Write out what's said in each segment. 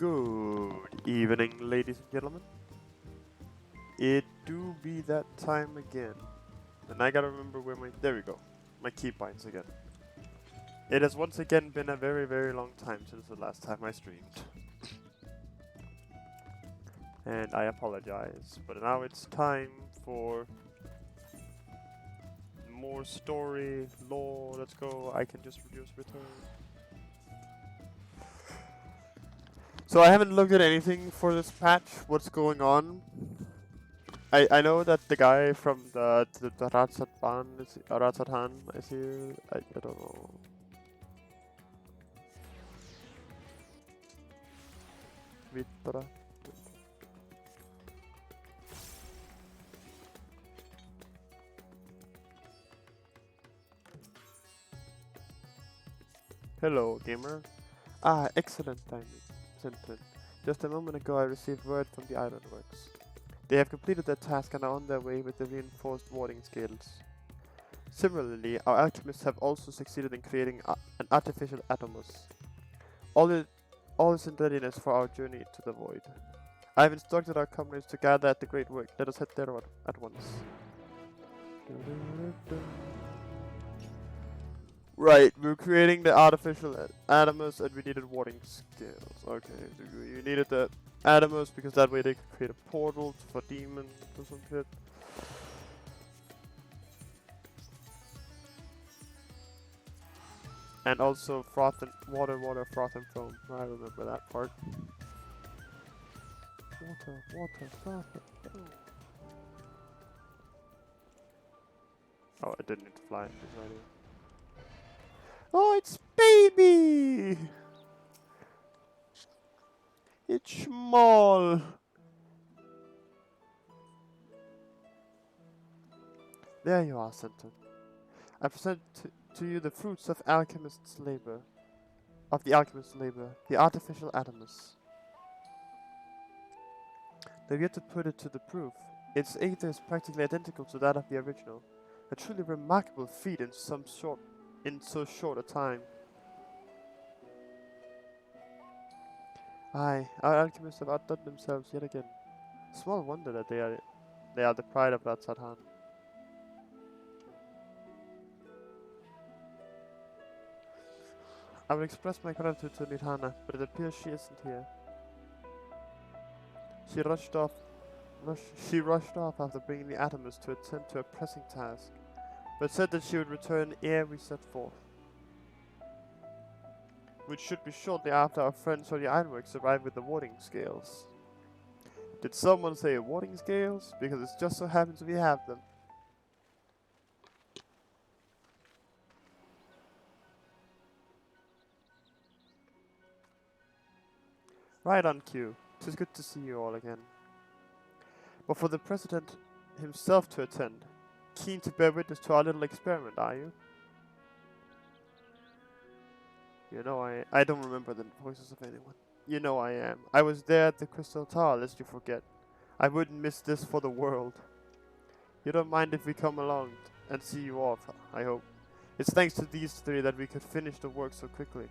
Good evening, ladies and gentlemen. It do be that time again. And I gotta remember where my... There we go. My keybinds again. It has once again been a very, very long time since the last time I streamed. And I apologize, but now it's time for more story, lore, let's go. I can just reduce return. So I haven't looked at anything for this patch, what's going on. I know that the guy from the Ratsatan is here. I don't know. Vitra. Hello, gamer. Ah, excellent timing, Sentiment. Just a moment ago I received word from the Ironworks. They have completed their task and are on their way with the reinforced warding scales. Similarly, our alchemists have also succeeded in creating an artificial Atomus. All is in readiness for our journey to the void. I have instructed our comrades to gather at the Great Work. Let us head there at once. Right, we're creating the artificial Atomus and we needed warding scales. Okay, you needed the Atomus because that way they could create a portal for demons or some shit. And also froth and water, froth and foam. I remember that part. Water, froth and foam. Oh, I didn't need to fly. It's right here. Oh, it's baby! It's small. There you are, Center. I present to you the fruits of the alchemist's labor, the artificial Atomus. They've yet to put it to the proof. Its ether is practically identical to that of the original. A truly remarkable feat in so short a time. Aye, our alchemists have outdone themselves yet again. Small wonder that they are the pride of Ratsatan. I will express my gratitude to Nirhana, but it appears she isn't here. She rushed off after bringing the Atomus to attend to a pressing task, but said that she would return ere we set forth. Which should be shortly after our friends from the Ironworks arrive with the warding scales. Did someone say warding scales? Because it just so happens we have them. Right on cue. 'Tis good to see you all again. But for the President himself to attend, keen to bear witness to our little experiment, are you? You know I don't remember the voices of anyone. You know I am. I was there at the Crystal Tower, lest you forget. I wouldn't miss this for the world. You don't mind if we come along and see you off, I hope. It's thanks to these three that we could finish the work so quickly.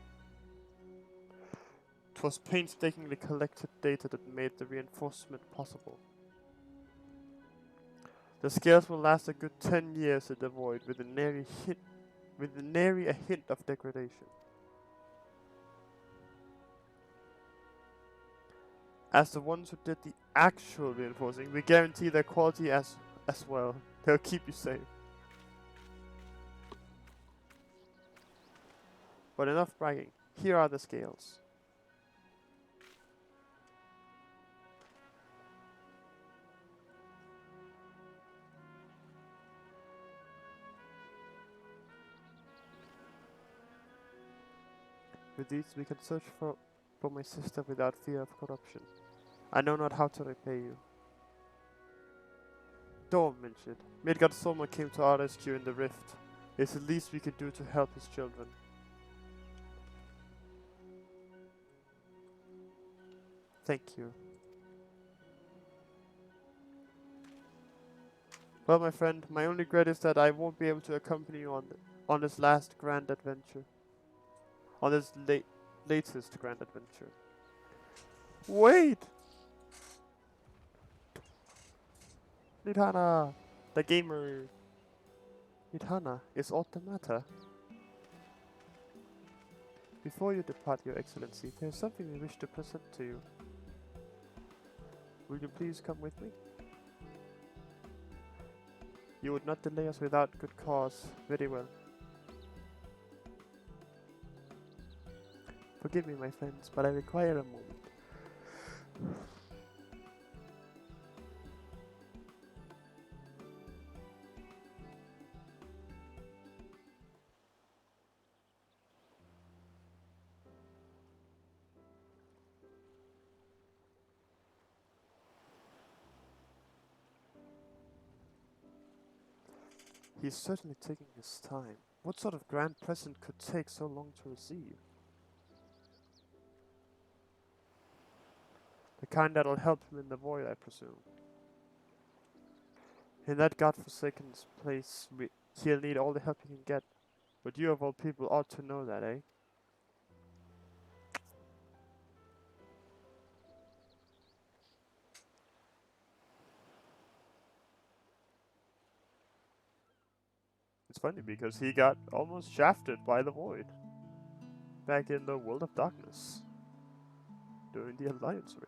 'Twas painstakingly collected data that made the reinforcement possible. The scales will last a good 10 years in the void with nary a hint of degradation. As the ones who did the actual reinforcing, we guarantee their quality as well. They'll keep you safe. But enough bragging. Here are the scales. With these we can search for my sister without fear of corruption. I know not how to repay you. Don't mention it. Midgard Soma came to our rescue in the rift. It's the least we can do to help his children. Thank you. Well, my friend, my only regret is that I won't be able to accompany you on this last grand adventure. On this latest grand adventure. Wait! Nidhana! The gamer! Nidhana, is aught the matter? Before you depart, Your Excellency, there is something we wish to present to you. Will you please come with me? You would not delay us without good cause. Very well. Forgive me, my friends, but I require a moment. He's certainly taking his time. What sort of grand present could take so long to receive? The kind that'll help him in the void, I presume. In that godforsaken place, he'll need all the help he can get. But you of all people ought to know that, eh? It's funny because he got almost shafted by the void. Back in the World of Darkness. During the Alliance raid.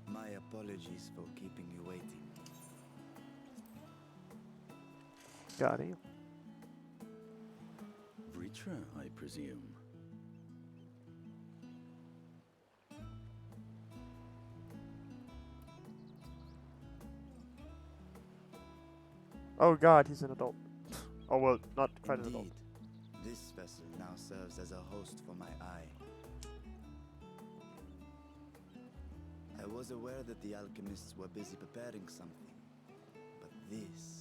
My apologies for keeping you waiting. Got him. Vritra, I presume. Oh god, he's an adult. Oh well, not quite an adult. Indeed, this vessel now serves as a host for my eye. I was aware that the alchemists were busy preparing something, but this...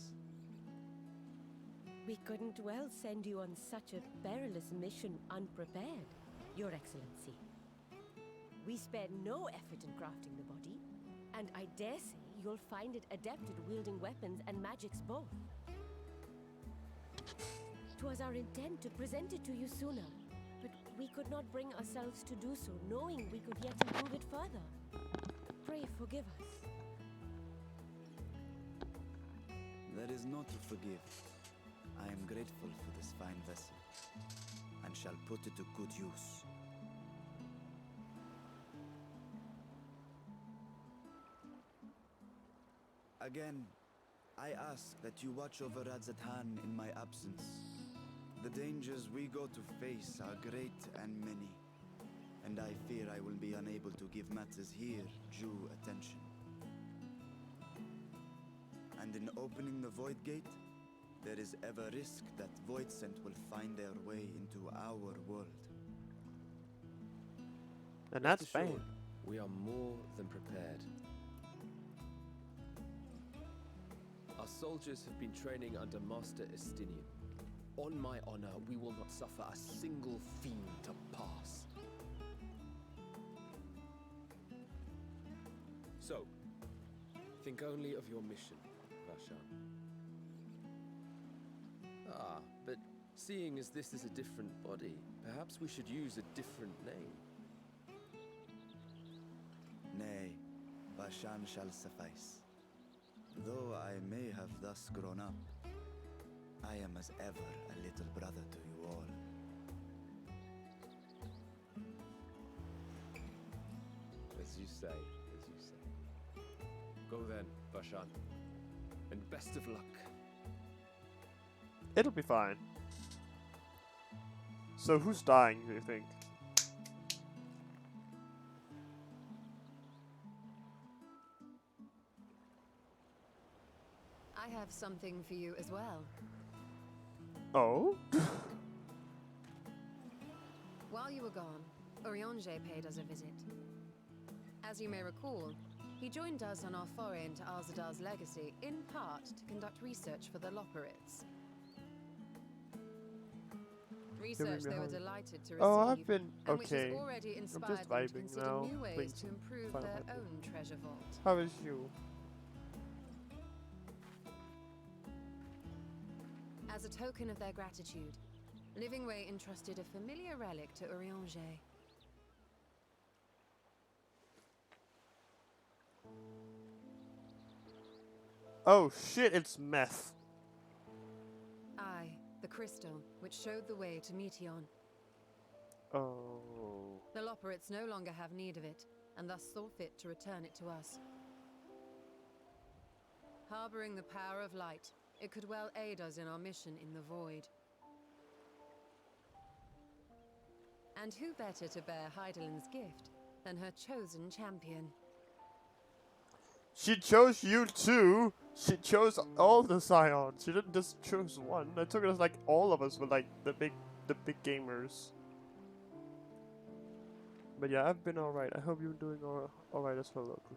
We couldn't well send you on such a perilous mission unprepared, Your Excellency. We spared no effort in crafting the body, and I dare say you'll find it adept at wielding weapons and magics both. 'Twas our intent to present it to you sooner, but we could not bring ourselves to do so, knowing we could yet improve it further. Pray forgive us. There is not to forgive. I am grateful for this fine vessel, and shall put it to good use. Again, I ask that you watch over Radzatan in my absence. The dangers we go to face are great and many, and I fear I will be unable to give matters here due attention. And in opening the Void Gate, there is ever risk that Voidsent will find their way into our world. And that's Rest fine. assured, we are more than prepared. Our soldiers have been training under Master Estinian. On my honor, we will not suffer a single fiend to pass. So, think only of your mission, Vashan. Ah, but seeing as this is a different body, perhaps we should use a different name. Nay, Vashan shall suffice. Though I may have thus grown up, I am as ever a little brother to you all. As you say, as you say. Go then, Vashan. And best of luck. It'll be fine. So who's dying, do you think? I have something for you as well. Oh? While you were gone, Urianger paid us a visit. As you may recall, he joined us on our foray into Arzadar's legacy, in part to conduct research for the Loporrits. Research me they were hug. delighted to receive. Oh, I've been and which okay. has already I'm inspired just them to vibing consider now. new ways playing to some improve Final their Fantasy. own treasure vault. How is you? As a token of their gratitude, Livingway entrusted a familiar relic to Urianger. Oh shit, it's meth. Aye, the crystal, which showed the way to Meteon. Oh. The Loporrits no longer have need of it, and thus saw fit to return it to us. Harboring the power of light, it could well aid us in our mission in the Void. And who better to bear Hydaelyn's gift than her chosen champion? She chose you too. She chose all the Scions. She didn't just choose one. I took it as like all of us were like the big gamers. But yeah, I've been alright. I hope you're doing alright as well, Loki.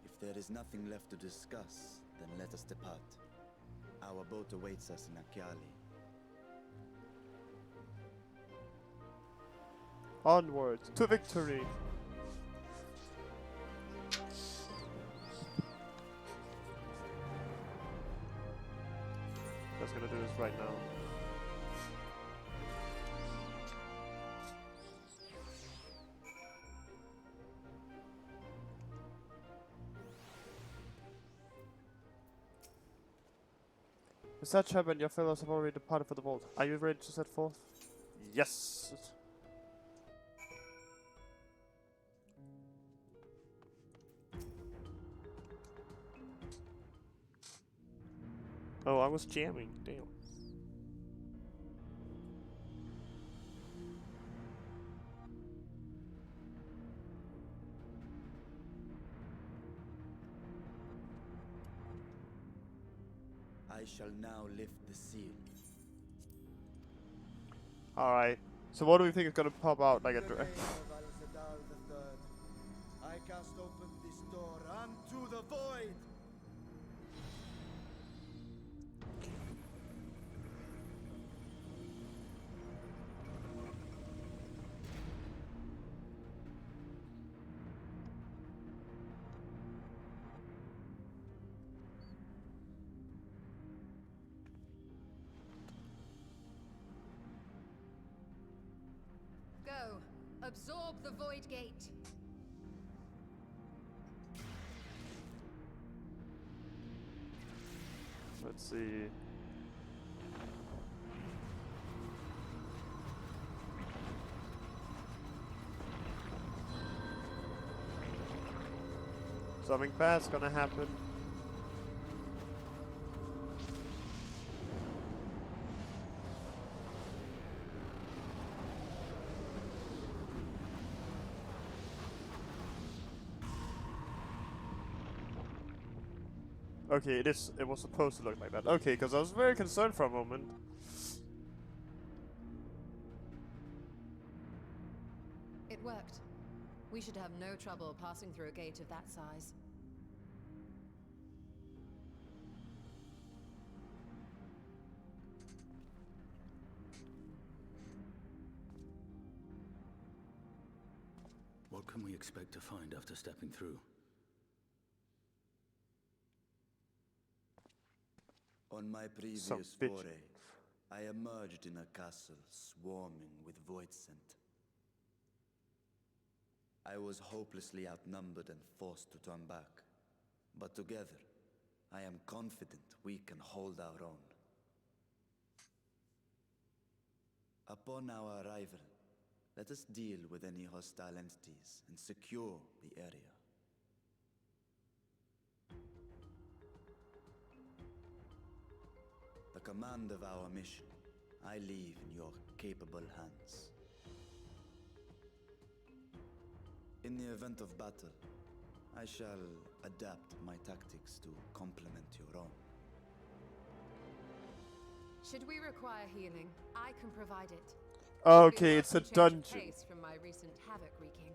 If there is nothing left to discuss, then let us depart. Our boat awaits us in Akyali. Onwards to victory. Just gonna do this right now. With such happened, your fellows have already departed for the vault. Are you ready to set forth? Yes! Oh, I was jamming. Damn. I shall now lift the seal. Alright. So what do we think is gonna pop out like a In the direct? name of Al-Sadar III, I cast open this door unto the void! Go, absorb the Void Gate. Let's see. Something bad's gonna happen. Okay, it was supposed to look like that. Okay, because I was very concerned for a moment. It worked. We should have no trouble passing through a gate of that size. What can we expect to find after stepping through? On my previous bitch. foray, I emerged in a castle swarming with void scent. I was hopelessly outnumbered and forced to turn back. But together, I am confident we can hold our own. Upon our arrival, let us deal with any hostile entities and secure the area. The command of our mission, I leave in your capable hands. In the event of battle, I shall adapt my tactics to complement your own. Should we require healing, I can provide it. Okay, it's a Change of dungeon. pace from my recent havoc wreaking.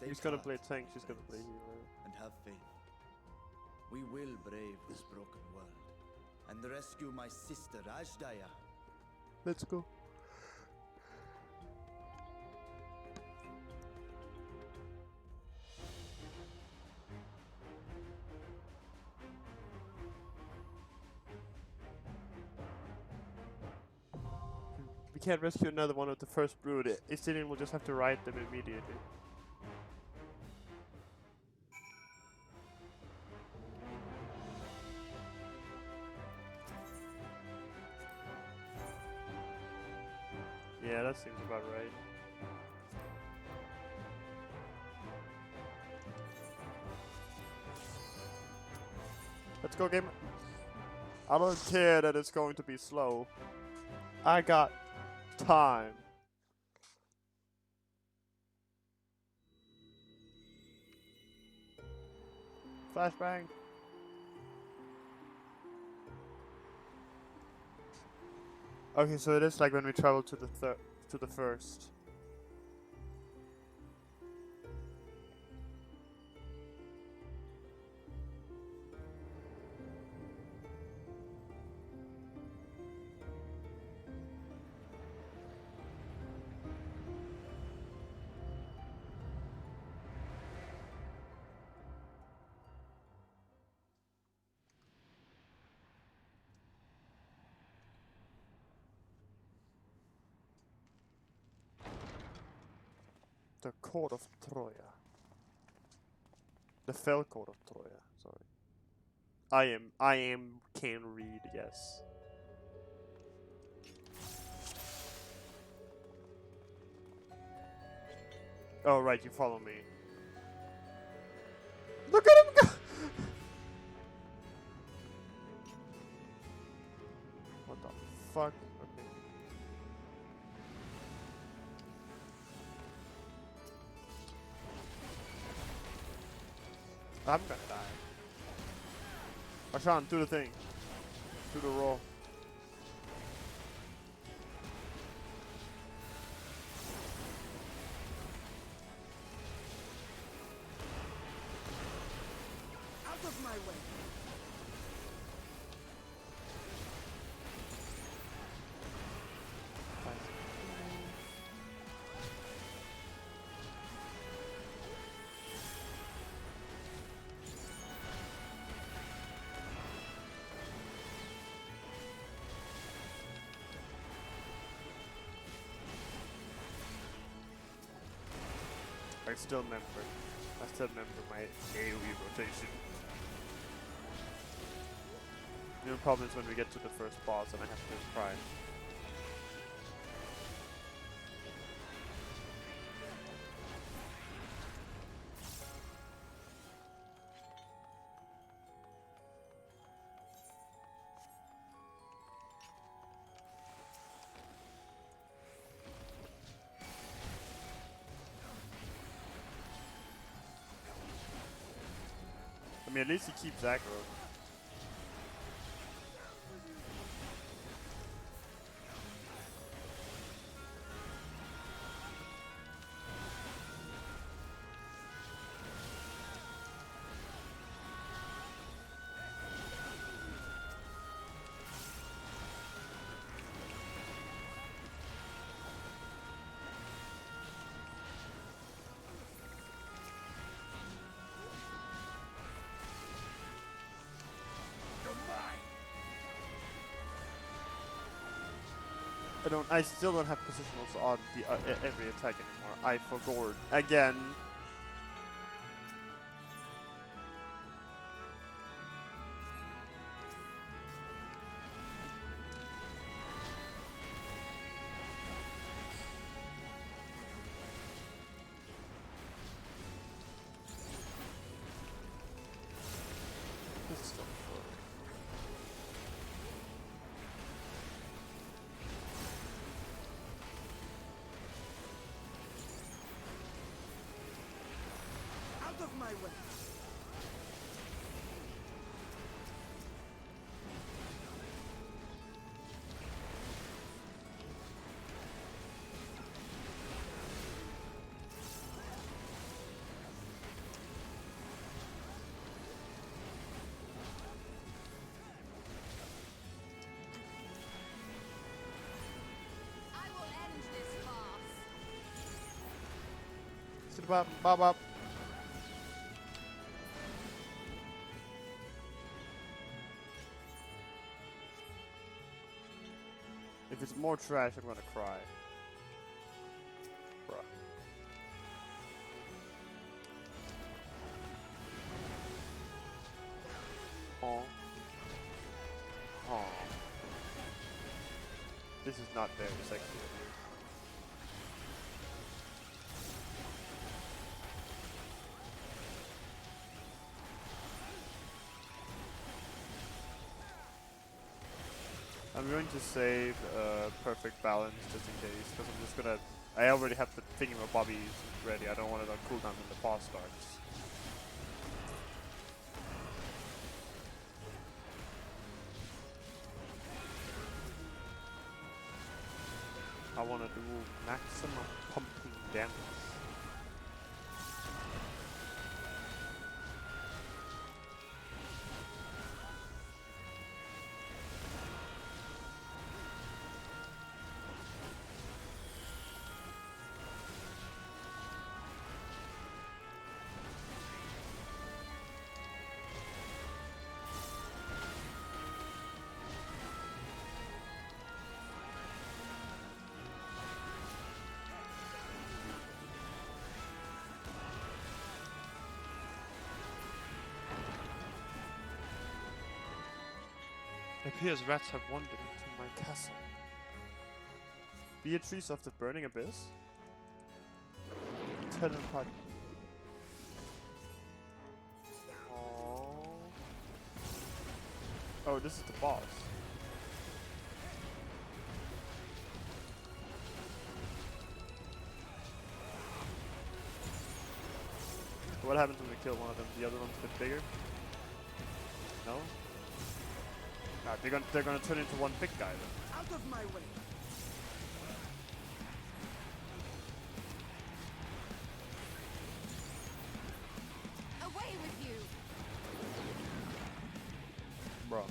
He's gonna hard, play tank, she's gonna play friends, healer. and have faith. We will brave this broken world and rescue my sister Ajdaya. Let's go. We can't rescue another one of the first brood. Istinian will just have to ride them immediately. Yeah, that seems about right. Let's go, gamer. I don't care that it's going to be slow. I got time. Flashbang. Okay, so it is like when we travel to the first. The Court of Troya. The Fell Court of Troya, sorry. Can read, yes. Oh, right, you follow me. Look at him go! What the fuck? Okay. I'm gonna die. Ashan, do the thing. Do the roll. Out of my way. I still remember my AoE rotation. The only problem is when we get to the first boss and I have to cry. I mean, at least he keeps aggro. I still don't have positionals on the every attack anymore. I forgot again. This is still fun. Out of my way. Bop, bop, bop. If it's more trash, I'm gonna cry. Bruh. Aw. Aw. This is not very sexy of you. I'm going to save perfect balance just in case, because I'm just gonna. I already have the thingamabobbies ready. I don't want it on cooldown when the boss starts. I want to do maximum pumping damage. It appears rats have wandered into my castle. Beatrice of the Burning Abyss? Tell them apart. Aww. Oh, this is the boss. What happens when we kill one of them? The other one's a bit bigger? No? Ah, they're gonna turn into one big guy then. Out of my way! Away with you! Bro.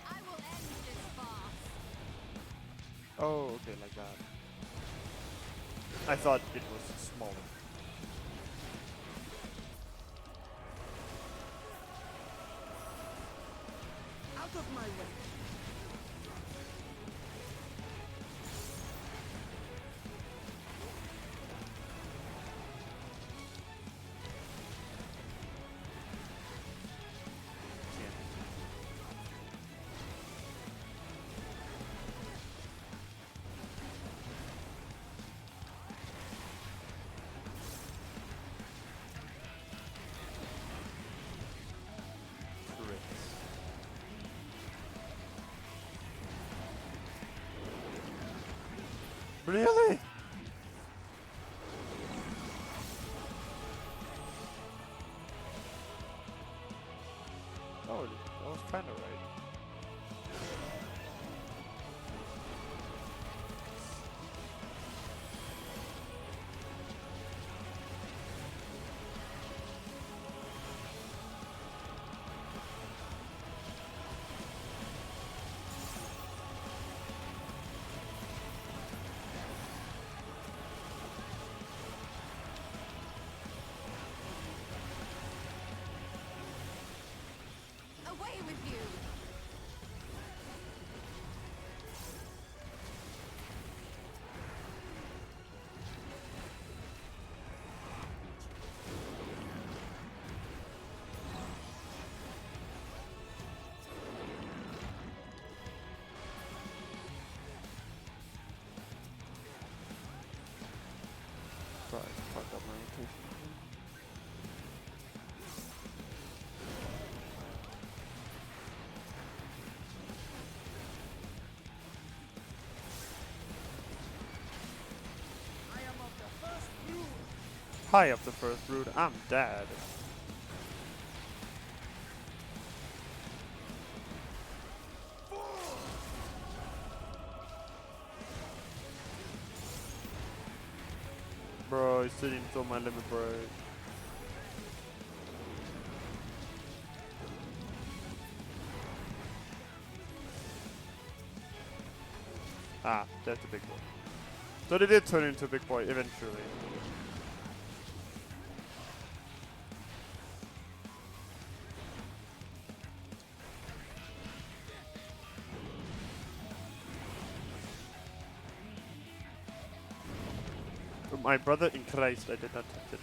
I will end this farce. Oh, okay, like that. I thought it was smaller. Out of my way! Really? Oh, that was kind of right. Away with you! Sorry, I fucked up my rotation. I am of the first brood! High up the first brood, I'm dead. Bro, he's sitting till my limit break. Ah, that's a big one. So they did turn into a big boy eventually. My brother in Christ, I did not touch it.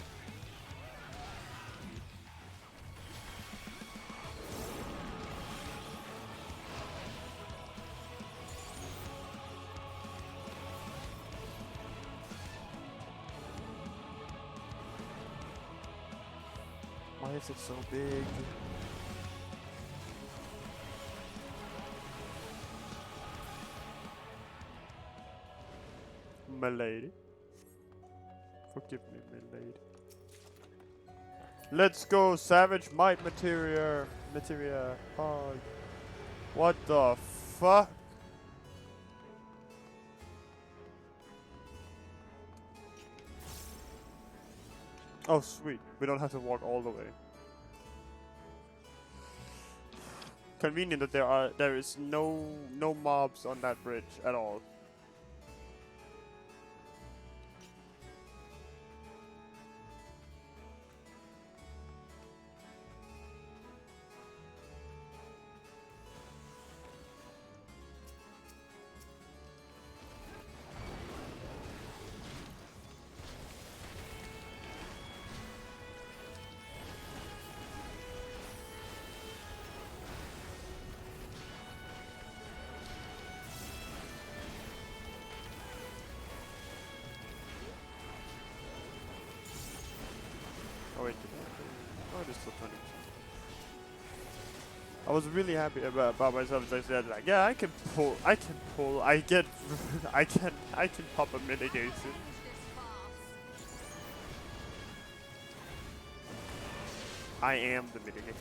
Why is it so big? Milady. Forgive me, milady. Let's go, Savage Might Materia. Materia. Oh. What the fuck? Oh, sweet. We don't have to walk all the way. Convenient that there is no mobs on that bridge at all. Oh wait, oh, it is still 20%. I was really happy about myself. I said like, yeah, I can pull, I can get, I can pop a mitigation. I am the mitigation.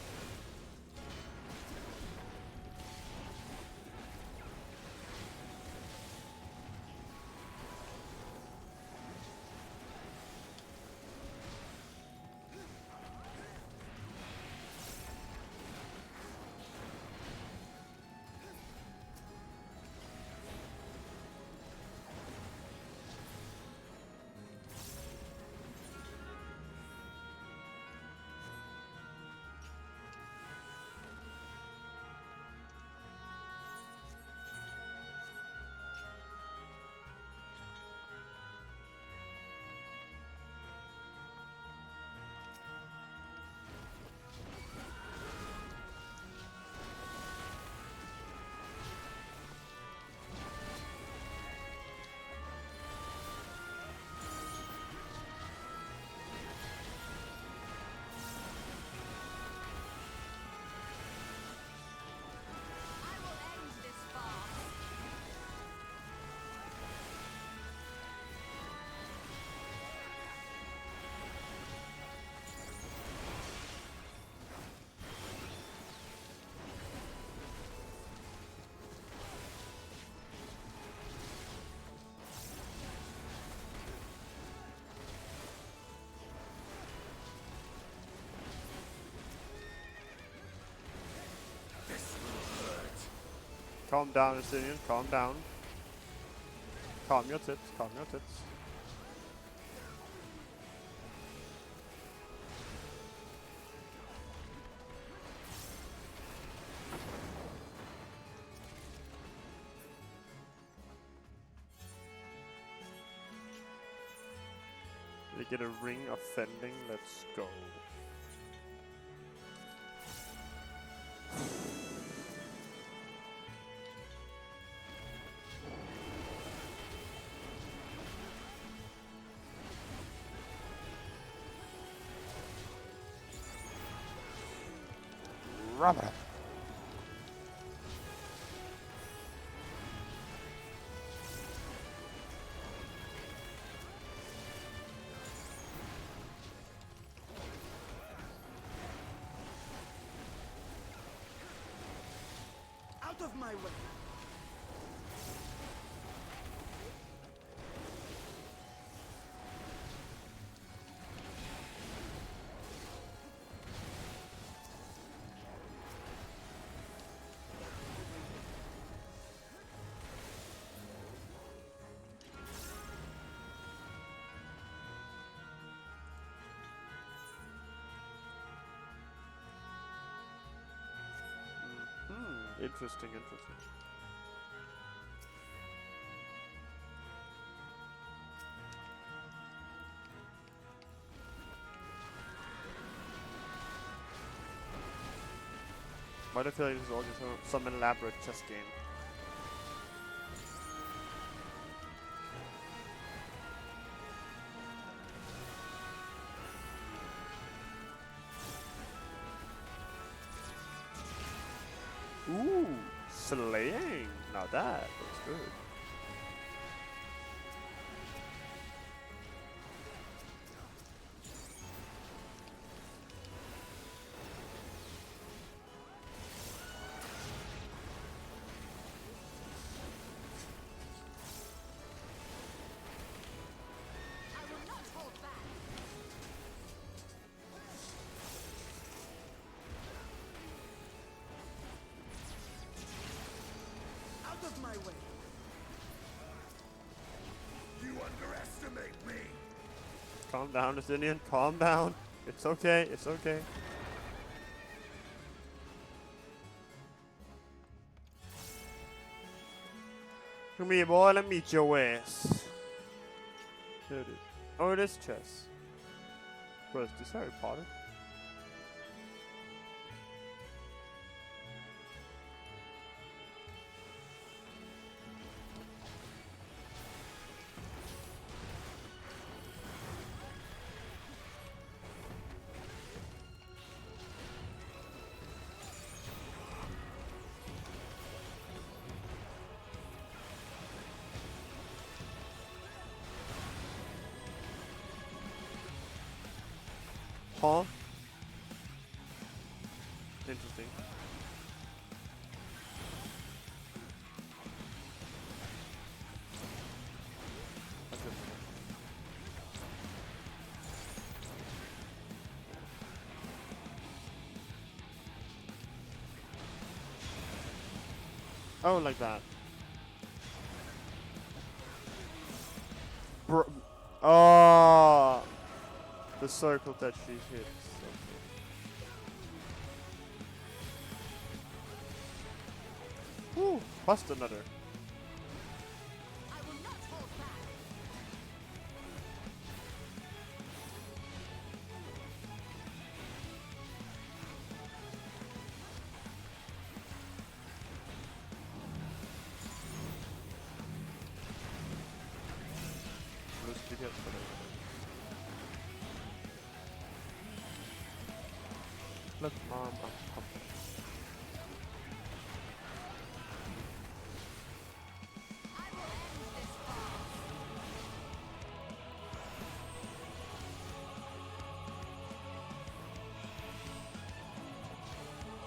Calm down, Estinian. Calm down. Calm your tits. Calm your tits. We get a ring of fending. Let's go. Rubber. Out of my way! Interesting, interesting. Why do I feel like this is all just some elaborate chess game? Ooh, slaying! Now that looks good. Out of my way! You underestimate me! Calm down, Justinian. Calm down. It's okay. It's okay. Come here, boy. Let me meet your ass. There it is. Oh, it is chess. Bro, is this Harry Potter? Huh? Interesting. That's good. Oh, like that. Oh, the circle that she hits. Okay. Woo! Bust another. I will not hold back. Lose to get for Look, Mom, I'm pumped. I will end this farce.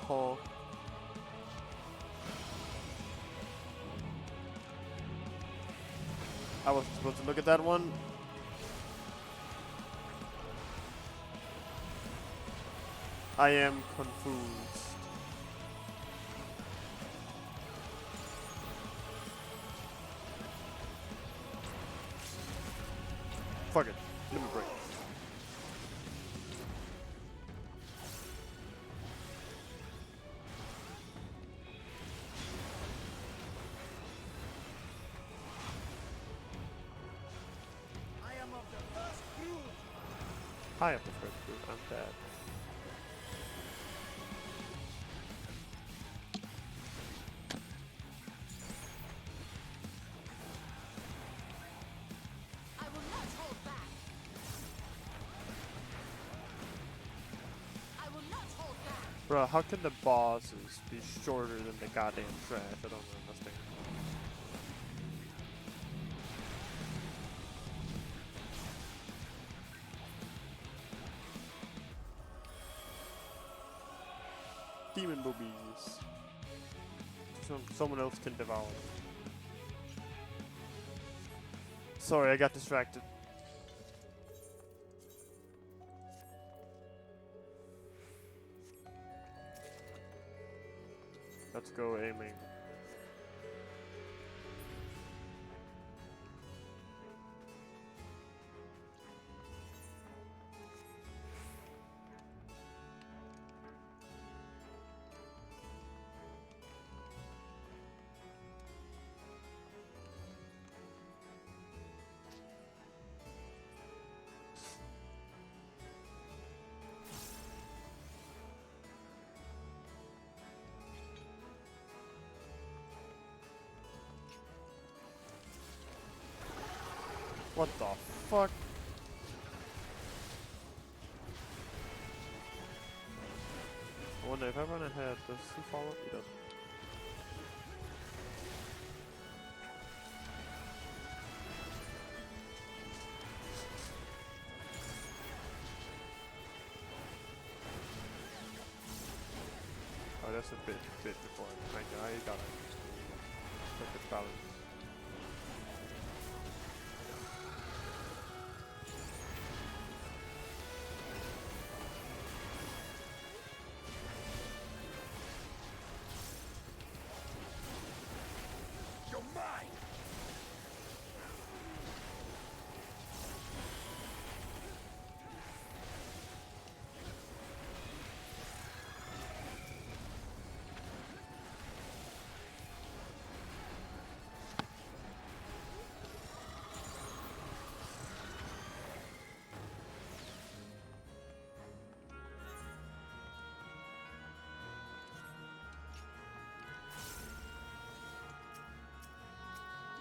Oh. I wasn't supposed to look at that one. I am confused. Fuck it. Let me break. I am of the first brood! I am the first group. I'm dead. I will not hold back. I will not hold back. Bro, how can the bosses be shorter than the goddamn trash? I don't understand. Demon boobies. Someone else can devour them. Sorry, I got distracted. Let's go aiming. What the fuck? I wonder if I run ahead, does he follow? He doesn't. Oh, that's a bit before I got it. Perfect balance.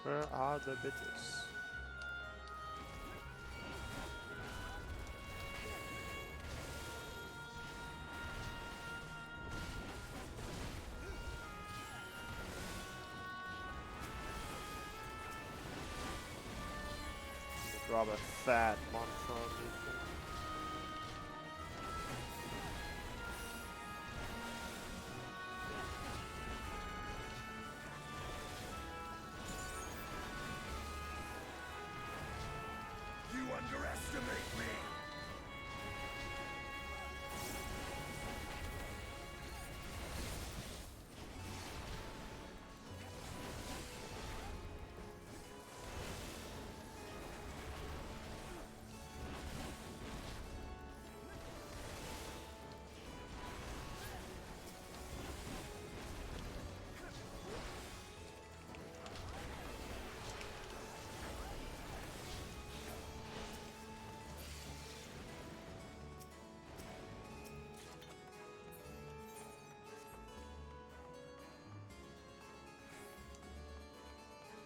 Where are the bitches? Drop a fat monster on me. Underestimate me!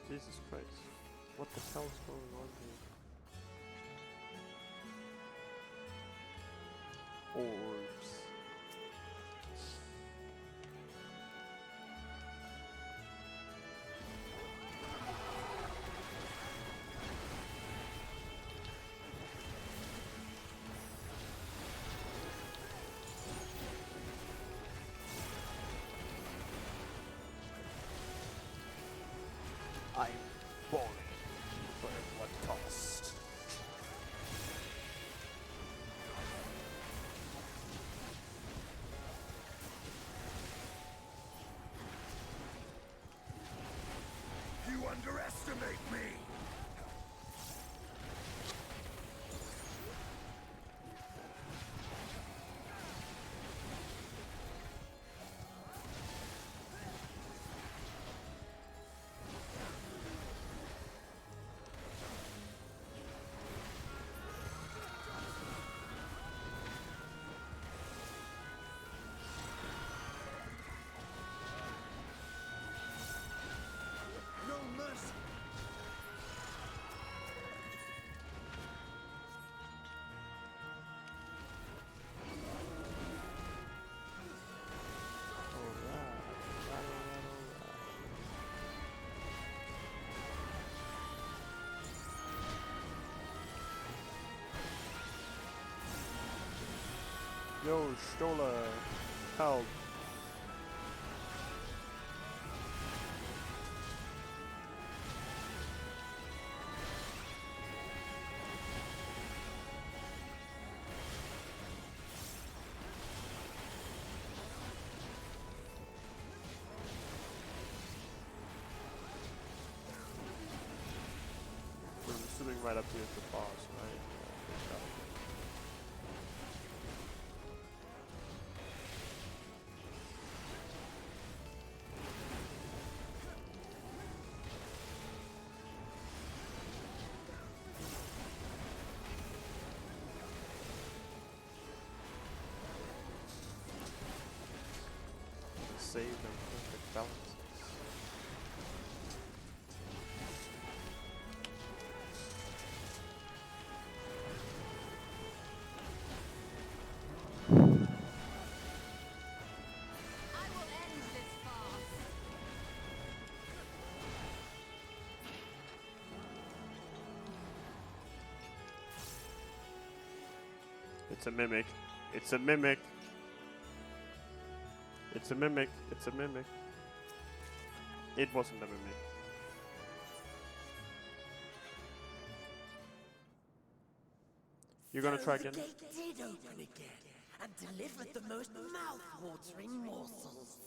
Jesus Christ. What the hell is going on here? Orbs. I'm falling for what cost. You underestimate me! No mercy! Yo, Stola, help. We're assuming right up here at the boss, right? Yeah, save them perfect balances. It's a mimic. It's a mimic. It's a mimic. It's a mimic. It wasn't a mimic. You're gonna try again? The gate did open again and delivered the most mouth-watering morsels.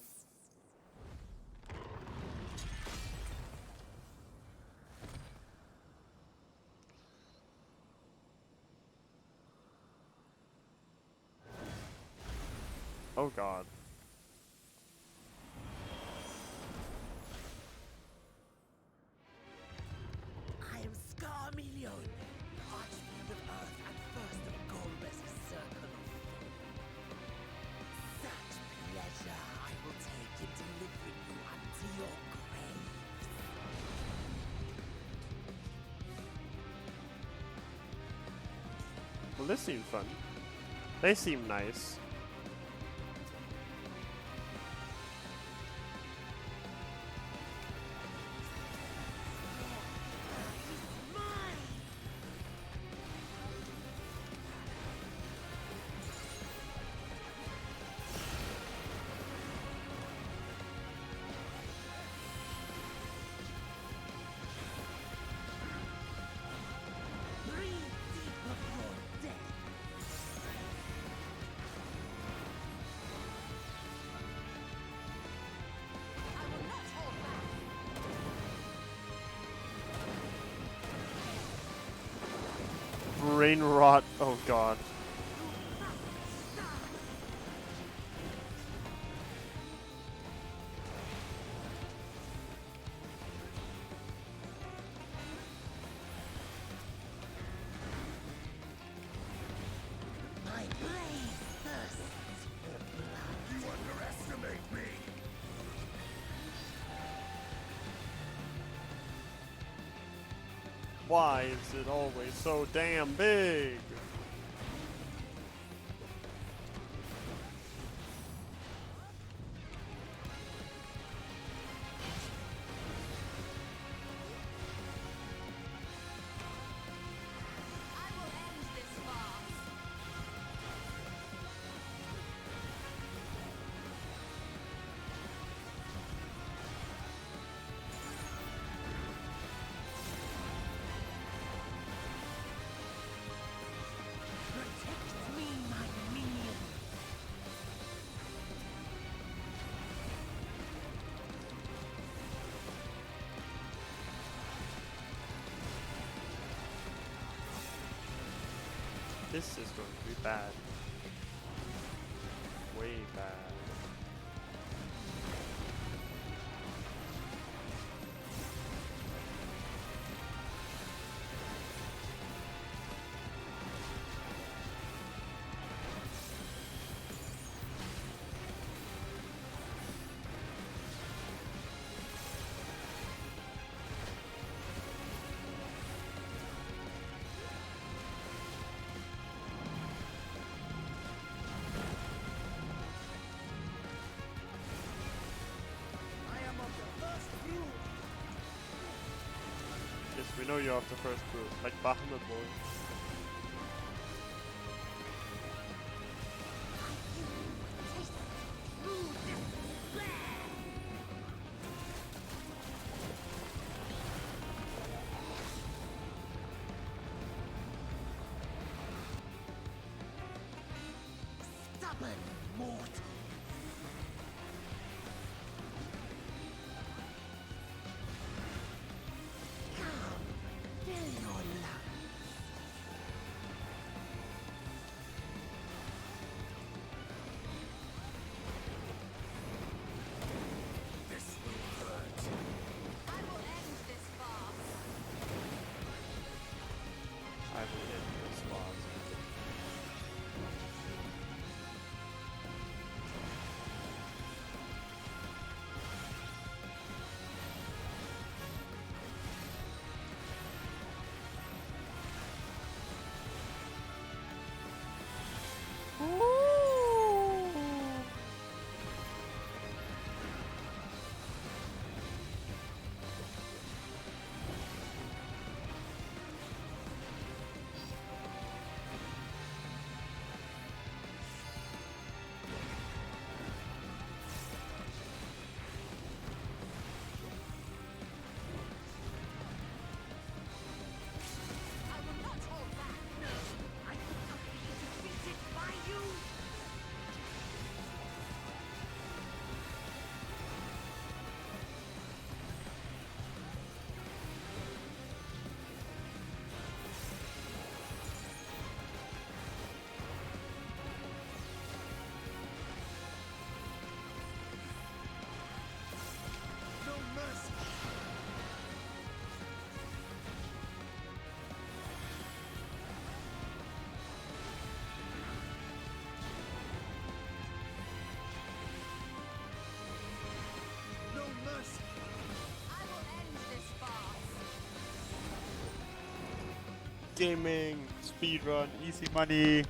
Oh god. I am Scarmelion, Archfiend of Earth and first of Golbez's circle of such pleasure I will take in delivering you unto your grave. Well, this seems fun. They seem nice. Breathe deep of your death. I will not hold back. Brain rot. Oh god. My blade thirsts for blood. You underestimate me. Why is it always so damn big? I will end this farce. Protect me, my minion. This is going to be bad. Way bad. I am of the first brood. Yes, we know you're off the first group, like Bahamut boy. Stubborn mortal. Come, fill your lungs. Gaming, speedrun, easy money.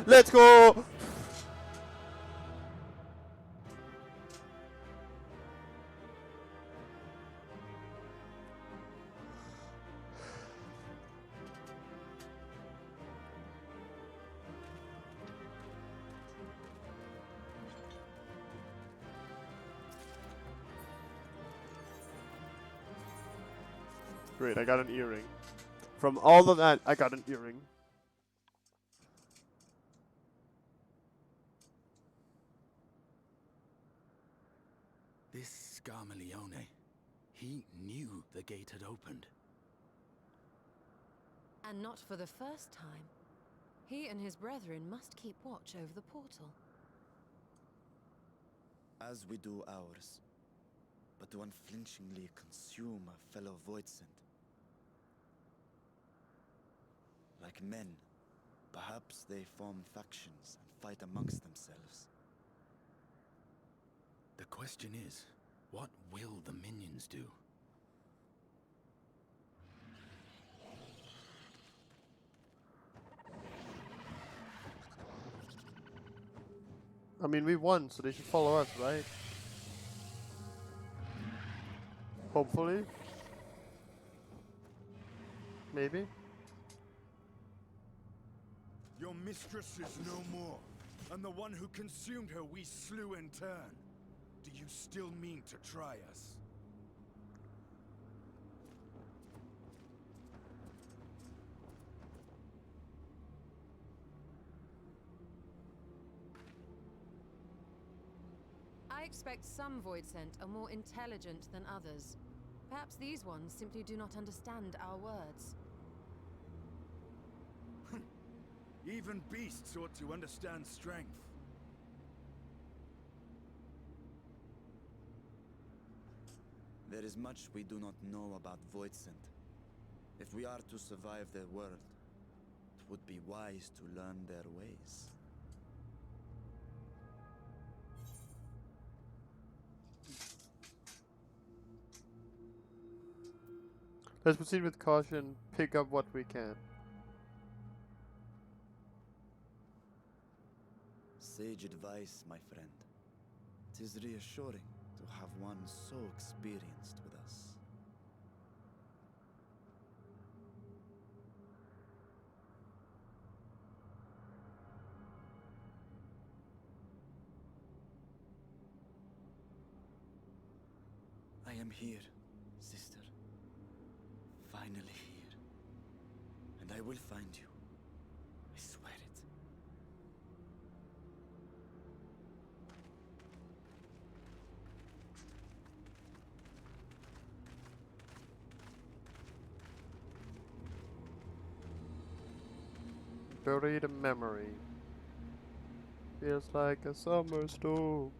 Let's go! Great, I got an earring. From all of that, I got an earring. This Scarmalione, he knew the gate had opened. And not for the first time. He and his brethren must keep watch over the portal. As we do ours, but to unflinchingly consume a fellow Voidsent. Like men, perhaps they form factions and fight amongst themselves. The question is, what will the minions do? I mean, we won, so they should follow us, right? Hopefully. Maybe. Your mistress is no more, and the one who consumed her we slew in turn. Do you still mean to try us? I expect some Voidsent are more intelligent than others. Perhaps these ones simply do not understand our words. Even beasts ought to understand strength. There is much we do not know about Voidsent. If we are to survive their world, it would be wise to learn their ways. Let's proceed with caution, pick up what we can. Sage advice, my friend. 'Tis reassuring to have one so experienced with us. I am here, sister. Finally here. And I will find you. I swear it. Buried a memory. Feels like a summer storm.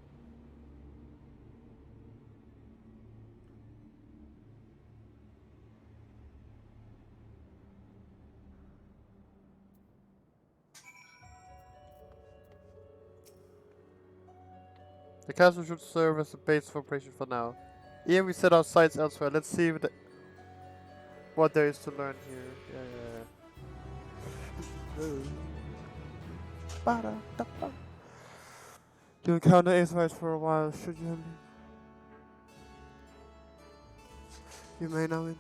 The castle should serve as a base for operation for now. Here we set our sights elsewhere. Let's see what there is to learn here. Ba-da-da-ba. You encounter Aetherite for a while, should you have? You may now enter.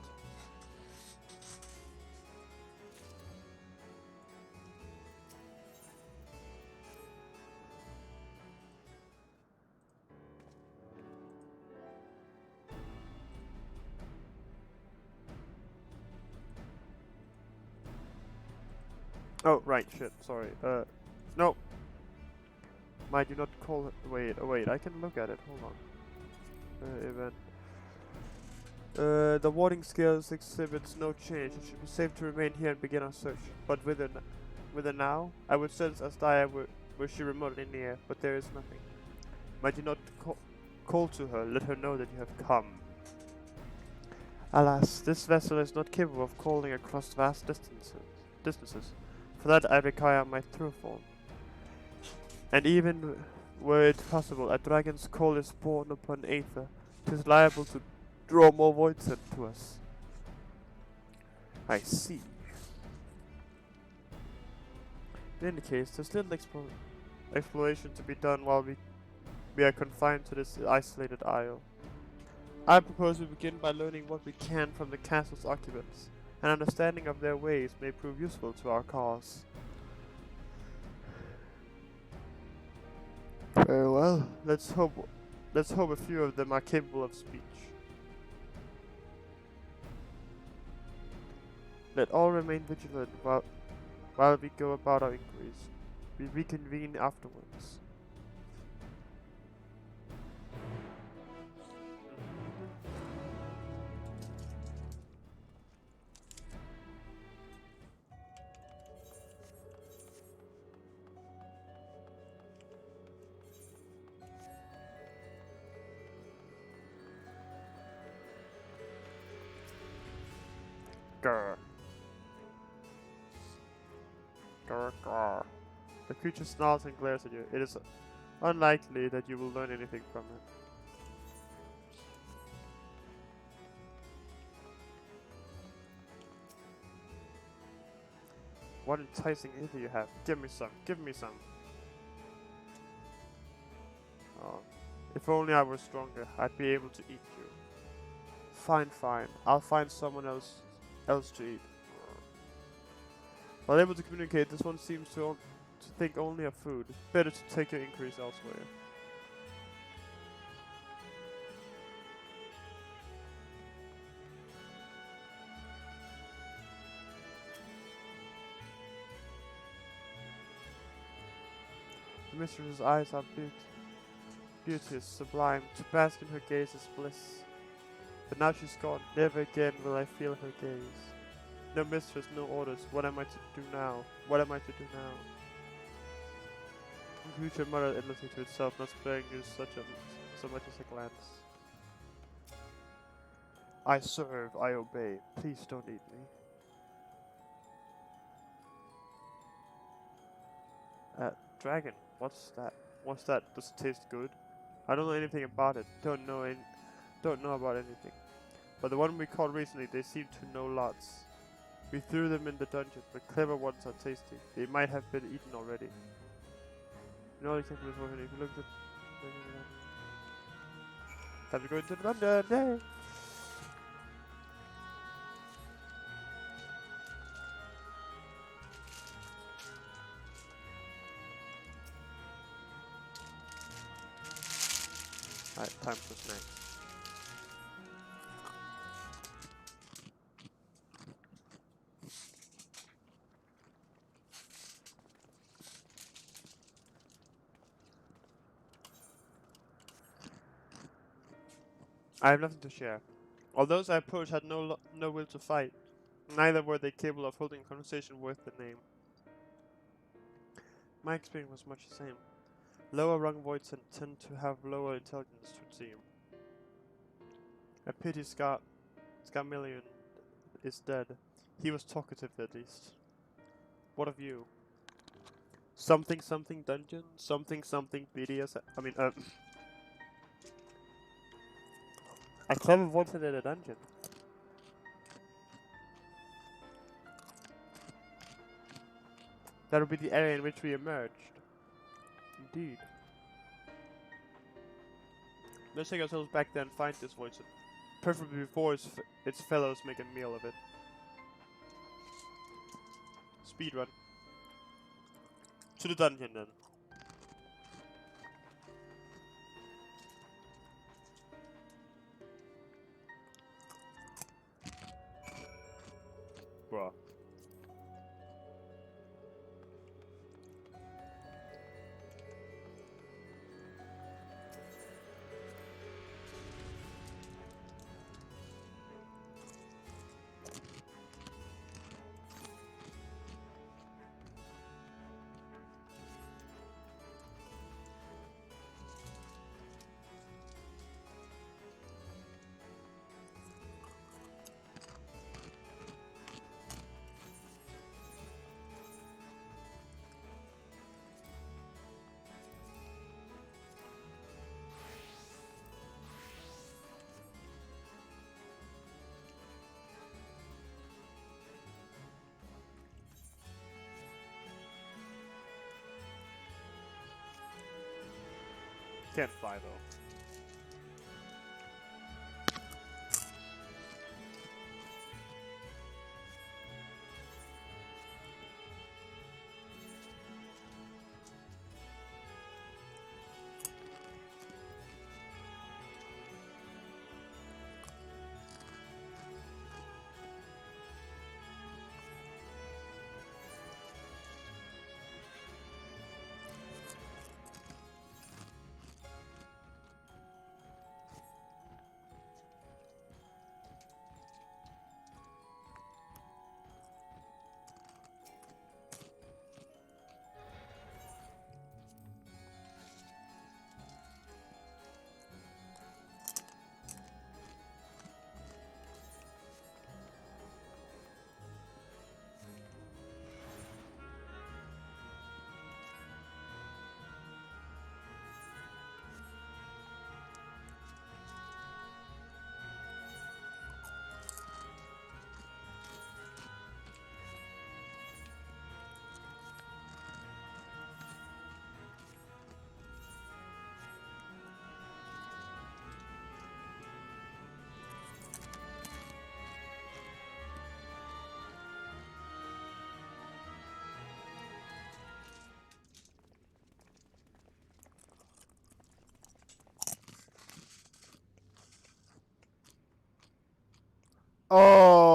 Oh, right, shit, sorry. No. Might you not call it? Wait, I can look at it, hold on. Event. The warding skills exhibits no change. It should be safe to remain here and begin our search. But with her now, I would sense as dire were she remote in the air, but there is nothing. Might you not call to her, let her know that you have come. Alas, this vessel is not capable of calling across vast distances. For that I require my true form. And even were it possible, a dragon's call is born upon Aether. 'Tis liable to draw more voids to us. I see. In any case, there's little exploration to be done while we are confined to this isolated isle. I propose we begin by learning what we can from the castle's occupants. An understanding of their ways may prove useful to our cause. Very well. Let's hope a few of them are capable of speech. Let all remain vigilant while we go about our inquiries. We reconvene afterwards. Grr. Grr, grr. The creature snarls and glares at you. It is unlikely that you will learn anything from it. What enticing ether you have. Give me some. Give me some. Oh. If only I were stronger, I'd be able to eat you. Fine, fine. I'll find someone else to eat. While able to communicate, this one seems to think only of food. Better to take your inquiries elsewhere. The mistress's eyes are beauteous, sublime. To bask in her gaze is bliss. But now she's gone. Never again will I feel her gaze. No mistress, no orders. What am I to do now? What am I to do now? The creature muttered endlessly to itself, not sparing you so much as a glance. I serve, I obey. Please don't eat me. Dragon. What's that? What's that? Does it taste good? I don't know anything about it. Don't know about anything. But the one we caught recently, they seem to know lots. We threw them in the dungeon, but clever ones are tasty. They might have been eaten already. You know exactly what if you look at time to go into the dungeon, yay! Alright, time for snacks. I have nothing to share. All those I approached had no will to fight. Neither were they capable of holding a conversation worth the name. My experience was much the same. Lower rung voids tend to have lower intelligence, it would seem. A pity Scarmillion is dead. He was talkative at least. What of you? Something something dungeon? Something something BDS? A clever voice in a dungeon. That would be the area in which we emerged. Indeed. Let's take ourselves back there and find this voice, preferably before its fellows make a meal of it. Speedrun. To the dungeon then. Bruh. can't fly though. Oh.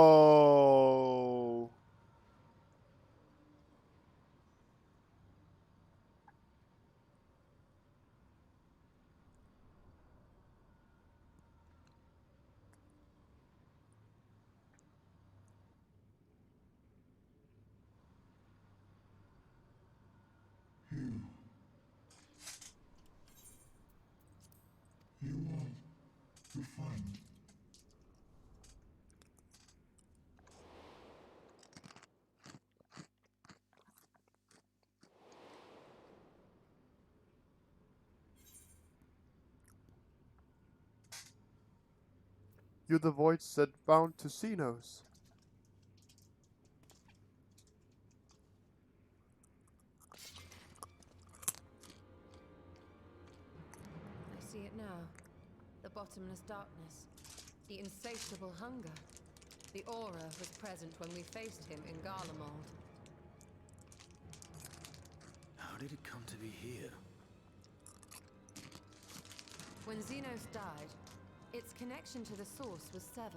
You're the voice that bound to Xenos. I see it now. The bottomless darkness. The insatiable hunger. The aura was present when we faced him in Garlemald. How did it come to be here? When Xenos died, its connection to the source was severed.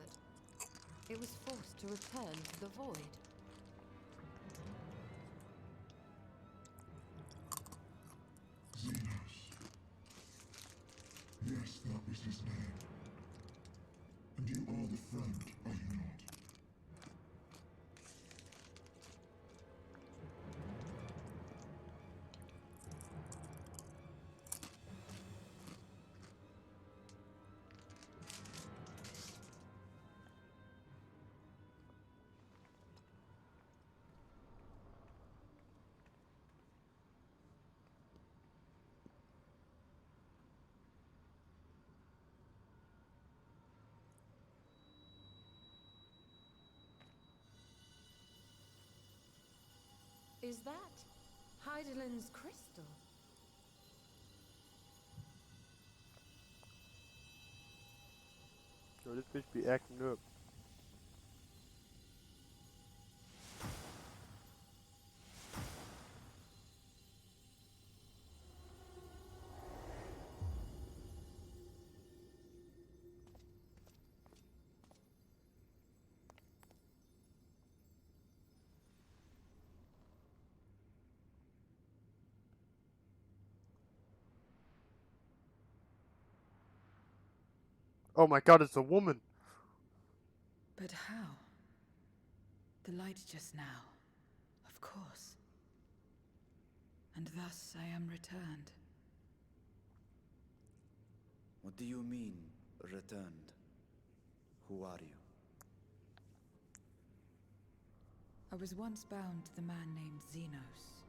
It was forced to return to the void. Xenos. Yes, that was his name. And you are the friend, are you not? Is that Hydaelyn's crystal? Yo, this bitch be acting up. Oh my god, it's a woman! But how? The light just now. Of course. And thus I am returned. What do you mean, returned? Who are you? I was once bound to the man named Xenos.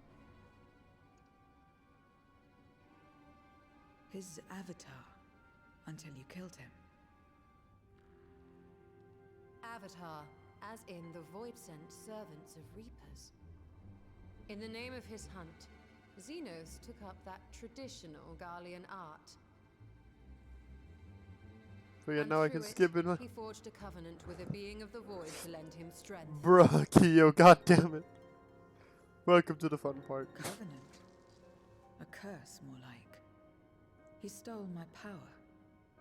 His avatar, until you killed him. Avatar, as in the Void-sent servants of Reapers. In the name of his hunt, Xenos took up that traditional Garlean art So yeah, And now I through can it, skip it. He forged a covenant with a being of the void to lend him strength. Bruh, Kyo, god damn it. Welcome to the fun part. Covenant. A curse, more like. He stole my power.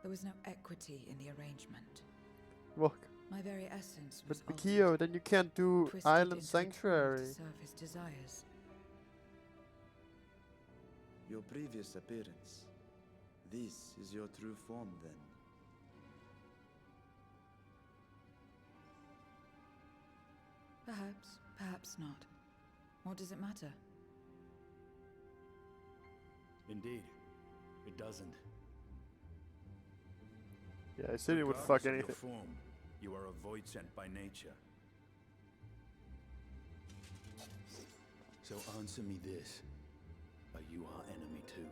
There was no equity in the arrangement. Look, My very essence but was altered, Kyo, then you can't do twisted Island into a tool Sanctuary. to serve his desires. Your previous appearance. This is your true form, then. Perhaps, perhaps not. What does it matter? Indeed, it doesn't. Yeah, I said he would Regardless fuck of your anything. form, you are a void sent by nature. So answer me this. Are you our enemy too?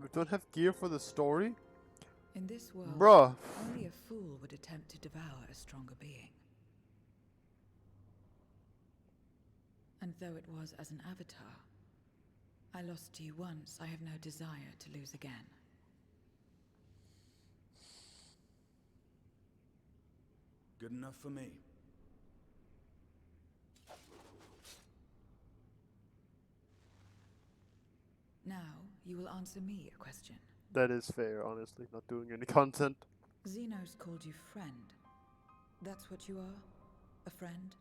We don't have gear for the story? In this world, Bruh. only a fool would attempt to devour a stronger being. And though it was as an avatar, I lost to you once, I have no desire to lose again. Good enough for me. Now, you will answer me a question. That is fair, honestly. Not doing any content. Xenos called you friend. That's what you are? A friend?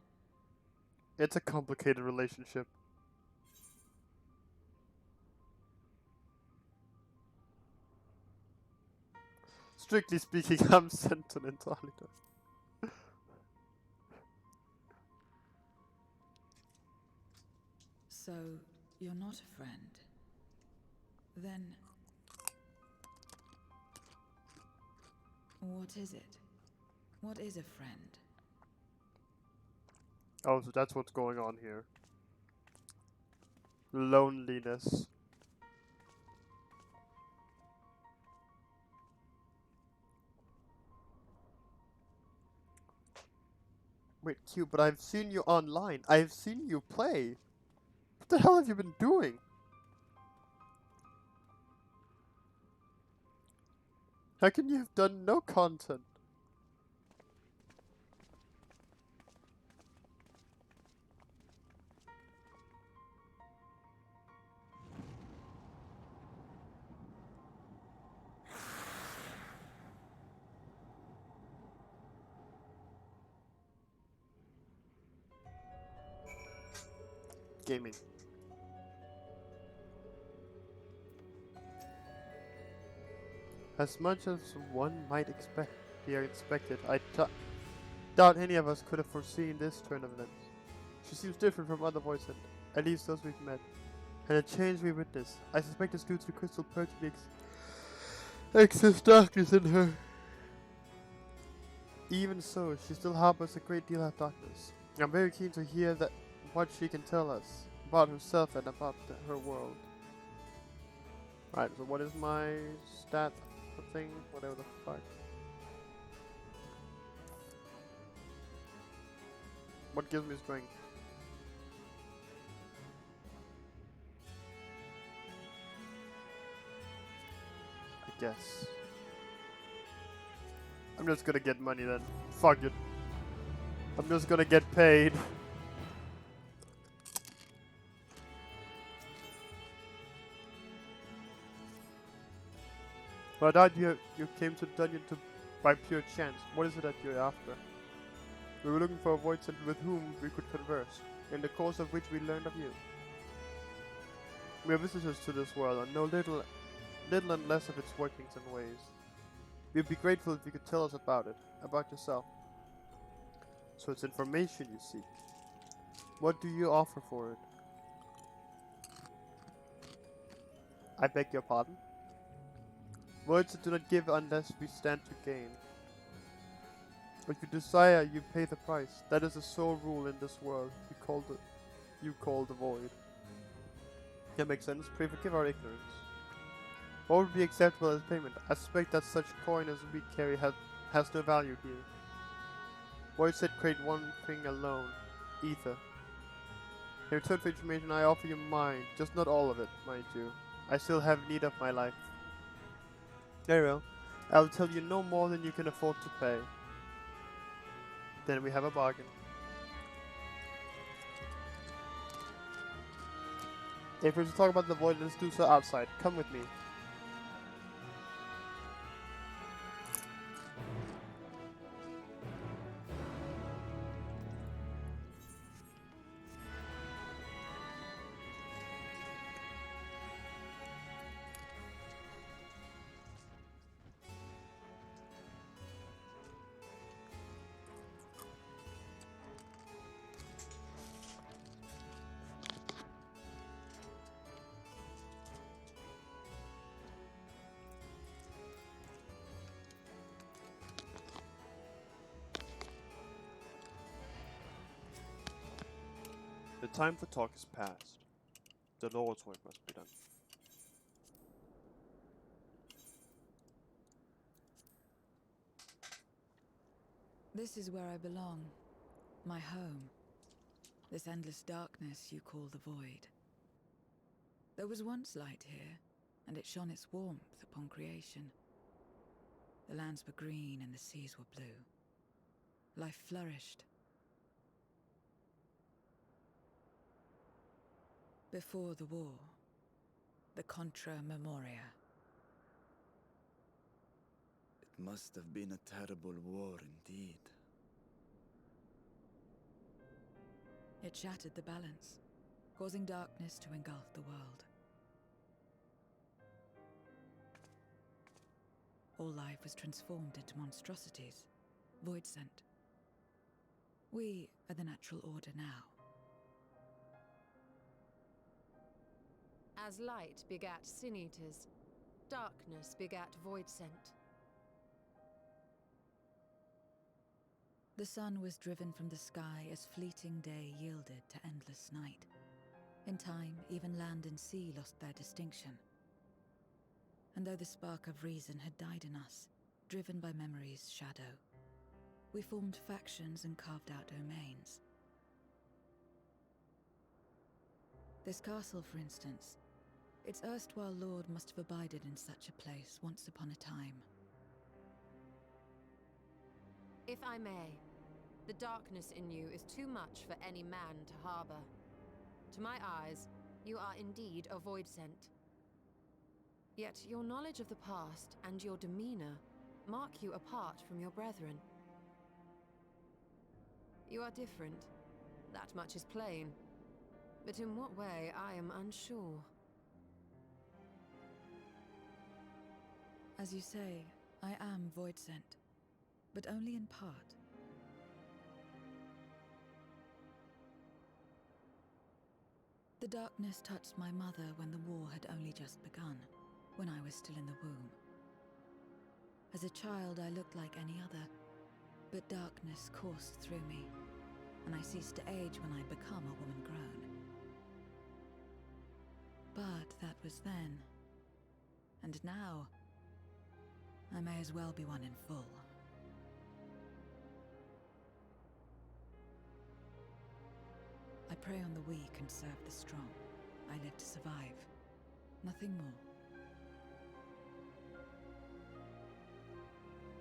It's a complicated relationship. Strictly speaking, I'm sentimental. So, you're not a friend. Then... what is it? What is a friend? Oh, so that's what's going on here. Loneliness. Wait, Q, but I've seen you online. I've seen you play. What the hell have you been doing? How can you have done no content? Gaming. As much as one might expect, be expected, I doubt any of us could have foreseen this turn of events. She seems different from other voices, at least those we've met, and the change we witnessed. I suspect it's due to the crystal purging excess darkness in her. Even so, she still harbors a great deal of darkness. I'm very keen to hear that what she can tell us about herself and about her world. Right, so what is my stat thing? Whatever the fuck. What gives me strength? I guess. I'm just gonna get money then. Fuck it. I'm just gonna get paid. But I thought you came to the dungeon by pure chance. What is it that you're after? We were looking for a void center with whom we could converse, in the course of which we learned of you. We are visitors to this world and know little and less of its workings and ways. We'd be grateful if you could tell us about it, about yourself. So it's information you seek. What do you offer for it? I beg your pardon? Words that do not give unless we stand to gain. If you desire, you pay the price. That is the sole rule in this world. You call the void. That makes sense. Pray forgive our ignorance. What would be acceptable as payment? I suspect that such coin as we carry has no value here. Void said create one thing alone. Ether. In return for information, I offer you mine. Just not all of it, mind you. I still have need of my life. Very well. I will tell you no more than you can afford to pay. Then we have a bargain. If we're to talk about the void, let's do so outside. Come with me. The time for talk is past. The Lord's work must be done. This is where I belong. My home. This endless darkness you call the Void. There was once light here, and it shone its warmth upon creation. The lands were green and the seas were blue. Life flourished. Before the war, the Contra Memoria. It must have been a terrible war indeed. It shattered the balance, causing darkness to engulf the world. All life was transformed into monstrosities, void-sent. We are the natural order now. As light begat Sin Eaters, darkness begat Void-sent. The sun was driven from the sky as fleeting day yielded to endless night. In time, even land and sea lost their distinction. And though the spark of reason had died in us, driven by memory's shadow, we formed factions and carved out domains. This castle, for instance, its erstwhile lord must have abided in such a place once upon a time. If I may, the darkness in you is too much for any man to harbor. To my eyes, you are indeed a Void-sent. Yet your knowledge of the past and your demeanor mark you apart from your brethren. You are different, that much is plain. But in what way, I am unsure. As you say, I am Void-sent, but only in part. The darkness touched my mother when the war had only just begun, when I was still in the womb. As a child, I looked like any other, but darkness coursed through me, and I ceased to age when I'd become a woman grown. But that was then. And now, I may as well be one in full. I prey on the weak and serve the strong. I live to survive. Nothing more.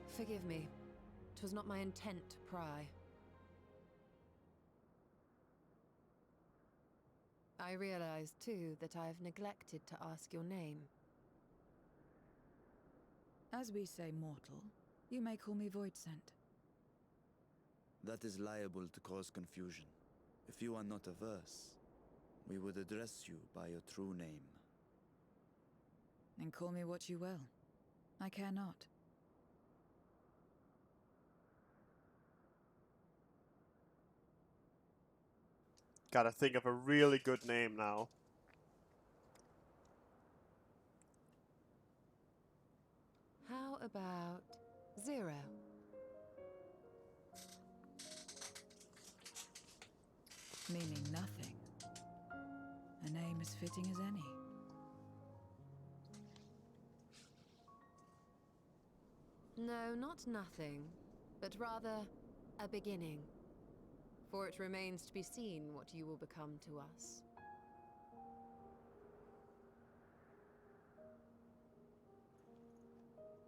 Forgive me. 'Twas not my intent to pry. I realize, too, that I have neglected to ask your name. As we say mortal, you may call me Void-sent. That is liable to cause confusion. If you are not averse, we would address you by your true name. Then call me what you will. I care not. Gotta think of a really good name now. How about Zero? Meaning nothing. A name as fitting as any. No, not nothing, but rather a beginning. For it remains to be seen what you will become to us.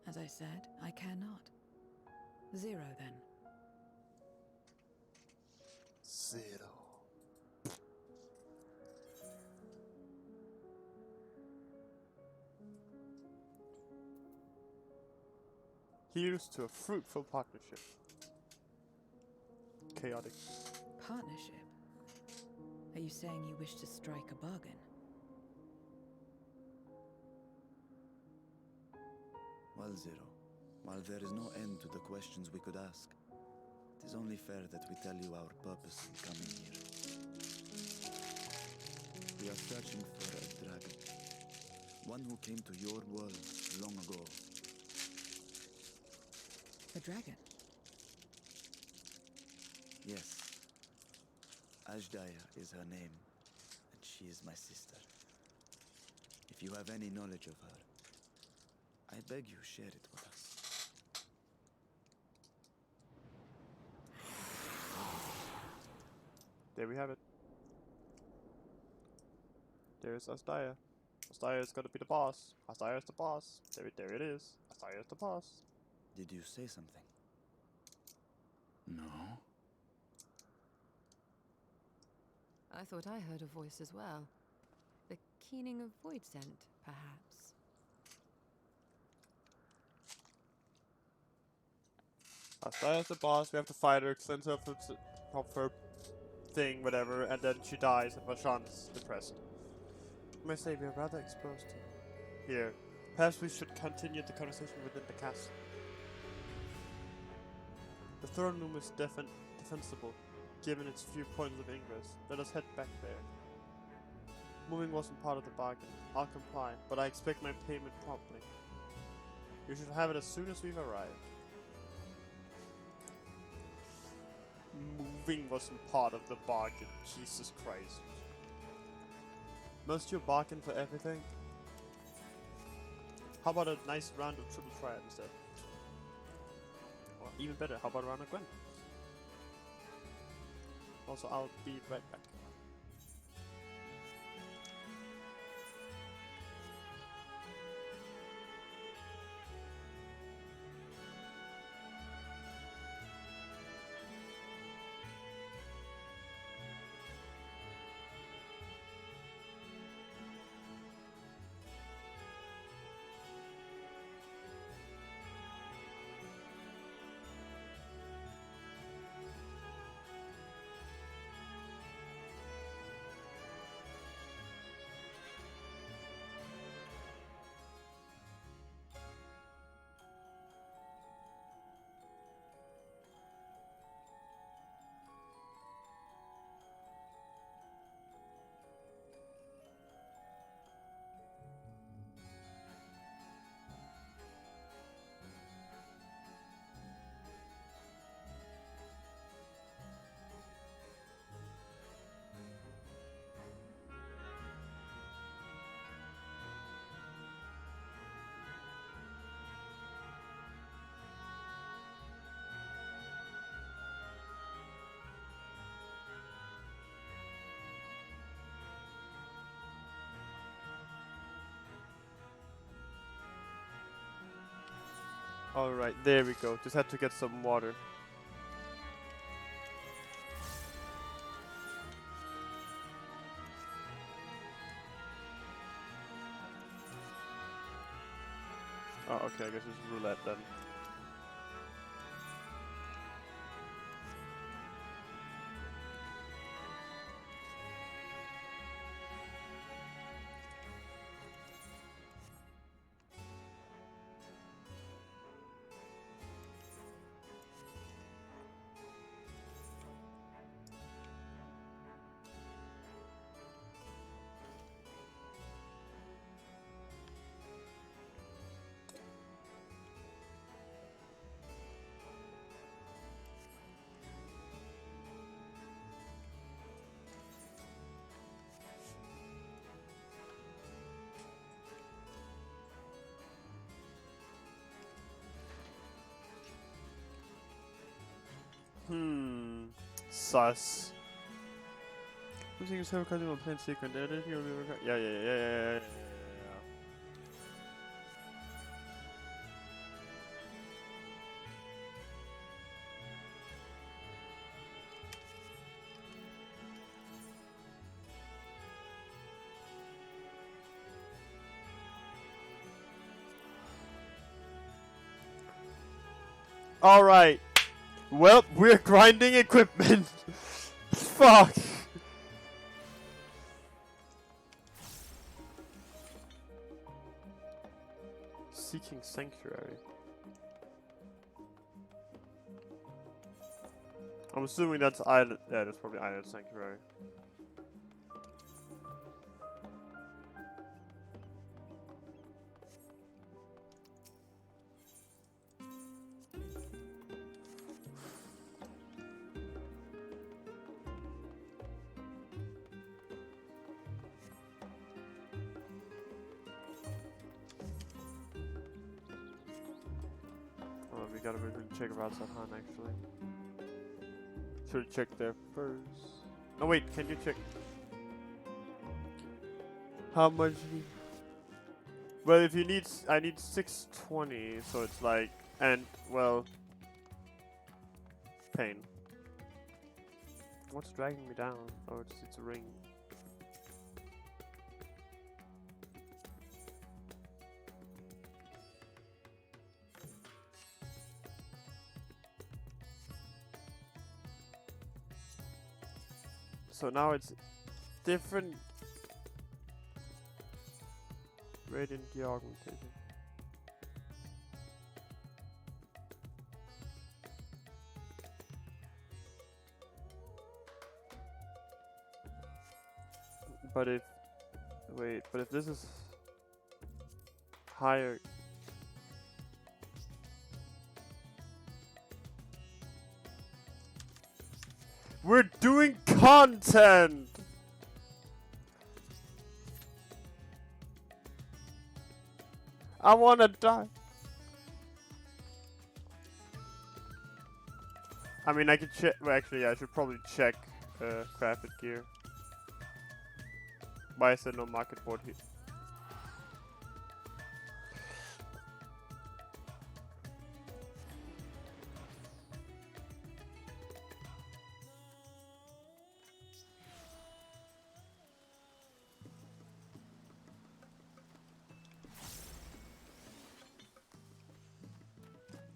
As I said, I care not. 0 then. 0. Here's to a fruitful partnership. Chaotic. Partnership? Are you saying you wish to strike a bargain? Well, Zero, while there is no end to the questions we could ask, it is only fair that we tell you our purpose in coming here. We are searching for a dragon. One who came to your world long ago. A dragon? Yes. Ashdaya is her name, and she is my sister. If you have any knowledge of her, I beg you share it with us. There we have it. There's Asdaya. Asdaya is gonna be the boss. Asdaya is the boss. There it is. Asdaya is the boss. Did you say something? No? I thought I heard a voice as well. The keening of void scent, perhaps. Asdaya is the boss. We have to fight her, cleanse her of her thing, whatever, and then she dies, and Vashan is depressed. I may say we are rather exposed to here. Perhaps we should continue the conversation within the castle. The throne room is defensible, given its few points of ingress. Let us head back there. Moving wasn't part of the bargain. I'll comply, but I expect my payment promptly. You should have it as soon as we've arrived. Moving wasn't part of the bargain. Jesus Christ. Must you bargain for everything? How about a nice round of triple triad instead? Or even better, how about a round of Gwen? Also, I'll be right back. Alright, there we go. Just had to get some water. Oh, okay, I guess it's roulette then. Sus. Who's thinking so because of plain secret? Yeah. Alright. Well, we're grinding equipment. Fuck. Seeking Sanctuary. I'm assuming that's Island. Yeah, that's probably Island Sanctuary. Oh, we gotta really check about Sathan actually. Should check there first. No wait, can you check how much? Well, if you need, I need 620, so it's like, and well, pain. What's dragging me down? Oh, it's a ring. So now it's different radiant augmentation. But if wait, but if this is higher. We're doing content! I wanna die. I mean, I could check. Well, actually, yeah, I should probably check crafted gear. Why is there no market board here?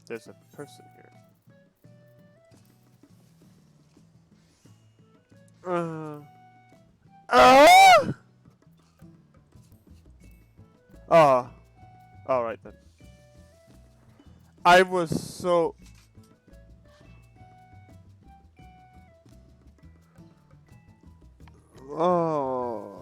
There's a person here. Oh. Alright then. I was so... Oh.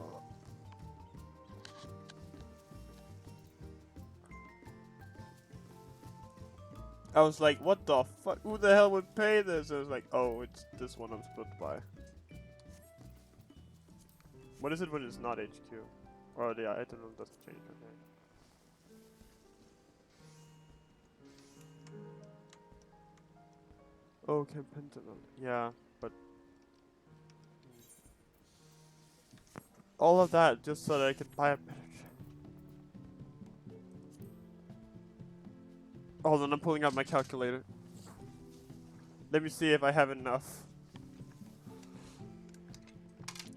I was like, what the fuck? Who the hell would pay this? I was like, oh, it's this one I'm supposed to buy. What is it when it's not HQ? Oh, the item doesn't change. Okay. Oh, Campentanol. Yeah, but... all of that just so that I can buy a better... Hold on, I'm pulling out my calculator. Let me see if I have enough.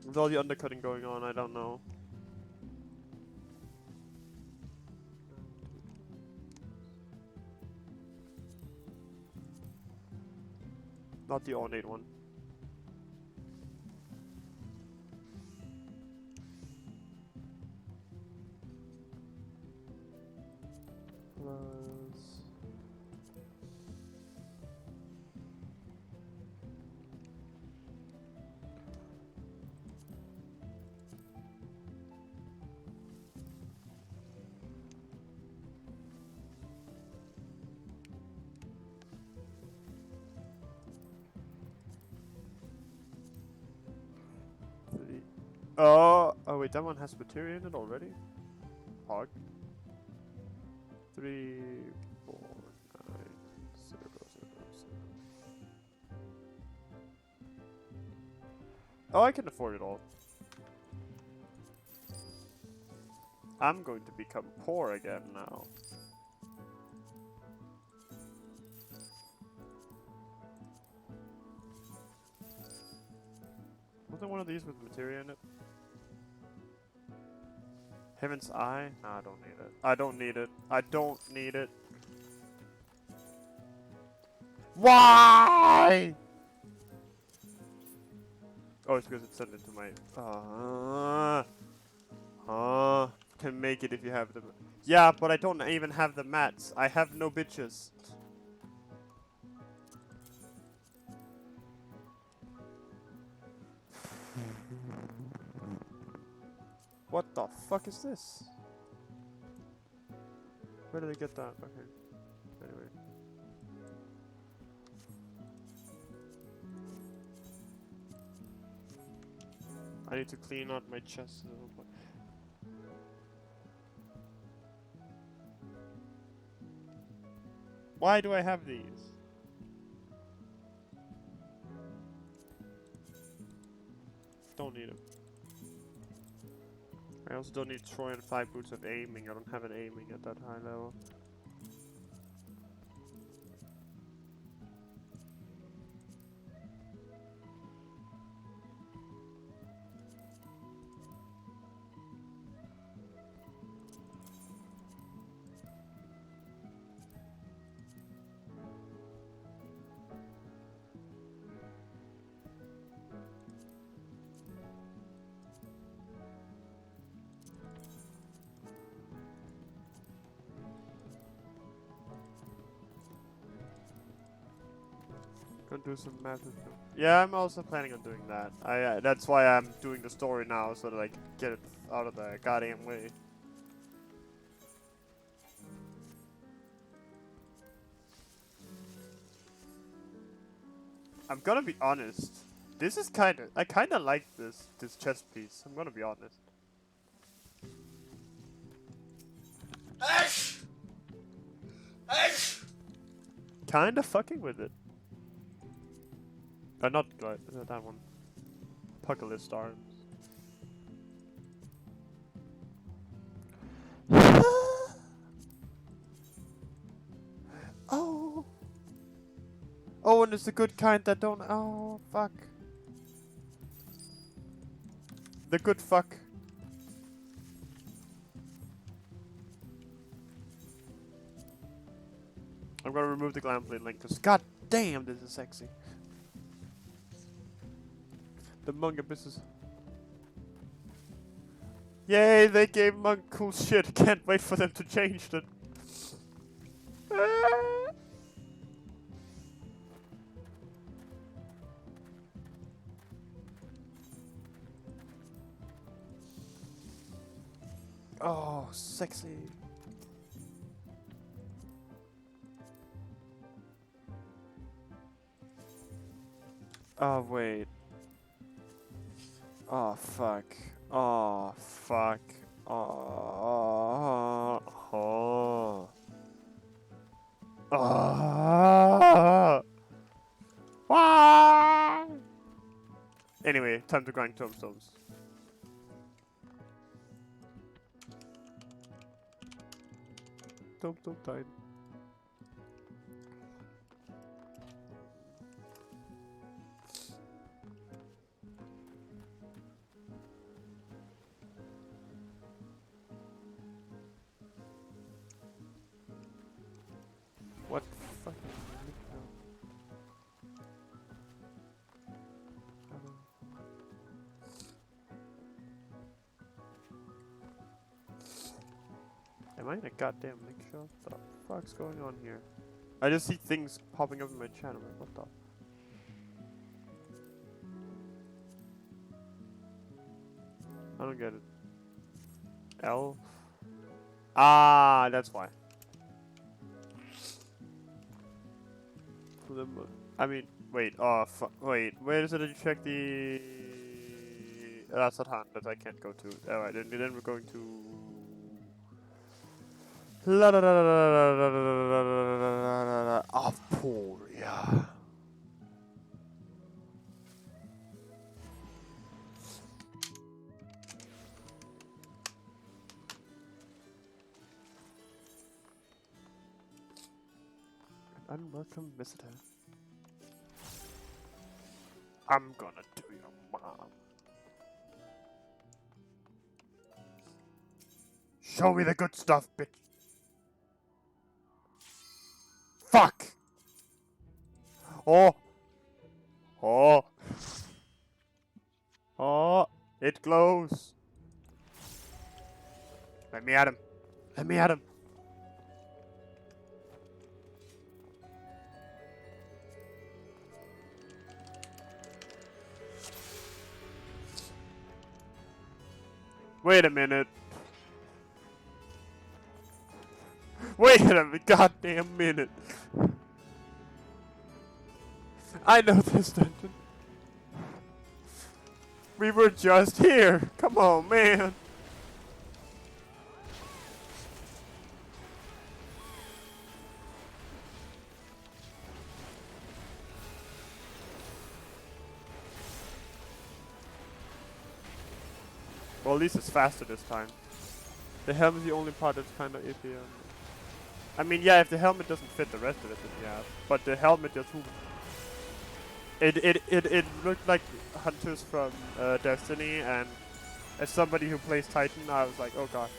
With all the undercutting going on, I don't know. Not the ornate one. Plus... Oh wait, that one has materia in it already? Hog. 3, 4, 9, 0, 0, 0. Oh, I can afford it all. I'm going to become poor again now. Wasn't one of these with materia in it? Heaven's Eye? No, I don't need it. I don't need it. I don't need it. Why? Oh, it's because it's sent into my. Can make it if you have them. Yeah, but I don't even have the mats. I have no bitches. What the fuck is this? Where did I get that? Okay. Anyway. I need to clean out my chest. Why do I have these? Don't need them. I also don't need Trojan 5 boots of aiming. I don't have an aiming at that high level. Gonna do some math. Yeah, I'm also planning on doing that. That's why I'm doing the story now, so that I can get it out of the goddamn way. I'm gonna be honest. This is I kinda like this chess piece. I'm gonna be honest. Kinda fucking with it. Not that one. Puckalist arms. Oh. Oh, and it's the good kind that don't. Oh, fuck. The good fuck. I'm gonna remove the glam plate link because god damn, this is sexy. The manga business. Yay, they gave Monk cool shit. Can't wait for them to change it. Oh, sexy. Oh, wait. Oh, fuck. Oh, fuck. Oh. Oh. Oh. Why? Anyway, time to grind tombstones. Tombstone time. What fucking Am I in a goddamn link show? What the fuck's going on here? I just see things popping up in my channel. Like, what the? I don't get it. L? Ah, that's why. I mean, wait, wait, where is it that you check the... That's not hand that I can't go to. Alright, then we're going to... La da da da da da da da da Aporia. An unwelcome visitor. I'm gonna do your mom. Show me the good stuff, bitch. Fuck! Oh! Oh! Oh! It glows! Let me at him! Let me at him! Wait a minute. Wait a goddamn minute. I know this dungeon. We were just here. Come on, man. Well, at least it's faster this time. The helmet is the only part that's kind of iffy. I mean, yeah, if the helmet doesn't fit the rest of it, then yeah. But the helmet just... It looked like hunters from Destiny, and as somebody who plays Titan, I was like, oh god.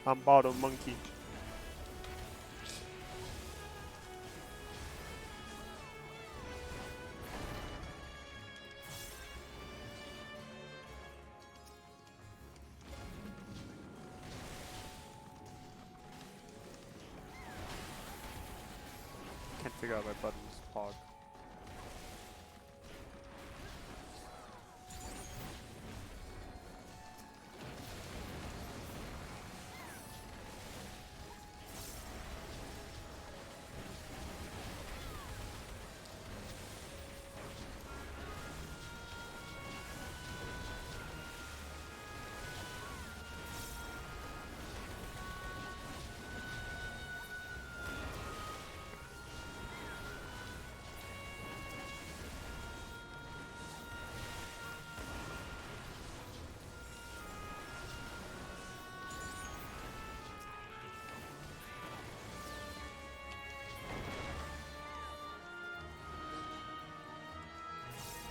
I'm Bottle Monkey. Can't figure out my buttons. Hog.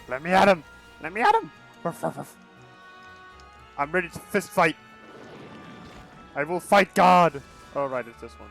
Let me at him! Let me at him! Ruff, ruff, ruff. I'm ready to fist fight! I will fight God! Oh right, it's this one.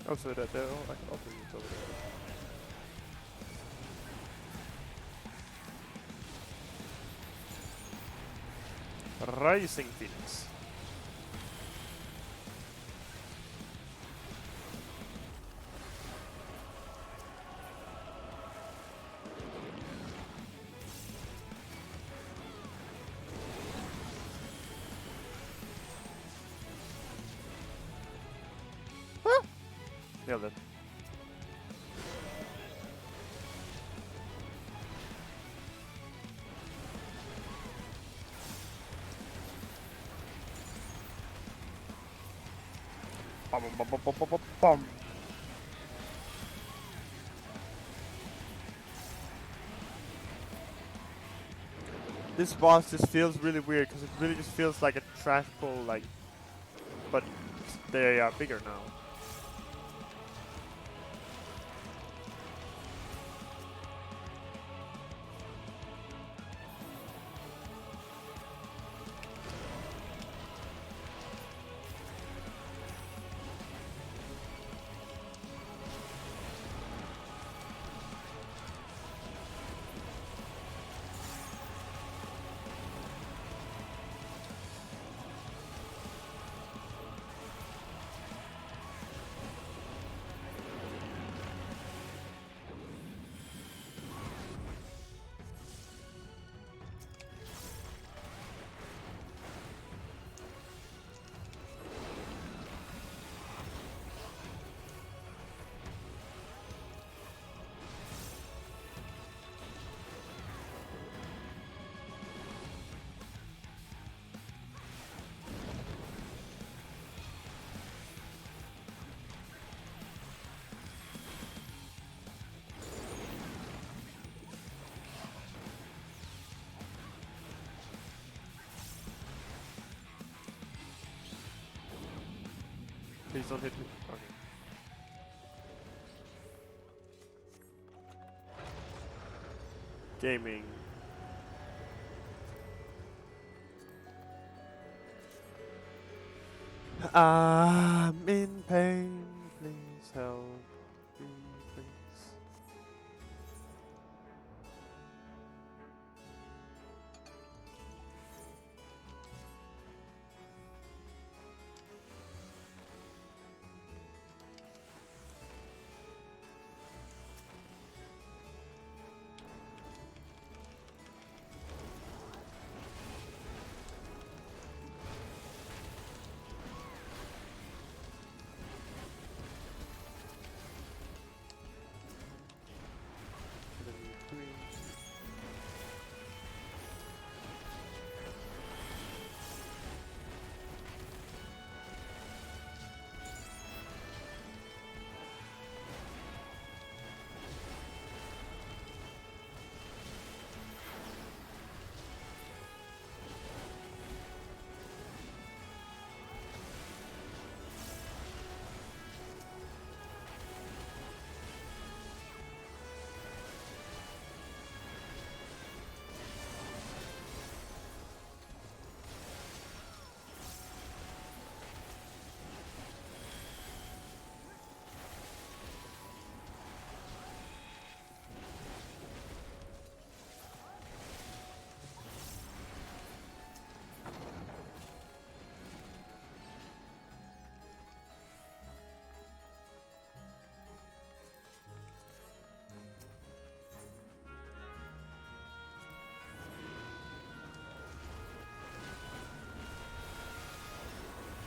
Oh, so that there. Oh, I can also use over there. Rising Phoenix. Nailed it. Bum, bum, bum, bum, bum, bum, bum. This boss just feels really weird because it really just feels like a trash pull, like, but they are bigger now. Please don't hit me. Okay. Gaming. I'm in pain. Please help me, please.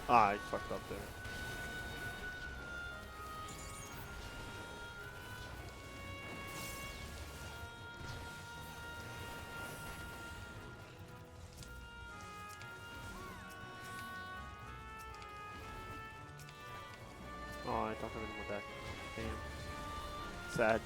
Ah, I fucked up there. Oh, I don't have any more deck. Damn. Sag.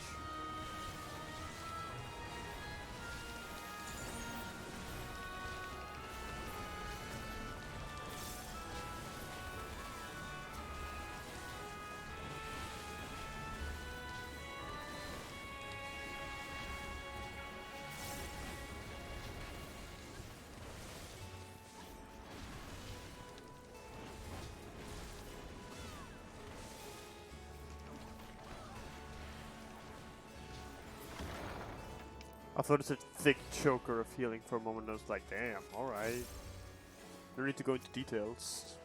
I thought it's a thick choker of healing for a moment. I was like, damn, alright. No need to go into details.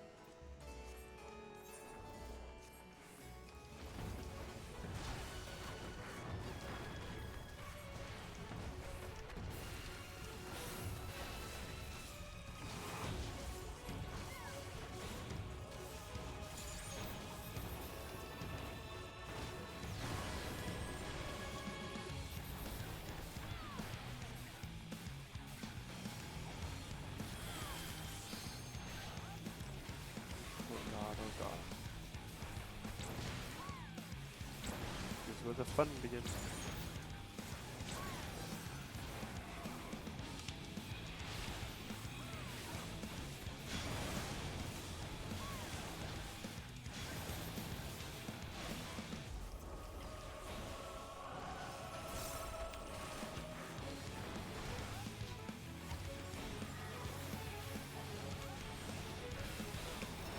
Where the fun begins.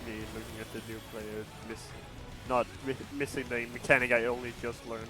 Me looking at the new player, missing the mechanic I only just learned.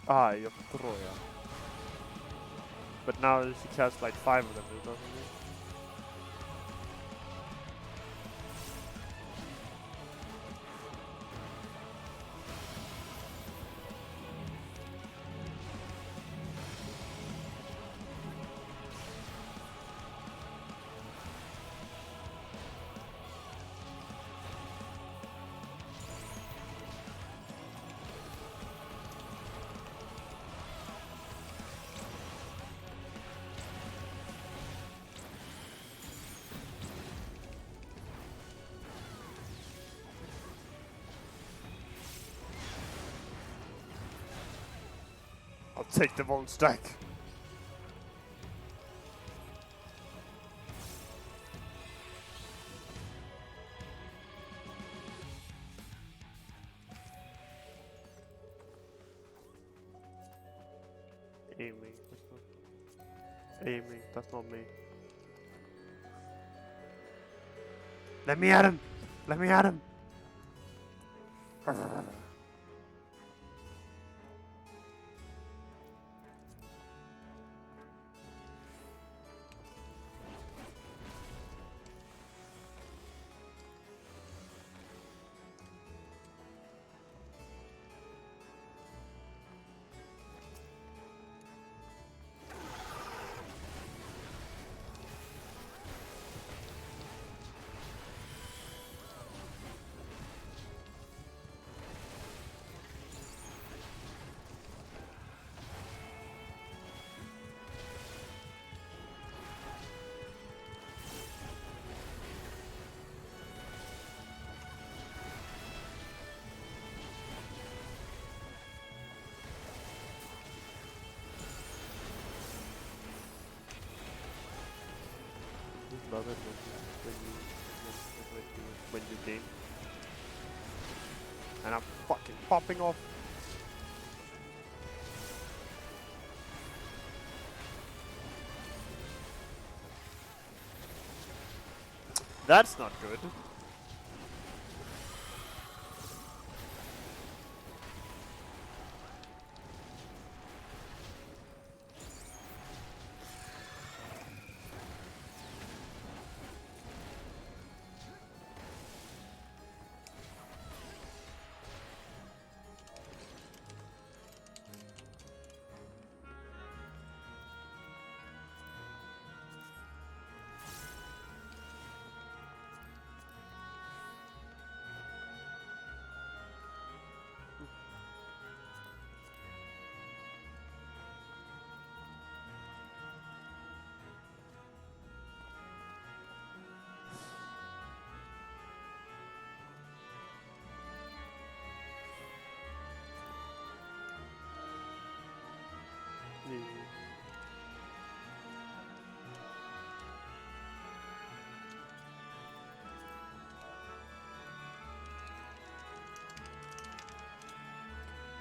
Ah, you have Troya. But now she casts like 5 of them, doesn't she? Take the one stack. Aiming. Aiming. That's not me. Let me at him. Let me at him. Love it when you game. And I'm fucking popping off. That's not good.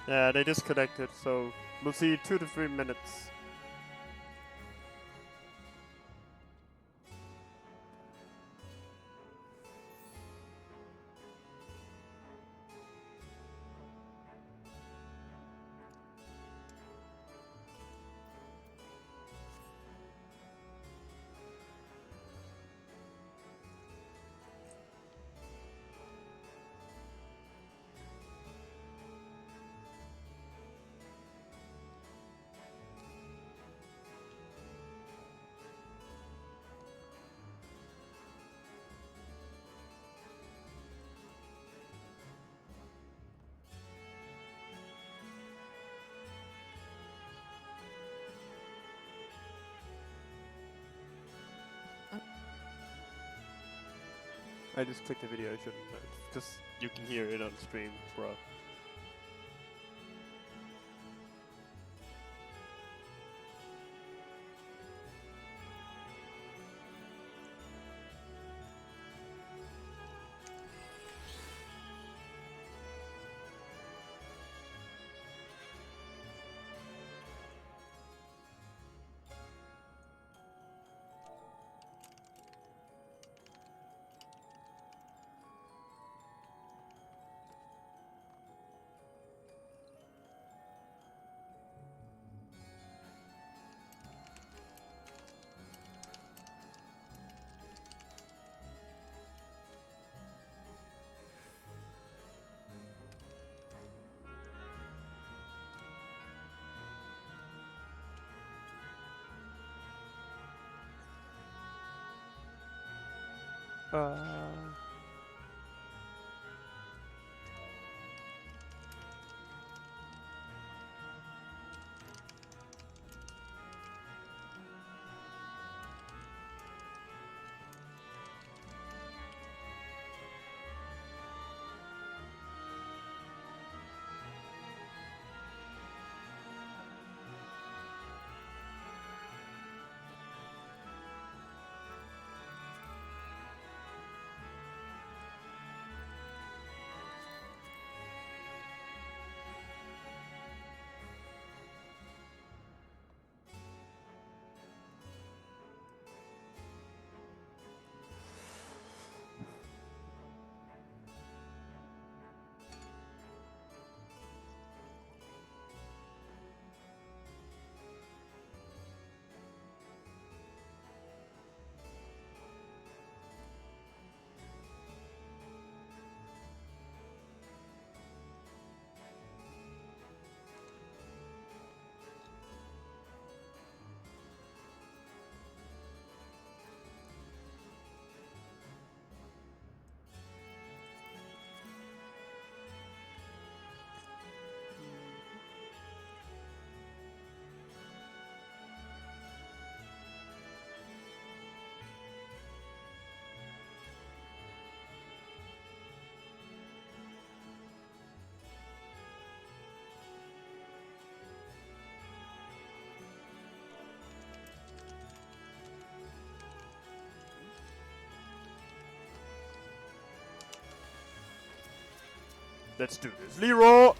Yeah, they disconnected, so we'll see 2 to 3 minutes. I just clicked the video, I shouldn't have. Just you can hear it on stream, bro. Let's do this. Leroy!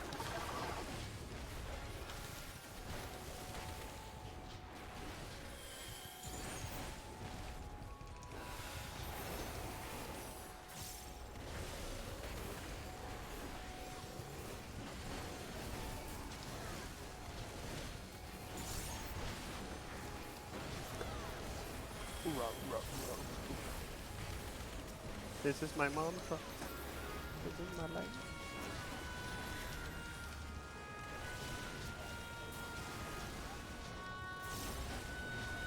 This is my mantra. This is my life.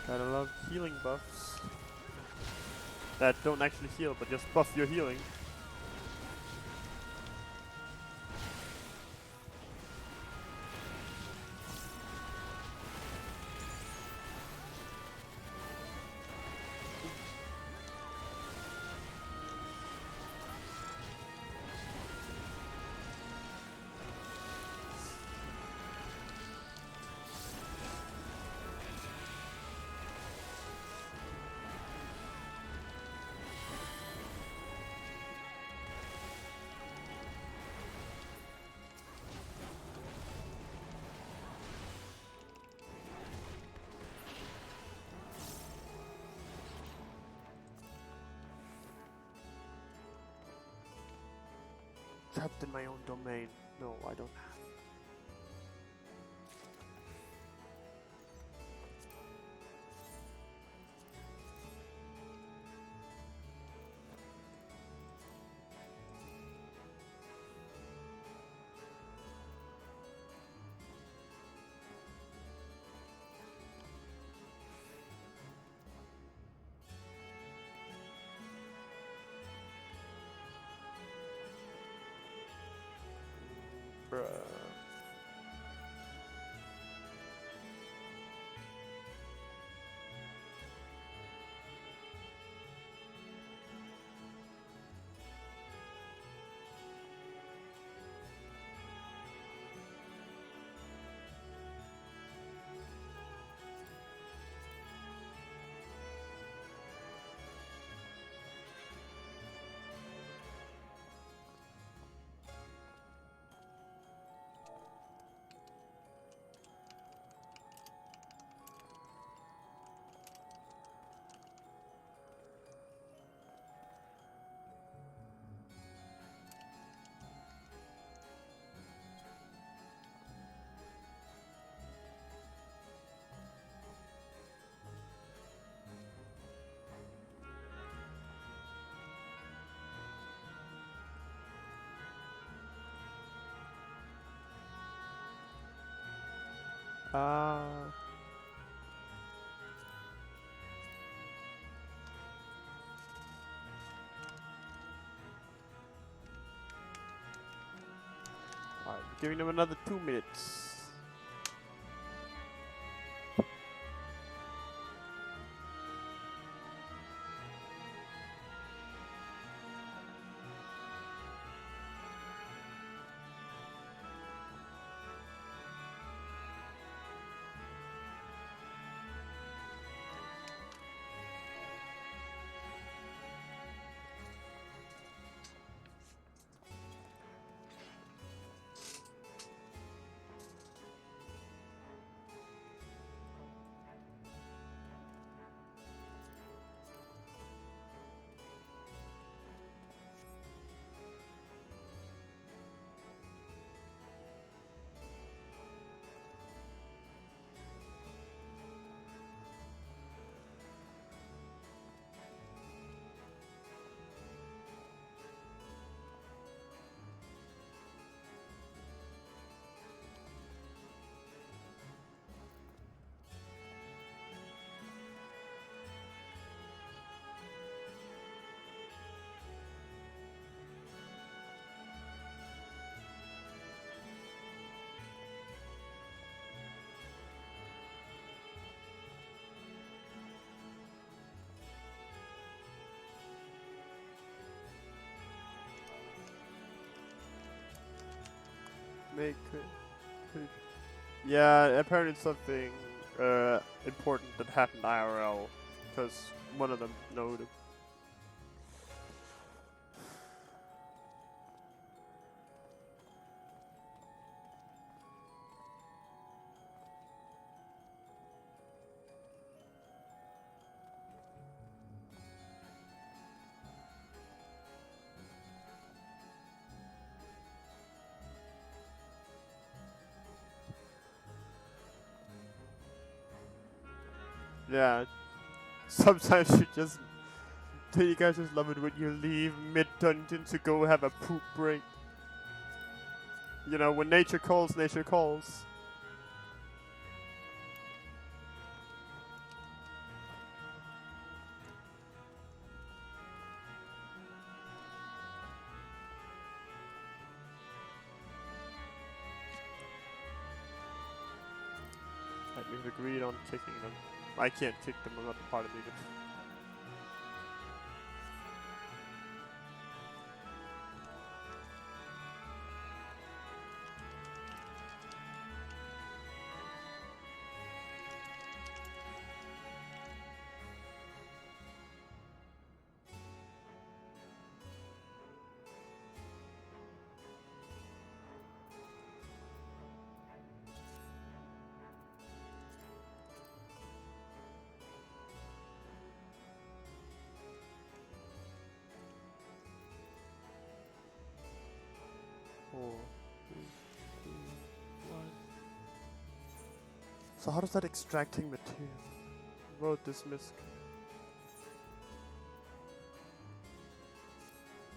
Got a lot of healing buffs that don't actually heal, but just buff your healing. Trapped in my own domain. No, I don't have. Bruh. Alright, giving them another 2 minutes. Make it. Yeah, apparently it's something important that happened IRL, because one of them noted. Yeah. Sometimes you guys just love it when you leave mid-dungeon to go have a poop break. You know, when nature calls, nature calls. Like, we've agreed on kicking them. I can't kick them, I'm not part of it. So how does that extracting material? Road dismiss.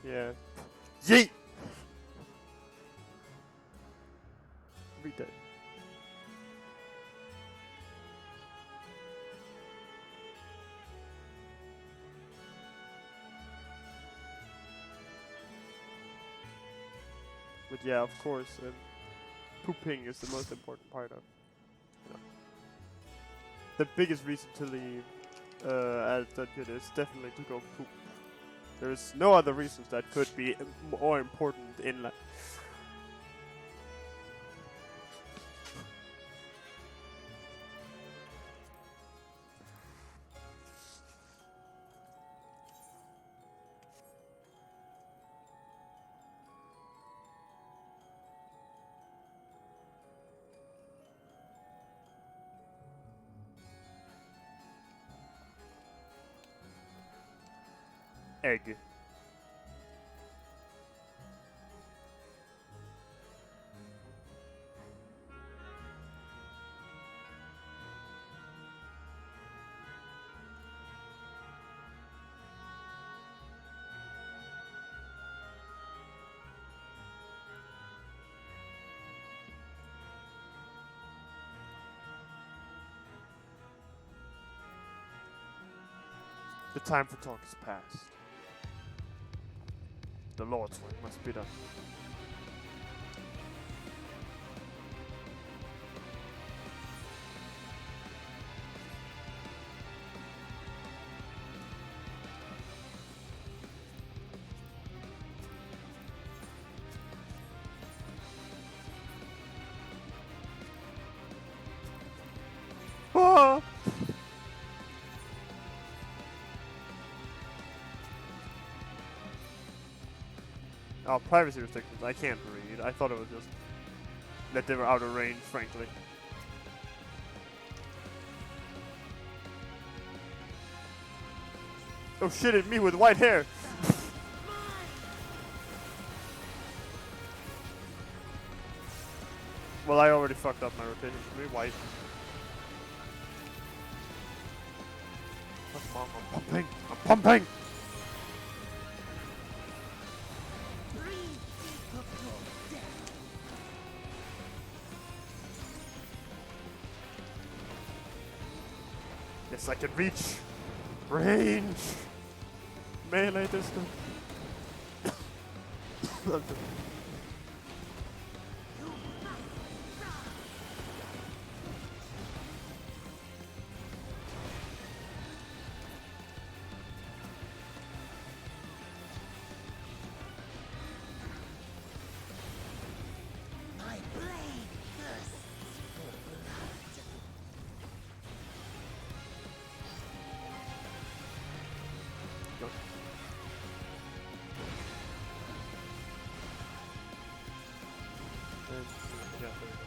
Yeah. Yeet! Read that. But yeah, of course, pooping is the most important part of. The biggest reason to leave as dungeon is definitely to go poop. There's no other reasons that could be more important in life. Egg. The time for talk is past. The Lord's work must be done. Ah! Oh, privacy restrictions. I can't read. I thought it was just that they were out of range, frankly. Oh shit, it's me with white hair! Well, I already fucked up my rotation. Should be white. Come on, I'm pumping! I'm pumping! Yes, I can reach! Range! Melee distance! My blade thirsts for blood. Yeah, there we go.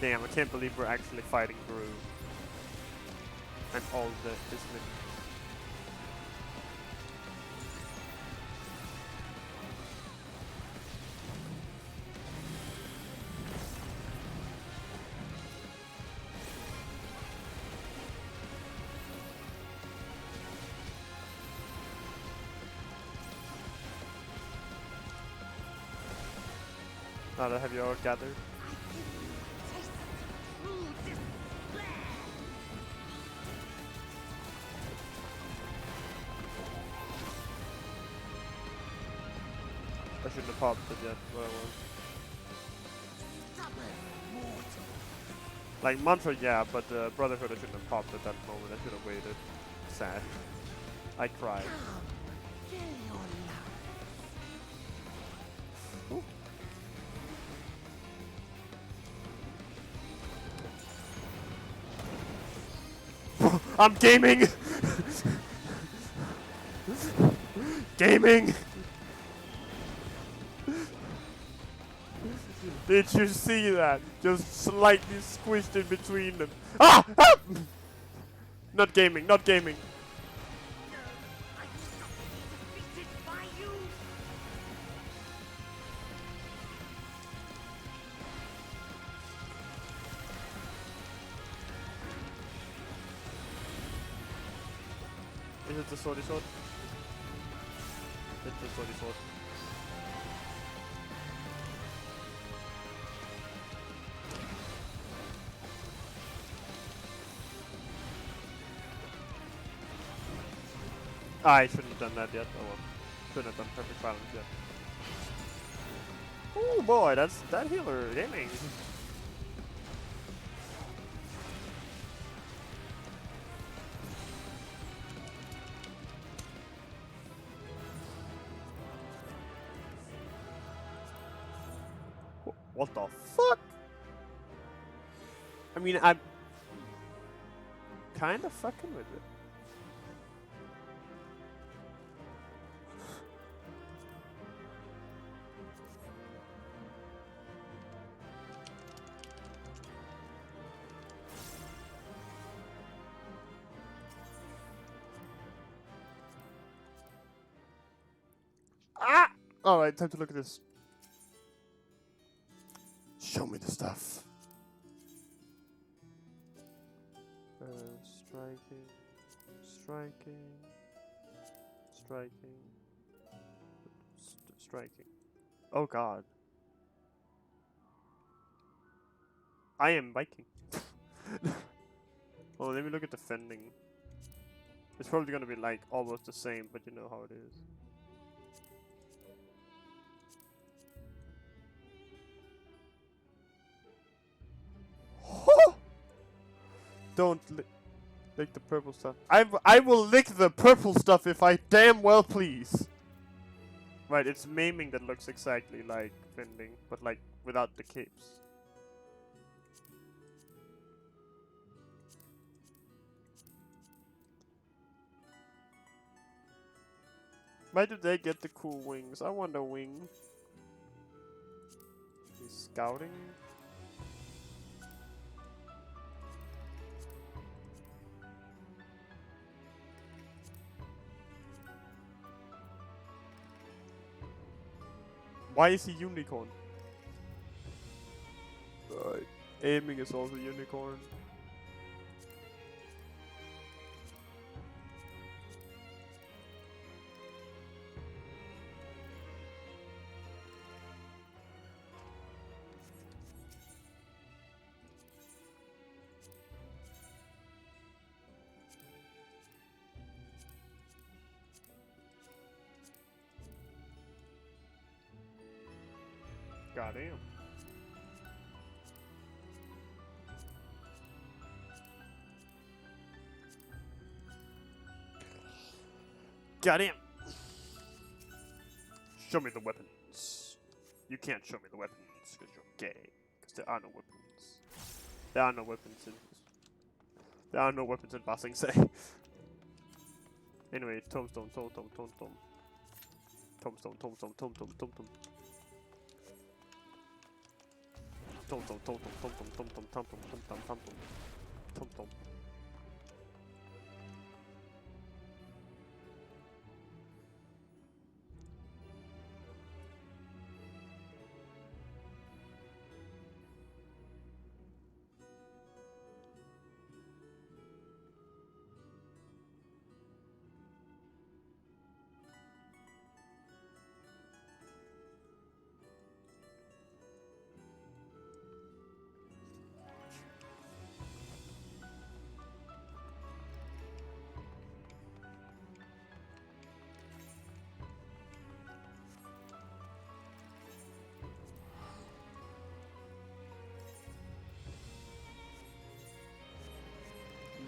Damn, I can't believe we're actually fighting Gru. And all the Ismin. Now that have you all gathered? I shouldn't have popped it yet, but I was. Like Mantra, yeah, but Brotherhood I shouldn't have popped at that moment. I should have waited. Sad. I cried. Ooh. I'm gaming! Gaming! Did you see that? Just slightly squished in between them. Ah! Ah! Not gaming, not gaming. Is it the swordy sword? It's the swordy sword. I shouldn't have done that yet. Oh well. Shouldn't have done perfect balance yet. Oh boy, that's that healer gaming. What the fuck? I mean, I'm kind of fucking with it. Ah! Alright, time to look at this. Show me the stuff. Striking. Striking. Striking. Striking. Oh god. I am Viking. Well, let me look at defending. It's probably gonna be like almost the same, but you know how it is. Don't lick the purple stuff. I will lick the purple stuff if I damn well please. Right, it's maiming that looks exactly like fending, but like without the capes. Why did they get the cool wings? I want a wing. He's scouting. Why is he unicorn? Aiming is also unicorn. Goddamn. Goddamn. Show me the weapons. You can't show me the weapons because you're gay. Because there are no weapons. There are no weapons in. There are no weapons in Ba Sing Se. Anyway, tombstone, tombstone, tombstone. Tombstone, tombstone, tombstone, tombstone. Tom tom tom tom tom tom tom tom tom tom tom tom tom tom tom.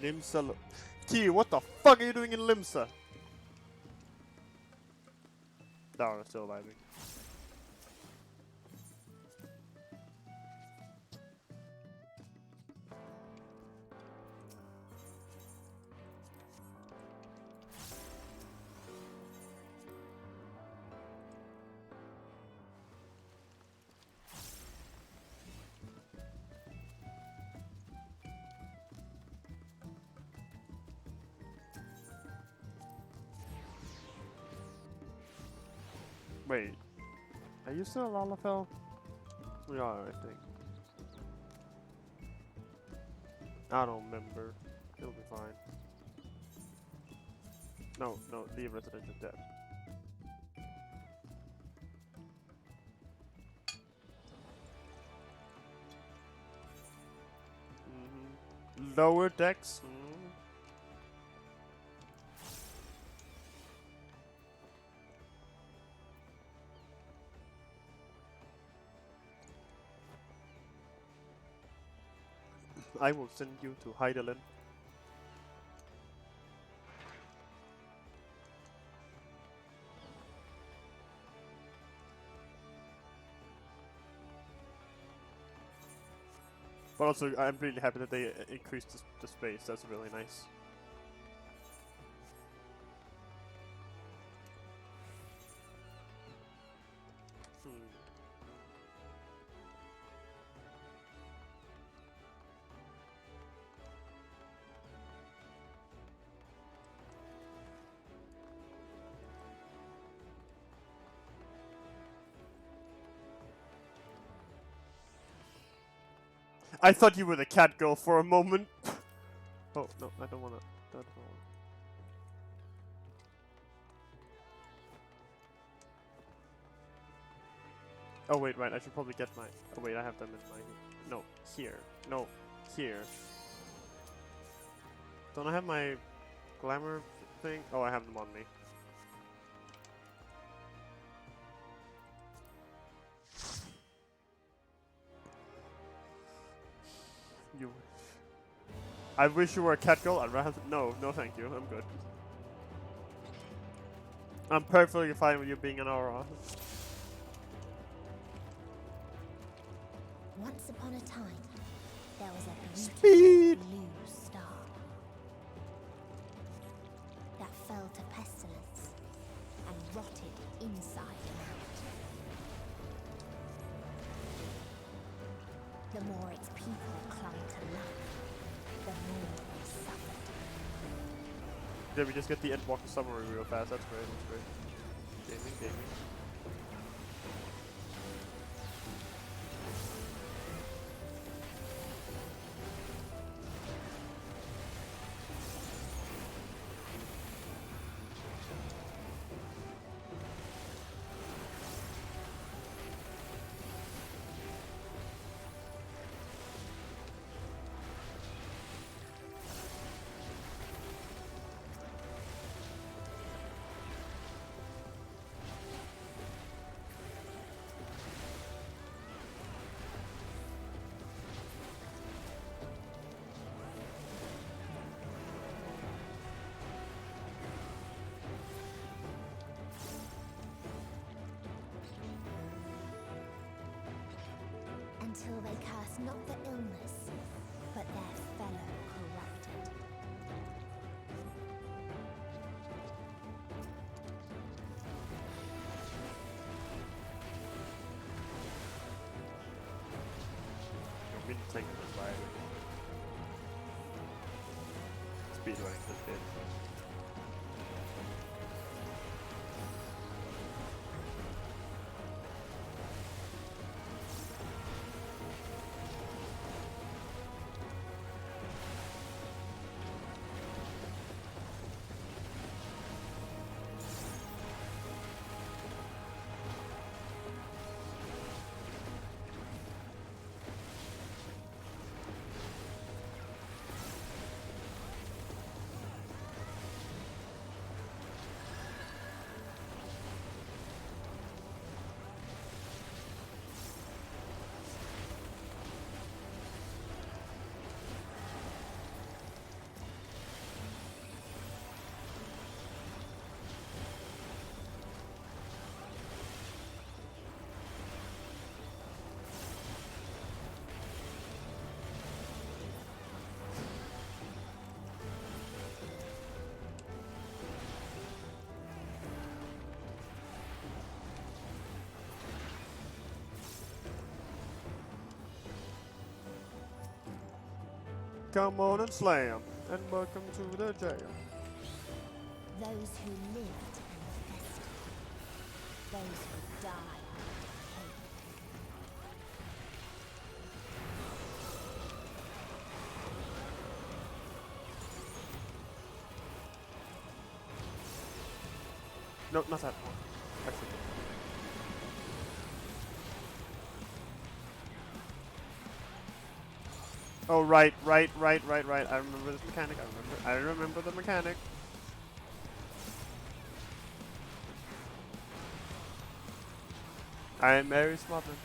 Limsa. Key, what the fuck are you doing in Limsa? No, I'm still vibing. Wait, are you still Lalafell? We are, I think. I don't remember. It'll be fine. No, leave Residential Death. Lower decks? I will send you to Heidelin. But also, I'm really happy that they increased the space. That's really nice. I thought you were the cat girl for a moment. Oh, no, I don't wanna. Oh, wait, right, I should probably get my. Oh, wait, I have them in my. No, here. No, here. Don't I have my glamour thing? Oh, I have them on me. You wish. I wish you were a cat girl. I'd rather. No, thank you. I'm good. I'm perfectly fine with you being an aura. Once upon a time, there was a beautiful blue star that fell to pestilence and rotted inside and out. The more its people clung to life, the more they suffered. Yeah, we just get the Endwalker summary real fast. That's great. That's great. Gaming. Until they curse not the illness, but their fellow corrupted. think it was right. Speedrunning this game. Come on and slam, and welcome to the jail. Those who lived and festered. Those who died. No, not that one. Actually. Oh, right. I remember this mechanic. I remember the mechanic. I am Mary Smotman.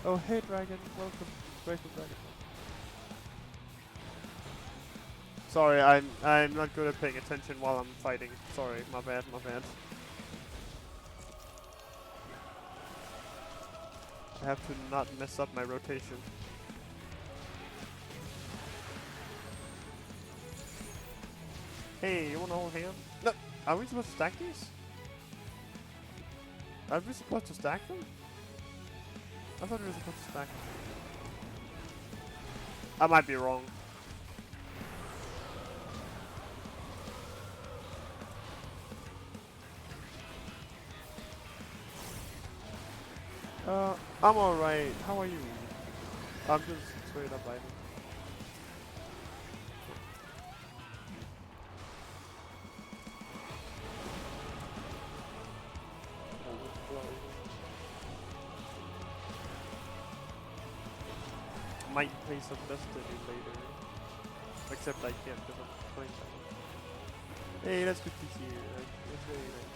Oh, hey, dragon. Welcome. Grateful dragon. Sorry, I'm not good at paying attention while I'm fighting. Sorry, my bad. I have to not mess up my rotation. Hey, you wanna hold hand? No, are we supposed to stack these? Are we supposed to stack them? I thought we were supposed to stack them. I might be wrong. I'm alright. How are you? I'm just straight up biting. Might play some Destiny later. Except I can't because I'm playing that. Hey, that's good to hear. That's very nice.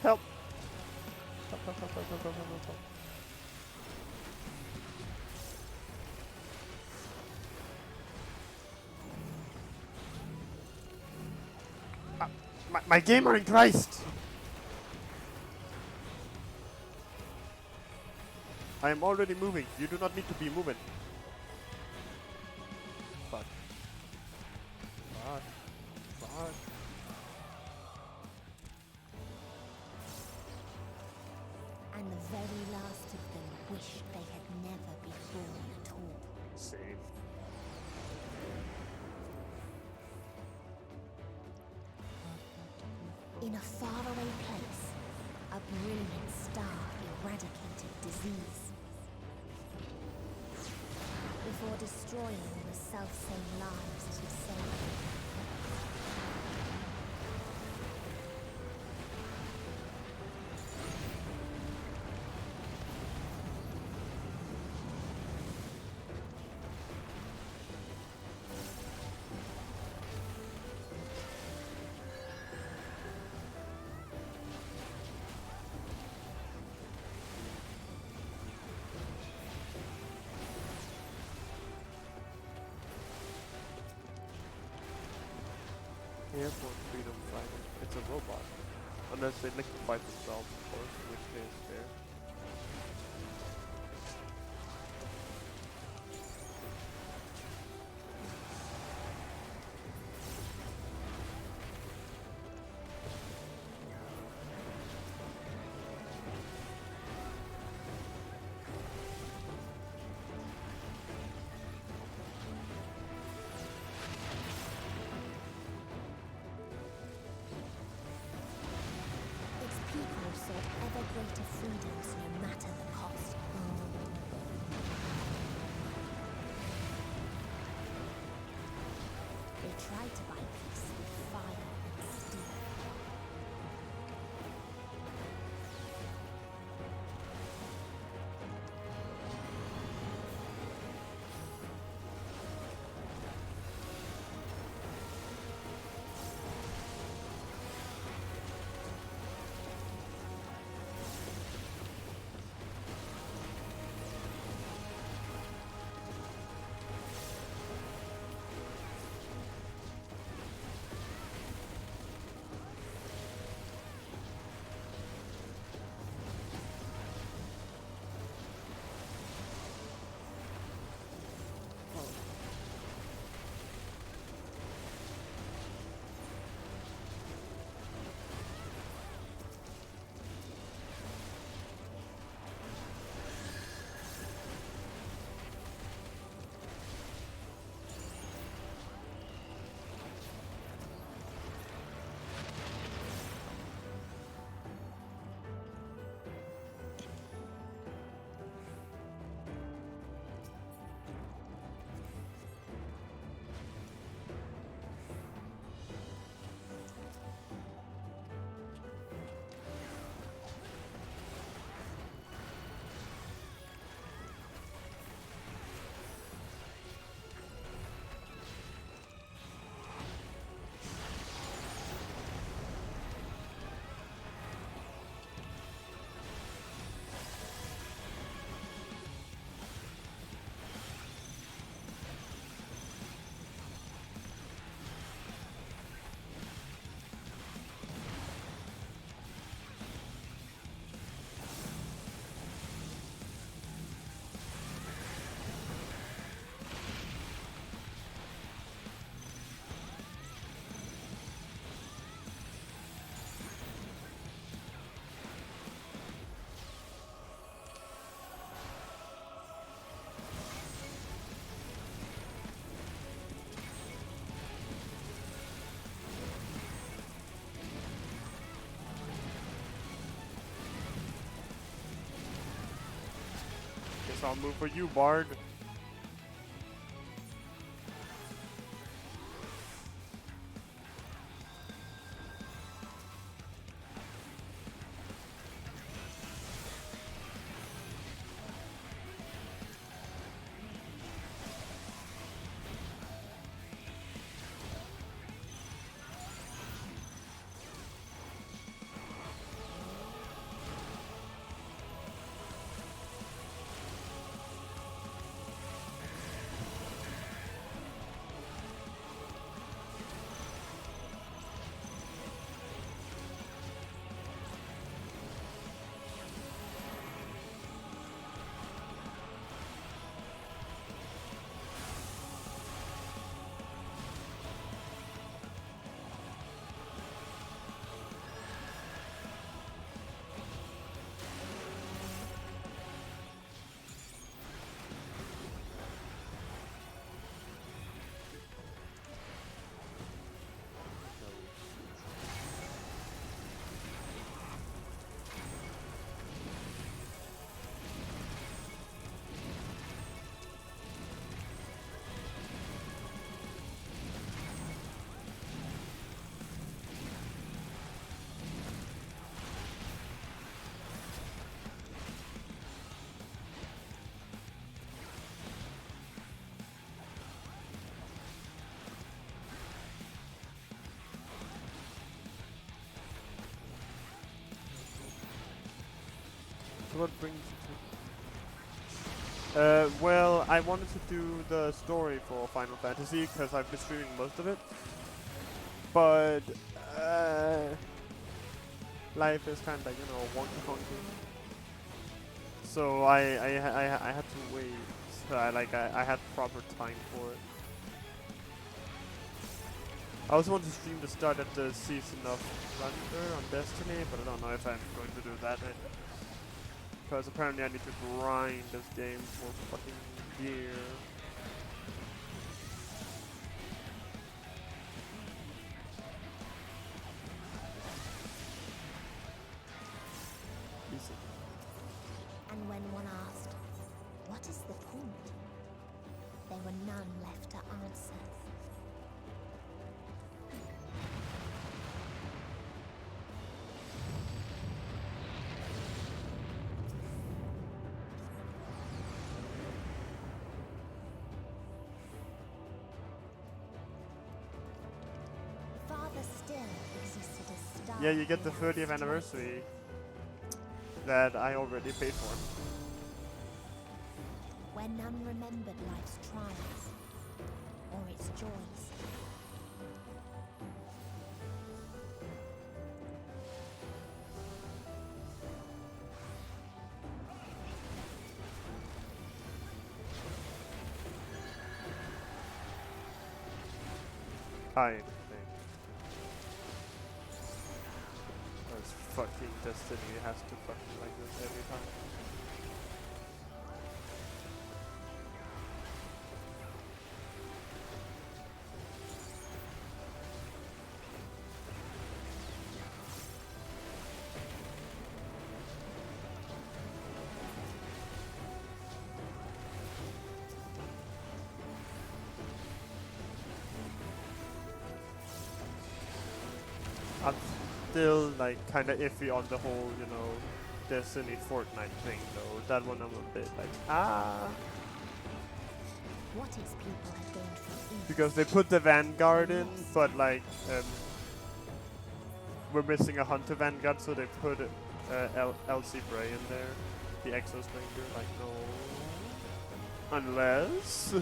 Help! Help. My gamer in Christ! I am already moving. You do not need to be moving. Fuck. And the very last of them wished they had never been born at all. Save. In a faraway place, a brilliant star eradicated disease. Before destroying the self-same lives it had saved. Airborne Freedom Fighter. It's a robot. Unless they liquefy themselves, of course, in which case fair. to freedoms no matter the cost. They tried to buy peace with fire and steel. Guess I'll move for you, Bard. So what brings you to... well, I wanted to do the story for Final Fantasy because I've been streaming most of it. But life is kind of, you know, wonky. So I had to wait. So I had proper time for it. I also want to stream the start of the season of Thunder on Destiny, but I don't know if I'm going to do that. Because apparently I need to grind this game for fucking year. Easy. die. Yeah, you get the in 30th our anniversary that I already paid for. streets. When none remembered life's trials or its joys. Kind of thing. Because fucking Destiny has to fucking like this every time. I'm still like kind of iffy on the whole, you know, Destiny Fortnite thing though. That one I'm a bit like, What is people have gained from ease? because they put the Vanguard in, but like, we're missing a Hunter Vanguard, so they put Elsie Bray in there, the Exo Stranger. Like, no, unless.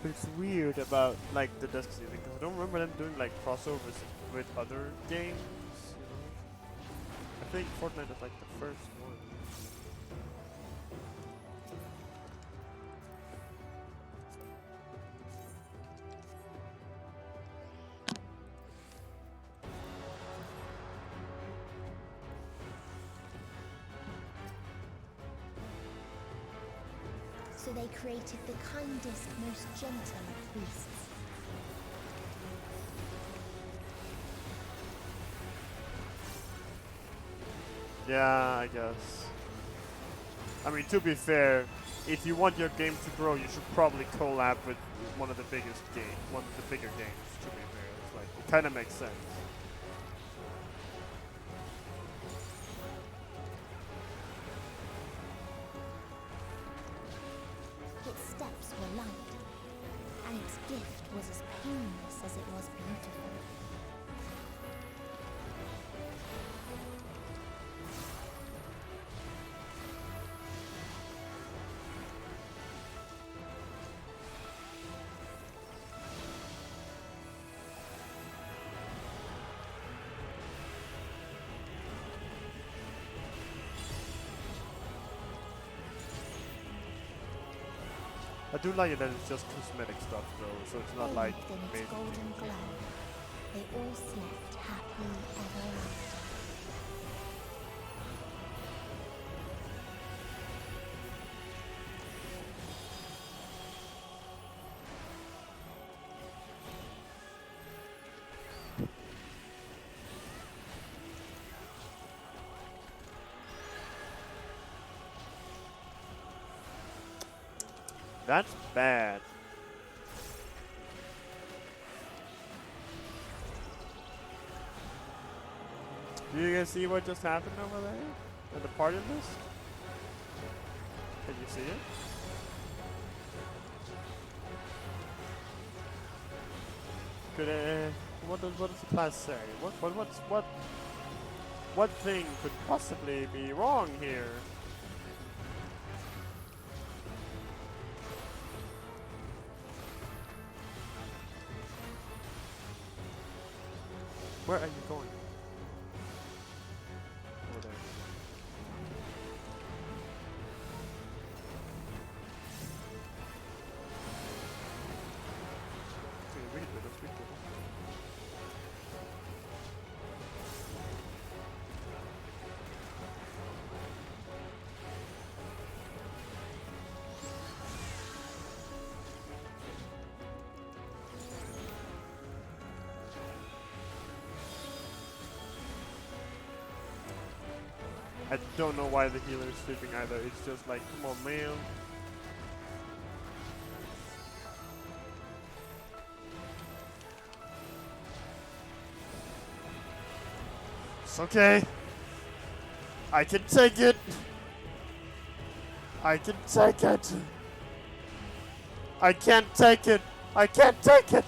It's weird about like the Destiny thing because I don't remember them doing like crossovers with other games. You know, I think Fortnite is like the first one. So they created the kindest, most gentle of beasts. Yeah, I guess. I mean, to be fair, if you want your game to grow, you should probably collab with one of the bigger games. To be fair, it's like it kind of makes sense. Its steps were light, and its gift was as painless as it was beautiful. I do like it that it's just cosmetic stuff though, so it's not like Bathed in made. its golden glow, they all slept happy ever after. That's bad. Do you guys see what just happened over there? At the party list? Can you see it? Could what does the class say? What thing could possibly be wrong here? Where are you going? Over there. Can you read it? Let's read it. I don't know why the healer is sleeping either. It's just like, come on, man. It's okay. I can take it. I can take it. I can't take it. I can't take it.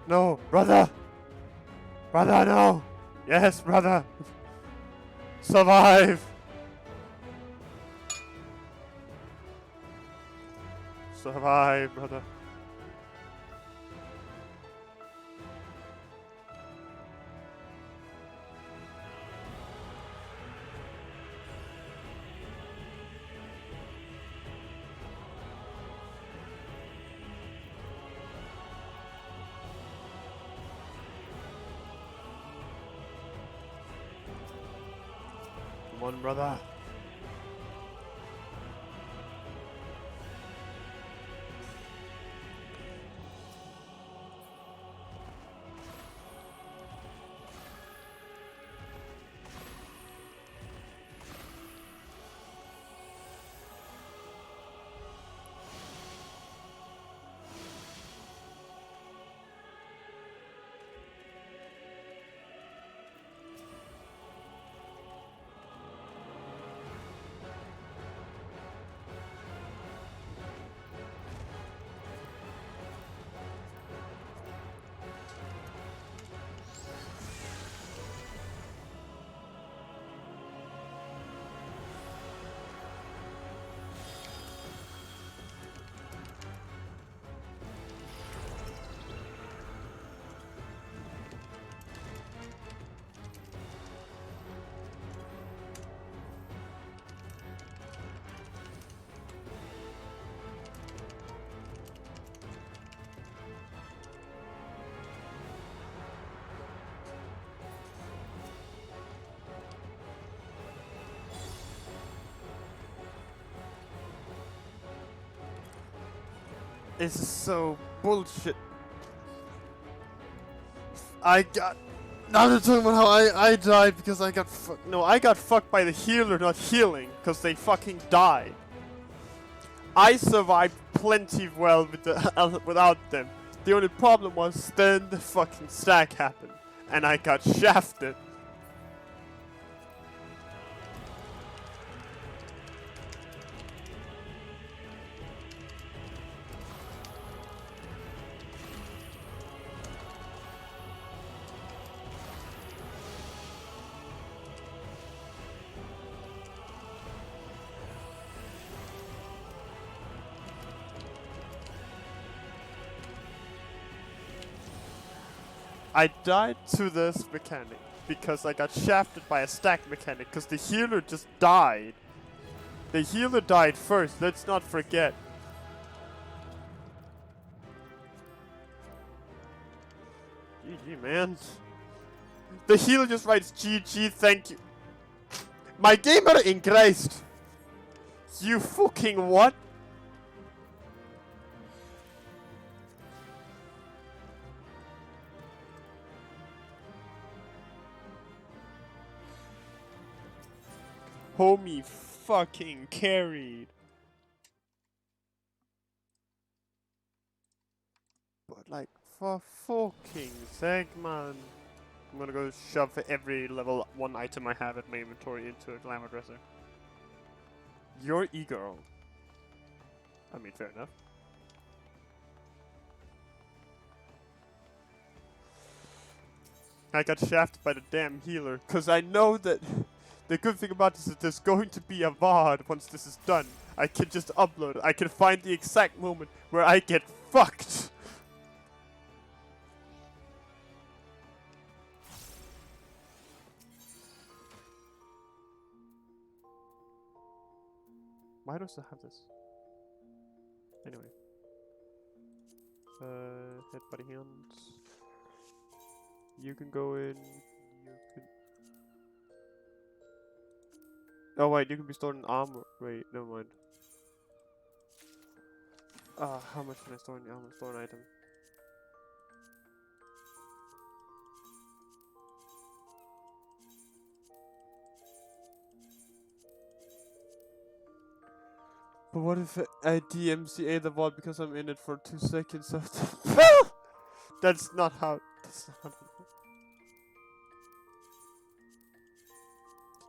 No, brother! Brother, no! Yes, brother! Survive! Survive, brother. Come on, brother. This is so bullshit. I got... Now they're talking about how I died because I got fucked. No, I got fucked by the healer not healing because they fucking died. I survived plenty well with the, without them. The only problem was then the fucking stack happened and I got shafted. I died to this mechanic because I got shafted by a stack mechanic because the healer just died. The healer died first, let's not forget. GG, man. The healer just writes GG, thank you. My gamer in Christ. You fucking what? Homie fucking carried. But like, for fucking sake, man. I'm gonna go shove every level 1 item I have at my inventory into a glamour dresser. You're e-girl. I mean, fair enough. I got shafted by the damn healer, cause I know that the good thing about this is there's going to be a VOD once this is done. I can just upload it. I can find the exact moment where I get fucked. Why do I still have this? Anyway. Head buddy hands. You can go in. You can. Oh wait, you can be stored in armor. Wait, never mind. How much can I store in the armor? Store an item. But what if I DMCA the VOD because I'm in it for 2 seconds after? That's not how. That's not how.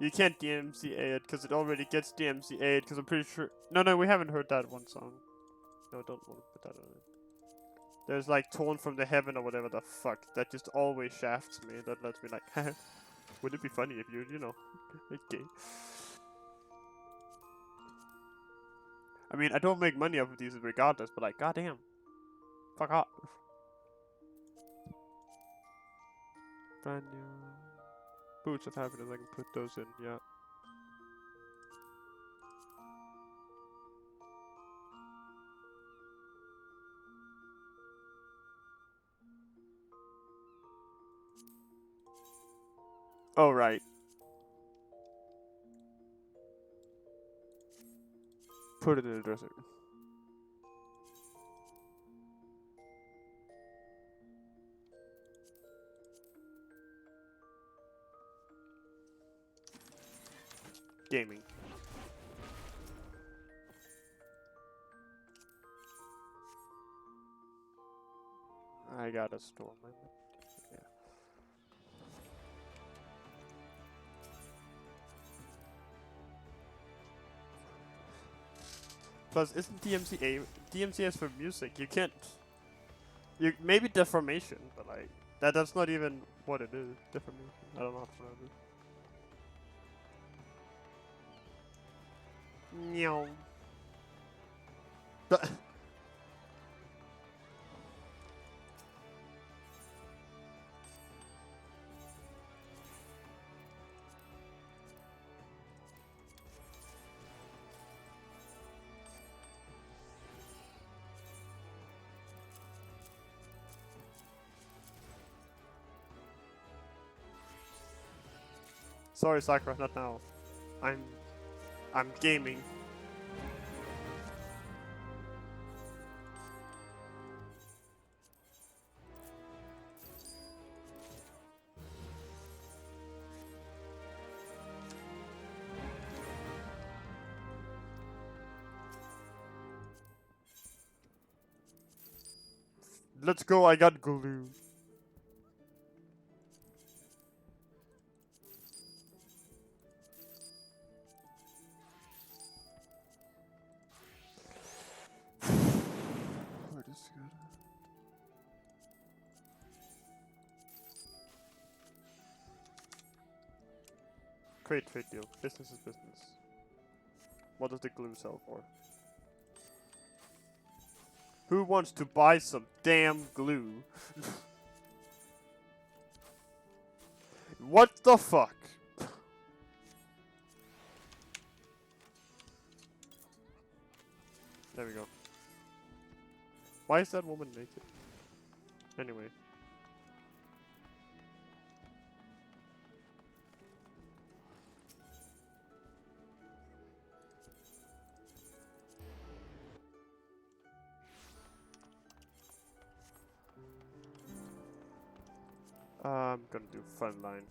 You can't DMCA it because it already gets DMCA'd because I'm pretty sure. No, we haven't heard that one song. No, I don't want to put that on it. There's like Torn from the Heaven or whatever the fuck that just always shafts me. That lets me like, wouldn't it be funny if you know, okay. I mean, I don't make money off of these regardless, but like, goddamn. Fuck off. Brand new. Boots of Happiness, I can put those in, yeah. Oh, right. Put it in the dresser. Gaming. I gotta store my. Yeah. Plus, isn't DMCA is for music? You can't. You maybe deformation, but like that's not even what it is. Deformation. I don't know how to pronounce it. Meow. Sorry, Sakura, not now. I'm gaming. Let's go, I got glue. Where does it go? Great trade deal. Business is business. What does the glue sell for? Who wants to buy some damn glue? What the fuck? There we go. Why is that woman naked? Anyway. I'm gonna do fun line.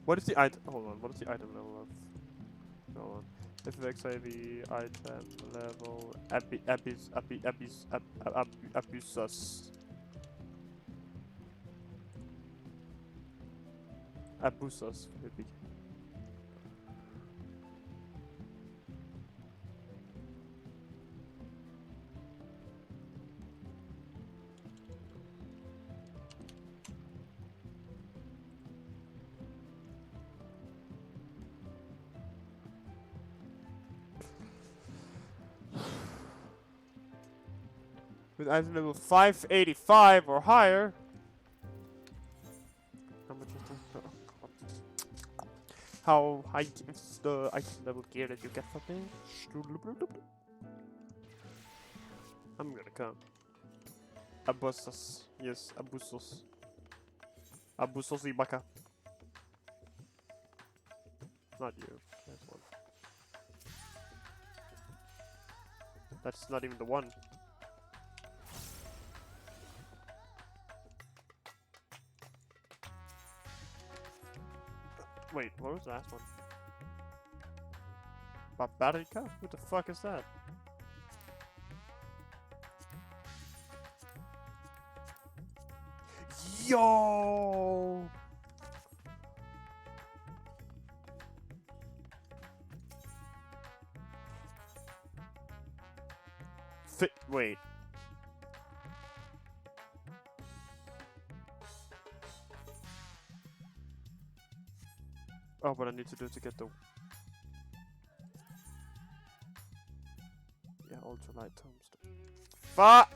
What is the item? Hold on. What is the item level of? Hold on. FXIV item level Abusus. Abusus maybe. With item level 585 or higher. How much is that? Oh, God. How high is the item level gear that you get from me? I'm gonna come. Abusus. Yes, Abusus. Abusus Ibaka. Not you. That's one. That's not even the one. Wait, what was the last one? Barbarica? What the fuck is that? Yo! Wait. Oh, what I need to do to get the... Yeah, ultralight tungsten. Fuck!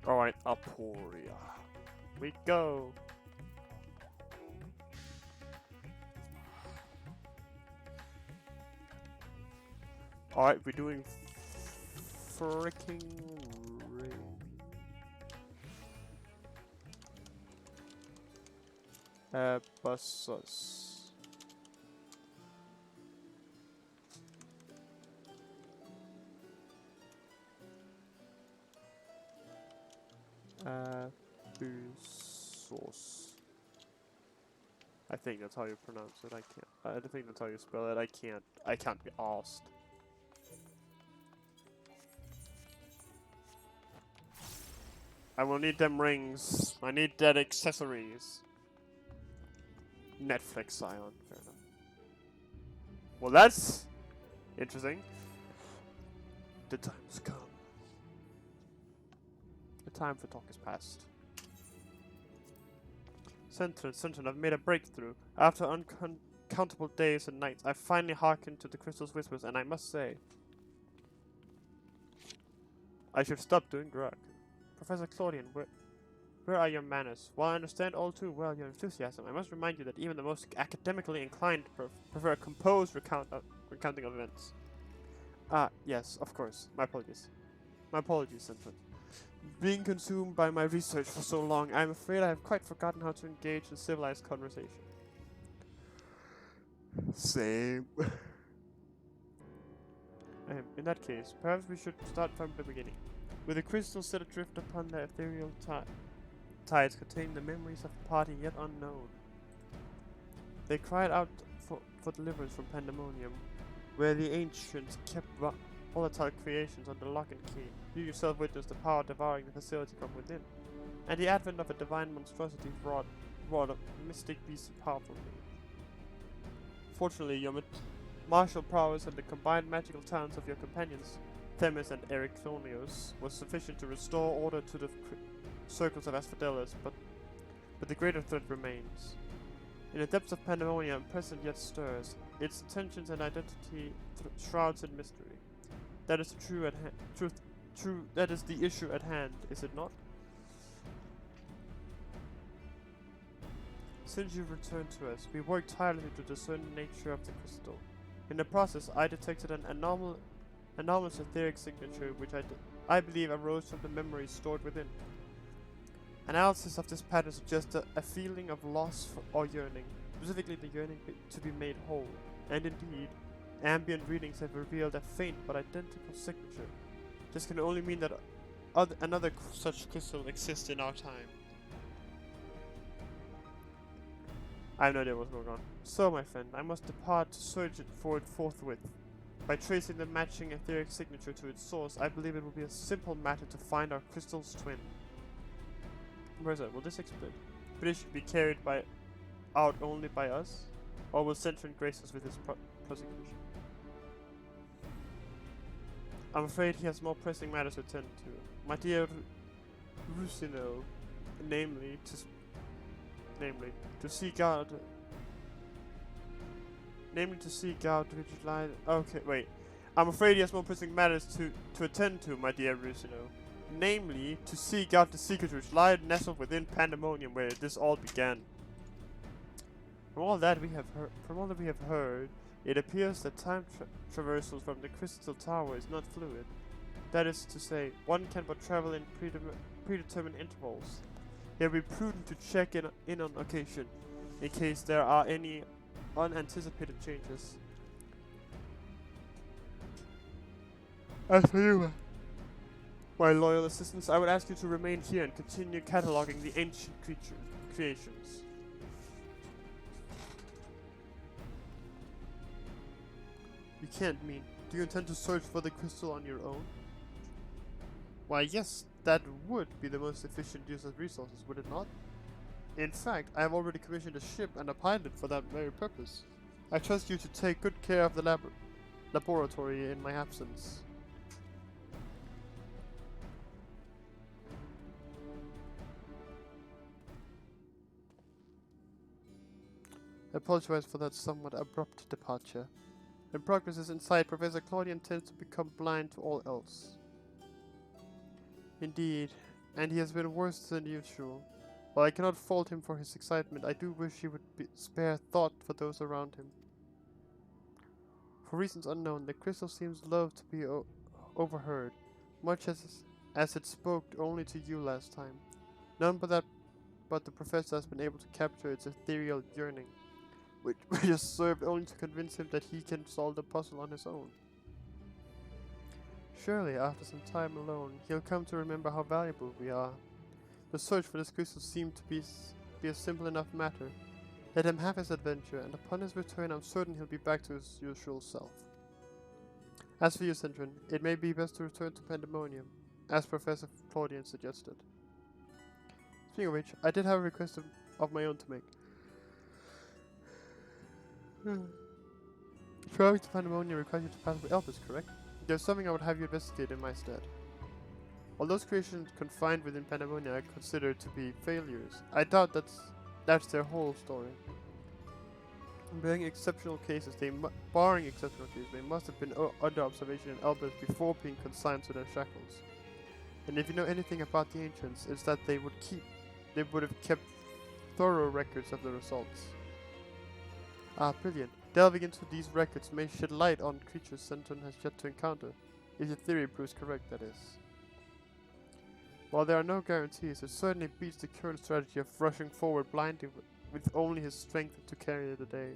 Alright, Aporia. We go! Alright, we're doing freaking ring. Buses. Busos. I think that's how you pronounce it. I can't. I think that's how you spell it. I can't be asked. I will need them rings. I need that accessories. Netflix Scion. Fair enough. Well, that's interesting. The time has come. The time for talk is past. Sentron, I've made a breakthrough. After uncountable days and nights, I finally hearkened to the crystal's whispers, and I must say, I should stop doing drug. Professor Claudian, where are your manners? While I understand all too well your enthusiasm, I must remind you that even the most academically inclined prefer a composed recounting of events. Ah, yes, of course. My apologies. My apologies, Sentron. Being consumed by my research for so long, I am afraid I have quite forgotten how to engage in civilized conversation. Same. In that case, perhaps we should start from the beginning. With the crystals set adrift upon the ethereal tides containing the memories of a party yet unknown. They cried out for deliverance from Pandemonium, where the ancients kept volatile creations under lock and key. You yourself witnessed the power devouring the facility from within, and the advent of a divine monstrosity wrought a mystic beast powerfully. Fortunately, your martial prowess and the combined magical talents of your companions, Themis and Ericthonios, was sufficient to restore order to the circles of Asphodelos, but the greater threat remains. In the depths of Pandemonium, present yet stirs. Its intentions and identity shrouds in mystery. That is that is the issue at hand, is it not? Since you returned to us, we worked tirelessly to discern the nature of the crystal. In the process, I detected an anomalous etheric signature which I believe arose from the memories stored within. Analysis of this pattern suggests a feeling of loss or yearning, specifically the yearning to be made whole, and indeed, ambient readings have revealed a faint but identical signature. This can only mean that another such crystal exists in our time. I have no idea what's going on. So, my friend, I must depart to search for it forthwith. By tracing the matching etheric signature to its source, I believe it will be a simple matter to find our crystal's twin. Where is that? Will this explain? But it should be carried out only by us? Or will Centron grace us with his prosecution? I'm afraid he has more pressing matters to attend to. My dear Rusino, namely, to seek out which lie. Okay, wait. I'm afraid he has more pressing matters to attend to, my dear Rusino. Namely, to seek out the secret which lie nestled within Pandemonium, where this all began. From all that we have heard, it appears that time traversal from the Crystal Tower is not fluid. That is to say, one can but travel in predetermined intervals. It would be prudent to check in on occasion, in case there are any unanticipated changes. As for you, my loyal assistants, I would ask you to remain here and continue cataloging the ancient creations. You can't mean. Do you intend to search for the crystal on your own? Why, yes, that would be the most efficient use of resources, would it not? In fact, I have already commissioned a ship and a pilot for that very purpose. I trust you to take good care of the laboratory in my absence. I apologize for that somewhat abrupt departure. When progress is in sight, Professor Claudian tends to become blind to all else. Indeed, and he has been worse than usual. While I cannot fault him for his excitement, I do wish he would spare thought for those around him. For reasons unknown, the crystal seems loath to be overheard, much as it spoke only to you last time. None but the professor has been able to capture its ethereal yearning, which has served only to convince him that he can solve the puzzle on his own. Surely, after some time alone, he'll come to remember how valuable we are. The search for this crystal seemed to be a simple enough matter. Let him have his adventure, and upon his return I'm certain he'll be back to his usual self. As for you, Centron, it may be best to return to Pandemonium, as Professor Claudian suggested. Speaking of which, I did have a request of my own to make. Traveling to Pandemonium requires you to pass with Elvis, correct? There's something I would have you investigate in my stead. While those creations confined within Pandemonium are considered to be failures, I doubt that's their whole story. Barring exceptional cases, they must have been under observation in Elbis before being consigned to their shackles. And if you know anything about the ancients, it's that they would have kept thorough records of the results. Ah, brilliant. Delving into these records may shed light on creatures Centron has yet to encounter, if your theory proves correct, that is. While there are no guarantees, it certainly beats the current strategy of rushing forward blindly with only his strength to carry the day.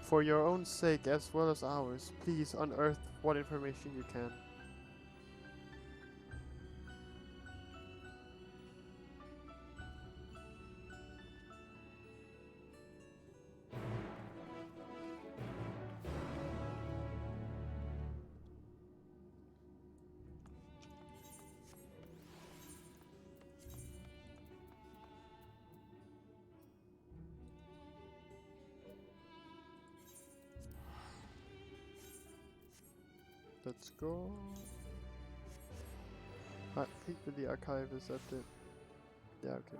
For your own sake as well as ours, please unearth what information you can. Let's go. I think that the archive is at the... Yeah, okay.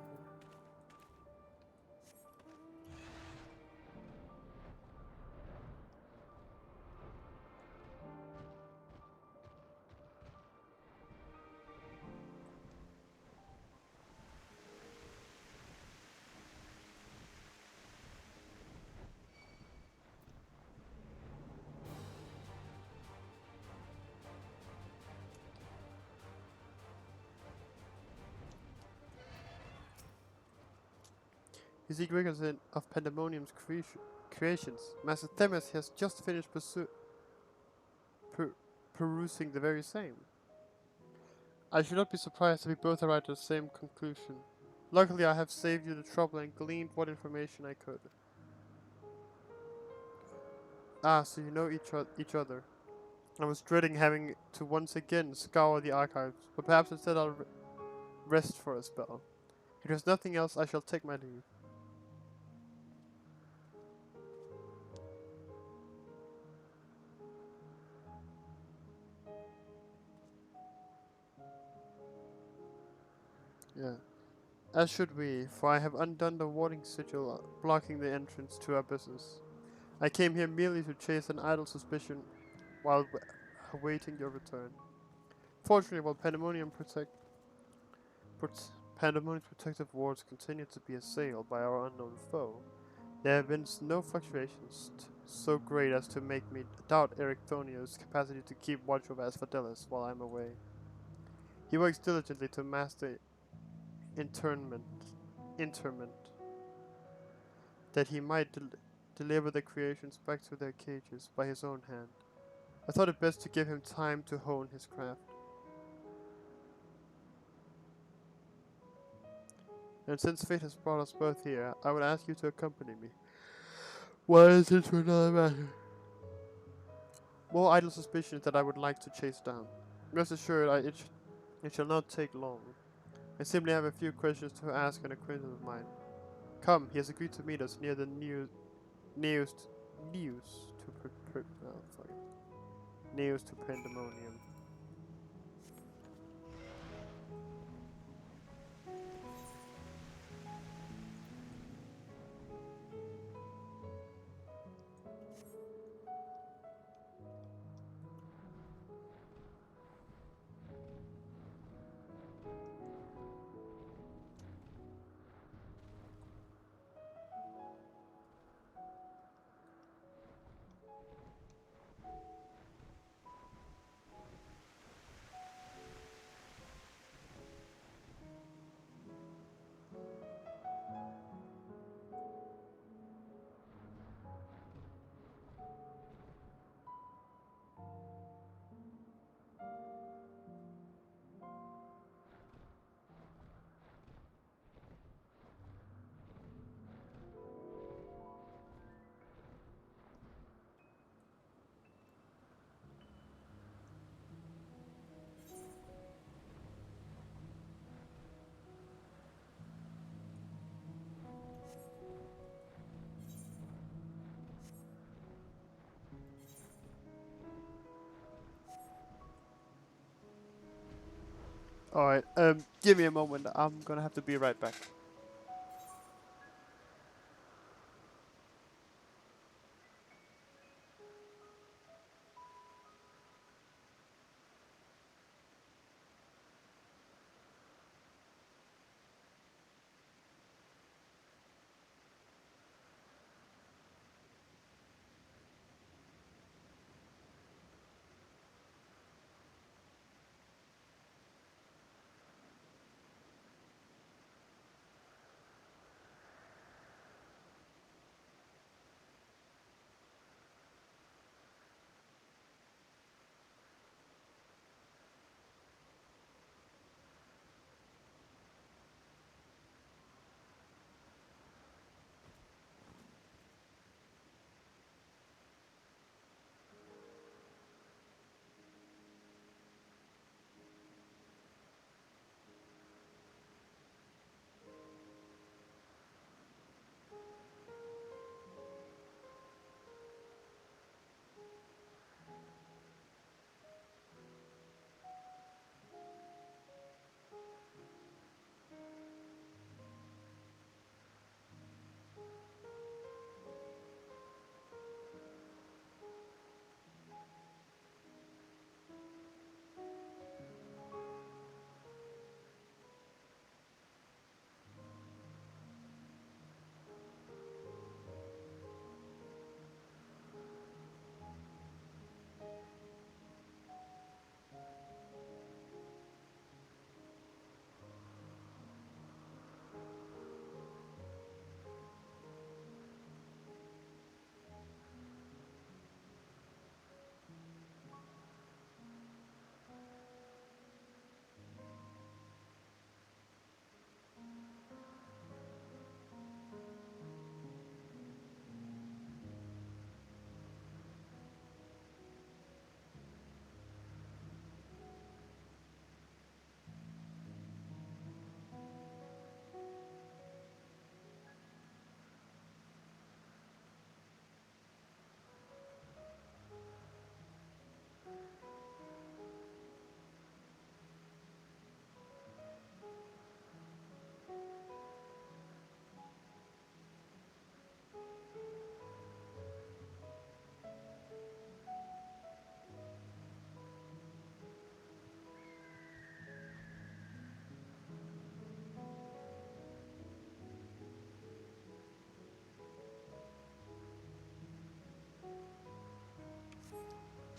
His Egrigazin of Pandemonium's creations. Master Themis has just finished perusing the very same. I should not be surprised if we both arrived at the same conclusion. Luckily, I have saved you the trouble and gleaned what information I could. Ah, so you know each other. I was dreading having to once again scour the archives, but perhaps instead I'll rest for a spell. If there's nothing else, I shall take my leave. Yeah. As should we, for I have undone the warding sigil blocking the entrance to our business. I came here merely to chase an idle suspicion while awaiting your return. Fortunately, while Pandemonium's protective wards continue to be assailed by our unknown foe, there have been no fluctuations so great as to make me doubt Eric Thonio's capacity to keep watch over Asphodelos while I'm away. He works diligently to master interment, that he might deliver the creations back to their cages by his own hand. I thought it best to give him time to hone his craft. And since fate has brought us both here, I would ask you to accompany me. Why is it to another matter? More idle suspicions that I would like to chase down. Rest assured, it shall not take long. I simply have a few questions to ask an acquaintance of mine. Come, he has agreed to meet us near the nearest to Pandemonium. Alright, give me a moment. I'm gonna have to be right back.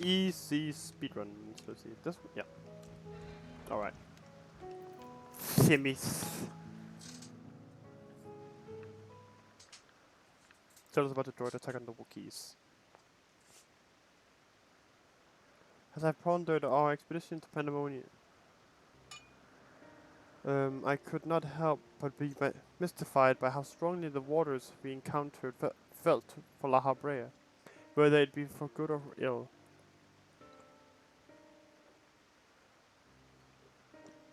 easy speedrun. Let's see. This one? Yeah. Alright. Shimmies. Tell us about the droid attack on the Wookiees. As I pondered our expedition to Pandemonium, I could not help but be mystified by how strongly the waters we encountered felt for La Habrea, whether it be for good or ill.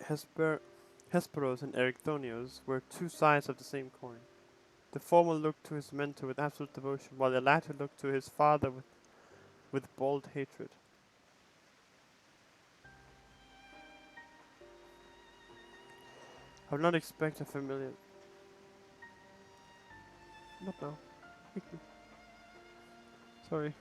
Hesperos and Ericthonios were two sides of the same coin. The former looked to his mentor with absolute devotion, while the latter looked to his father with bold hatred. I would not expect a familiar... Not now. Sorry.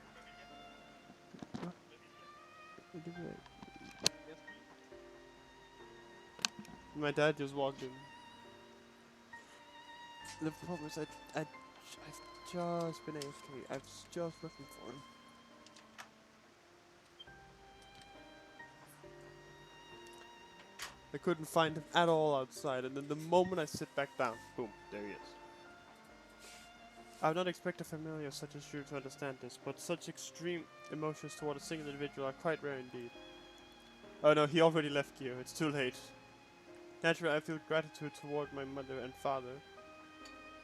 My dad just walked in. The problem is I've just been AFK. I was just looking for him. I couldn't find him at all outside, and then the moment I sit back down, boom, there he is. I would not expect a familiar such as you to understand this, but such extreme emotions toward a single individual are quite rare indeed. Oh no, he already left Geo, it's too late. Naturally, I feel gratitude toward my mother and father,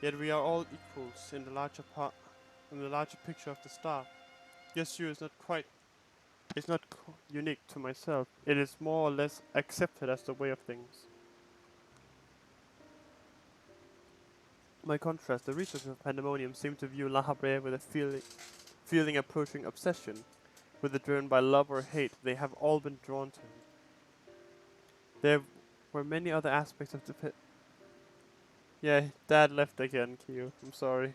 yet we are all equals in the larger picture of the star. Yes, you is not quite... It's not unique to myself. It is more or less accepted as the way of things. By contrast, the researchers of Pandemonium seem to view La Habrea with a feeling approaching obsession. Whether driven by love or hate, they have all been drawn to him. There were many other aspects of the pit. Yeah, Dad left again, Kyo. I'm sorry.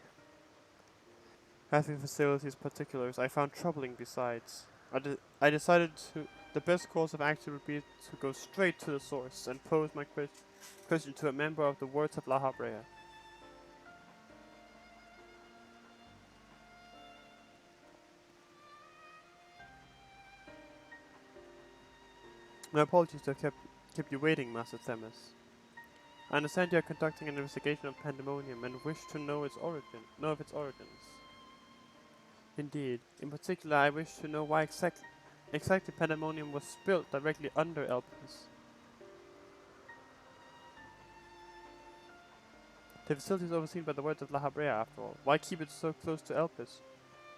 Having facilities particulars I found troubling besides. I decided the best course of action would be to go straight to the source and pose my question to a member of the Words of La Habrea. My apologies to have kept you waiting, Master Themis. I understand you are conducting an investigation of Pandemonium and wish to know of its origins. Indeed. In particular, I wish to know why exactly Pandemonium was built directly under Elpis. The facility is overseen by the Words of La Habrea, after all. Why keep it so close to Elpis,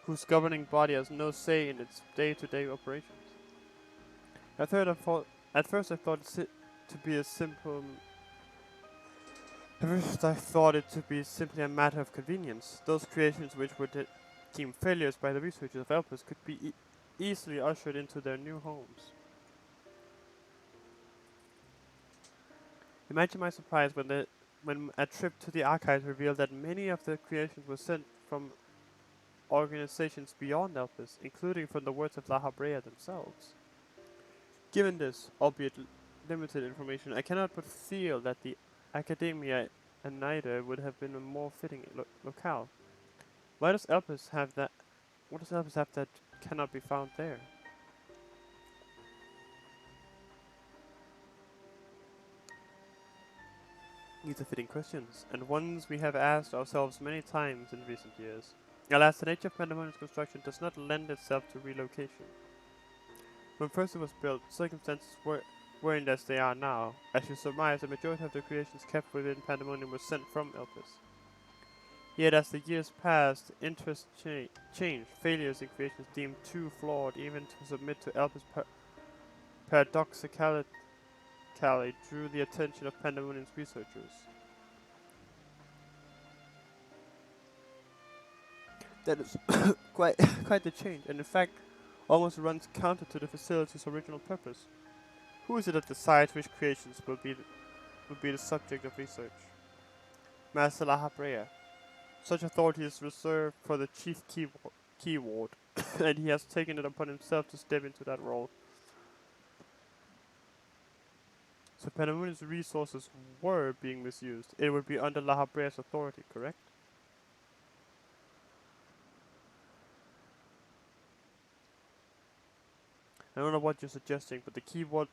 whose governing body has no say in its day-to-day operations? At first I thought it to be a simple... At first I thought it to be simply a matter of convenience. Those creations which were deemed failures by the researchers of Elpis could be easily ushered into their new homes. Imagine my surprise when a trip to the archives revealed that many of the creations were sent from organizations beyond Elpis, including from the Words of La Habrea themselves. Given this, albeit limited information, I cannot but feel that the Academia and Nida would have been a more fitting locale. Why does Elpis have that? What does Elpis have that cannot be found there? These are fitting questions, and ones we have asked ourselves many times in recent years. Alas, the nature of Pandemonium's construction does not lend itself to relocation. When first it was built, circumstances weren't as they are now. As you surmise, the majority of the creations kept within Pandemonium were sent from Elpis. Yet as the years passed, interests changed. Failures in creations deemed too flawed even to submit to Elpis paradoxicality drew the attention of Pandemonium's researchers. That is quite the change, and in fact almost runs counter to the facility's original purpose. Who is it that decides which creations will be the subject of research? Master La Habrea. Such authority is reserved for the chief keyword, and he has taken it upon himself to step into that role. So Pandemonium's resources were being misused. It would be under La Habrea's authority, correct? I don't know what you're suggesting, but the keyboard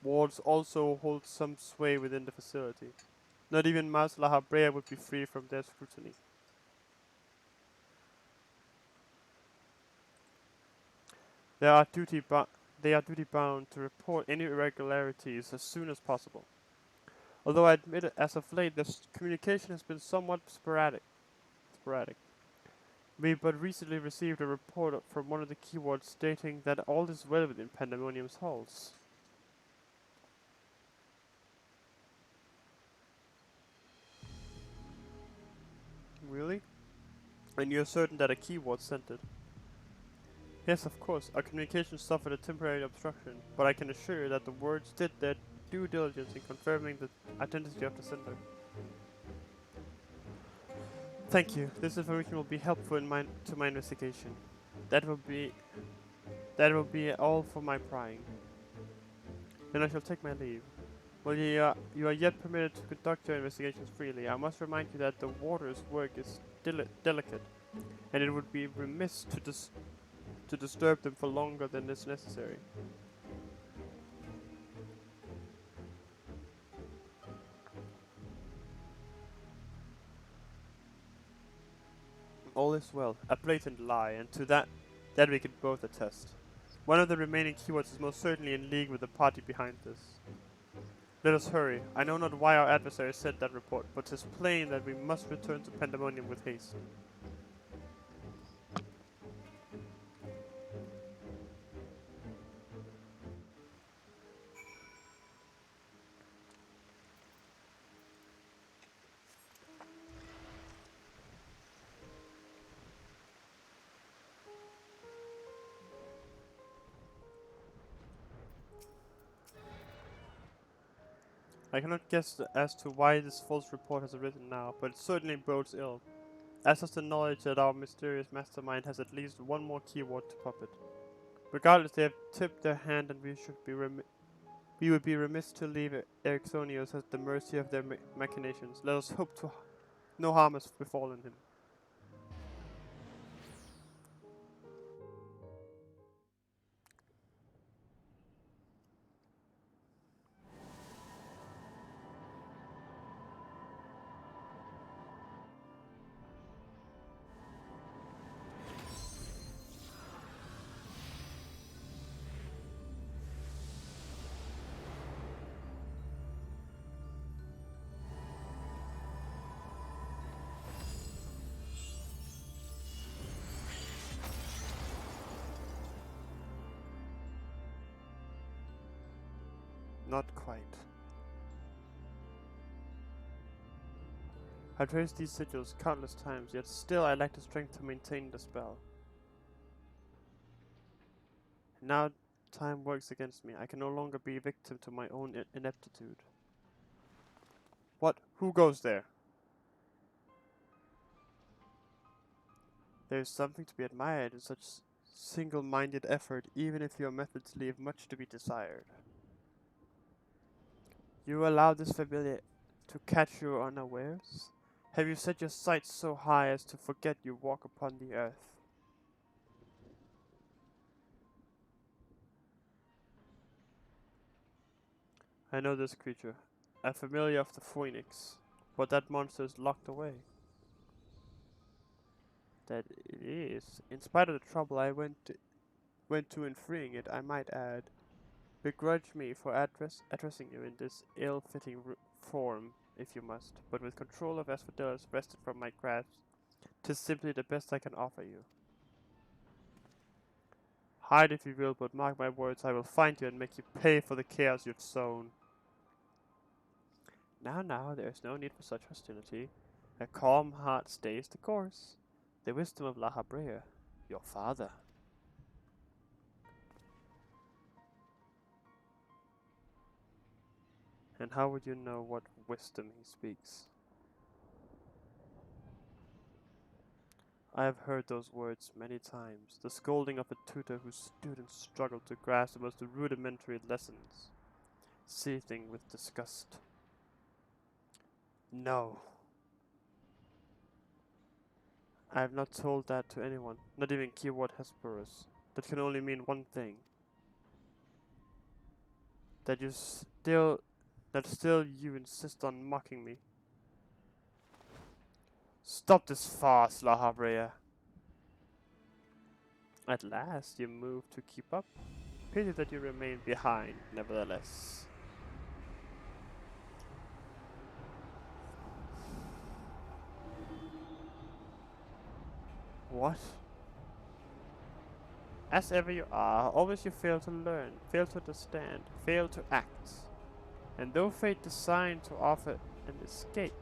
walls also hold some sway within the facility. Not even Master La Habrea would be free from their scrutiny. They are duty bound to report any irregularities as soon as possible. Although I admit it, as of late, this communication has been somewhat sporadic. We but recently received a report from one of the keywords stating that all is well within Pandemonium's halls. Really? And you're certain that a keyword sent it? Yes, of course. Our communication suffered a temporary obstruction, but I can assure you that the words did their due diligence in confirming the identity of the sender. Thank you. This information will be helpful in my investigation. That will be all for my prying. Then I shall take my leave. While you are yet permitted to conduct your investigations freely, I must remind you that the Warder's work is delicate, and it would be remiss to disturb them for longer than is necessary. All is well. A blatant lie, and to that we can both attest. One of the remaining keywords is most certainly in league with the party behind this. Let us hurry. I know not why our adversary sent that report, but 'tis plain that we must return to Pandemonium with haste. I cannot guess as to why this false report has arisen now, but it certainly bodes ill, as does the knowledge that our mysterious mastermind has at least one more keyword to puppet. Regardless, they have tipped their hand, and we would be remiss to leave Ericthonius at the mercy of their machinations. Let us hope no harm has befallen him. Not quite. I traced these sigils countless times, yet still I lack the strength to maintain the spell. And now time works against me. I can no longer be victim to my own ineptitude. What? Who goes there? There is something to be admired in such single-minded effort, even if your methods leave much to be desired. You allow this familiar to catch you unawares? Have you set your sights so high as to forget you walk upon the earth? I know this creature, a familiar of the Phoenix, but that monster is locked away. That it is. In spite of the trouble I went to in freeing it, I might add. Begrudge me for addressing you in this ill-fitting form, if you must, but with control of Asphodelos wrested from my grasp, 'tis simply the best I can offer you. Hide if you will, but mark my words, I will find you and make you pay for the chaos you've sown. Now, there is no need for such hostility. A calm heart stays the course. The wisdom of La Habrea, your father. And how would you know what wisdom he speaks? I have heard those words many times, the scolding of a tutor whose students struggled to grasp the most rudimentary lessons, seething with disgust. No. I have not told that to anyone, not even keyword Hesperus. That can only mean one thing. that still you insist on mocking me. Stop this farce, La Habrea. At last you move to keep up. Pity that you remain behind, nevertheless. What? As ever you are, always you fail to learn, fail to understand, fail to act. And though fate designed to offer an escape,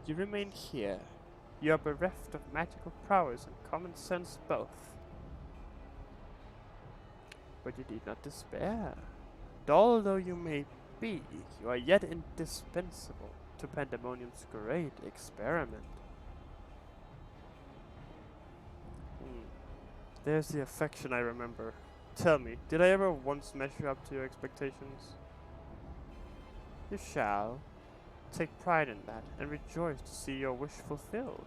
you remain here. You are bereft of magical prowess and common sense both. But you need not despair. Dull though you may be, you are yet indispensable to Pandemonium's great experiment. There's the affection I remember. Tell me, did I ever once measure up to your expectations? You shall. Take pride in that, and rejoice to see your wish fulfilled.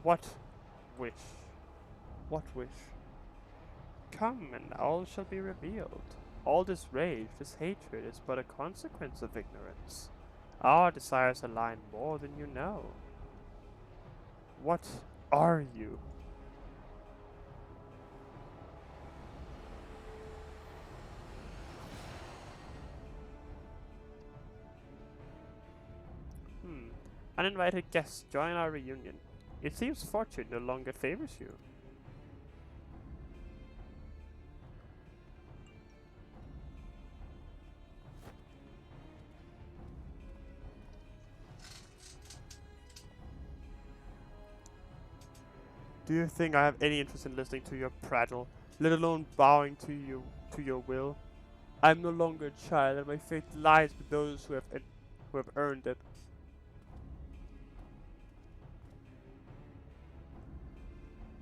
What wish? What wish? Come, and all shall be revealed. All this rage, this hatred, is but a consequence of ignorance. Our desires align more than you know. What are you? Uninvited guests join our reunion. It seems fortune no longer favors you. Do you think I have any interest in listening to your prattle, let alone bowing to your will? I am no longer a child, and my fate lies with those who have earned it.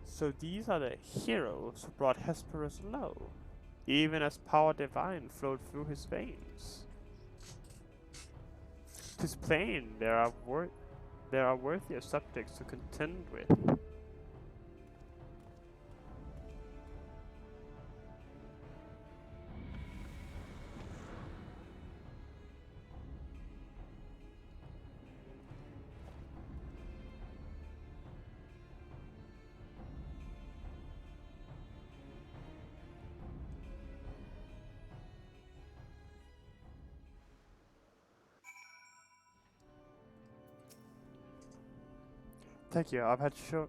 So these are the heroes who brought Hesperus low, even as power divine flowed through his veins. 'Tis plain there are worthier subjects to contend with. Thank you.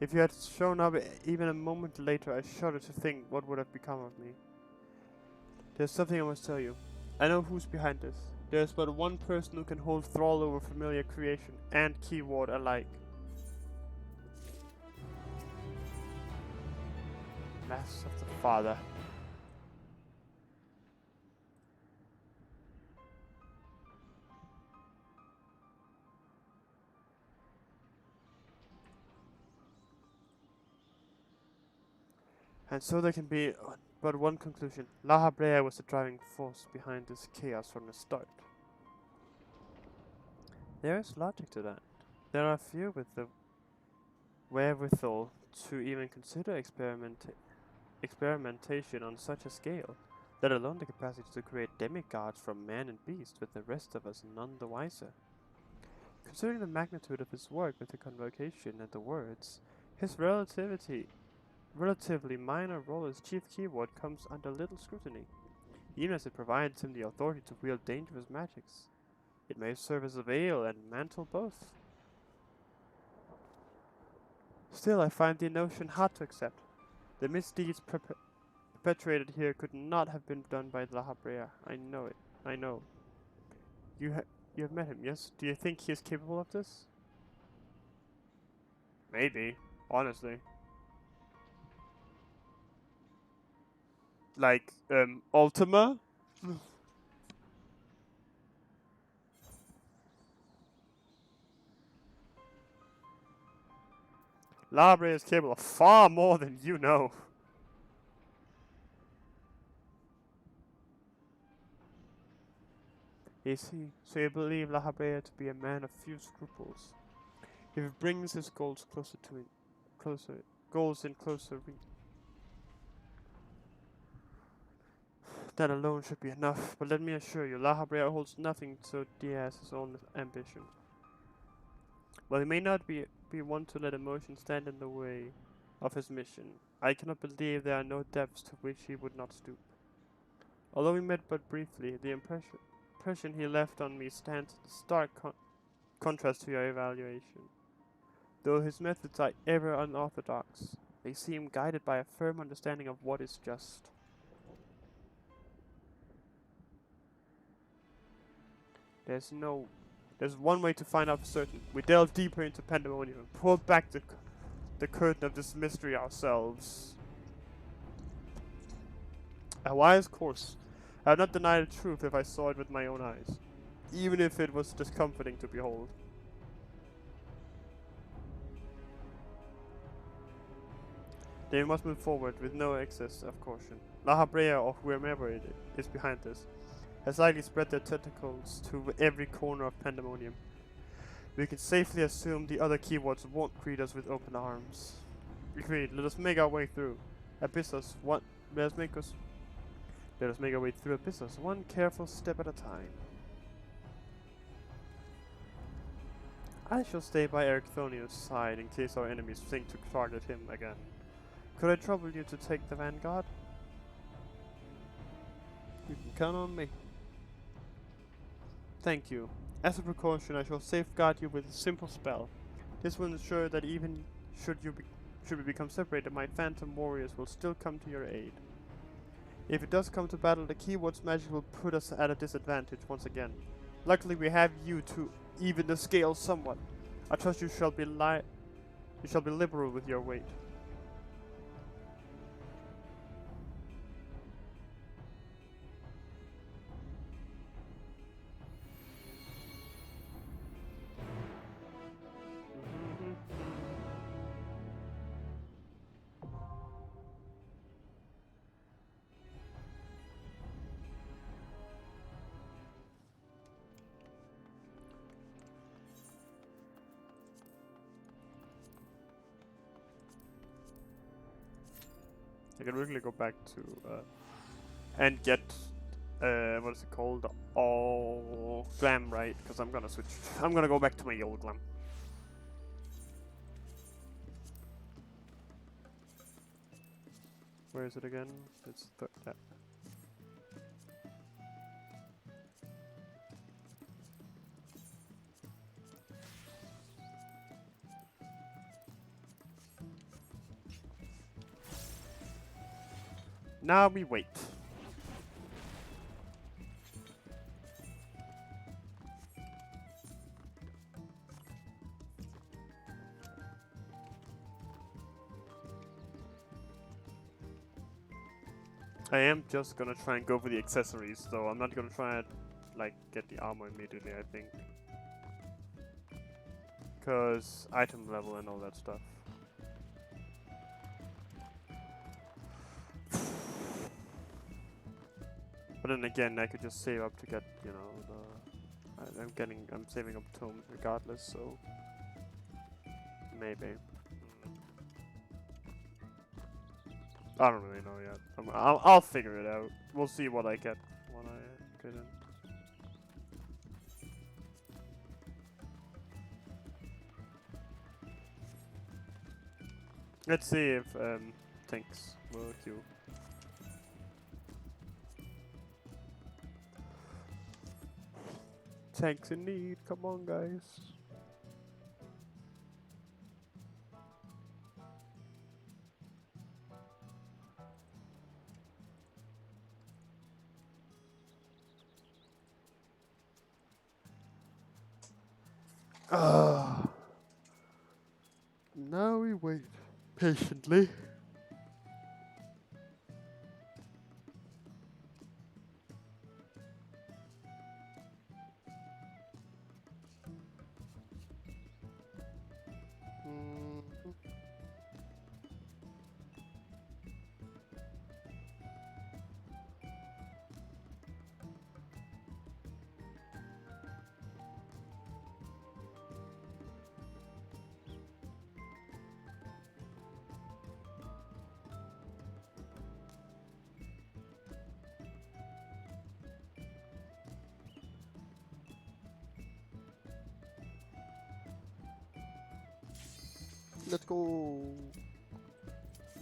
If you had shown up even a moment later, I shudder to think what would have become of me. There's something I must tell you. I know who's behind this. There's but one person who can hold thrall over familiar creation and keyword alike. Masks of the Father. And so there can be but one conclusion. La Habrea was the driving force behind this chaos from the start. There is logic to that. There are few with the wherewithal to even consider experimentation on such a scale, let alone the capacity to create demigods from man and beast, with the rest of us none the wiser. Considering the magnitude of his work with the convocation and the words, his relatively minor role as chief keyword comes under little scrutiny, even as it provides him the authority to wield dangerous magics. It may serve as a veil and mantle both. Still, I find the notion hard to accept. The misdeeds perpetrated here could not have been done by La Habrea. I know it. I know. You have met him, yes? Do you think he is capable of this? Maybe, honestly. Like, Ultima? La Habrea is capable of far more than you know. Is he? So you believe La Habrea to be a man of few scruples? If he brings his goals goals in closer reach. That alone should be enough, but let me assure you, La Habrea holds nothing so dear as his own ambition. While he may not be one to let emotion stand in the way of his mission, I cannot believe there are no depths to which he would not stoop. Although we met but briefly, the impression he left on me stands in stark contrast to your evaluation. Though his methods are ever unorthodox, they seem guided by a firm understanding of what is just. There's one way to find out for certain. We delve deeper into Pandemonium and pull back the curtain of this mystery ourselves. A wise course. I would not deny the truth if I saw it with my own eyes, even if it was discomforting to behold. Then we must move forward with no excess of caution. La Habrea, or whoever it is behind this, has likely spread their tentacles to every corner of Pandemonium. We can safely assume the other keywords won't greet us with open arms. Agreed, let us make our way through. Abyssos, let us make our way through Abyssos, one careful step at a time. I shall stay by Ericthonius' side in case our enemies think to target him again. Could I trouble you to take the vanguard? You can count on me. Thank you. As a precaution, I shall safeguard you with a simple spell. This will ensure that even should we become separated, my phantom warriors will still come to your aid. If it does come to battle, the keyword's magic will put us at a disadvantage once again. Luckily, we have you to even the scale somewhat. I trust you shall be liberal with your weight. I can really go back to and get what is it called? All glam, right? Because I'm gonna switch. I'm gonna go back to my old glam. Where is it again? It's yeah. Now we wait. I am just gonna try and go for the accessories, though. I'm not gonna try and like get the armor immediately, I think. Because item level and all that stuff. But then again, I could just save up to get, you know, I'm saving up tomes regardless, so maybe. I don't really know yet. I'll figure it out. We'll see what I get when I get in. Let's see if tanks will queue. Tanks in need, come on guys. Now we wait patiently. Let's go.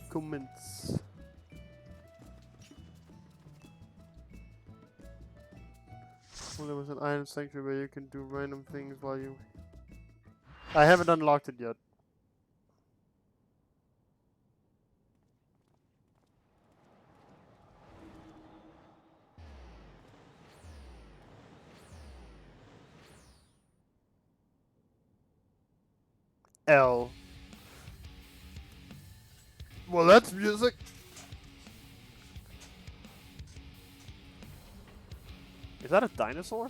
Comments. Well, there was an iron sanctuary where you can do random things while you... I haven't unlocked it yet. L. Well, that's music. Is that a dinosaur?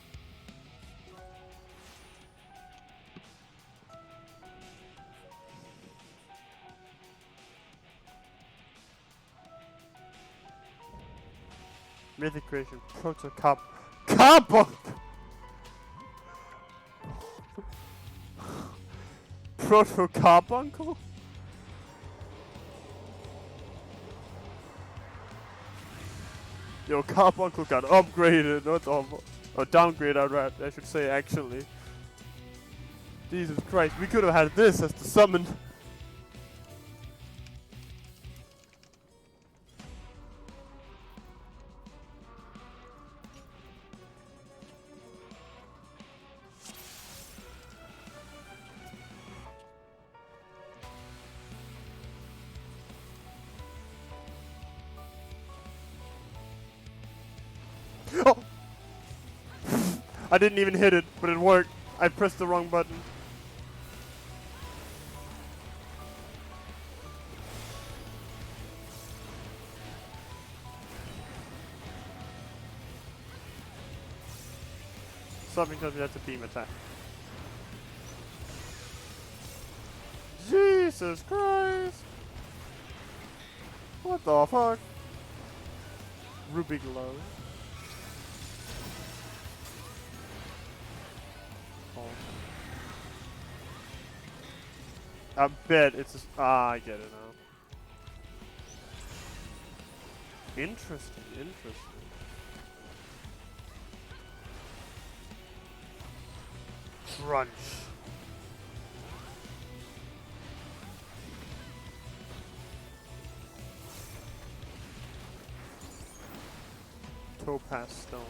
Mythic creation, Proto-Carp. Carbunk! Proto-Carbuncle? Yo, Carbuncle got upgraded, not or downgraded, I should say, actually. Jesus Christ, we could have had this as the summon. Oh! I didn't even hit it, but it worked. I pressed the wrong button. Something tells me that's a beam attack. Jesus Christ! What the fuck? Ruby glow. I bet it's a I get it now. Interesting, interesting. Crunch. Topaz stone.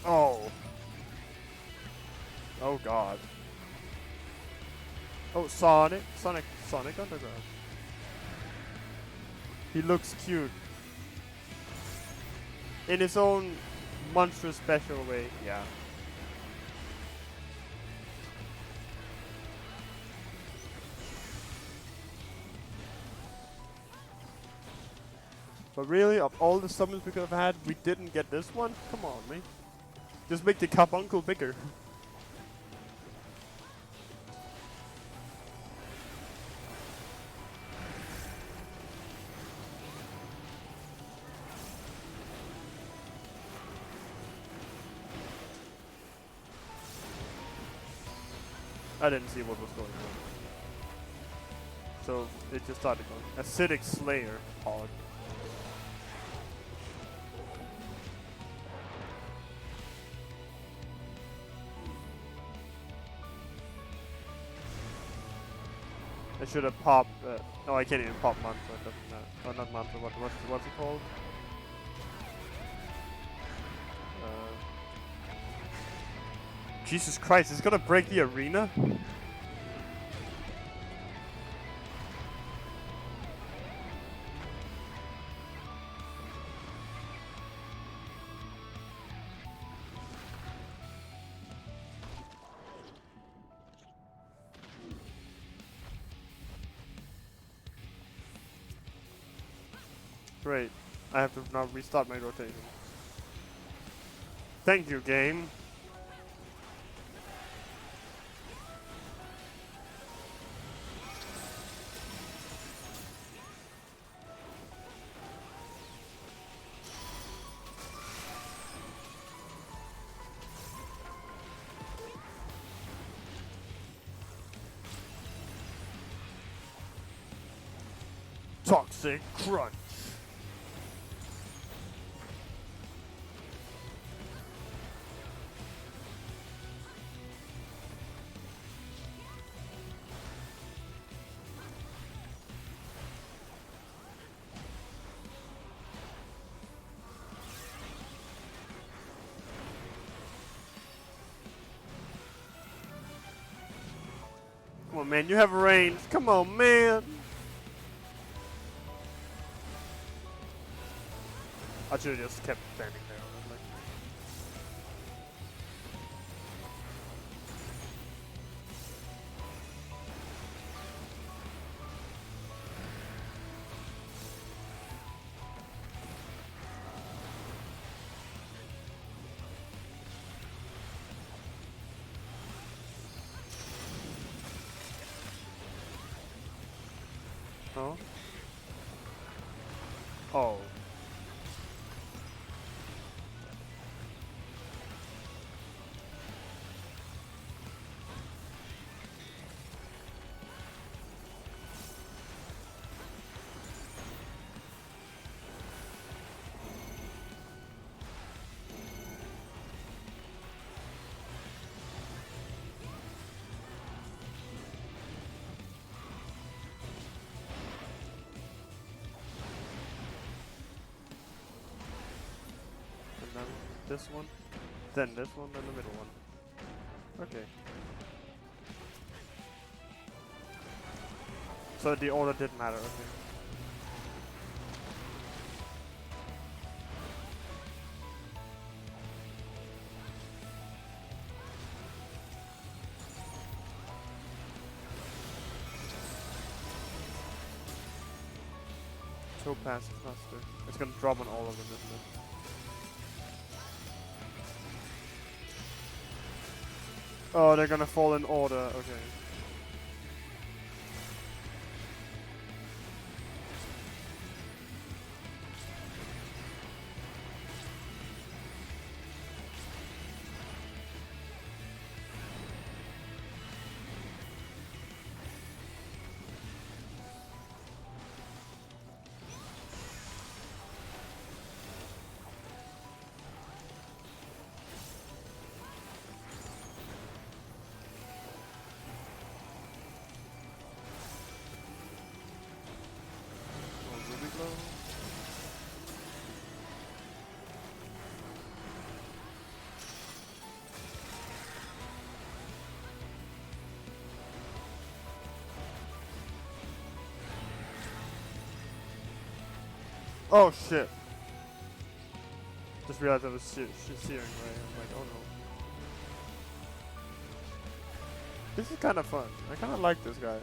Oh. Oh god. Oh, Sonic Underground. He looks cute. In his own monstrous special way, yeah. But really, of all the summons we could have had, we didn't get this one? Come on, man. Just make the Carbuncle bigger. I didn't see what was going on. So it just started going. Acidic Slayer. Odd. I should have popped. No, I can't even pop Mantra. It doesn't matter. Oh, not Mantra. What's it called? Jesus Christ! It's gonna break the arena. Great. I have to now restart my rotation. Thank you, game. Toxic Crunch. Come on, man, you have range. Come on, man. I should have just kept standing there. Honestly. Oh. Oh. This one, then this one, then the middle one. Okay. So the order didn't matter, okay. So passive faster. It's gonna drop on all of them, isn't it? Oh, they're gonna fall in order, okay. Oh shit! Just realized I was searing right. I'm like, oh no. This is kind of fun. I kind of like this guy.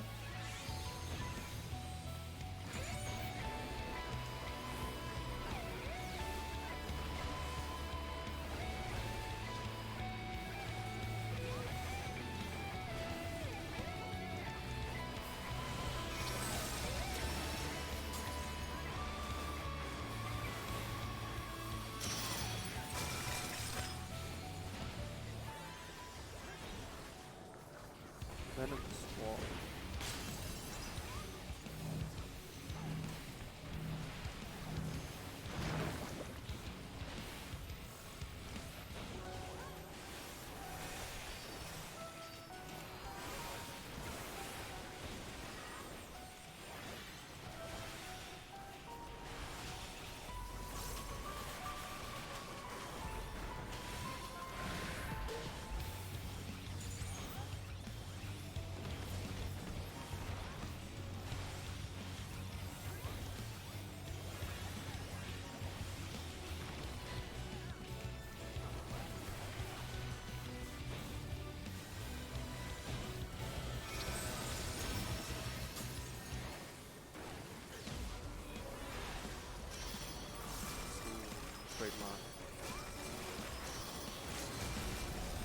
Venom Sword.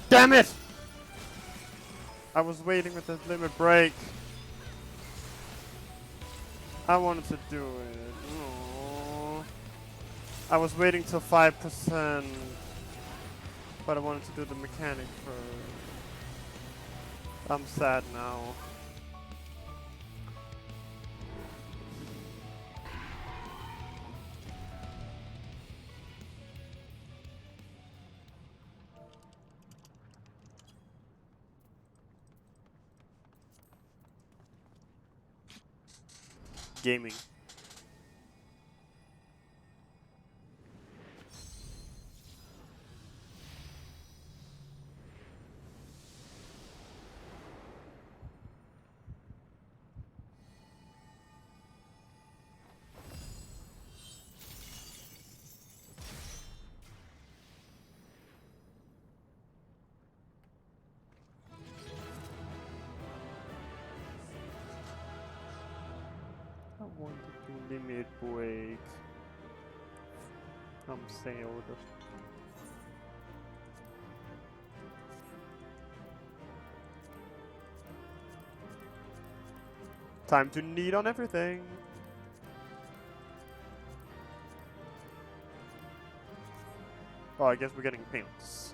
Damn it! I was waiting with the limit break. I wanted to do it. Aww. I was waiting till 5%, but I wanted to do the mechanic first. I'm sad now. gaming. I wanted to limit break. I'm sailed. Time to knead on everything. Oh, I guess we're getting paints.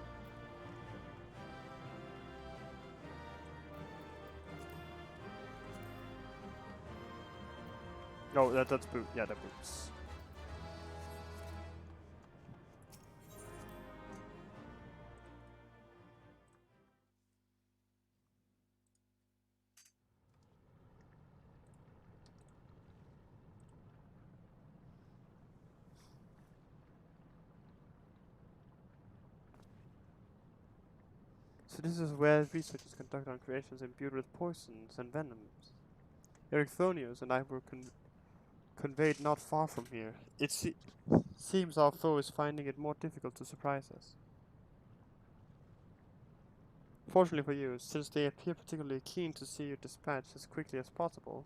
No, that's boot. Yeah, that boots. So this is where research is conducted on creations imbued with poisons and venoms. Ericthonius and I were conveyed not far from here. It seems our foe is finding it more difficult to surprise us. Fortunately for you, since they appear particularly keen to see you dispatched as quickly as possible.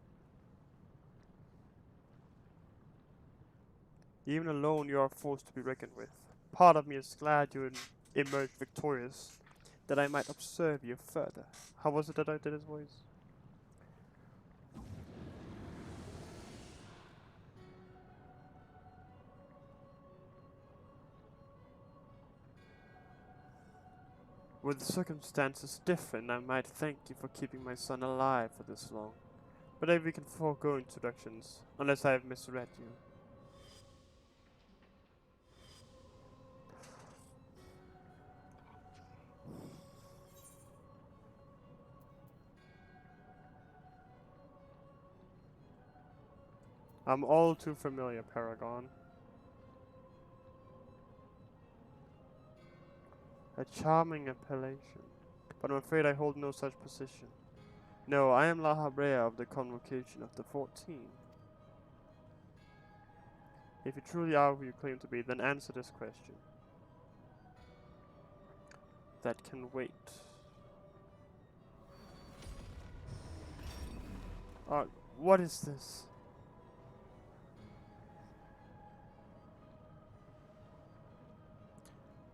Even alone, you are a force to be reckoned with. Part of me is glad you emerged victorious, that I might observe you further. How was it that I did his voice? Were the circumstances different, I might thank you for keeping my son alive for this long. But maybe we can forego introductions, unless I have misread you. I'm all too familiar, Paragon. A charming appellation, but I'm afraid I hold no such position. No, I am La Habrea of the Convocation of the 14. If you truly are who you claim to be, then answer this question. That can wait. What is this?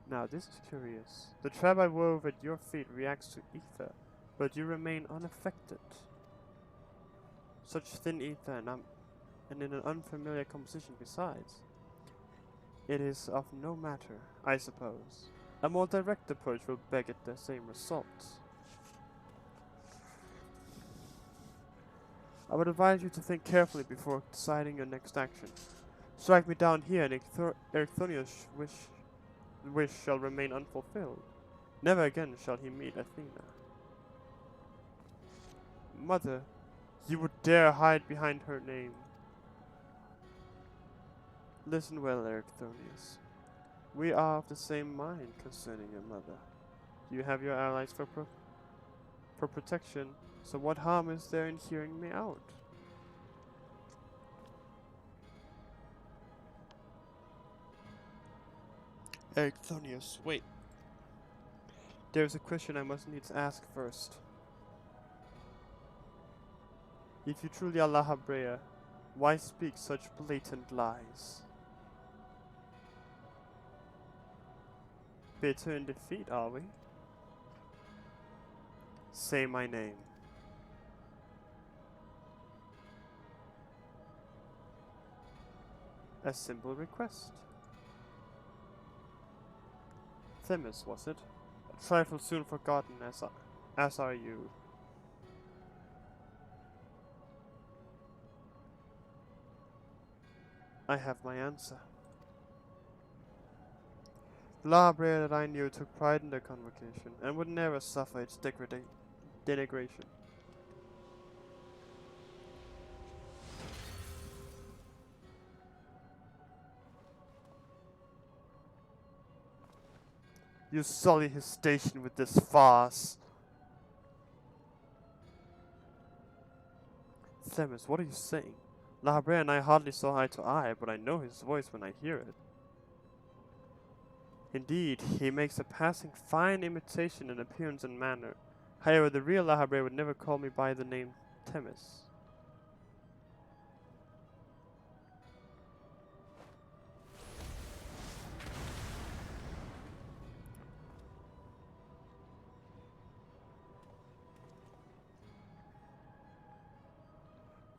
Now this is curious. The trap I wove at your feet reacts to ether, but you remain unaffected. Such thin ether and in an unfamiliar composition besides. It is of no matter, I suppose. A more direct approach will beg at the same results. I would advise you to think carefully before deciding your next action. Strike me down here and Ericthonius' wish shall remain unfulfilled. Never again shall he meet Athena. Mother, you would dare hide behind her name. Listen well, Ericthonius. We are of the same mind concerning your mother. You have your allies for protection, so what harm is there in hearing me out? Ericthonius, wait. There is a question I must needs ask first. If you truly are La Habrea, why speak such blatant lies? Bitter in defeat, are we? Say my name. A simple request. Themis, was it? A trifle soon forgotten, as are you. I have my answer. The La Habrea that I knew took pride in their convocation, and would never suffer its denigration. You sully his station with this farce. Themis, what are you saying? La Habrea and I hardly saw eye to eye, but I know his voice when I hear it. Indeed, he makes a passing fine imitation in appearance and manner. However, the real La Habrea would never call me by the name Themis.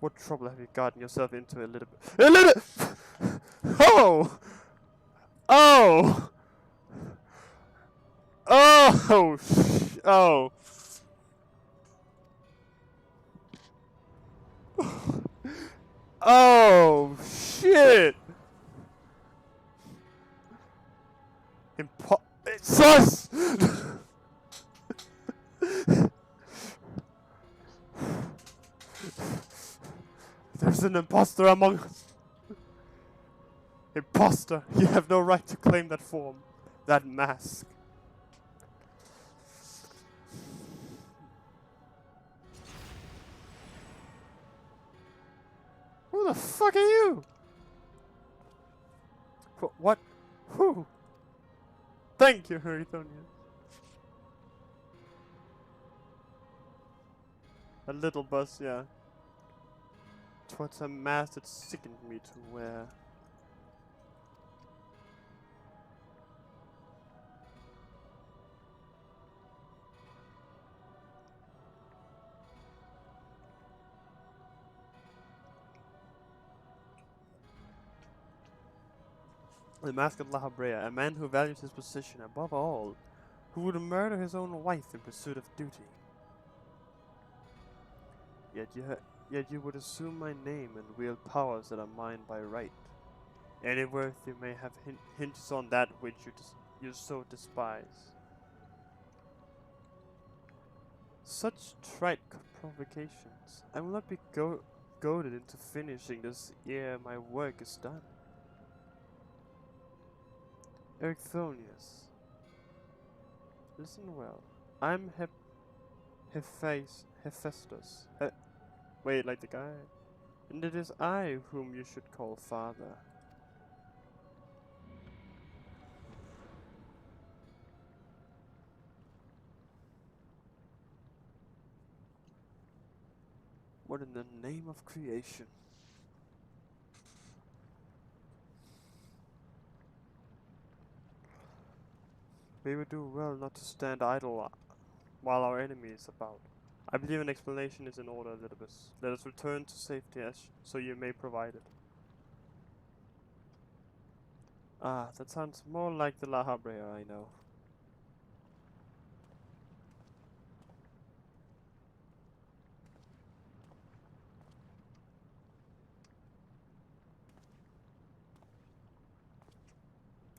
What trouble have you gotten yourself into, Elizabeth? Oh! Oh! Oh! Oh! Oh! Shit! It's sus! There's an imposter among us. Imposter! You have no right to claim that form, that mask. Who the fuck are you? What? Who? Thank you, Hurrithonia. A little bus, yeah. 'Twas a mask that sickened me to wear. The Mask of La Habrea, a man who values his position above all, who would murder his own wife in pursuit of duty. Yet you would assume my name and wield powers that are mine by right. Any worth you may have hinges on that which you so despise. Such trite provocations. I will not be goaded into finishing this ere my work is done. Ericthonius, listen well. I'm Hephaestus. Wait, like the guy? And it is I whom you should call father. What in the name of creation? We would do well not to stand idle while our enemy is about. I believe an explanation is in order, Elidibus. Let us return to safety so you may provide it. Ah, that sounds more like the La Habrea I know.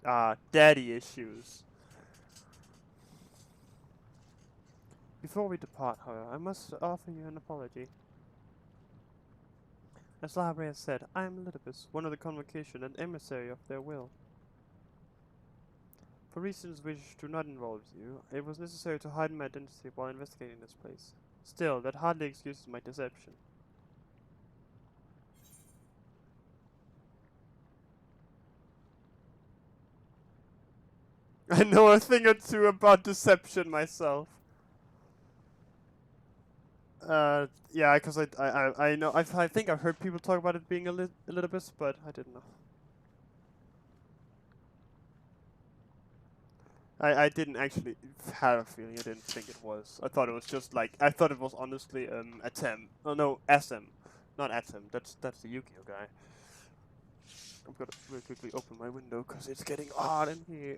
Ah, daddy issues. Before we depart, however, I must offer you an apology. As La Habrea said, I am Elidibus, one of the convocation and emissary of their will. For reasons which do not involve you, it was necessary to hide my identity while investigating this place. Still, that hardly excuses my deception. I know a thing or two about deception myself. Yeah, because I know, I think I've heard people talk about it being a little bit, but I didn't know. I didn't actually have a feeling. I didn't think it was. I thought it was just like, I thought it was honestly Atem. Oh no, SM, not Atem. That's the Yu-Gi-Oh guy. I'm gonna really quickly open my window because it's getting hot in here.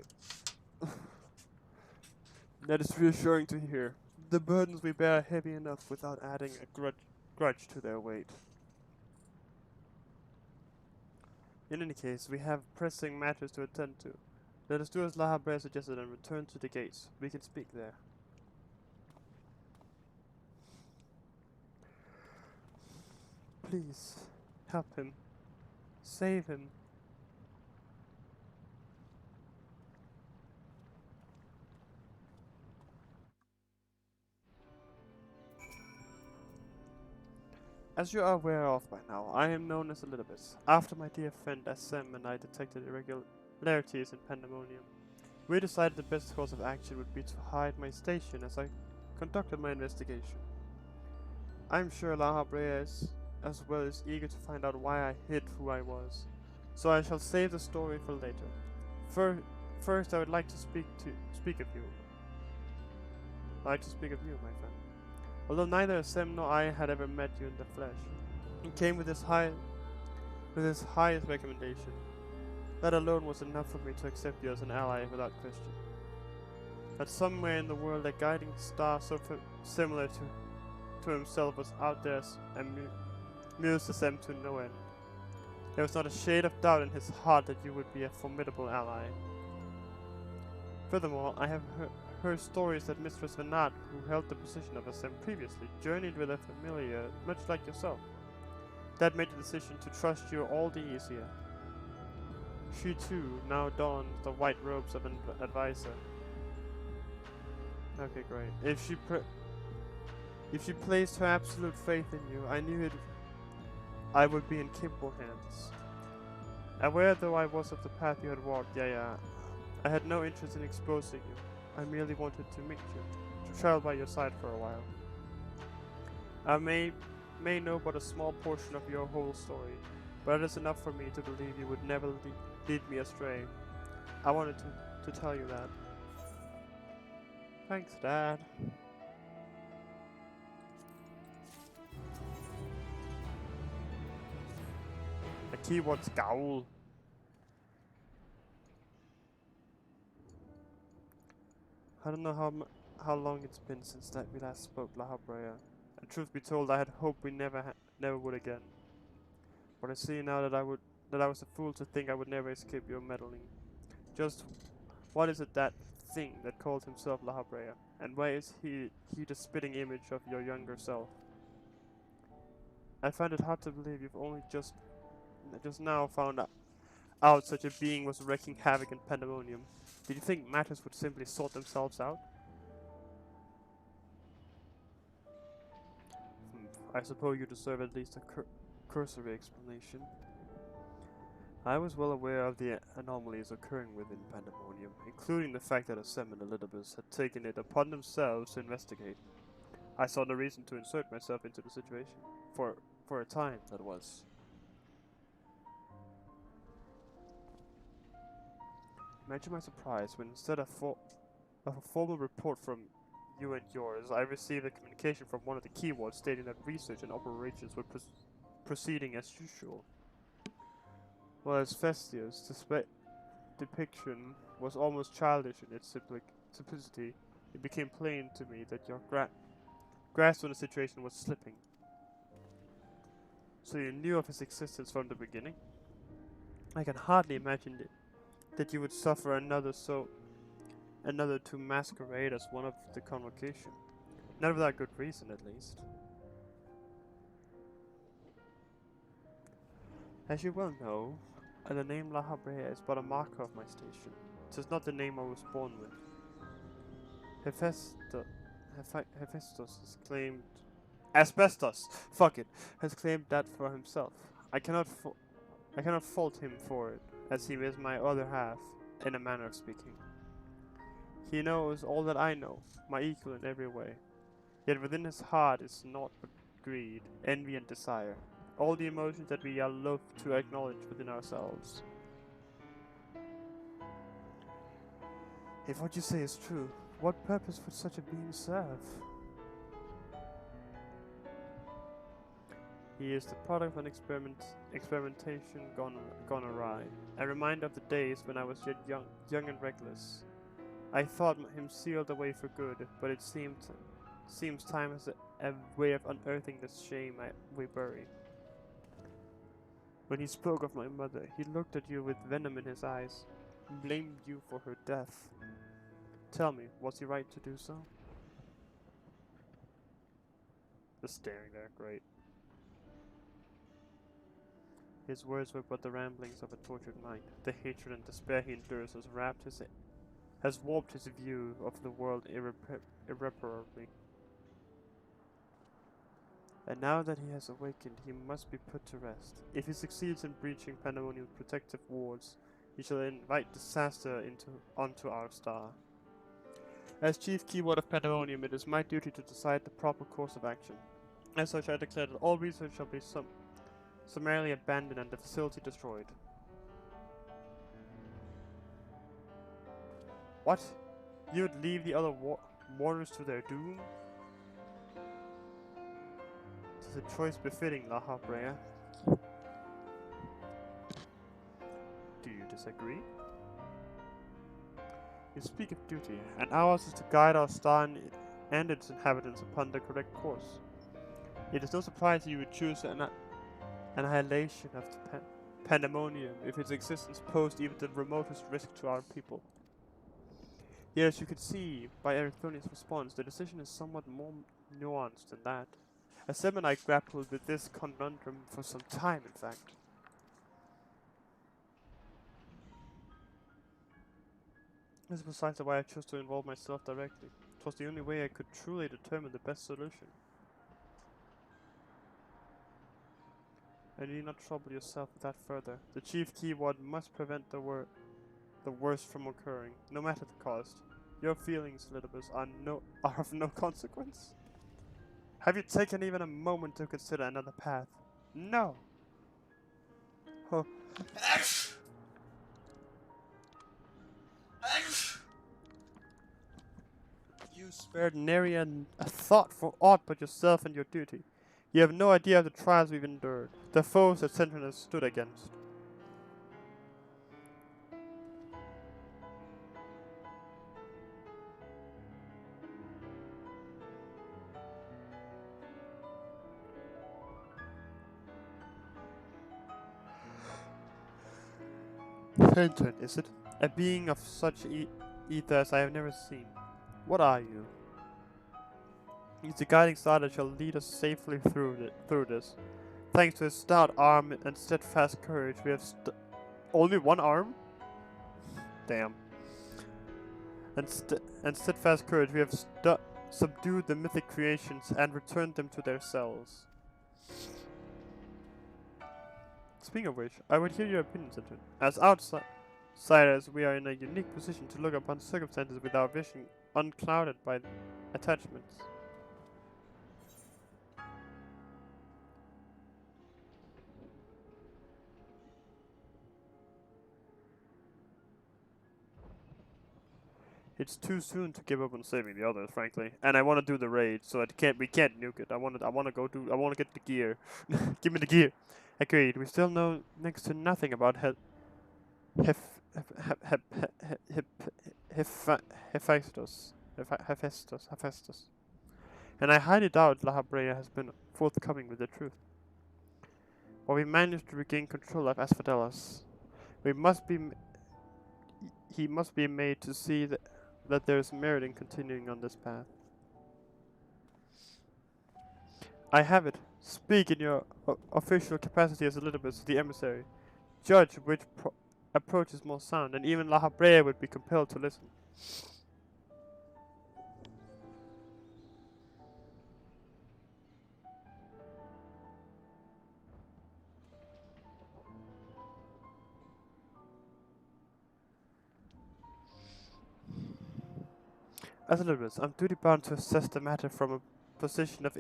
That is reassuring to hear. The burdens we bear are heavy enough without adding a grudge to their weight. In any case, we have pressing matters to attend to. Let us do as La Habrea suggested and return to the gates. We can speak there. Please, help him. Save him. As you are aware of by now, I am known as Elizabeth. After my dear friend Assem and I detected irregularities in Pandemonium, we decided the best course of action would be to hide my station as I conducted my investigation. I'm sure La Habrea is as well as eager to find out why I hid who I was, so I shall save the story for later. First, I would like to speak of you. My friend. Although neither Assem nor I had ever met you in the flesh, he came with his highest recommendation. That alone was enough for me to accept you as an ally without question. That somewhere in the world a guiding star so similar to himself was out there and amused Assem to no end. There was not a shade of doubt in his heart that you would be a formidable ally. Furthermore, I have heard stories that Mistress Venat, who held the position of Assem previously, journeyed with a familiar much like yourself. That made the decision to trust you all the easier. She too now dons the white robes of an advisor. Okay, great. If she placed her absolute faith in you, I knew I would be in capable hands. Aware though I was of the path you had walked, I had no interest in exposing you. I merely wanted to meet you, to travel by your side for a while. I may know but a small portion of your whole story, but it is enough for me to believe you would never lead me astray. I wanted to tell you that. Thanks, Dad. The keyword scowl. I don't know how long it's been since that we last spoke, La Habrea. And truth be told, I had hoped we never would again. But I see now that I was a fool to think I would never escape your meddling. Just what is it that thing that calls himself La Habrea? And why is he the spitting image of your younger self? I find it hard to believe you've only just now found out such a being was wreaking havoc in Pandemonium. Did you think matters would simply sort themselves out? I suppose you deserve at least a cursory explanation. I was well aware of the anomalies occurring within Pandemonium, including the fact that Assem and Elidibus had taken it upon themselves to investigate. I saw no reason to insert myself into the situation. For a time, that was. Imagine my surprise when instead of a formal report from you and yours, I received a communication from one of the keywords stating that research and operations were proceeding as usual. While as Festius, the depiction was almost childish in its simplicity, it became plain to me that your grasp on the situation was slipping. So you knew of his existence from the beginning? I can hardly imagine that you would suffer another to masquerade as one of the convocation. Not without good reason, at least. As you well know, the name La Habrea is but a marker of my station. It is not the name I was born with. Hephaestus has claimed... Asbestos! Fuck it! Has claimed that for himself. I cannot fault him for it, as he is my other half, in a manner of speaking. He knows all that I know, my equal in every way. Yet within his heart is naught but greed, envy and desire. All the emotions that we are loath to acknowledge within ourselves. If what you say is true, what purpose would such a being serve? He is the product of an experimentation gone awry. A reminder of the days when I was yet young and reckless. I thought him sealed away for good, but it seems time has a way of unearthing the shame we bury. When he spoke of my mother, he looked at you with venom in his eyes, and blamed you for her death. Tell me, was he right to do so? Just staring there, great. His words were but the ramblings of a tortured mind. The hatred and despair he endures has warped his view of the world irreparably. And now that he has awakened, he must be put to rest. If he succeeds in breaching Pandemonium's protective wards, he shall invite disaster onto our star. As Chief Keyword of Pandemonium, it is my duty to decide the proper course of action. As such, I declare that all research shall be summarily abandoned and the facility destroyed. What? You would leave the other warriors to their doom? It is a choice befitting La Habrea. Do you disagree? You speak of duty, and ours is to guide our star and its inhabitants upon the correct course. It is no surprise you would choose an annihilation of the Pandemonium if its existence posed even the remotest risk to our people. Yet, as you could see by Ericthonia's response, the decision is somewhat more nuanced than that. As Seb and I grappled with this conundrum for some time, in fact. This is precisely why I chose to involve myself directly. It was the only way I could truly determine the best solution. And you need not trouble yourself with that further. The Chief Keyword must prevent the worst from occurring, no matter the cost. Your feelings, Elidibus, are of no consequence. Have you taken even a moment to consider another path? No! Oh. You spared nary a thought for aught but yourself and your duty. You have no idea of the trials we've endured, the foes that Centron has stood against. Centron, is it? A being of such ether as I have never seen. What are you? He's the guiding star that shall lead us safely through this. Thanks to his stout arm and steadfast courage, we have only one arm? Damn. And steadfast courage, we have subdued the mythic creations and returned them to their cells. Speaking of which, I would hear your opinions on it. As outsiders, we are in a unique position to look upon circumstances with our vision unclouded by attachments. It's too soon to give up on saving the others, frankly. And I want to do the raid, so we can't nuke it. I want to get the gear. Give me the gear. Agreed. We still know next to nothing about Hephaestus. And I highly doubt La Habrea has been forthcoming with the truth. While we managed to regain control of Asphodelos, he must be made to see that there is merit in continuing on this path. I have it. Speak in your official capacity as Elidibus, the emissary. Judge which approach is more sound, and even La Habrea would be compelled to listen. As Elidibus, I'm duty bound to assess the matter from a position of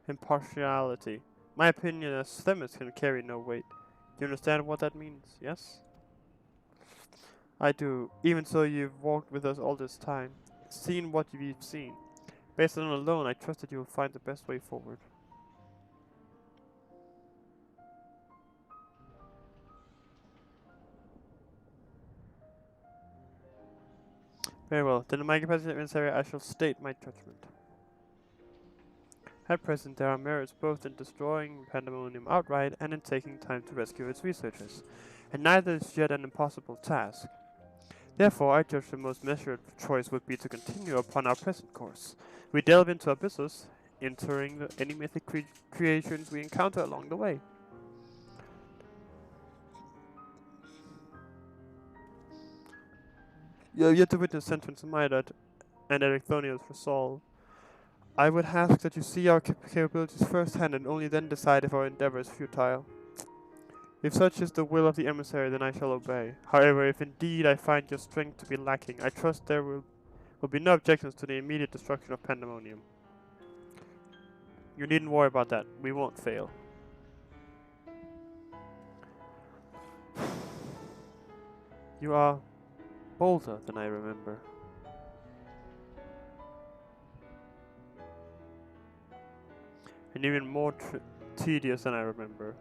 impartiality. My opinion as Themis can carry no weight. Do you understand what that means, yes? I do. Even so, you've walked with us all this time, seen what we've seen. Based on it alone, I trust that you will find the best way forward. Very well. Then in my capacity as emissary, I shall state my judgment. At present, there are merits both in destroying Pandemonium outright and in taking time to rescue its researchers, and neither is yet an impossible task. Therefore, I judge the most measured choice would be to continue upon our present course. We delve into Abyssos, entering any mythic creations we encounter along the way. You have yet to witness Centron's might and Ericthonia's resolve. I would ask that you see our capabilities firsthand and only then decide if our endeavor is futile. If such is the will of the emissary, then I shall obey. However, if indeed I find your strength to be lacking, I trust there will be no objections to the immediate destruction of Pandemonium. You needn't worry about that. We won't fail. You are bolder than I remember. And even more tedious than I remember.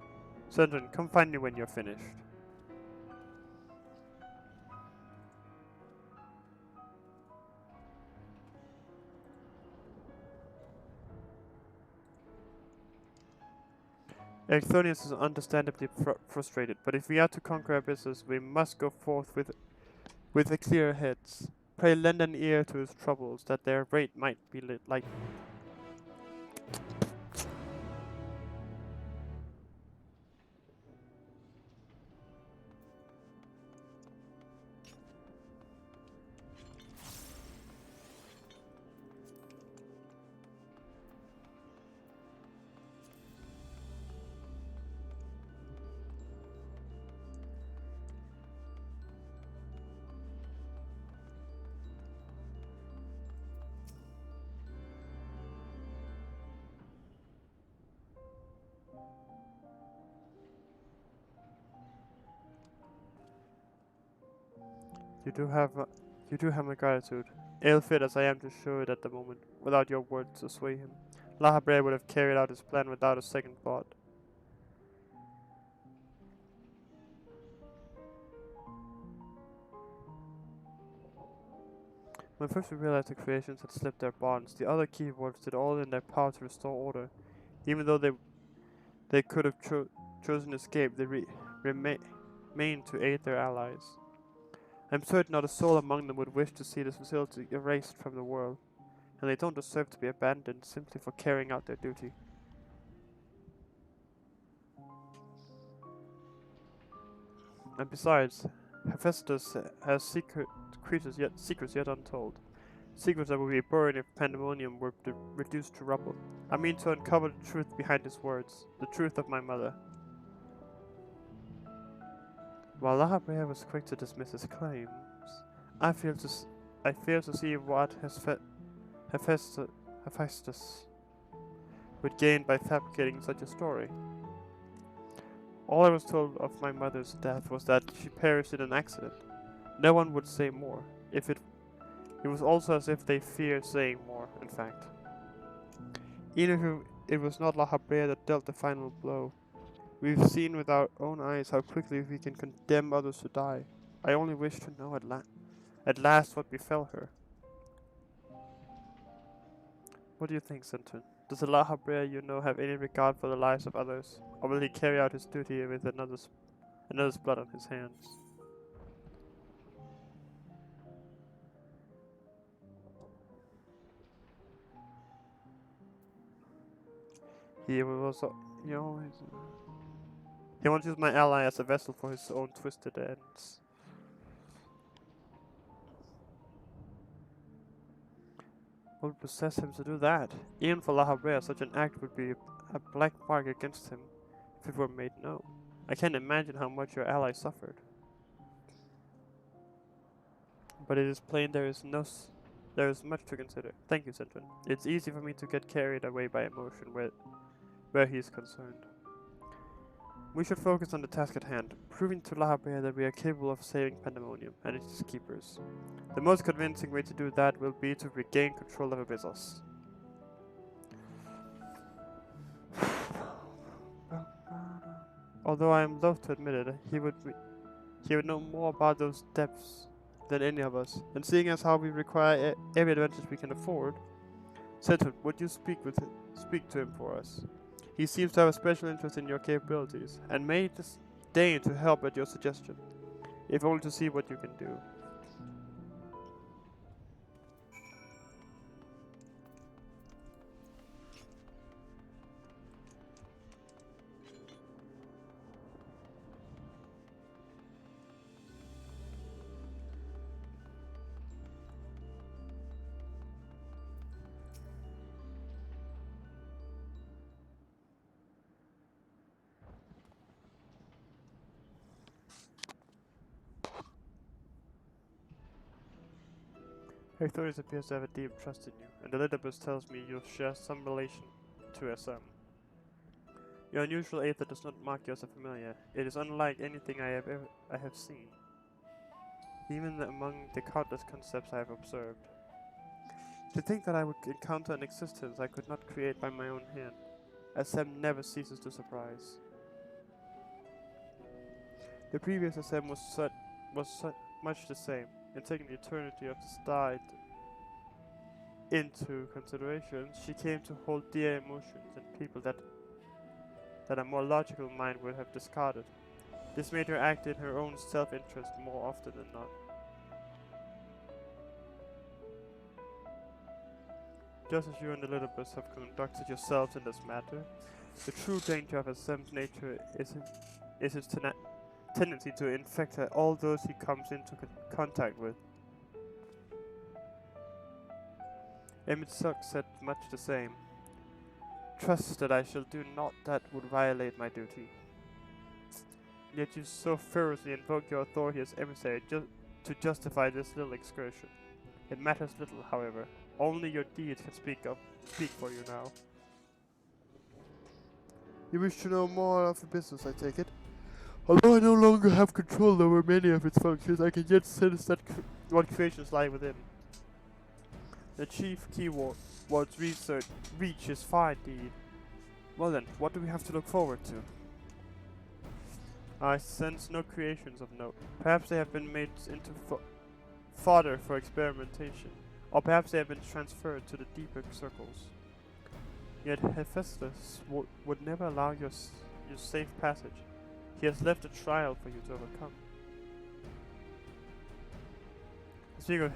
Sentrin, come find me when you're finished. Ericthonius is understandably frustrated, but if we are to conquer Abyssus, we must go forth with a clear heads. Pray lend an ear to his troubles, that their rate might be lightened. You do have my gratitude. Ill-fit as I am to show it at the moment, without your words to sway him. La Habrea would have carried out his plan without a second thought. When first we realized the creations had slipped their bonds, the other keyboards did all in their power to restore order. Even though they could have chosen escape, they remained to aid their allies. I'm certain not a soul among them would wish to see this facility erased from the world, and they don't deserve to be abandoned simply for carrying out their duty. And besides, Hephaestus has secrets yet untold. Secrets that would be buried if Pandemonium were reduced to rubble. I mean to uncover the truth behind his words, the truth of my mother. While La Habrea was quick to dismiss his claims, I fail to see what Hephaestus would gain by fabricating such a story. All I was told of my mother's death was that she perished in an accident. No one would say more. It was also as if they feared saying more, in fact. Even if it was not La Habrea that dealt the final blow, we've seen with our own eyes how quickly we can condemn others to die. I only wish to know at last what befell her. What do you think, Sentrin? Does the La Habrea you know have any regard for the lives of others, or will he carry out his duty with another's blood on his hands? He wants to use my ally as a vessel for his own twisted ends. What would possess him to do that? Even for La Habrea, such an act would be a black mark against him if it were made known. I can't imagine how much your ally suffered. But it is plain there is much to consider. Thank you, Sentrin. It's easy for me to get carried away by emotion where he is concerned. We should focus on the task at hand, proving to La Habrea that we are capable of saving Pandemonium and its keepers. The most convincing way to do that will be to regain control of Abyssus. Although I am loath to admit it, he would know more about those depths than any of us, and seeing as how we require every advantage we can afford, Sentrin, would you speak to him for us? He seems to have a special interest in your capabilities, and may deign to help at your suggestion, if only to see what you can do. Hectorius appears to have a deep trust in you, and Elidibus tells me you share some relation to SM. Your unusual aether does not mark you as a familiar. It is unlike anything I have seen, even among the countless concepts I have observed. To think that I would encounter an existence I could not create by my own hand, SM never ceases to surprise. The previous SM was much the same, and taking the eternity of the star into consideration, she came to hold dear emotions and people that a more logical mind would have discarded. This made her act in her own self-interest more often than not. Just as you and Elidibus have conducted yourselves in this matter, the true danger of SM's nature is its tendency to infect all those he comes into contact with. Emmett Suck said much the same. Trust that I shall do naught that would violate my duty. Yet you so ferociously invoke your authority as emissary to justify this little excursion. It matters little, however. Only your deeds can speak for you now. You wish to know more of the business, I take it? Although I no longer have control over many of its functions, I can yet sense that what creations lie within. The chief keyword's reach is far indeed. Well then, what do we have to look forward to? I sense no creations of note. Perhaps they have been made into fodder for experimentation, or perhaps they have been transferred to the deeper circles. Yet Hephaestus would never allow your safe passage. He has left a trial for you to overcome. Speaking of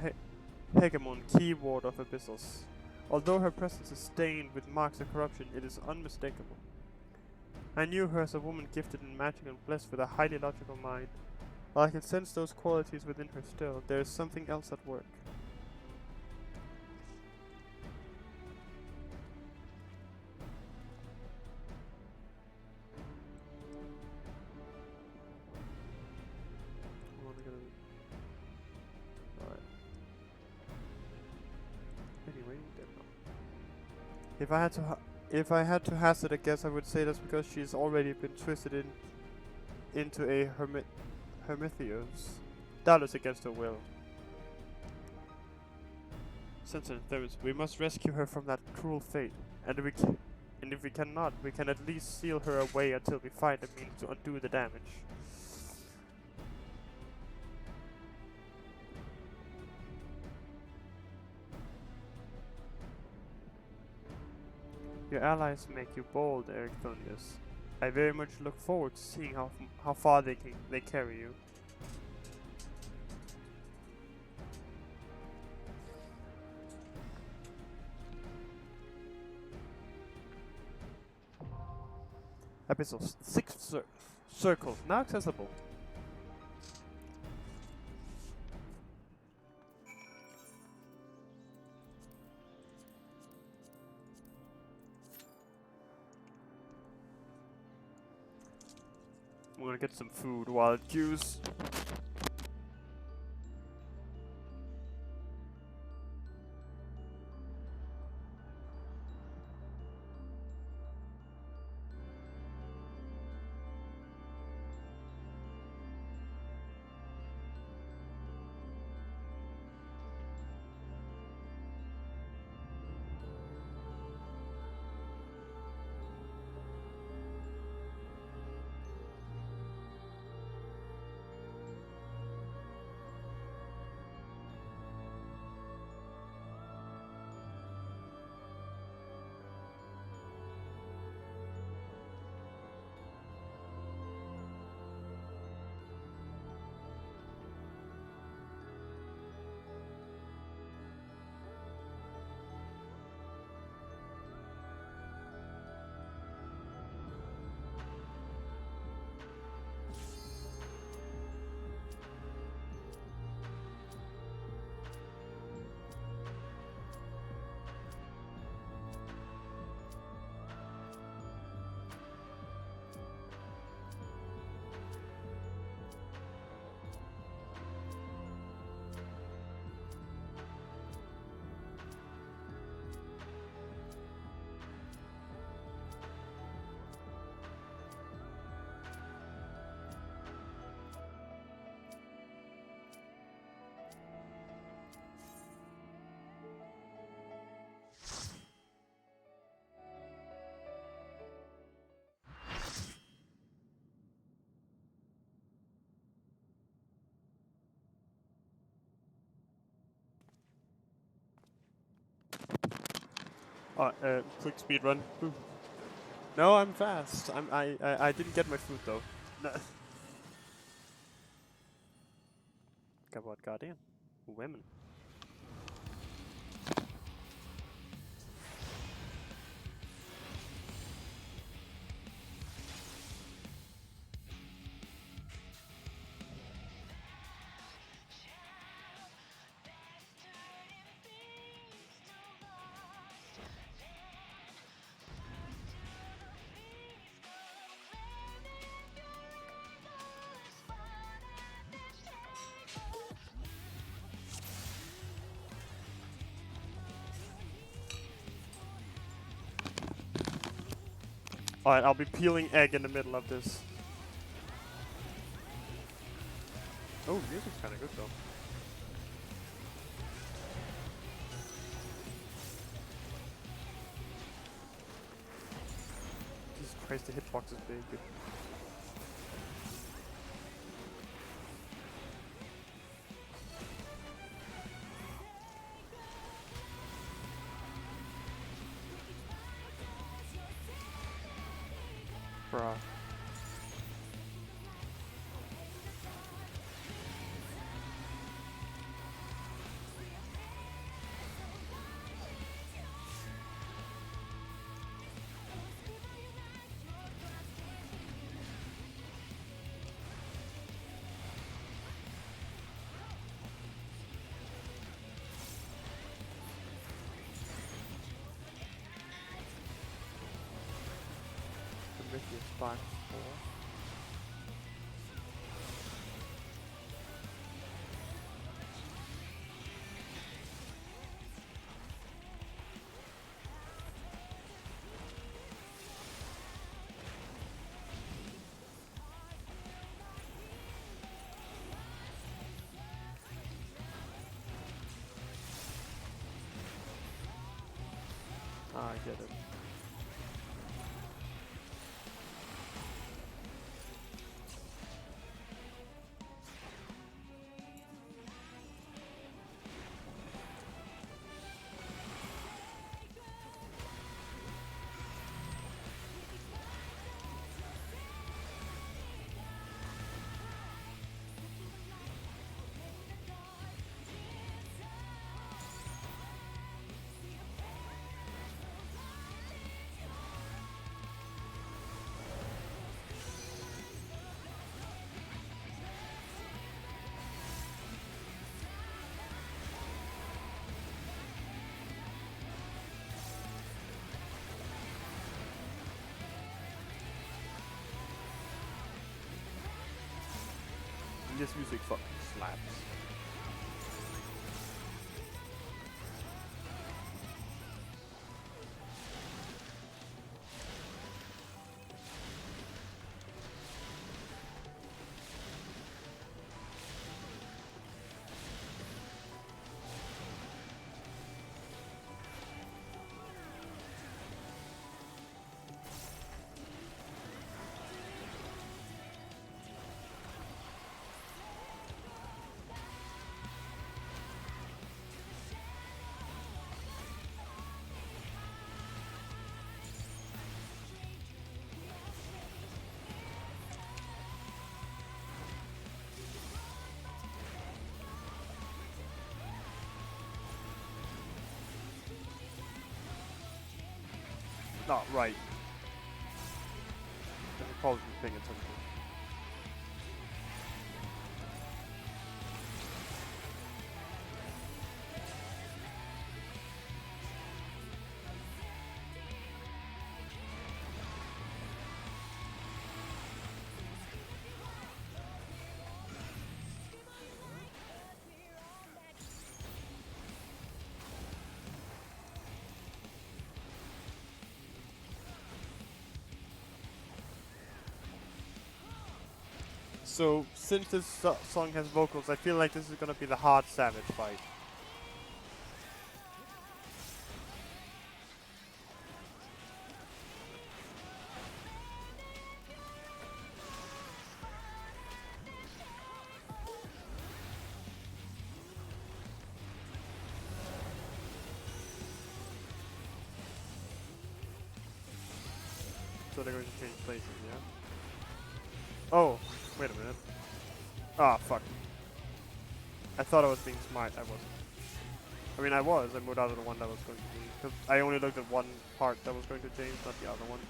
Hegemon, keyword of Abyssos. Although her presence is stained with marks of corruption, it is unmistakable. I knew her as a woman gifted in magic and blessed with a highly logical mind. While I can sense those qualities within her still, there is something else at work. Anyway, if I had to hazard a guess, I would say that's because she's already been twisted into a Hermithios, doubtless against her will. Sentinel Themis, we must rescue her from that cruel fate, and if we cannot, we can at least seal her away until we find a means to undo the damage. Your allies make you bold, Ericthonius. I very much look forward to seeing how far they carry you. Episode 6th Circle, now accessible. I'm gonna get some food while it queues. Quick speed run. Ooh. No, I'm fast. I didn't get my food though. No. What guardian? Women. Alright, I'll be peeling egg in the middle of this. Oh, music's kinda good though. Jesus Christ, the hitbox is big. Bruh. Prometheus 5-4. I get it. This music fucking slaps. Not right. I should probably be paying attention. So, since this song has vocals, I feel like this is gonna be the hard Savage fight. So they're going to change places, yeah? Oh, wait a minute. Ah, fuck. I thought I was being smart, I wasn't. I mean, I was. I moved out of the one that was going to be. Because I only looked at one part that was going to change, not the other one.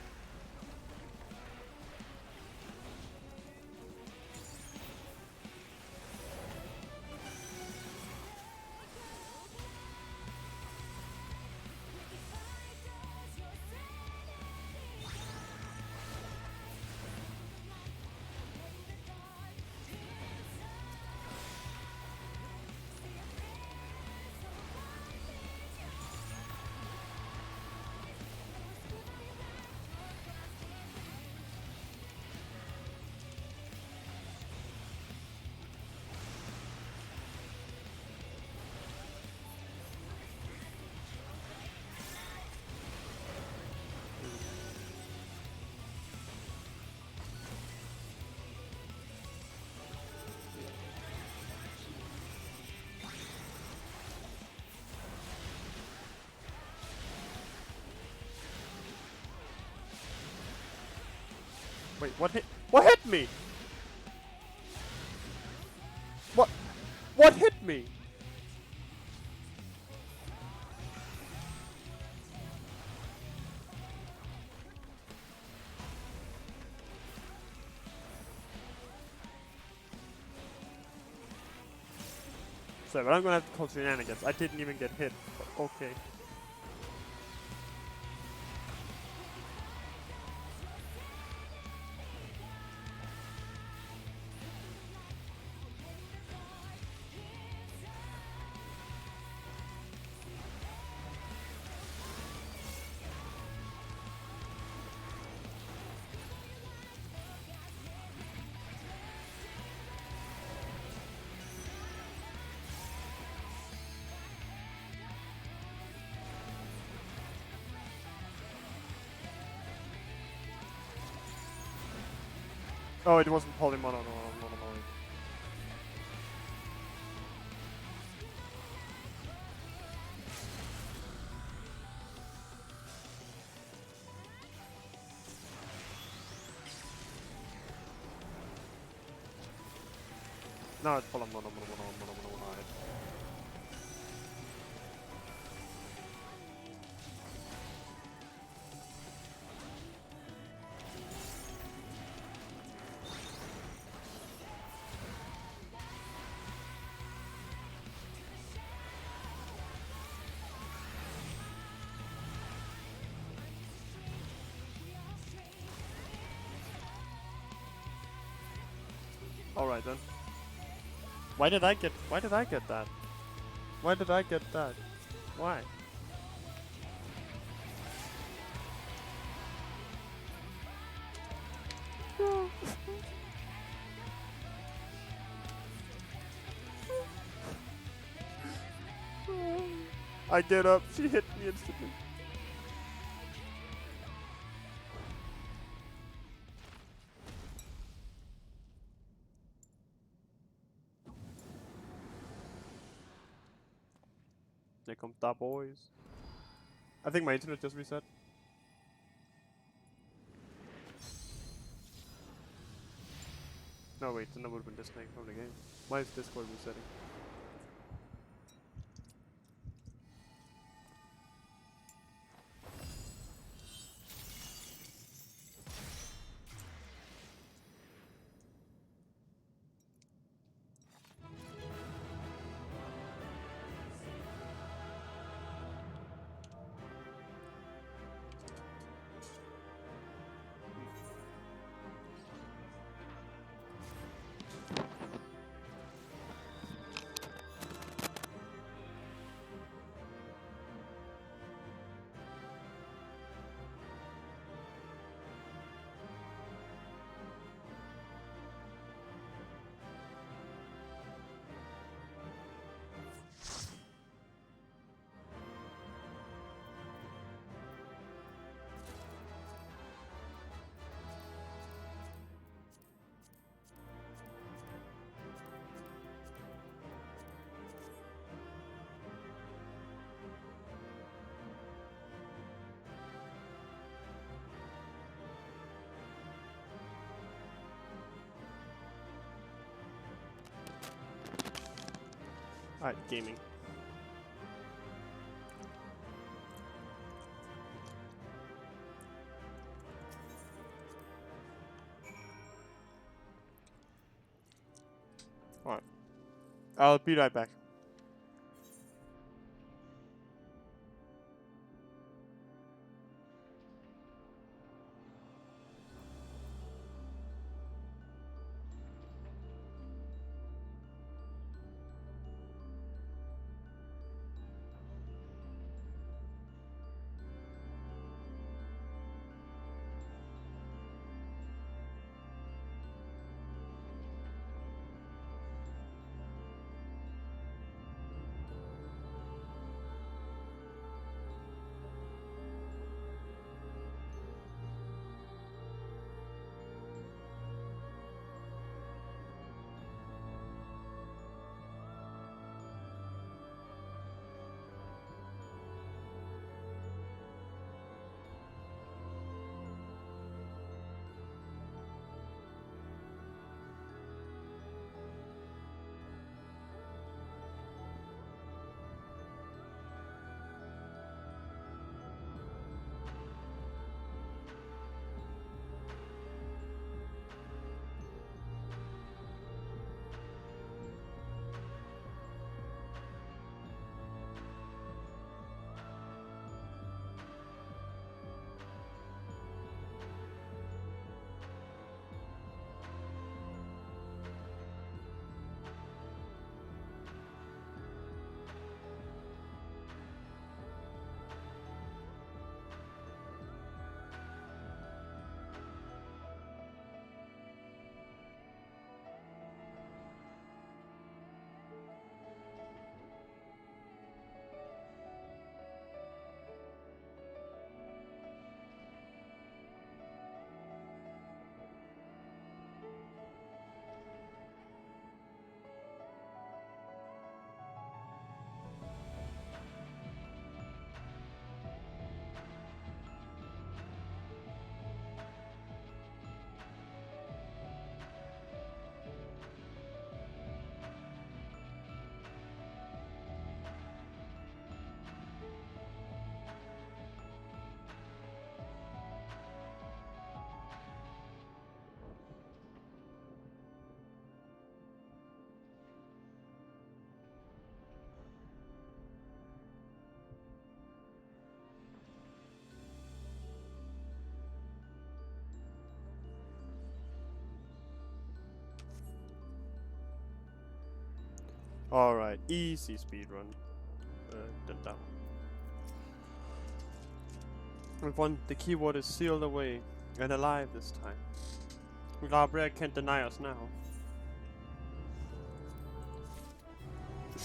Wait, what hit? What hit me? What hit me? Sorry, but I'm gonna have to call shenanigans. I didn't even get hit. But okay. Oh, it wasn't polymono. No, it's polymono. Alright then. Why did I get that? Why did I get that? Why? I get up, she hit me instantly. There come the boys. I think my internet just reset. No wait, then I would have been disconnected from the game. Why is Discord resetting? Alright, gaming. Alright. I'll be right back. Alright, easy speedrun. Done that one. We've won. The keyword is sealed away and alive this time. Glabrea can't deny us now.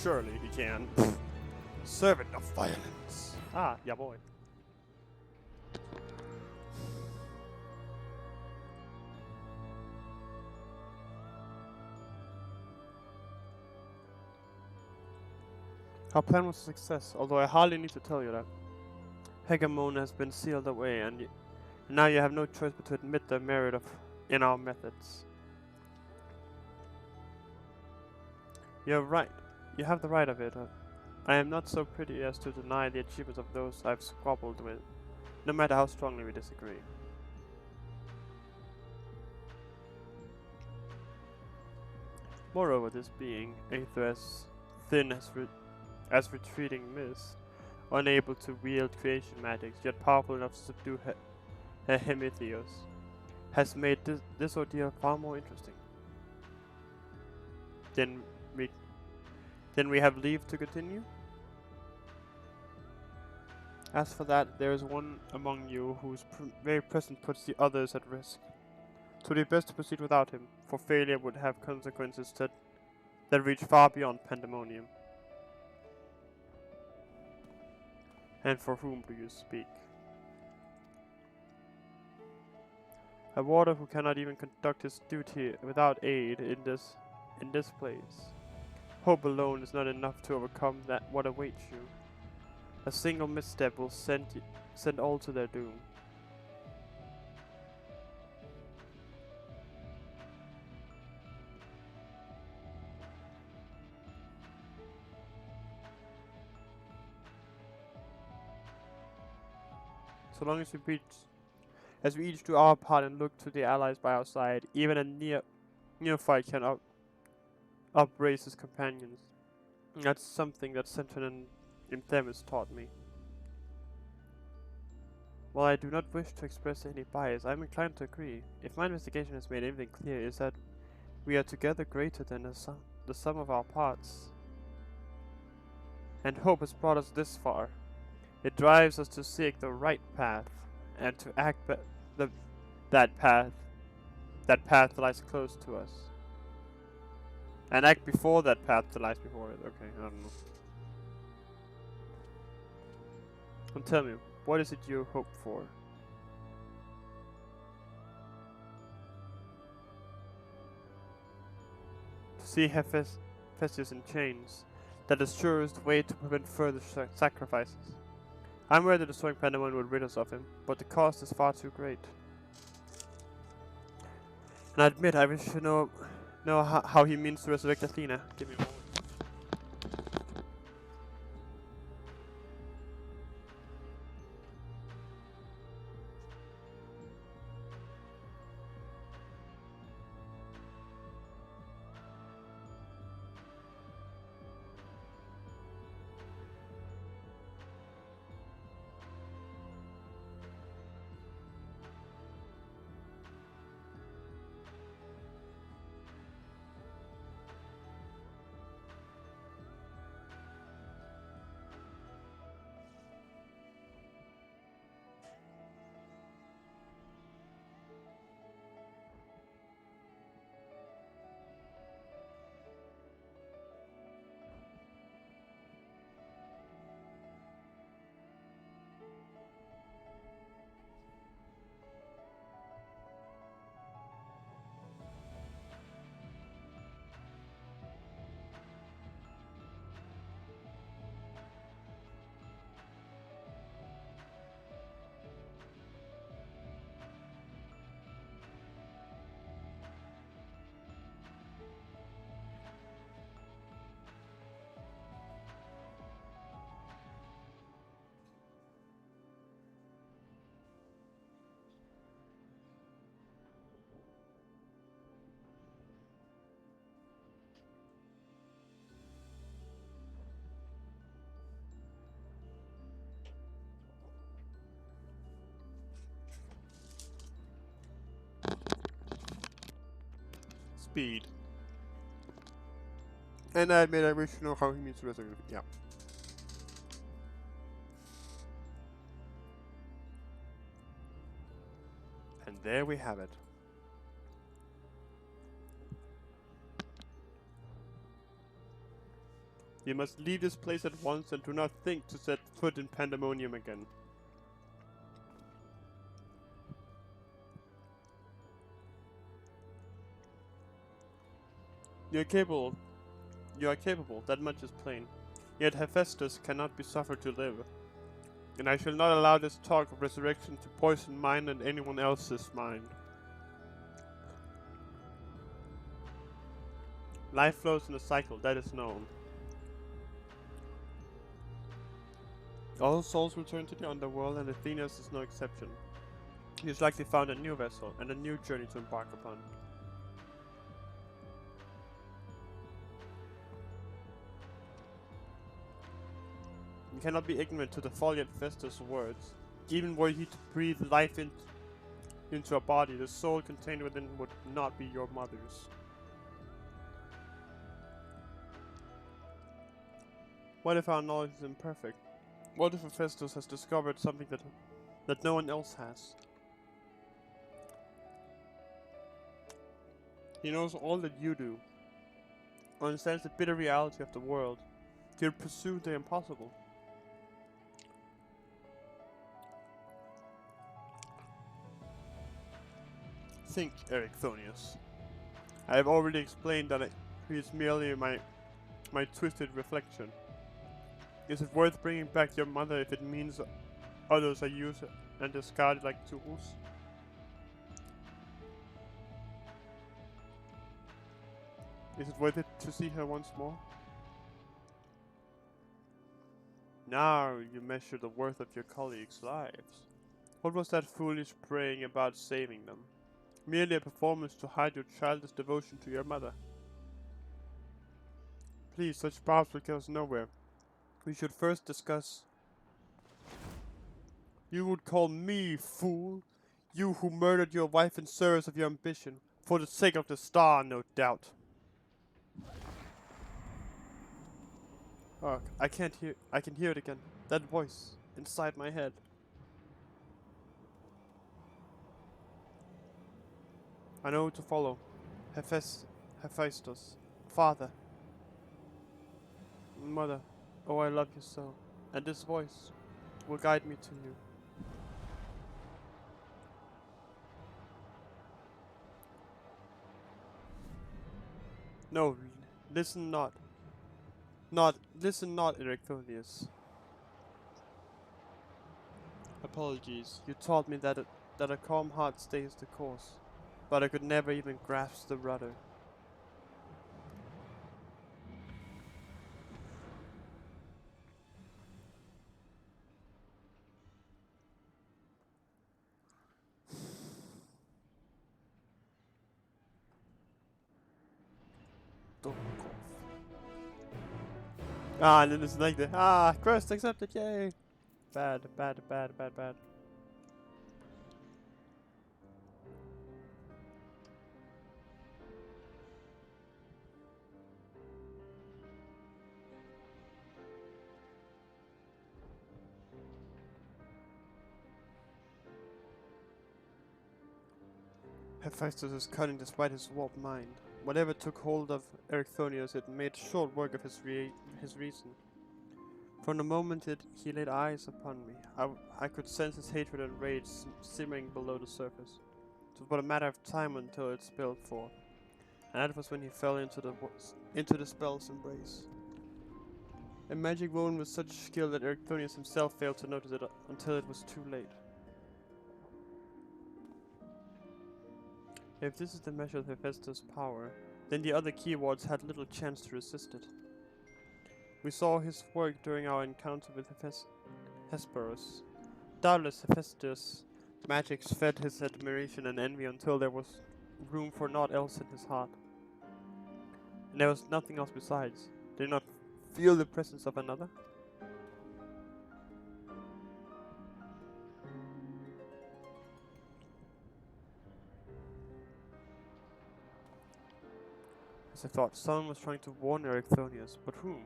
Surely he can. Servant of violence. Ah, yeah boy. Our plan was a success, although I hardly need to tell you that. Hegemon has been sealed away, and now you have no choice but to admit the merit in our methods. You're right. You have the right of it. I am not so pretty as to deny the achievements of those I've squabbled with, no matter how strongly we disagree. Moreover, this being, Aether as thin as retreating mist, unable to wield creation magics, yet powerful enough to subdue Hemitheos, has made this ordeal far more interesting. Then we have leave to continue? As for that, there is one among you whose very presence puts the others at risk. It would be best to proceed without him, for failure would have consequences that reach far beyond Pandemonium. And for whom do you speak? A warder who cannot even conduct his duty without aid in this place. Hope alone is not enough to overcome what awaits you. A single misstep will send all to their doom. So long as we each do our part and look to the allies by our side, even a neophyte can upraise his companions. That's something that Sentron and Themis taught me. While I do not wish to express any bias, I am inclined to agree. If my investigation has made anything clear, is that we are together greater than the sum of our parts. And hope has brought us this far. It drives us to seek the right path, and to act that path that lies close to us. And act before that path that lies before it. Okay, I don't know. And tell me, what is it you hope for? To see Hephaestus in chains. That is the surest way to prevent further sacrifices. I'm aware that destroying Pandemonium would rid us of him, but the cost is far too great. And I admit I wish to know how he means to resurrect Athena. Give me a moment. Speed. And I admit I wish to know how he means to resurrect. Yeah. And there we have it. You must leave this place at once and do not think to set foot in Pandemonium again. You are capable, that much is plain. Yet Hephaestus cannot be suffered to live. And I shall not allow this talk of resurrection to poison mine and anyone else's mind. Life flows in a cycle, that is known. All souls return to the underworld, and Athena's is no exception. He has likely found a new vessel and a new journey to embark upon. You cannot be ignorant to the folly of Hephaestus' words. Even were he to breathe life into a body, the soul contained within would not be your mother's. What if our knowledge is imperfect? What if Hephaestus has discovered something that no one else has? He knows all that you do, understands the bitter reality of the world. He'll pursue the impossible. Think, Erichthonius. I have already explained that he is merely my twisted reflection. Is it worth bringing back your mother if it means others are used and discarded like tools? Is it worth it to see her once more? Now you measure the worth of your colleagues' lives. What was that foolish praying about saving them? Merely a performance to hide your childish devotion to your mother. Please, such vows will get us nowhere. We should first discuss. You would call me fool? You who murdered your wife in service of your ambition, for the sake of the star, no doubt. Oh, I can hear it again. That voice inside my head. I know who to follow. Hephaestus. Father. Mother. Oh, I love you so. And this voice will guide me to you. No, listen not. Listen not, Erechthonius. Apologies. You taught me that a calm heart stays the course, but I could never even grasp the rudder. Ah, and then it's like the quest accepted, yay! Bad. Hephaestus is cunning despite his warped mind. Whatever took hold of Erechthonius, it made short work of his reason. From the moment he laid eyes upon me, I could sense his hatred and rage simmering below the surface. It was but a matter of time until it spilled forth, and that was when he fell into the spell's embrace. A magic woven with such skill that Erechthonius himself failed to notice it until it was too late. If this is the measure of Hephaestus' power, then the other keywards had little chance to resist it. We saw his work during our encounter with Hesperus. Doubtless Hephaestus' magics fed his admiration and envy until there was room for naught else in his heart. And there was nothing else besides. Did he not feel the presence of another? As I thought, someone was trying to warn Erechthonius, but whom?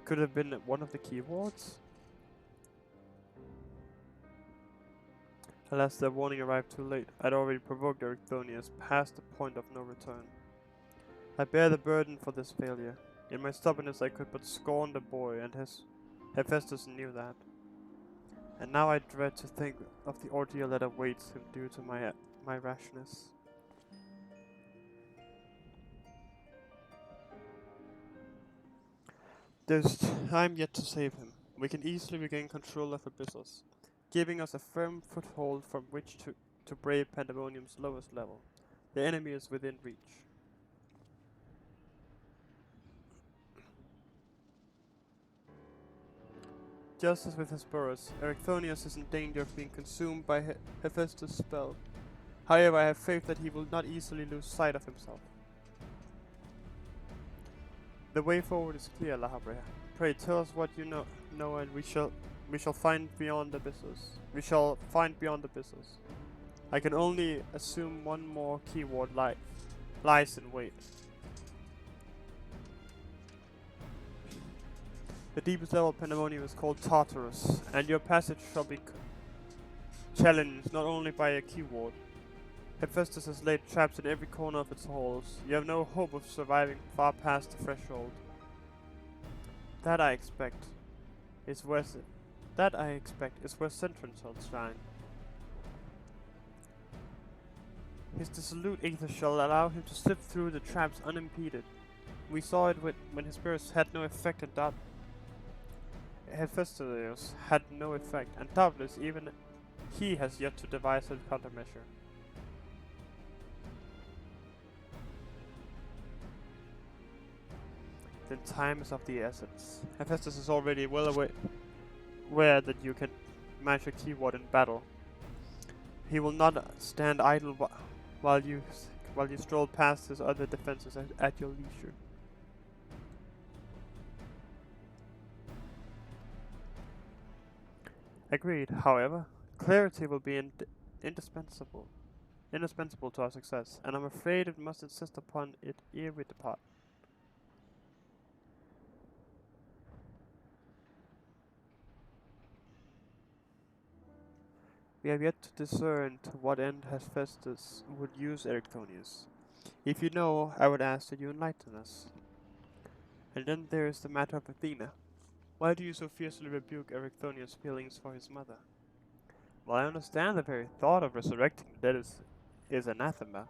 Could it have been one of the keywards? Alas, their warning arrived too late. I'd already provoked Erechthonius past the point of no return. I bear the burden for this failure. In my stubbornness I could but scorn the boy, and Hephaestus knew that. And now I dread to think of the ordeal that awaits him due to my rashness. There's time yet to save him. We can easily regain control of Abyssos, giving us a firm foothold from which to brave Pandemonium's lowest level. The enemy is within reach. Just as with Hesperus, Erechthonius is in danger of being consumed by Hephaestus' spell. However, I have faith that he will not easily lose sight of himself. The way forward is clear, La Habrea. Pray tell us what you know, and we shall find beyond Abyssos. We shall find beyond Abyssos. I can only assume one more keyword lies in wait. The deepest level of Pandemonium is called Tartarus, and your passage shall be challenged not only by a keyword. Hephaestus has laid traps in every corner of its halls. You have no hope of surviving far past the threshold. That I expect is where Centron shall shine. His dissolute aether shall allow him to slip through the traps unimpeded. We saw it when Hesperus had no effect and Hephaestus had no effect, and doubtless even he has yet to devise a countermeasure. Then time is of the essence. Hephaestus is already well aware that you can match a keyword in battle. He will not stand idle while you stroll past his other defenses at your leisure. Agreed. However, clarity will be indispensable to our success, and I'm afraid it must insist upon it ere we depart. We have yet to discern to what end Hephaestus would use Ericthonius. If you know, I would ask that you enlighten us. And then there is the matter of Athena. Why do you so fiercely rebuke Ericthonius' feelings for his mother? Well, I understand the very thought of resurrecting the dead is anathema.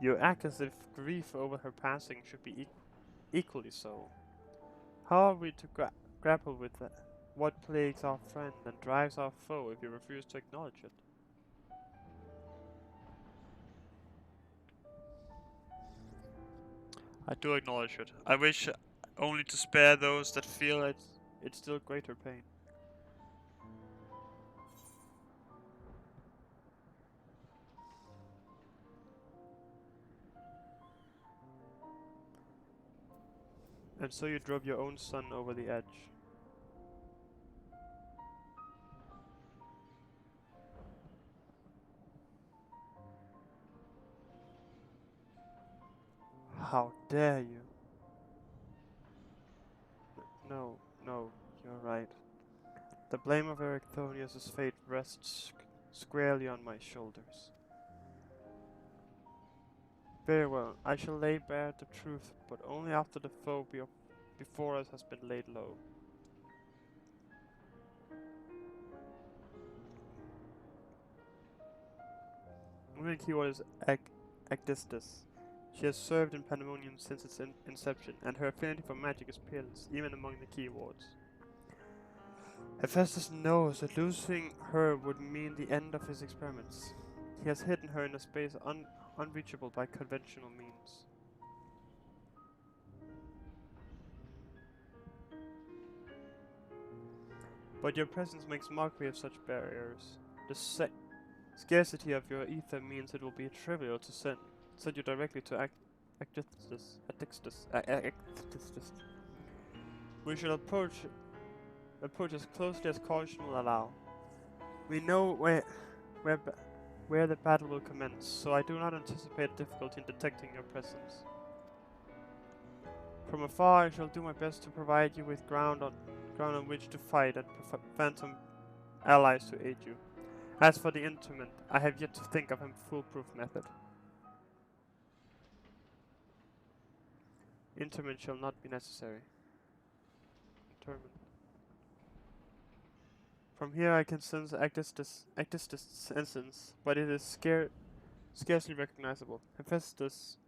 You act as if grief over her passing should be equally so. How are we to grapple with that? What plagues our friend and drives our foe if you refuse to acknowledge it? I do acknowledge it. I wish only to spare those that feel it's still greater pain. And so you drove your own son over the edge. How dare you? No, you're right. The blame of Ericthonius' fate rests squarely on my shoulders. Very well, I shall lay bare the truth, but only after the foe before us has been laid low. Women keyword is Agdistis. She has served in Pandemonium since its inception, and her affinity for magic is peerless, even among the keywords. Hephaestus knows that losing her would mean the end of his experiments. He has hidden her in a space unreachable by conventional means. But your presence makes mockery of such barriers. The scarcity of your ether means it will be trivial to send you directly to Agdistis. We shall approach as closely as caution will allow. We know where the battle will commence, so I do not anticipate difficulty in detecting your presence. From afar, I shall do my best to provide you with ground on which to fight and phantom allies to aid you. As for the interment, I have yet to think of a foolproof method. Interment shall not be necessary. Determined. From here I can sense Agdistis' essence, but it is scarcely recognizable. Hephaestus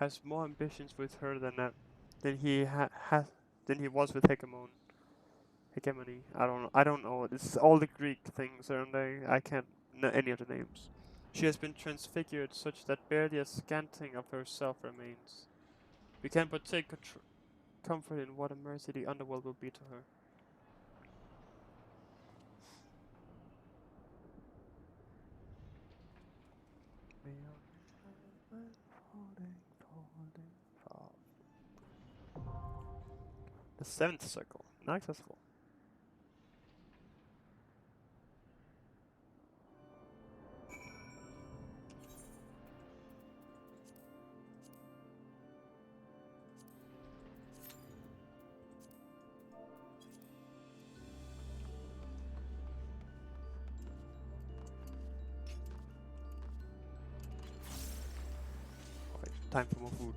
has more ambitions with her than he was with Hegemony. I don't know. It's all the Greek things, aren't they? I can't know any of the names. She has been transfigured such that barely a scanting of herself remains. We can but take comfort in what a mercy the underworld will be to her. The 7th circle, not accessible. Okay, time for more food.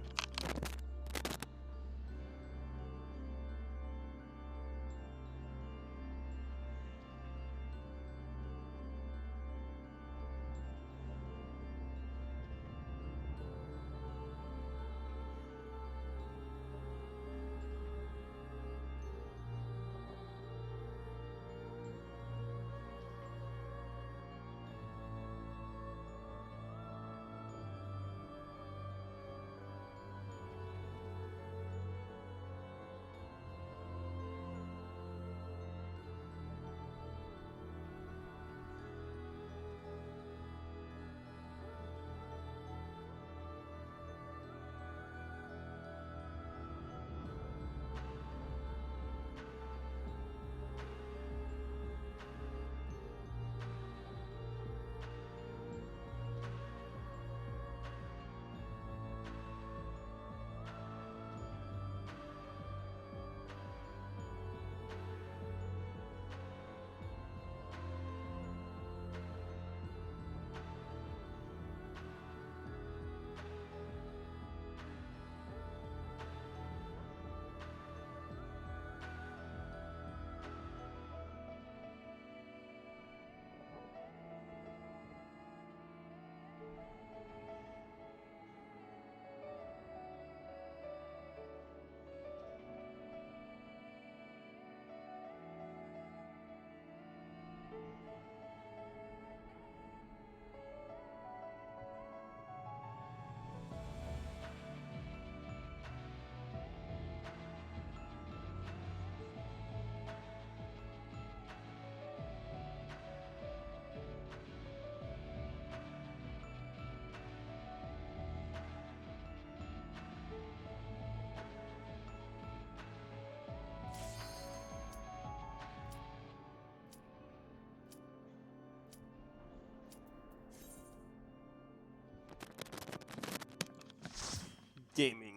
Gaming.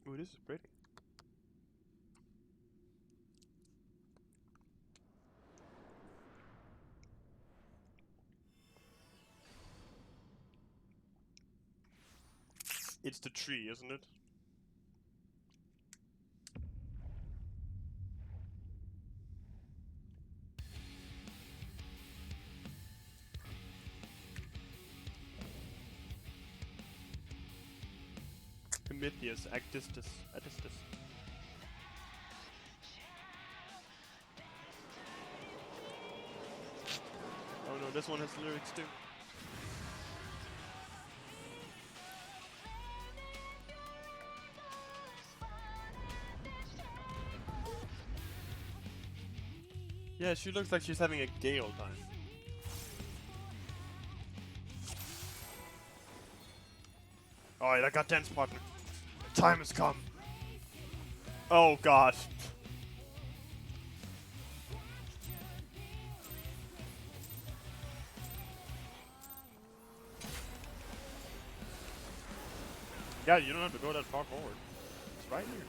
Ooh, this is pretty. It's the tree, isn't it? Prometheus, Actistus. Oh no, this one has lyrics too. Yeah, she looks like she's having a gay old time. Alright, I got dance partner. The time has come. Oh god. Yeah, you don't have to go that far forward. It's right here.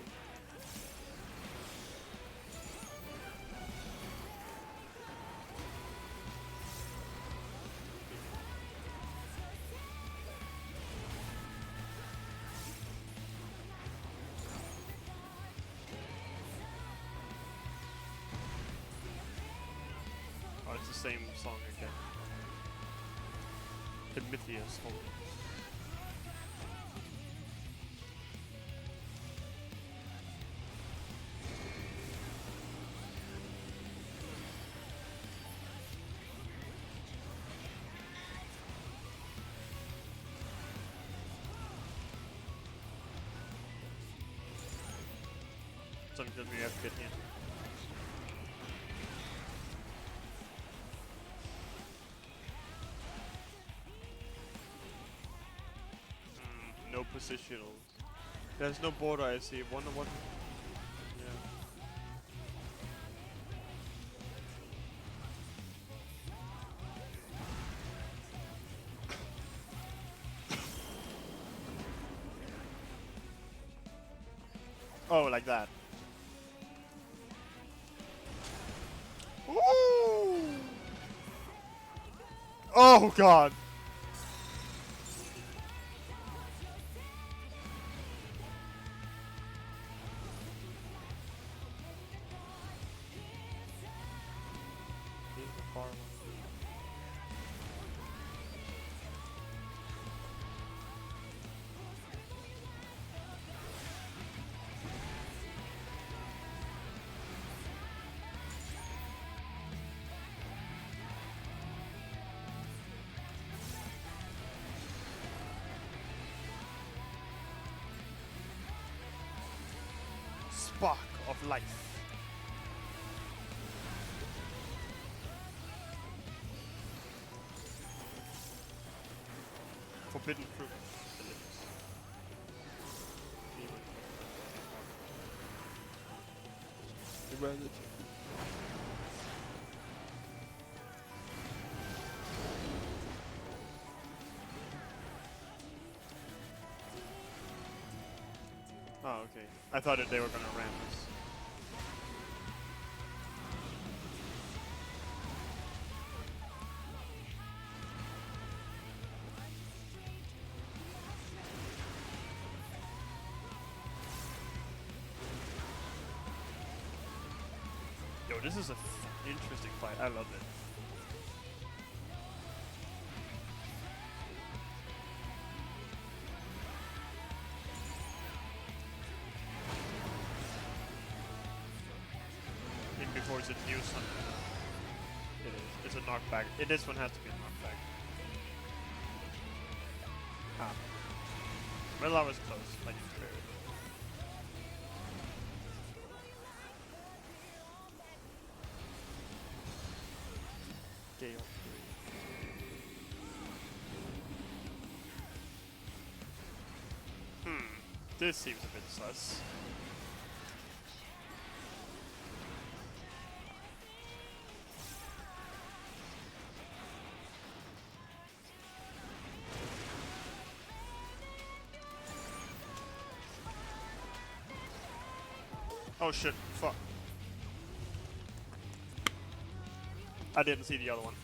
Oh, it's the same song again. Prometheus Holdings. Something tells me we have to get in. No positional. There's no border, I see. Wonder what. Yeah. Oh, like that. Ooh! Oh god! Spark of life. Forbidden fruit. Delicious. Demon. Oh, okay. I thought that they were gonna ram us. Yo, this is a interesting fight. I love it. Before it's a new sun. It is. It's a knockback. This one has to be a knockback. Ah. Well, I was close. I didn't clear it. Gale 3. This seems a bit sus. Oh shit, fuck. I didn't see the other one.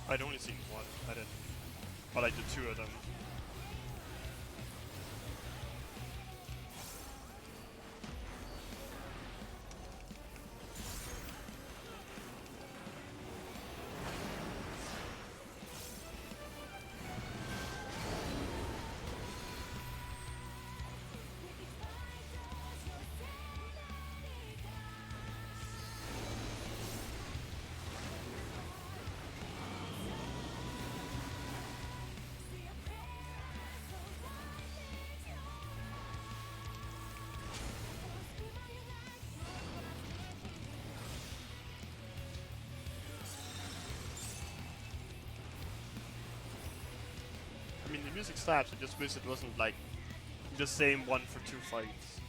I'd only seen one, I didn't. But like the two of them. I mean, the music slaps, I just wish it wasn't like the same one for 2 fights.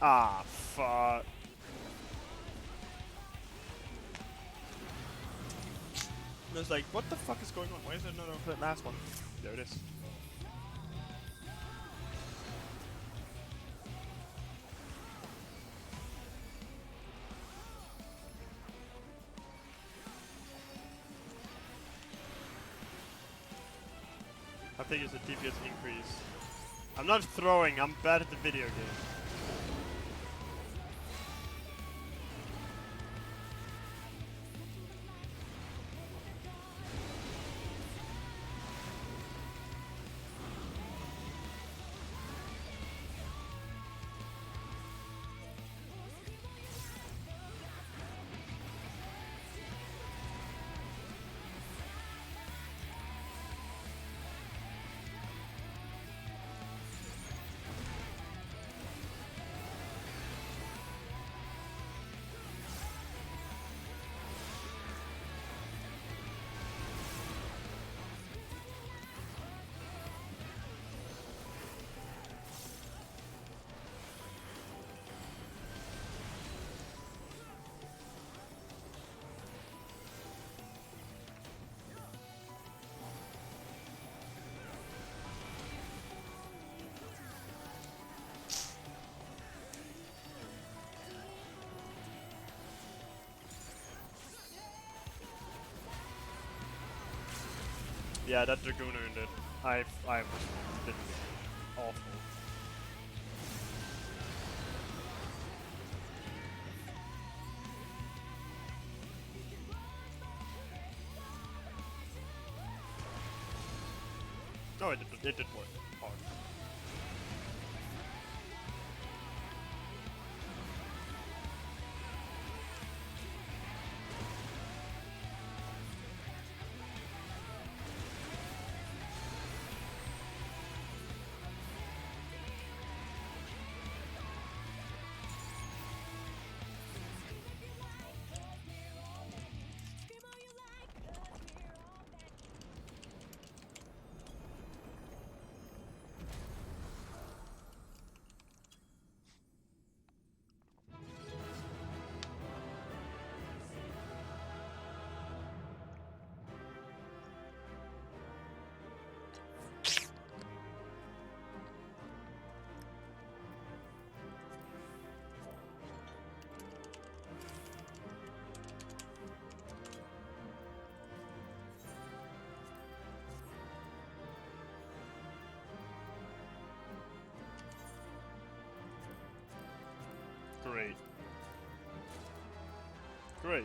Ah, fuck. I was like, what the fuck is going on? Why is there no for that last one? There it is. I think it's a DPS increase. I'm not throwing, I'm bad at the video game. Yeah, that Dragoon earned it. I was literally awful. No, it did work hard. Great. Great.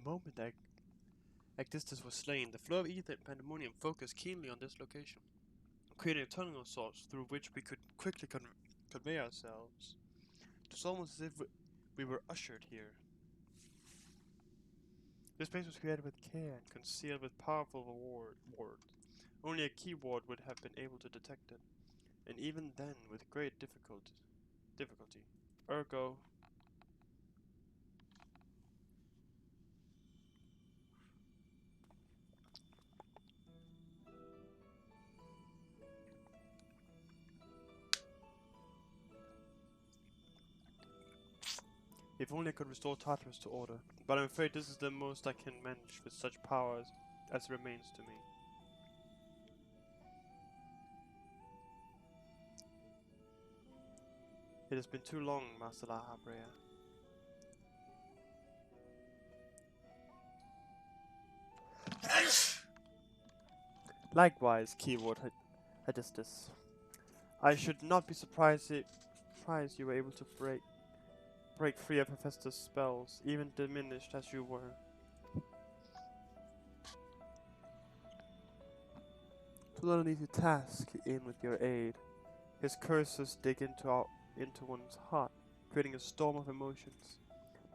moment Agdistis was slain, the flow of ether and pandemonium focused keenly on this location, creating a tunnel source through which we could quickly convey ourselves. It was almost as if we were ushered here. This place was created with care and concealed with powerful wards. Only a key ward would have been able to detect it, and even then with great difficulty. Ergo, if only I could restore Tartarus to order, but I'm afraid this is the most I can manage with such powers as remains to me. It has been too long, Master La Habrea. Likewise, keyword Agdistis. I should not be surprised you were able to break free of Hephaestus' spells, even diminished as you were. It was not an easy task in with your aid. His curses dig into one's heart, creating a storm of emotions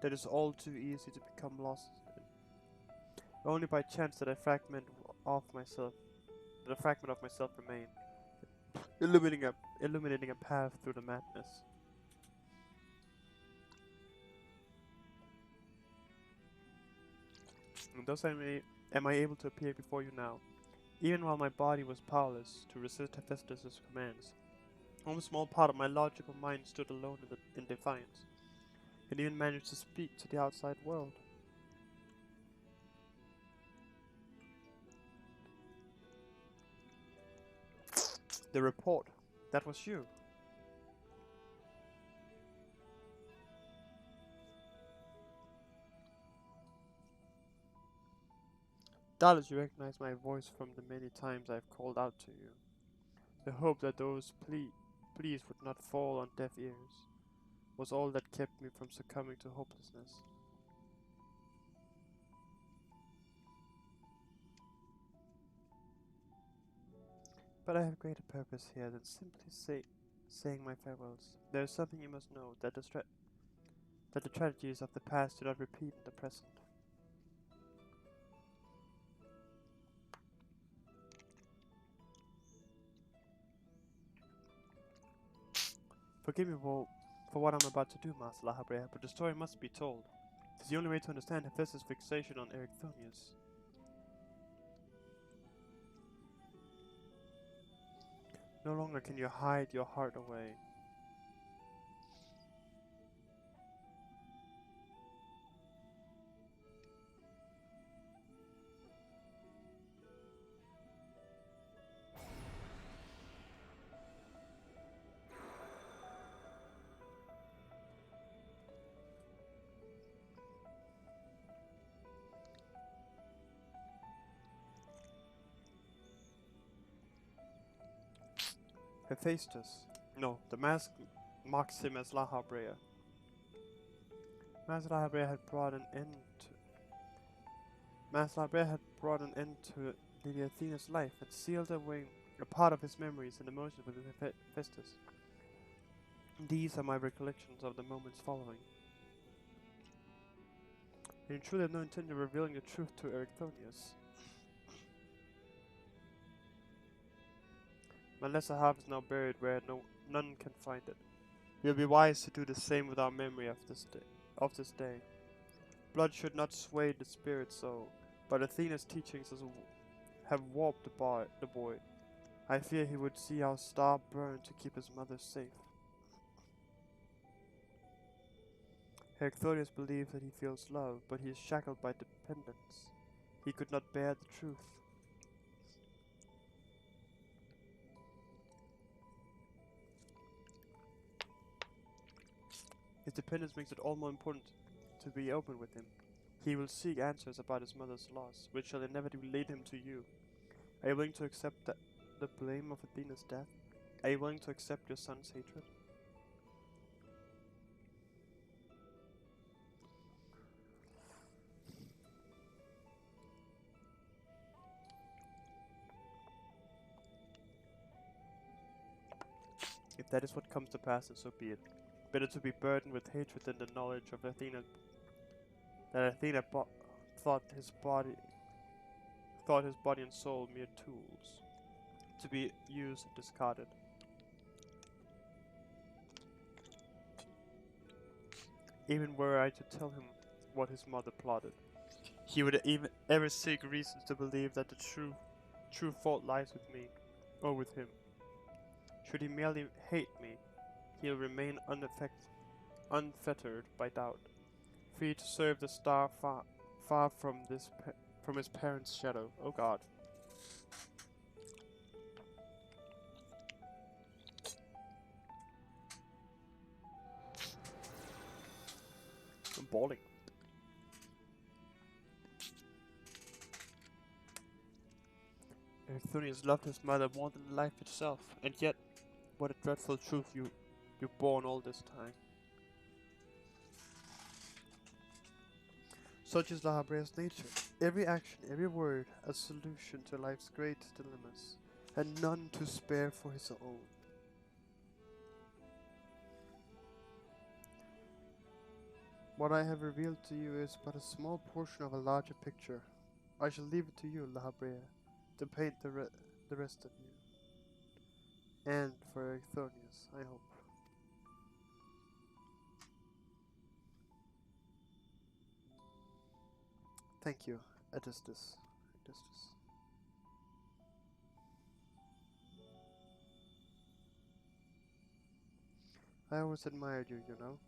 that is all too easy to become lost in. Only by chance did a fragment of myself remain, illuminating a path through the madness. And thus am I able to appear before you now, even while my body was powerless to resist Hephaestus' commands. One small part of my logical mind stood alone in defiance, and even managed to speak to the outside world. The report, that was you. Doubtless you recognize my voice from the many times I've called out to you. The hope that those pleas would not fall on deaf ears was all that kept me from succumbing to hopelessness. But I have greater purpose here than simply saying my farewells. There is something you must know, that the tragedies of the past do not repeat in the present. Forgive me for what I'm about to do, Master La Habrea, but the story must be told. It is the only way to understand Hephaestus' fixation on Erechthonius. No longer can you hide your heart away. Hephaestus. No, the mask mocks him as La Habrea. Master La Habrea had brought an end to Lady Athena's life and sealed away a part of his memories and emotions within Hephaestus. These are my recollections of the moments following. And truly I have no intention of revealing the truth to Erechthonius. My lesser half is now buried where none can find it. It will be wise to do the same with our memory of this day. Blood should not sway the spirit soul, but Athena's teachings have warped the boy. I fear he would see our star burn to keep his mother safe. Erechthonius believes that he feels love, but he is shackled by dependence. He could not bear the truth. His dependence makes it all more important to be open with him. He will seek answers about his mother's loss, which shall inevitably lead him to you. Are you willing to accept the blame of Athena's death? Are you willing to accept your son's hatred? If that is what comes to pass, then so be it. Better to be burdened with hatred than the knowledge of Athena that Athena thought his body and soul mere tools, to be used and discarded. Even were I to tell him what his mother plotted, he would even ever seek reasons to believe that the true fault lies with me, or with him. Should he merely hate me, he'll remain unfettered by doubt, free to serve the star far from his parents' shadow. Oh God. I'm bawling. Erithonius loved his mother more than life itself, and yet, what a dreadful truth you borne all this time. Such is La Habrea's nature. Every action, every word, a solution to life's great dilemmas, and none to spare for his own. What I have revealed to you is but a small portion of a larger picture. I shall leave it to you, La Habrea, to paint the rest of you. And for Erithonius, I hope. Thank you, Adistus. I always admired you, you know.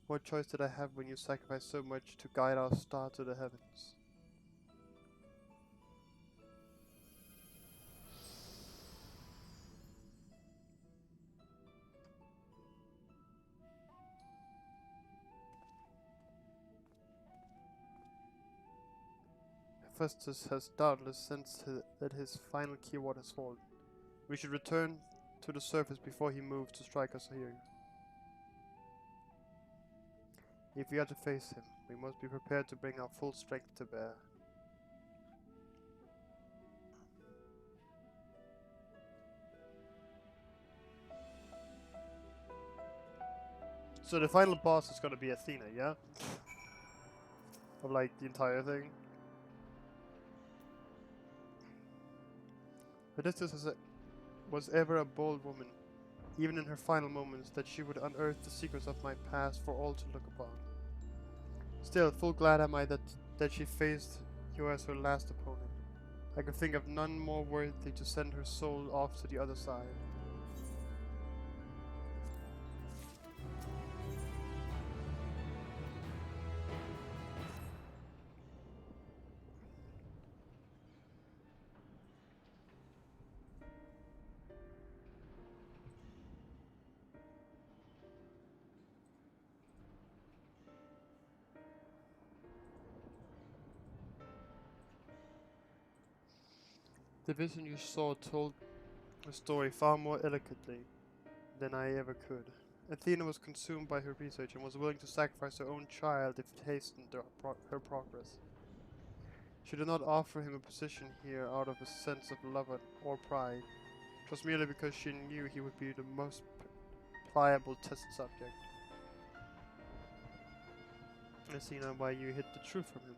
What choice did I have when you sacrificed so much to guide our star to the heavens? Hephaestus has doubtless sensed that his final keyword has fallen. We should return to the surface before he moves to strike us here. If we are to face him, we must be prepared to bring our full strength to bear. So the final boss is gonna be Athena, yeah? Of like the entire thing. Odysseus was ever a bold woman, even in her final moments, that she would unearth the secrets of my past for all to look upon. Still, full glad am I that she faced you as her last opponent. I could think of none more worthy to send her soul off to the other side. The vision you saw told the story far more eloquently than I ever could. Athena was consumed by her research and was willing to sacrifice her own child if it hastened her progress. She did not offer him a position here out of a sense of love or pride. It was merely because she knew he would be the most pliable test subject. I see now why you hid the truth from him.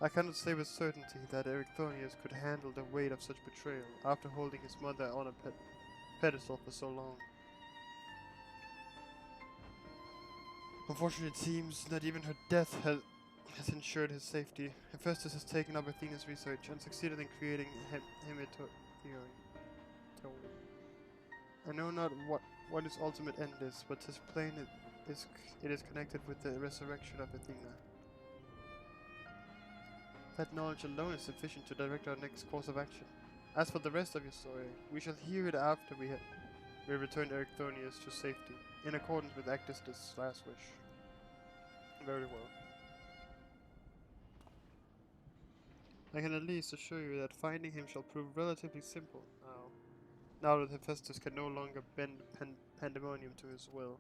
I cannot say with certainty that Erithonius could handle the weight of such betrayal after holding his mother on a pedestal for so long. Unfortunately, it seems that even her death has ensured his safety. Hephaestus has taken up Athena's research and succeeded in creating theory. I know not what his ultimate end is, but 'tis plain it is connected with the resurrection of Athena. That knowledge alone is sufficient to direct our next course of action. As for the rest of your story, we shall hear it after we return Erithonius to safety, in accordance with Actistus' last wish. Very well. I can at least assure you that finding him shall prove relatively simple now that Hephaestus can no longer bend pandemonium to his will.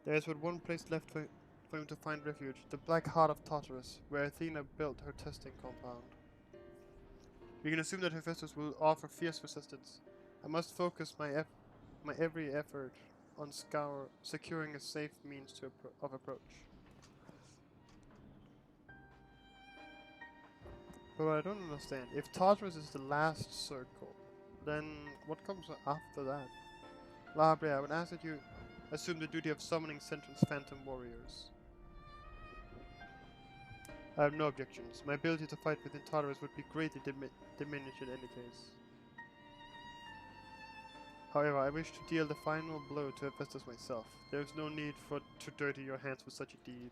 There is but one place left for him to find refuge, the Black Heart of Tartarus, where Athena built her testing compound. We can assume that Hephaestus will offer fierce resistance, I must focus my every effort on securing a safe means of approach. But what I don't understand, if Tartarus is the last circle, then what comes after that? Labria, I would ask that you assume the duty of summoning Sentry's Phantom Warriors. I have no objections. My ability to fight within Tartarus would be greatly diminished in any case. However, I wish to deal the final blow to Hephaestus myself. There is no need to dirty your hands with such a deed.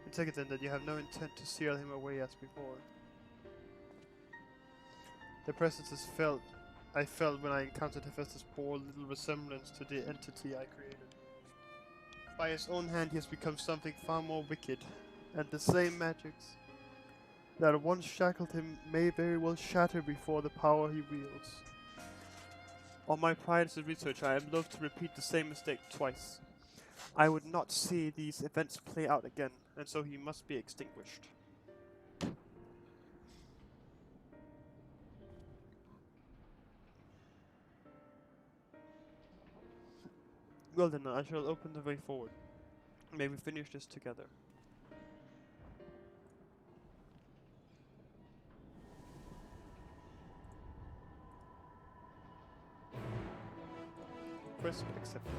I take it then that you have no intent to seal him away as before. The presence I felt when I encountered Hephaestus bore little resemblance to the entity I created. By his own hand he has become something far more wicked, and the same magics that once shackled him may very well shatter before the power he wields. On my pride as a researcher, I am loath to repeat the same mistake twice. I would not see these events play out again, and so he must be extinguished. Well then, I shall open the way forward. May we finish this together. Crisp accepted.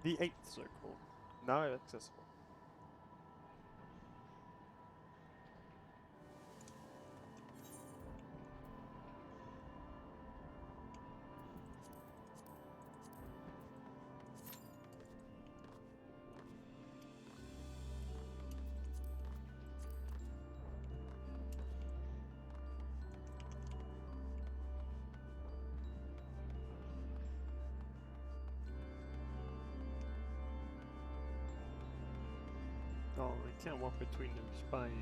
The 8th circle, now accessible. Oh, I can't walk between them spikes.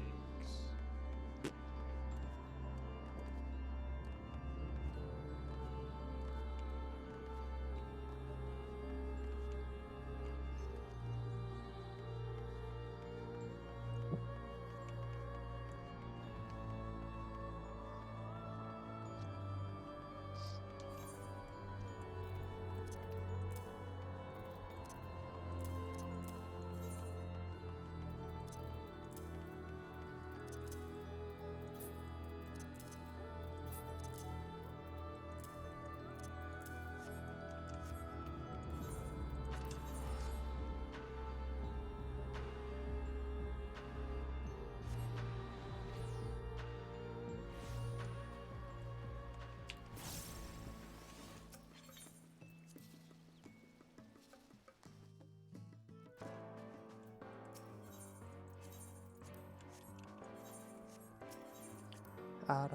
I'm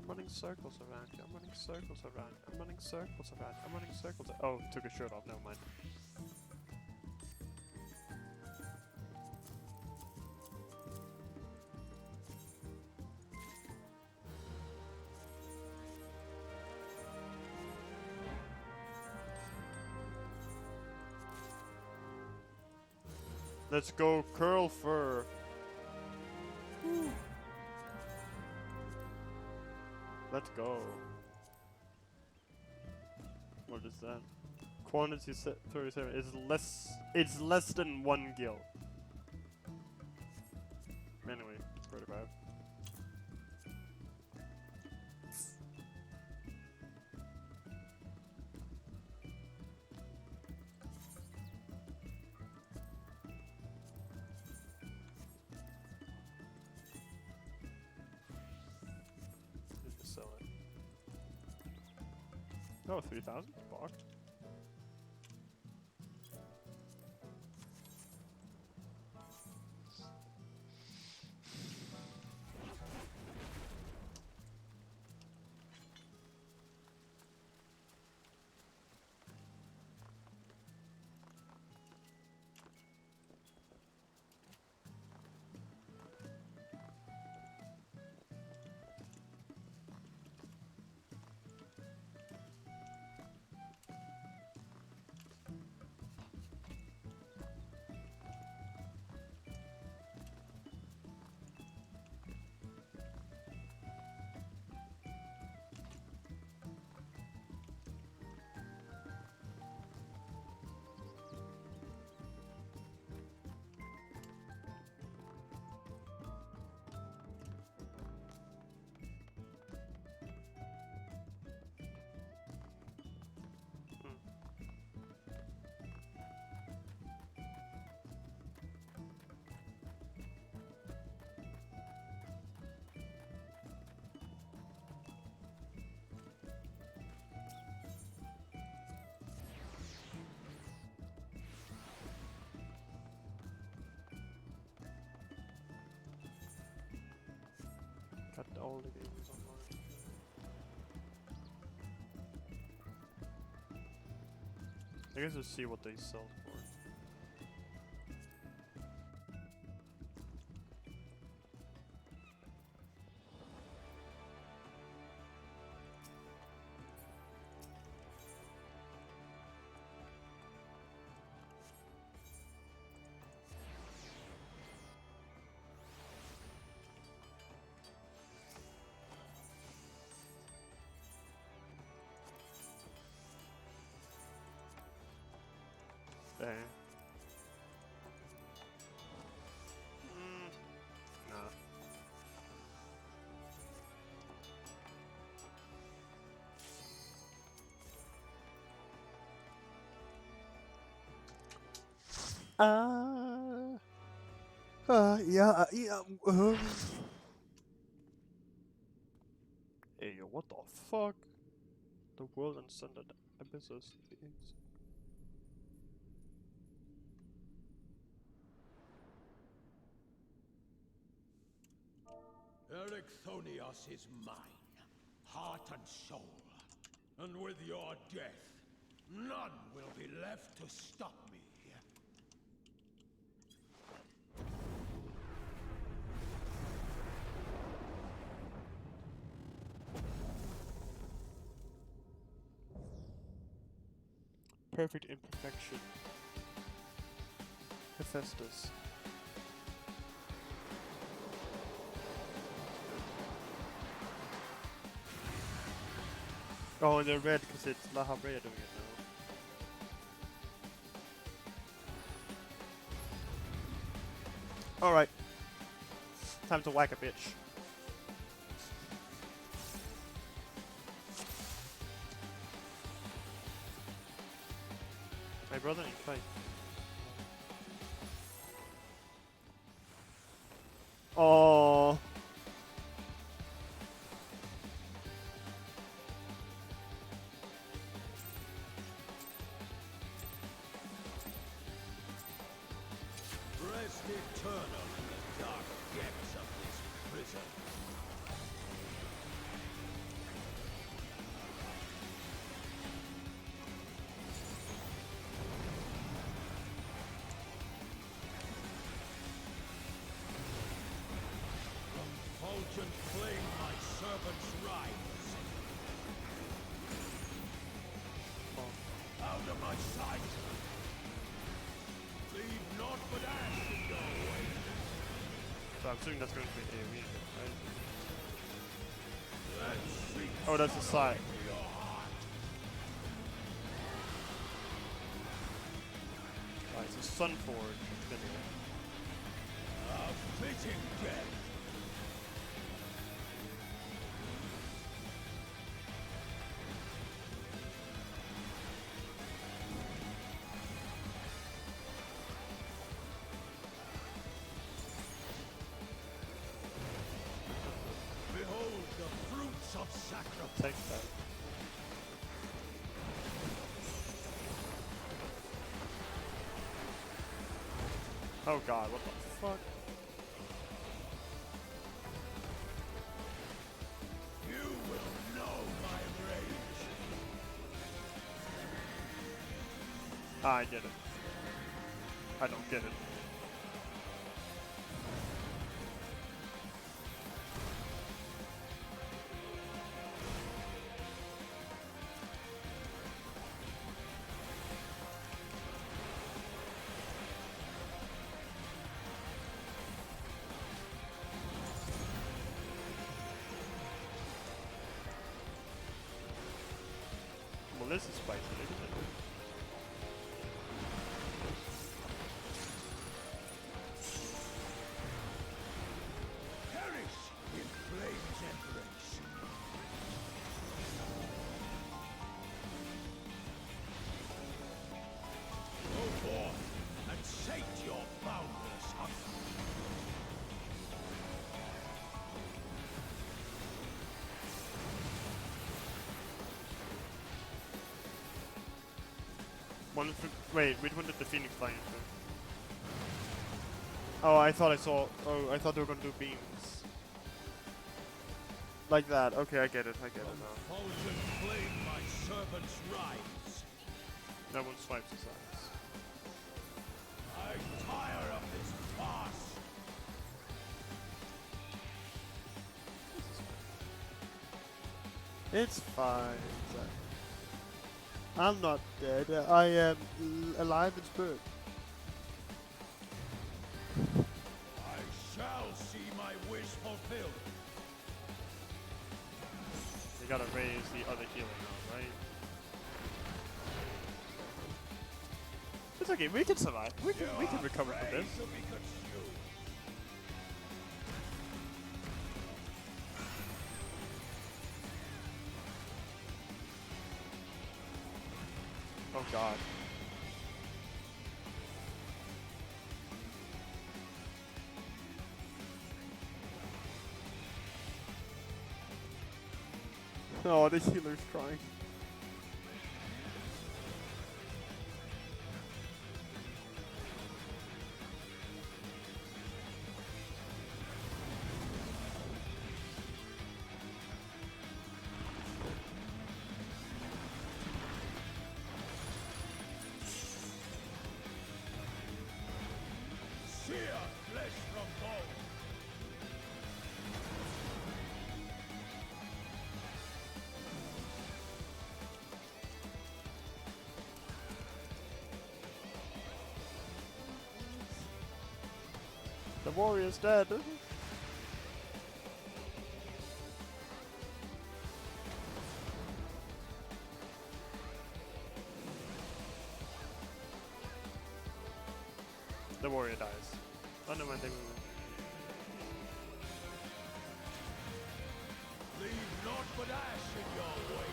running circles around you. I'm running circles around. I'm running circles around. I'm running circles. Oh, took a shirt off. Never mind. Let's go curl fur. Let's go. What is that? Quantity set 37 is less. It's less than 1 gil. Anyway, 35. Sell it. Oh, 3,000? Fucked. all the games online. I guess we'll see what they sell for. There. Nah. Yeah. Hey, what the fuck? The world and sundered abysses. Ericthonios is mine, heart and soul. And with your death, none will be left to stop me. Perfect imperfection. Hephaestus. Oh, and they're red because it's La Habrea doing it now. Alright. Time to whack a bitch. My brother in fight. Oh. Rest eternal in the dark depths of this prison. Fulgent flame, my servant's rise. Out of my sight! Leave naught but ash in your way. So I'm assuming that's going to be AoE, right? Let's Oh, that's the side. your heart. Alright, so Sunforge. A fitting death. Behold the fruits of sacrifice. Take that. Oh god, what the fuck? You will know my rage. Ah, I get it. I don't get it. Well, this is spicy, isn't it? Perish in flame's embrace. Go forth and sate your boundless hunger. Wait, which one did the Phoenix fly into? Oh, I thought I saw. Oh, I thought they were gonna do beams. Like that. Okay, I get it now. Fulton flame my servant's rights. That one swipes his eyes. I tire of this farce. It's fine, Zack. I'm not dead. I am alive in spirit. I shall see my wish fulfilled. You gotta raise the other healing now, right? It's okay, we can survive. We can recover from this. To be consumed. Oh god. Oh, the healer's crying. Sear flesh from bone. The warrior's dead. The warrior dies. Oh no, man, they move. Leave naught but ash in your way.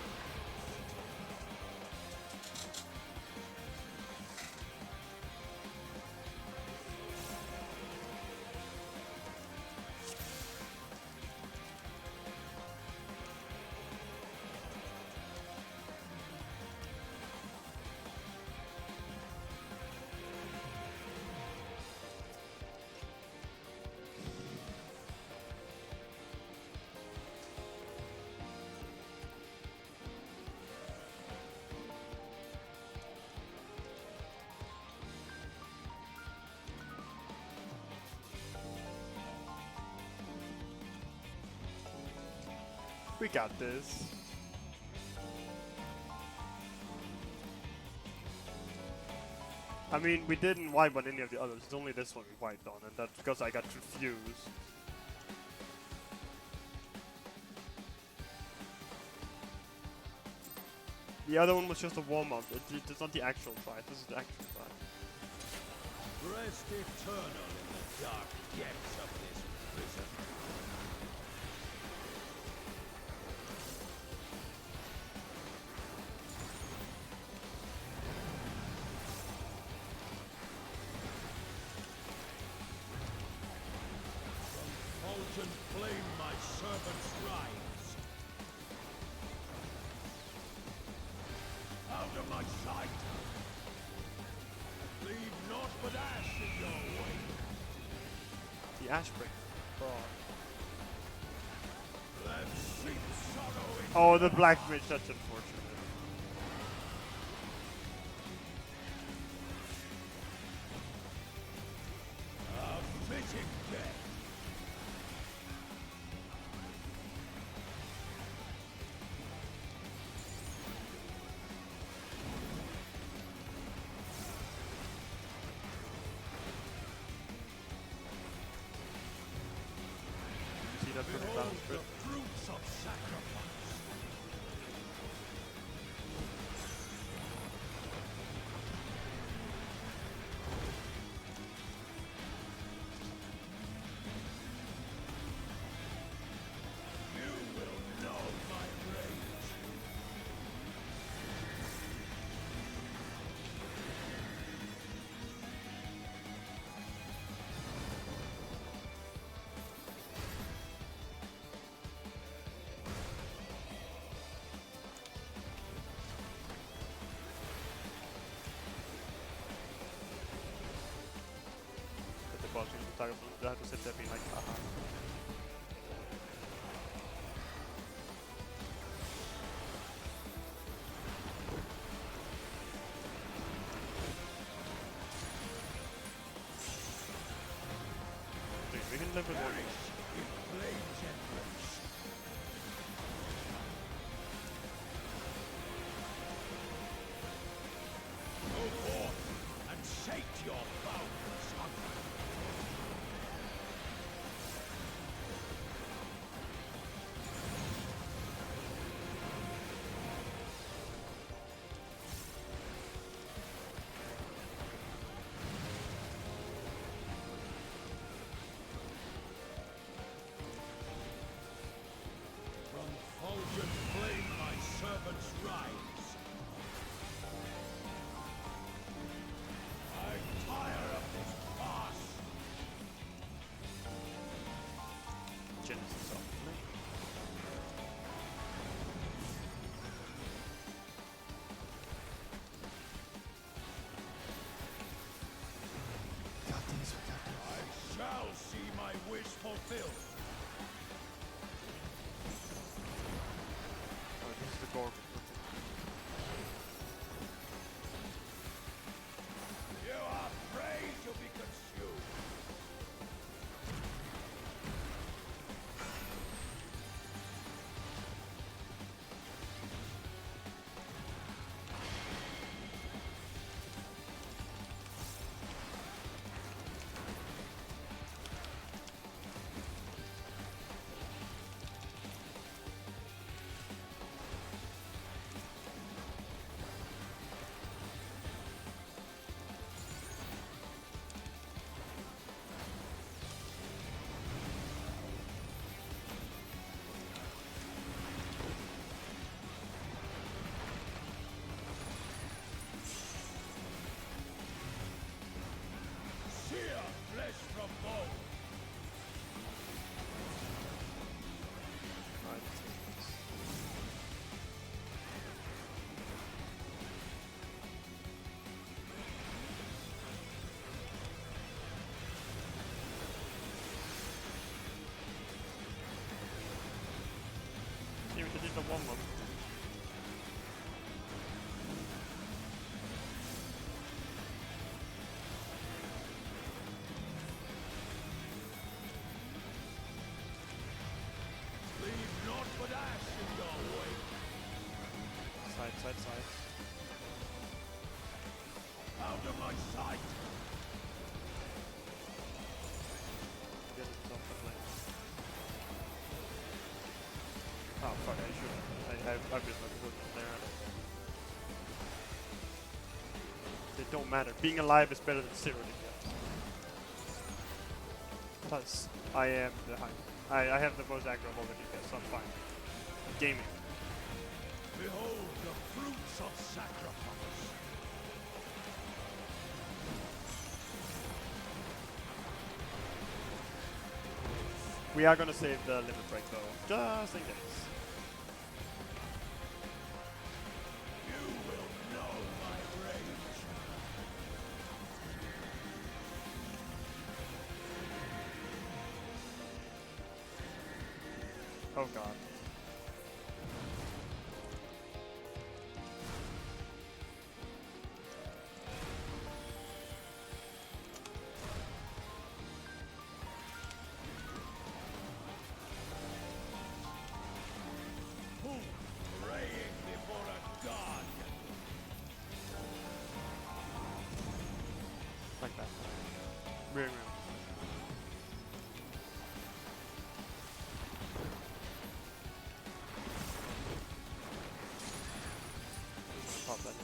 We got this. I mean, we didn't wipe on any of the others. It's only this one we wiped on, and that's because I got confused. The other one was just a warm-up. It's not the actual fight. This is the actual fight. Rest eternal in the dark depths of this prison. Fulton flame my servant's rights. Out of my sight. Leave naught but ash in your way. The Ashbreaker. Oh. Let's seek sorrow in Oh, the Black Mage. That's unfortunate. a fitting death. See that pretty Behold balance, the but fruits of sacrifice. You will know my rage. at the boss, you have to sit there being like, haha. live with one. In flames and rage. Go forth and sate your boundless hunger. From fulgent flame my servants rise. I'm tired of this farce. Genesis of I shall see my wish fulfilled. Oh, this is the Gorgon. You are afraid to be consumed. Sear flesh from bone. Alright, let's take this. Yeah, we could do the one one. Leave naught but ash in your wake. Side. Out of my sight. Genesis of the flame. Oh fuck, I should have. I've been looking there. They don't matter. Being alive is better than 0 to kill. Plus, I am the high. I have the most aggro of all the DPS, so I'm fine. Gaming. Behold the fruits of sacrifice. We are gonna save the limit break though, just in case. You will know my rage. Oh god. Who praying before a god? Like that. Really. Pop that.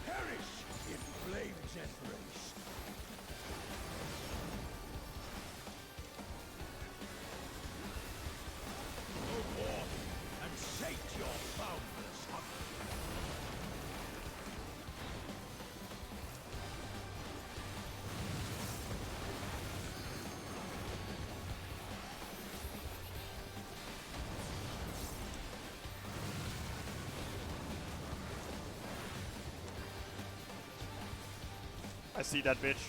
Perish in flames and race. Go forth and sate your boundless hunger. I see that bitch.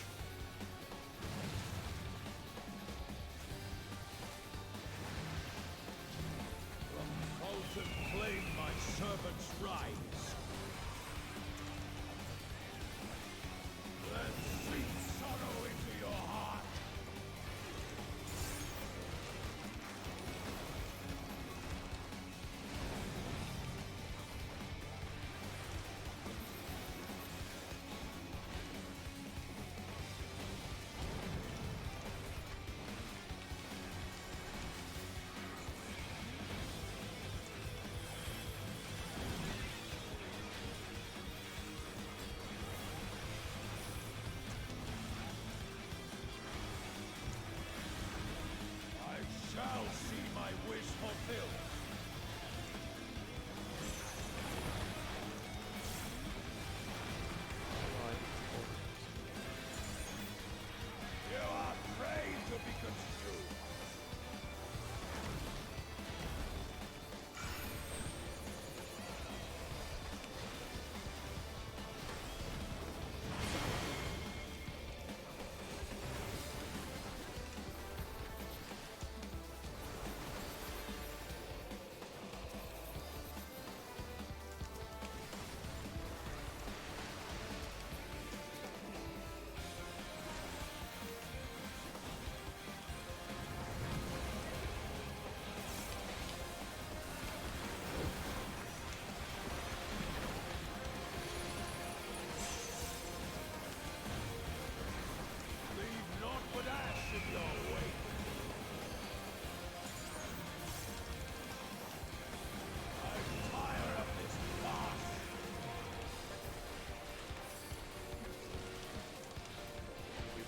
From molten flame my servants rise. Let sweet sorrow into your heart.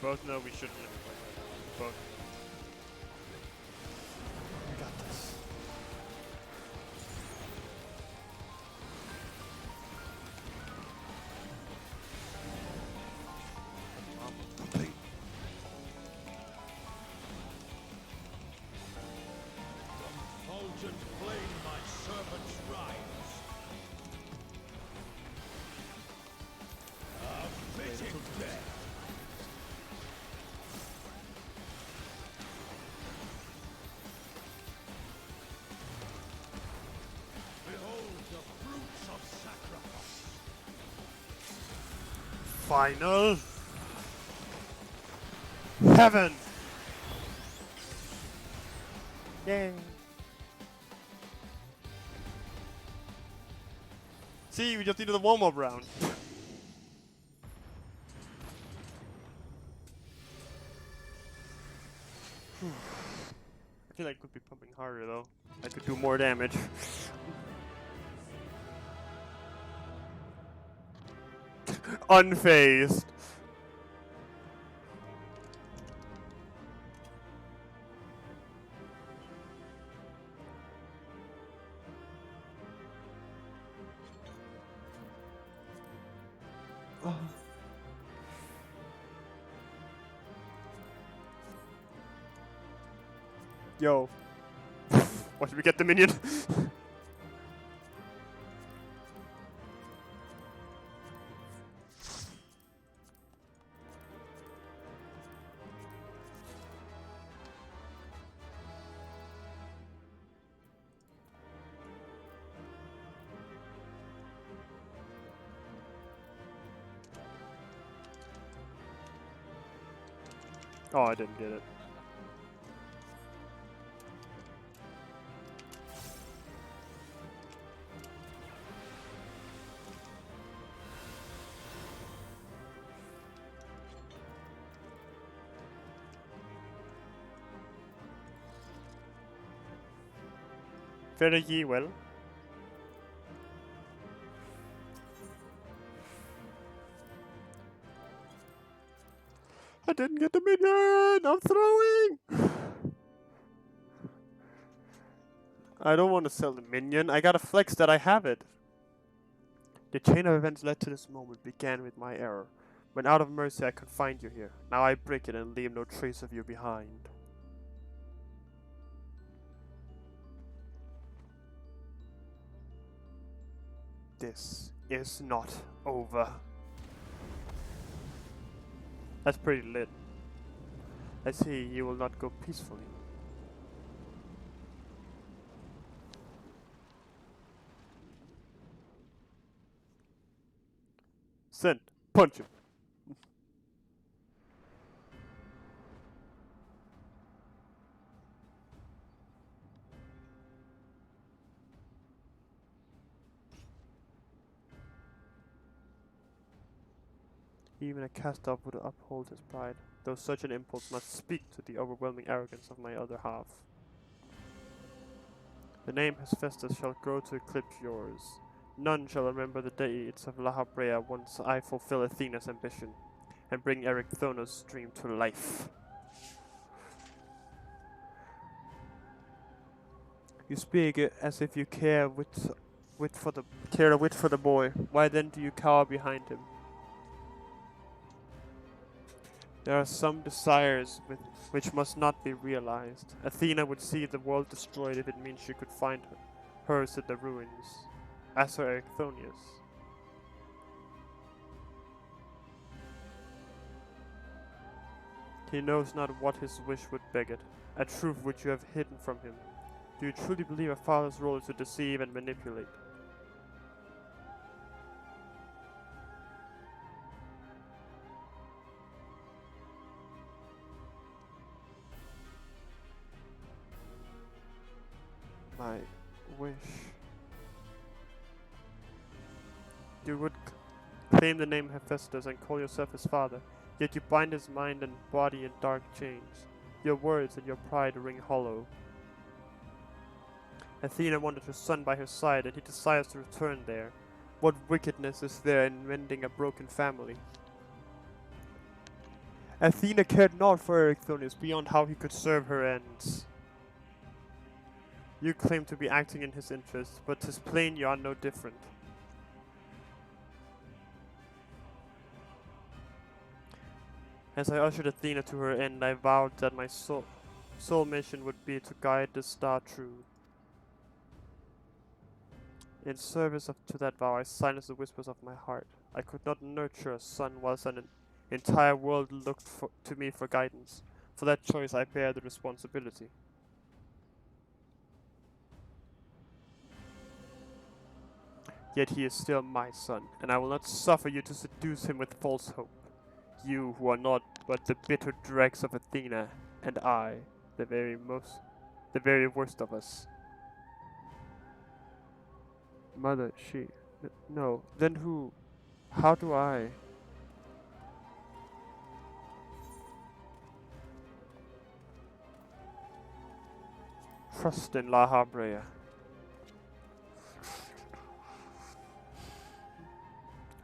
both know we shouldn't live like that. Both. We got this. Complete. Fulgent flame, my servants rise. A fitting death. Behold the fruits of sacrifice. Final heaven. Yay. See, we just needed the warm-up round. I feel like I could be pumping harder though. I could do more damage. Unfazed. Yo. Watch me get the minion. Oh, I didn't get it. Fare ye well. I didn't get the minion! I'm throwing! I don't want to sell the minion. I gotta flex that I have it. The chain of events led to this moment began with my error. When out of mercy I could find you here. Now I break it and leave no trace of you behind. This is not over. That's pretty lit. I see you will not go peacefully. Send. Punch him. Even a cast-off would uphold his pride, though such an impulse must speak to the overwhelming arrogance of my other half. The name Hephaestus shall grow to eclipse yours. None shall remember the deeds of La Habrea once I fulfill Athena's ambition, and bring Erichthona's dream to life. You speak as if you care a whit for the boy. Why then do you cower behind him? There are some desires which must not be realized. Athena would see the world destroyed if it means she could find hers in the ruins, as her Erichthonius. He knows not what his wish would beget, a truth which you have hidden from him. Do you truly believe a father's role is to deceive and manipulate? My wish. You would claim the name Hephaestus and call yourself his father, yet you bind his mind and body in dark chains. Your words and your pride ring hollow. Athena wanted her son by her side, and he desires to return there. What wickedness is there in mending a broken family? Athena cared not for Erechthonius beyond how he could serve her ends. You claim to be acting in his interest, but 'tis plain you are no different. As I ushered Athena to her end, I vowed that my sole mission would be to guide the star true. In service to that vow, I silenced the whispers of my heart. I could not nurture a son whilst an entire world looked to me for guidance. For that choice, I bear the responsibility. Yet he is still my son, and I will not suffer you to seduce him with false hope. You who are not but the bitter dregs of Athena, and I, the very worst of us. Mother, no, then who? How do I? Trust in La Habrea.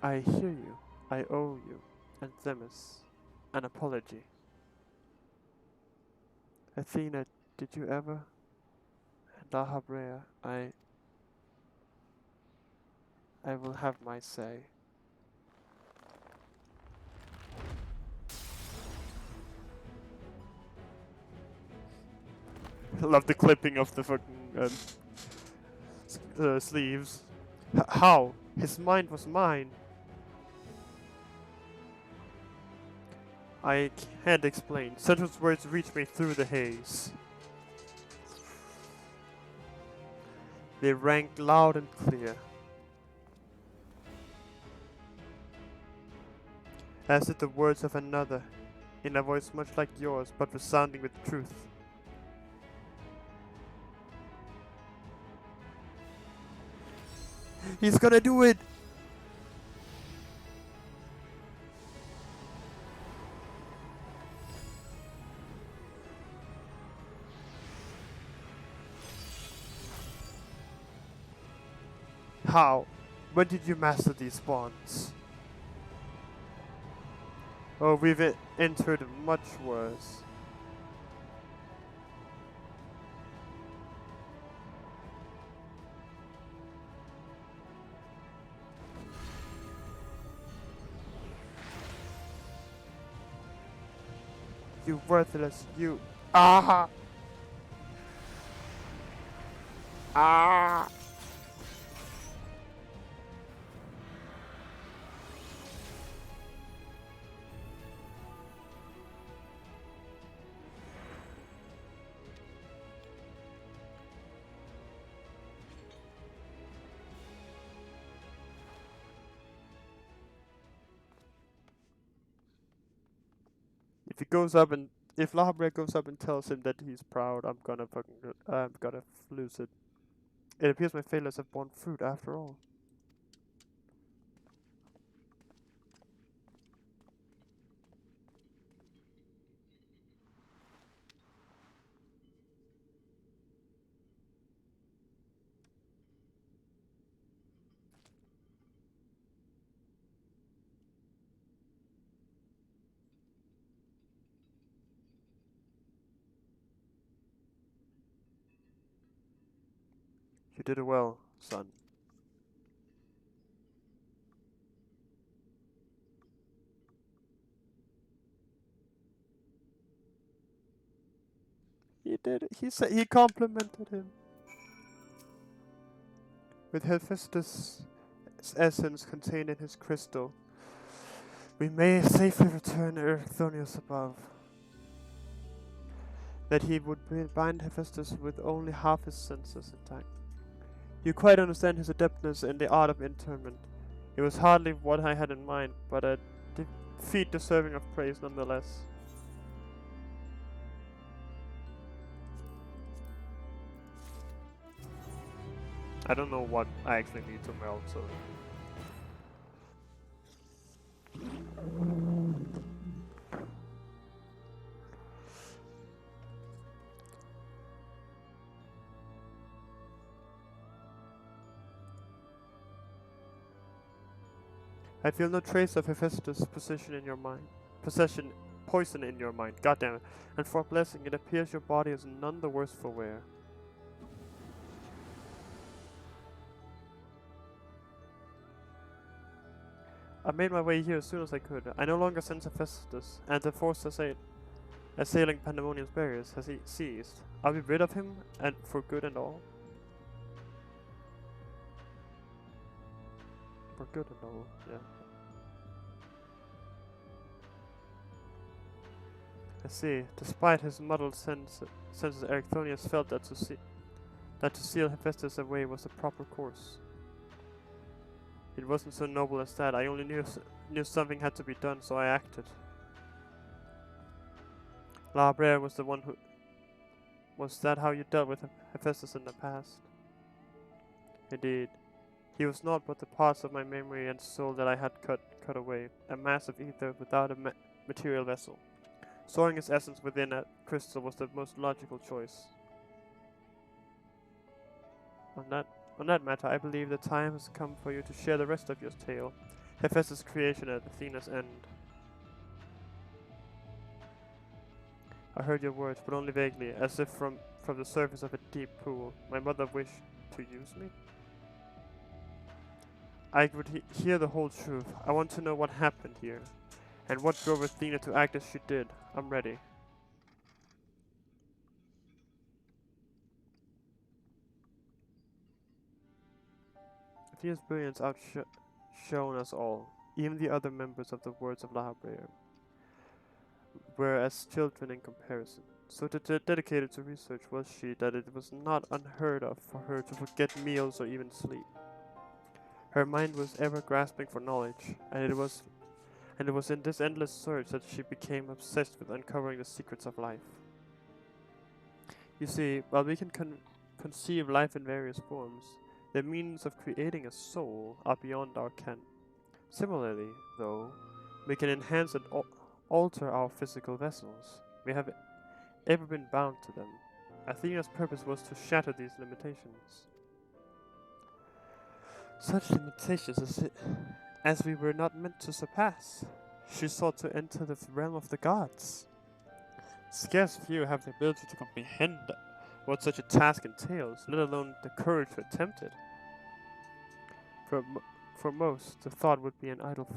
I hear you. I owe you, and Themis, an apology. Athena, did you ever? And La Habrea, I will have my say. I love the clipping of the fucking sleeves. How? His mind was mine. I can't explain. Central's words reach me through the haze. They rang loud and clear. As did the words of another, in a voice much like yours, but resounding with truth. He's gonna do it! How? When did you master these bonds? Oh, we've entered much worse. You worthless, you. Ah! Ah! If he goes up and if La Habrea goes up and tells him that he's proud, I'm gonna lose it. It appears my failures have borne fruit after all. You did it well, son. He did it. He complimented him. With Hephaestus' essence contained in his crystal, we may safely return Erechthonius above. That he would bind Hephaestus with only half his senses intact. You quite understand his adeptness in the art of interment. It was hardly what I had in mind, but a feat deserving of praise nonetheless. I don't know what I actually need to melt, so... I feel no trace of Hephaestus' possession in your mind. poison in your mind, goddammit. And for a blessing, it appears your body is none the worse for wear. I made my way here as soon as I could. I no longer sense Hephaestus, and the force assailing Pandemonium's barriers has ceased. I'll be rid of him, and for good and all. For good and all, yeah. I see. Despite his muddled senses, Ericthonius felt that to seal Hephaestus away was the proper course. It wasn't so noble as that. I only knew something had to be done, so I acted. La Brea was the one who... Was that how you dealt with Hephaestus in the past? Indeed. He was naught but the parts of my memory and soul that I had cut away. A mass of ether without a material vessel. Storing his essence within a crystal was the most logical choice. On that matter, I believe the time has come for you to share the rest of your tale. Hephaestus' creation at Athena's end. I heard your words, but only vaguely, as if from the surface of a deep pool. My mother wished to use me? I would hear the whole truth. I want to know what happened here, and what drove Athena to act as she did. I'm ready. Athena's brilliance outshone us all. Even the other members of the Words of La Brea were as children in comparison. So dedicated to research was she that it was not unheard of for her to forget meals or even sleep. Her mind was ever grasping for knowledge, and it was in this endless search that she became obsessed with uncovering the secrets of life. You see, while we can conceive life in various forms, the means of creating a soul are beyond our ken. Similarly, though, we can enhance and alter our physical vessels. We have ever been bound to them. Athena's purpose was to shatter these limitations. Such limitations as we were not meant to surpass. She sought to enter the realm of the gods. Scarce few have the ability to comprehend what such a task entails, let alone the courage to attempt it. For most, the thought would be an idle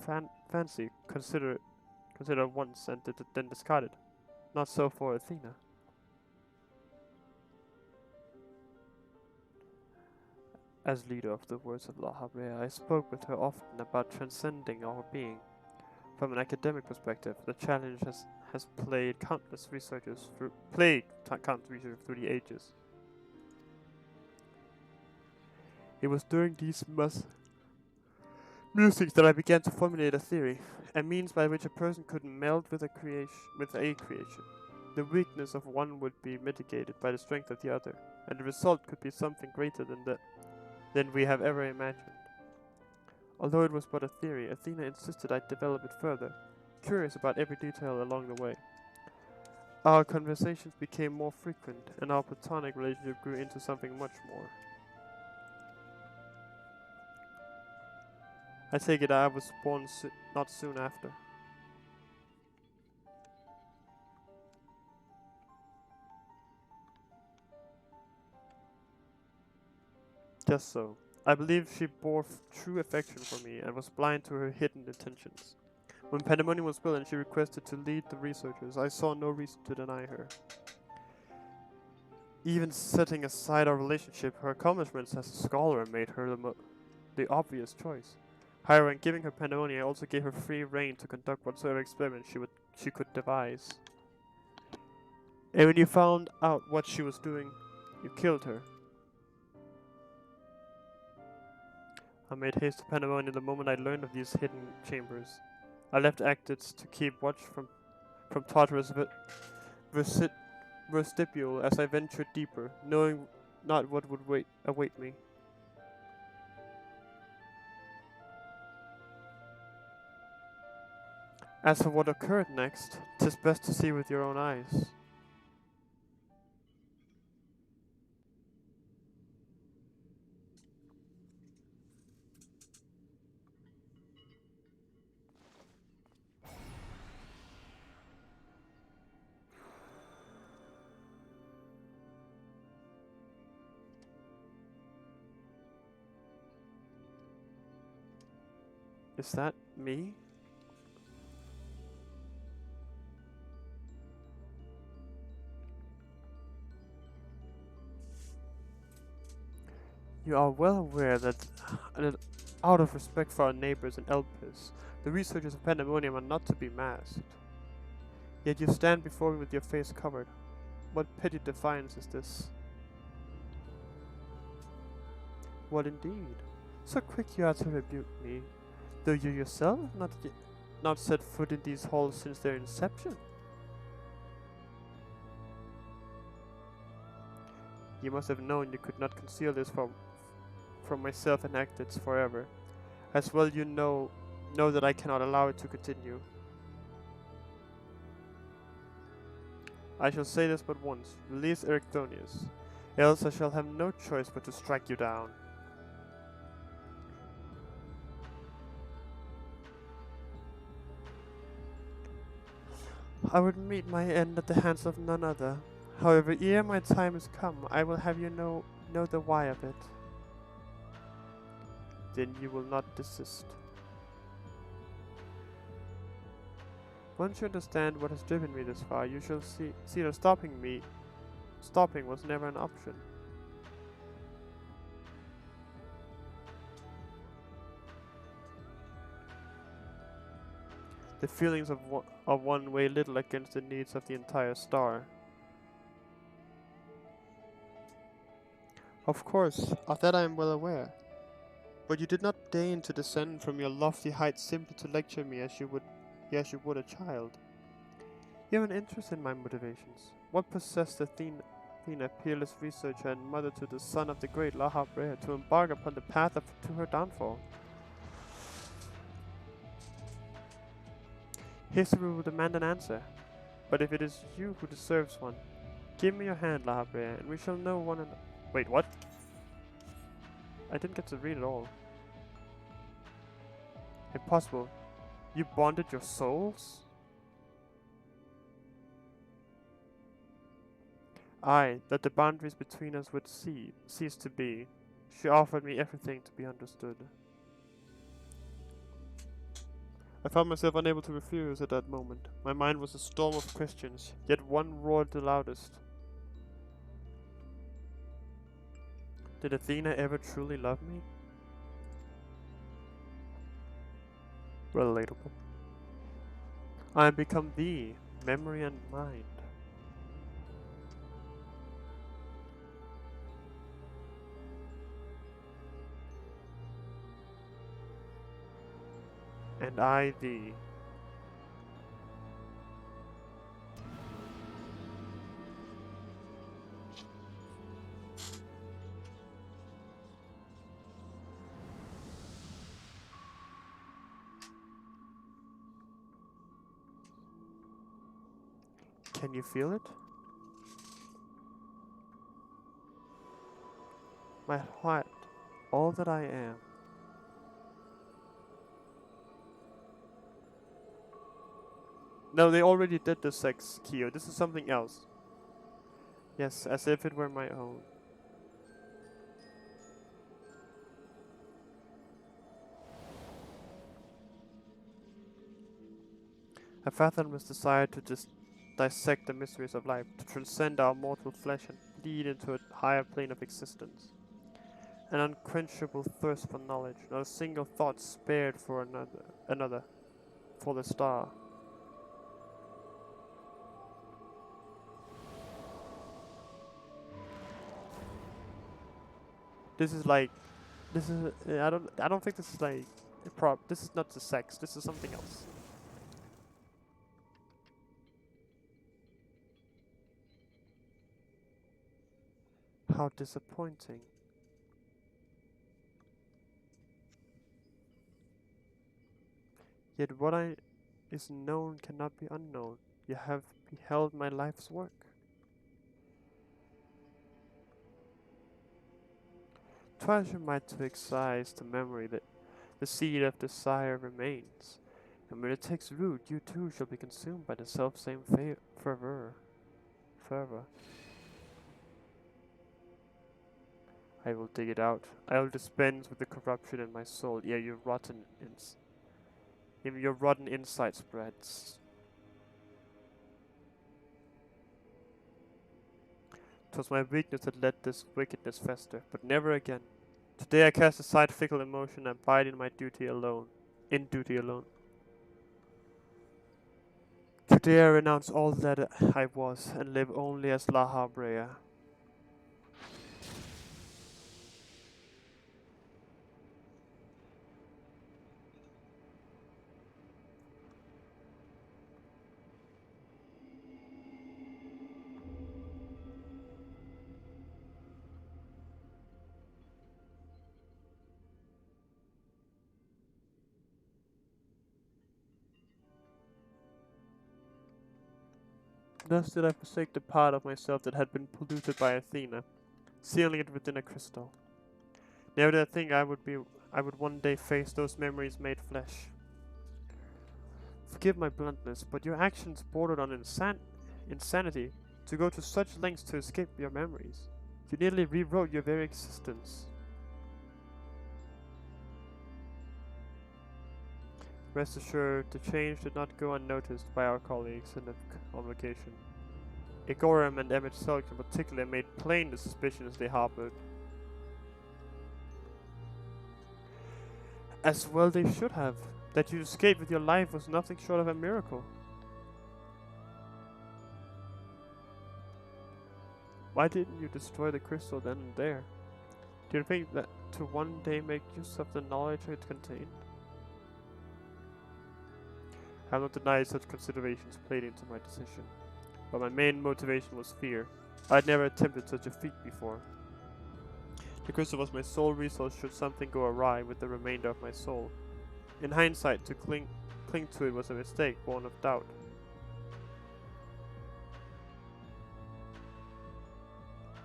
fancy, considered once and then discarded. Not so for Athena. As leader of the Words of La Brea, I spoke with her often about transcending our being. From an academic perspective, the challenge has plagued countless researchers through the ages. It was during these musings that I began to formulate a theory, a means by which a person could meld with a creation. The weakness of one would be mitigated by the strength of the other, and the result could be something greater than we have ever imagined. Although it was but a theory, Athena insisted I develop it further, curious about every detail along the way. Our conversations became more frequent, and our platonic relationship grew into something much more. I take it I was born not soon after. Just so. I believe she bore true affection for me and was blind to her hidden intentions. When Pandemonium was built and she requested to lead the researchers, I saw no reason to deny her. Even setting aside our relationship, her accomplishments as a scholar made her the obvious choice. However, in giving her Pandemonium, I also gave her free rein to conduct whatsoever experiments she could devise. And when you found out what she was doing, you killed her. I made haste to Pandemonium the moment I learned of these hidden chambers. I left Actids to keep watch from Tartarus vestibule as I ventured deeper, knowing not what would await me. As for what occurred next, 'tis best to see with your own eyes. Is that me? You are well aware that out of respect for our neighbors in Elpis, the researchers of Pandemonium are not to be masked. Yet you stand before me with your face covered. What petty defiance is this? What indeed? So quick you are to rebuke me, though you yourself have not set foot in these halls since their inception. You must have known you could not conceal this from myself and Actits forever. As well you know that I cannot allow it to continue. I shall say this but once. Release Ericthonius, else I shall have no choice but to strike you down. I would meet my end at the hands of none other. However, ere my time is come, I will have you know the why of it. Then you will not desist. Once you understand what has driven me this far, you shall see that stopping was never an option. The feelings of one weigh little against the needs of the entire star. Of course, of that I am well aware. But you did not deign to descend from your lofty height simply to lecture me as you would a child. You have an interest in my motivations. What possessed Athena, peerless researcher and mother to the son of the great Lahab Rhea, to embark upon the path to her downfall? History will demand an answer, but if it is you who deserves one, give me your hand, Lahab Rhea, and we shall know one another. Wait, what? I didn't get to read it all. Impossible. You bonded your souls? Aye, that the boundaries between us would cease to be. She offered me everything to be understood. I found myself unable to refuse at that moment. My mind was a storm of questions, yet one roared the loudest. Did Athena ever truly love me? Relatable. I am become thee, memory and mind. And I thee. Can you feel it? My heart, all that I am. No, they already did the sex, Kyo. This is something else. Yes, as if it were my own. A fathomless desire to dissect the mysteries of life, to transcend our mortal flesh and lead into a higher plane of existence. An unquenchable thirst for knowledge, not a single thought spared for another, for the star. This is like, I don't think this is like this is not the sex. This is something else. How disappointing. Yet what is known cannot be unknown. You have beheld my life's work. Twice your might to excise to memory that the seed of desire remains, and when it takes root, you too shall be consumed by the selfsame fervor. I will dig it out. I will dispense with the corruption in my soul, ere you rotten Even your rotten inside spreads. 'Twas my weakness that let this wickedness fester, but never again. Today I cast aside fickle emotion and bide in my duty alone. In duty alone. Today I renounce all that I was and live only as Laha Brea. Thus did I forsake the part of myself that had been polluted by Athena, sealing it within a crystal. Never did I think I would one day face those memories made flesh. Forgive my bluntness, but your actions bordered on insanity to go to such lengths to escape your memories. You nearly rewrote your very existence. Rest assured, the change did not go unnoticed by our colleagues in the convocation. Egoram and Emmett Selk in particular made plain the suspicions they harbored. As well they should have. That you escaped with your life was nothing short of a miracle. Why didn't you destroy the crystal then and there? Do you think that to one day make use of the knowledge it contained? I have not denied such considerations played into my decision, but my main motivation was fear. I had never attempted such a feat before. The crystal was my sole resource should something go awry with the remainder of my soul. In hindsight, to cling to it was a mistake born of doubt.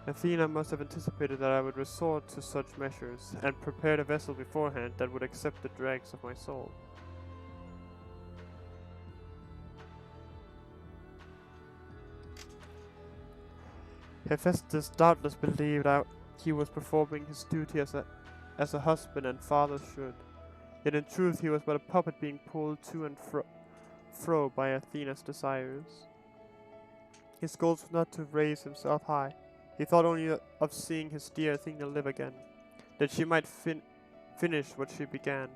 Athena must have anticipated that I would resort to such measures, and prepared a vessel beforehand that would accept the dregs of my soul. Hephaestus doubtless believed he was performing his duty as a husband and father should. Yet in truth he was but a puppet being pulled to and fro by Athena's desires. His goal was not to raise himself high. He thought only of seeing his dear Athena live again, that she might finish what she began.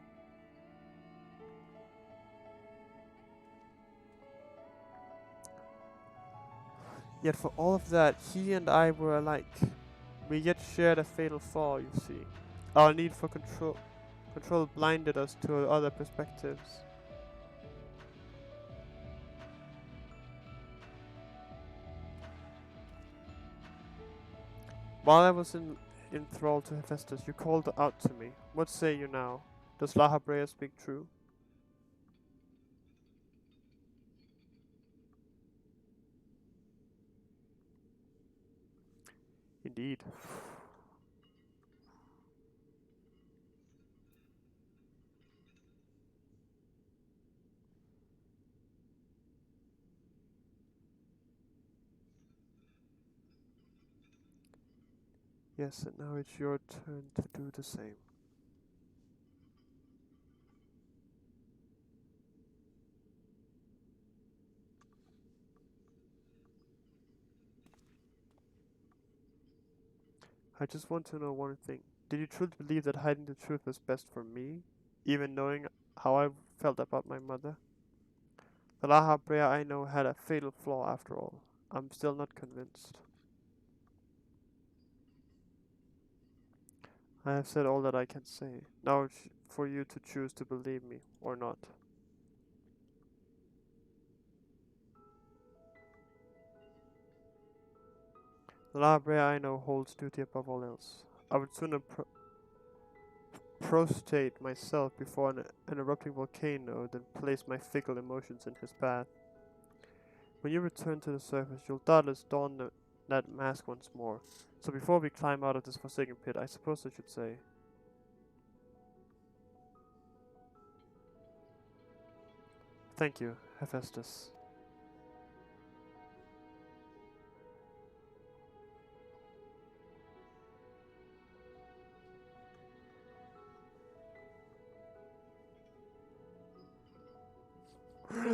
Yet for all of that, he and I were alike. We yet shared a fatal flaw, you see. Our need for control blinded us to other perspectives. While I was enthralled to Hephaestus, you called out to me. What say you now? Does Laha Brea speak true? Indeed. Yes, and now it's your turn to do the same. I just want to know one thing. Did you truly believe that hiding the truth was best for me, even knowing how I felt about my mother? The Laha Brea I know had a fatal flaw after all. I'm still not convinced. I have said all that I can say. Now it's for you to choose to believe me or not. The Laha Brea I know holds duty above all else. I would sooner prostrate myself before an erupting volcano than place my fickle emotions in his path. When you return to the surface, you'll doubtless don that mask once more. So before we climb out of this forsaken pit, I suppose I should say, thank you, Hephaestus.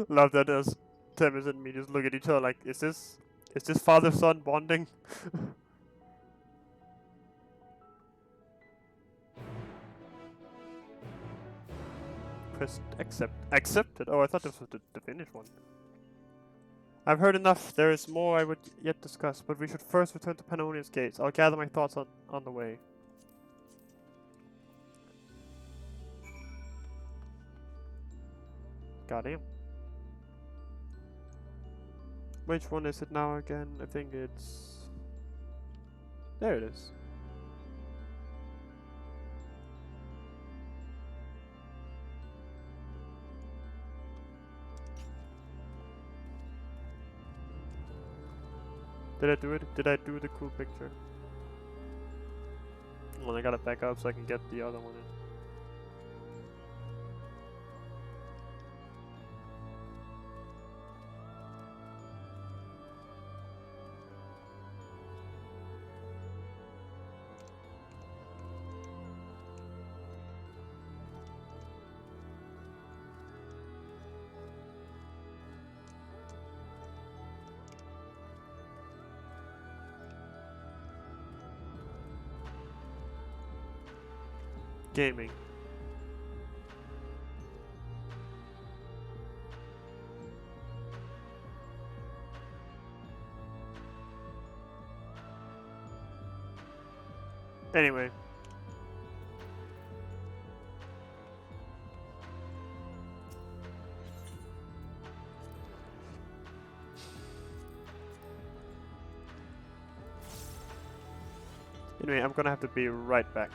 Love that as Temis and me just look at each other like, is this father-son bonding? Press accept. Accepted? Oh, I thought this was the finished one. I've heard enough. There is more I would yet discuss, but we should first return to Pannonia's Gates. I'll gather my thoughts on the way. Goddamn. Which one is it now again? I think it's... There it is. Did I do it? Did I do the cool picture? Well, I gotta back up so I can get the other one in. Gaming. Anyway. Anyway, I'm gonna have to be right back.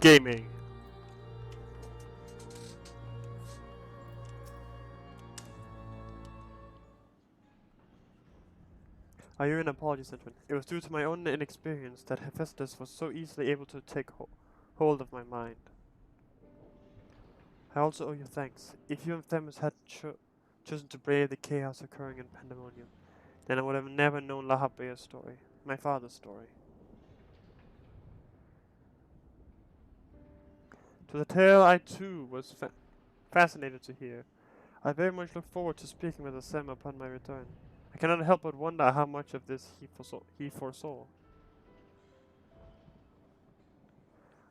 Gaming. I owe an apology, Sentrin. It was due to my own inexperience that Hephaestus was so easily able to take hold of my mind. I also owe you thanks. If you and Themis had chosen to brave the chaos occurring in Pandemonium, then I would have never known Lahabea's story, my father's story. To the tale I too was fascinated to hear. I very much look forward to speaking with Assem upon my return. I cannot help but wonder how much of this he foresaw.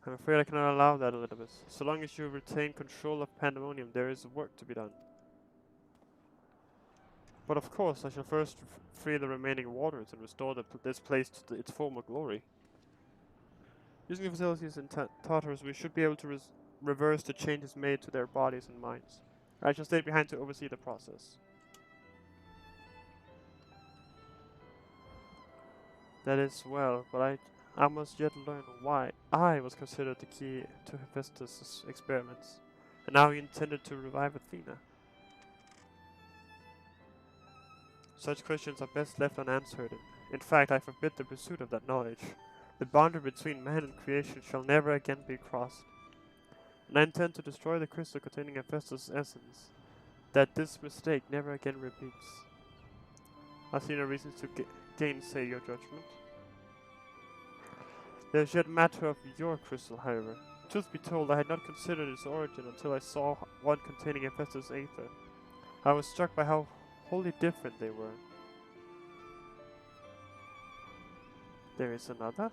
I'm afraid I cannot allow that, Elizabeth. So long as you retain control of Pandemonium, there is work to be done. But of course, I shall first free the remaining waters and restore this place to its former glory. Using the facilities in Tartarus, we should be able to reverse the changes made to their bodies and minds. I shall stay behind to oversee the process. That is well, but I must yet learn why I was considered the key to Hephaestus' experiments, and now he intended to revive Athena. Such questions are best left unanswered. In fact, I forbid the pursuit of that knowledge. The boundary between man and creation shall never again be crossed. And I intend to destroy the crystal containing Hephaestus' essence, that this mistake never again repeats. I see no reasons to gainsay your judgment. There is yet matter of your crystal, however. Truth be told, I had not considered its origin until I saw one containing Hephaestus' aether. I was struck by how wholly different they were. There is another?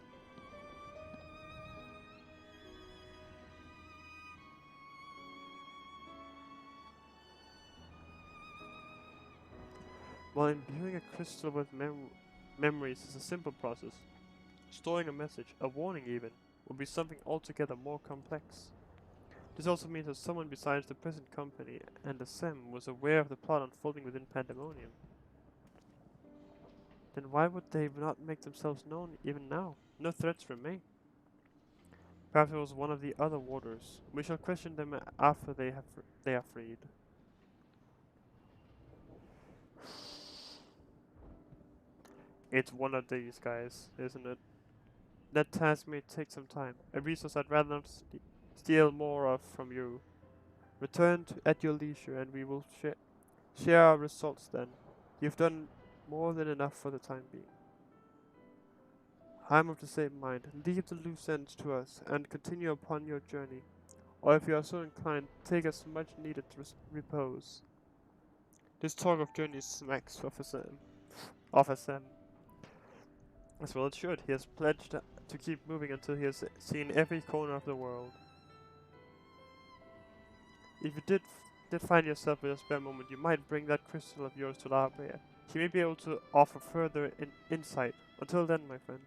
While imbuing a crystal with memories is a simple process, storing a message, a warning even, will be something altogether more complex. This also means that someone besides the present company and the Sem was aware of the plot unfolding within Pandemonium. Then why would they not make themselves known even now? No threats remain. Perhaps it was one of the other warders. We shall question them after they are freed. It's one of these guys, isn't it? That task may take some time, a resource I'd rather not steal more of from you. Return at your leisure and we will share our results then. You've done more than enough for the time being. I'm of the same mind. Leave the loose ends to us and continue upon your journey. Or if you are so inclined, take us much needed repose. This talk of journeys smacks of a Sem. As well it should. He has pledged to keep moving until he has seen every corner of the world. If you did find yourself with a spare moment, you might bring that crystal of yours to Lahabea. He may be able to offer further insight. Until then, my friend.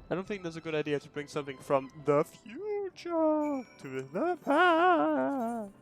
I don't think that's a good idea to bring something from the future to the past.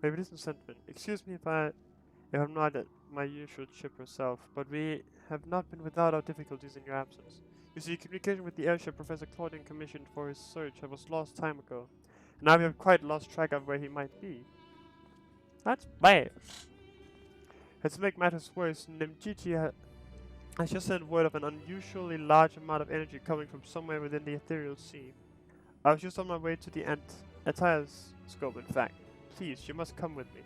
Maybe it isn't sentiment. Excuse me if I'm not at my usual ship herself, but we have not been without our difficulties in your absence. You see, communication with the airship Professor Claudian commissioned for his search was lost time ago, and now we have quite lost track of where he might be. That's bad. And to make matters worse, Nemgiti has just sent word of an unusually large amount of energy coming from somewhere within the ethereal sea. I was just on my way to the Antaeus scope, in fact. Please, you must come with me.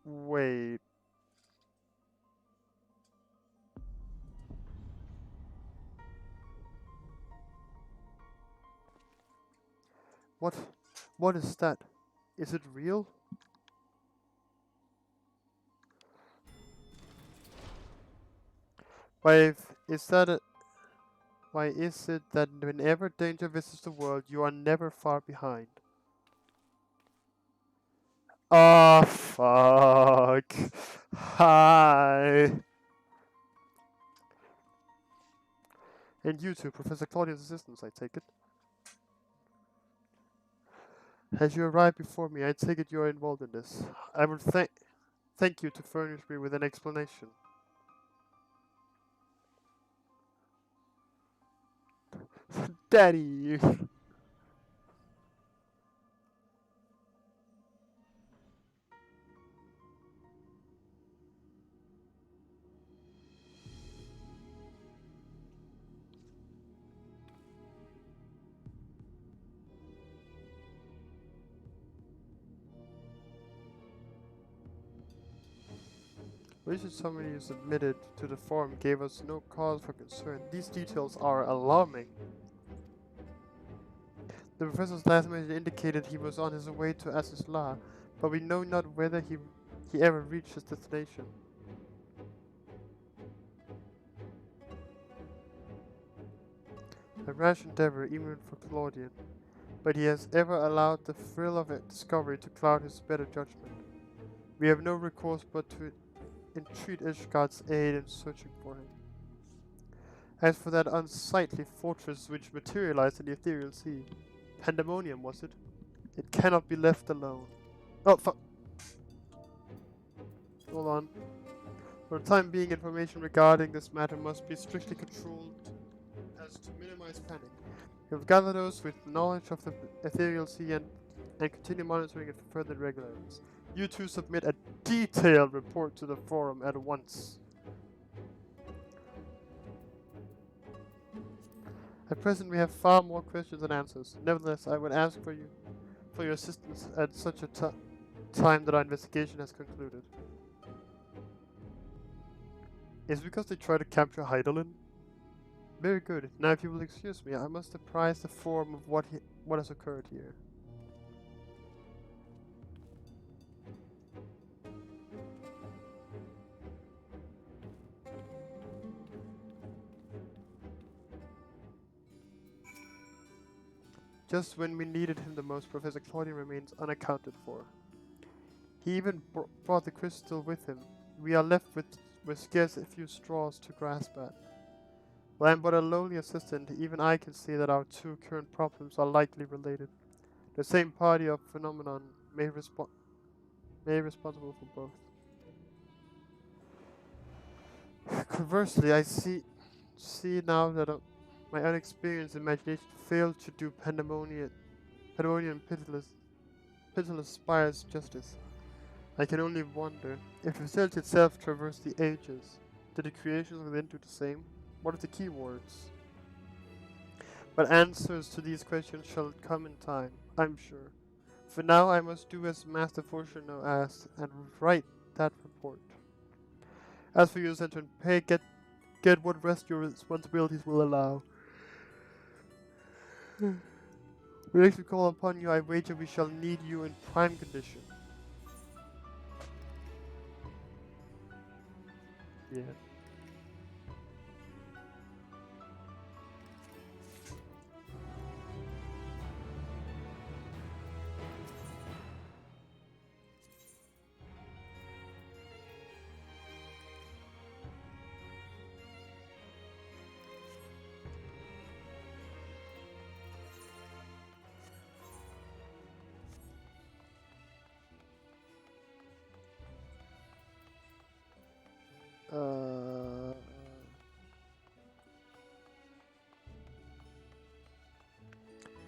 Wait. What is that? Is it real? is that why is it that whenever danger visits the world, you are never far behind? Oh, fuck. Hi. And you two, Professor Claudia's assistants, I take it. As you arrived before me, I take it you are involved in this. I would thank you to furnish me with an explanation. Daddy! Recent summary you submitted to the forum gave us no cause for concern. These details are alarming. The professor's last message indicated he was on his way to Asisla, but we know not whether he ever reached his destination. A rash endeavor even for Claudian, but he has ever allowed the thrill of discovery to cloud his better judgment. We have no recourse but to entreat Ishgard's aid in searching for him. As for that unsightly fortress which materialized in the ethereal sea, Pandemonium was it? It cannot be left alone. Oh, fuck. Hold on. For the time being, information regarding this matter must be strictly controlled as to minimize panic. We have gathered those with knowledge of the ethereal sea and continue monitoring it for further irregularities. You two submit a detailed report to the forum at once. At present, we have far more questions than answers. Nevertheless, I would ask for your assistance at such a time that our investigation has concluded. Is it because they try to capture Hydaelyn? Very good. Now, if you will excuse me, I must apprise the forum of what has occurred here. Just when we needed him the most, Professor Claudian remains unaccounted for. He even brought the crystal with him. We are left with scarce a few straws to grasp at. While I am but a lowly assistant, even I can see that our two current problems are likely related. The same party of phenomenon may be responsible for both. Conversely, I see now that my unexperienced imagination failed to do Pandemonium pitiless spires justice. I can only wonder, if the facility itself traversed the ages, did the creations within do the same? What are the keywords? But answers to these questions shall come in time, I'm sure. For now, I must do as Master Fortuno asked and write that report. As for you, Zentron, pay get what rest your responsibilities will allow. We next call upon you, I wager we shall need you in prime condition. Yeah.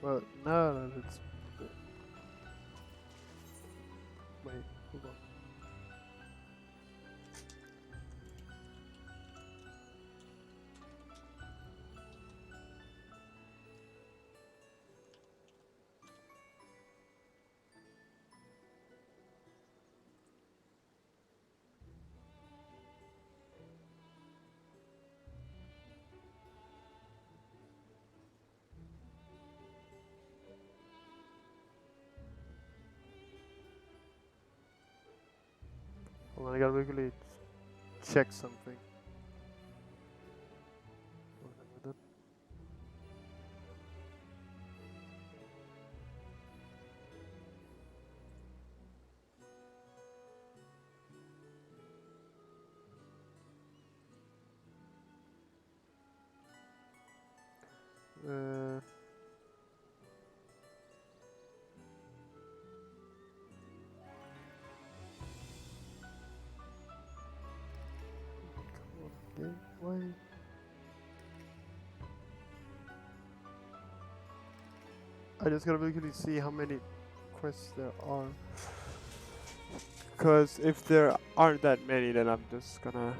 Well, no, it's... Wait, hold on. Hold on, I gotta really check something. I just gotta really see how many quests there are. Because if there aren't that many, then I'm just gonna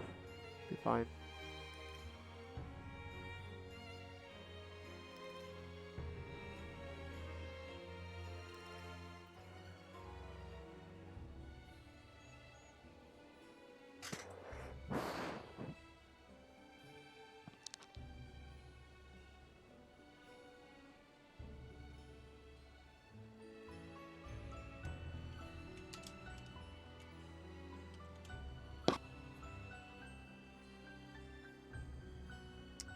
be fine.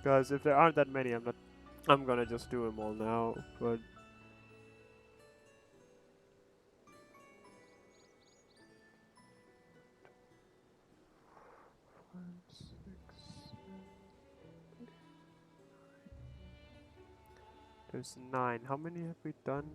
Because if there aren't that many, I'm gonna just do them all now, but there's 9. How many have we done?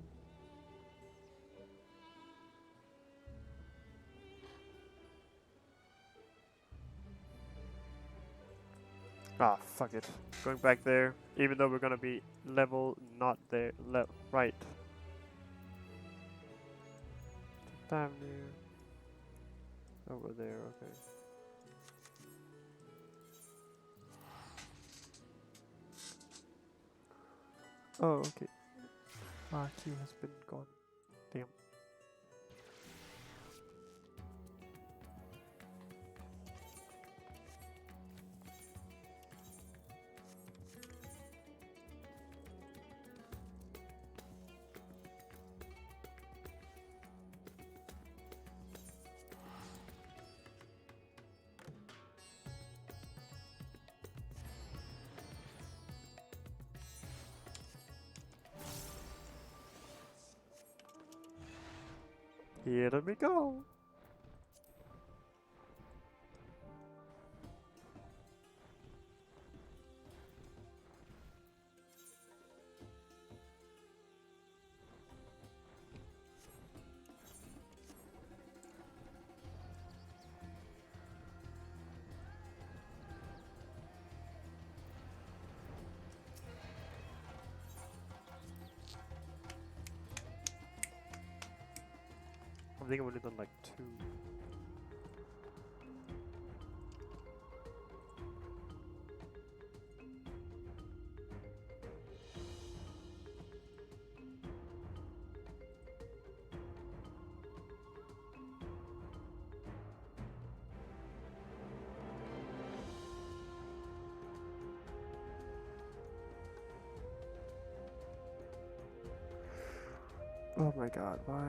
Ah, fuck it. Going back there, even though we're gonna be level, not there, right. Damn near. Over there, okay. Oh, okay. Q has been gone. Damn. Here we go. I think I've only done like 2. Oh my god, why?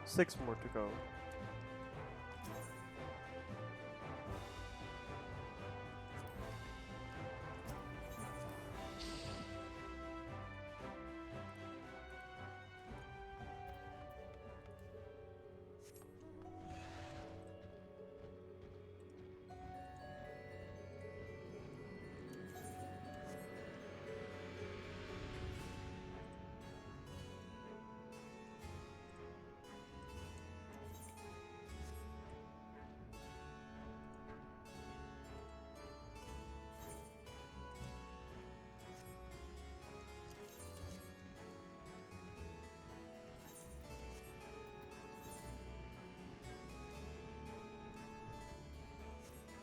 Six more to go.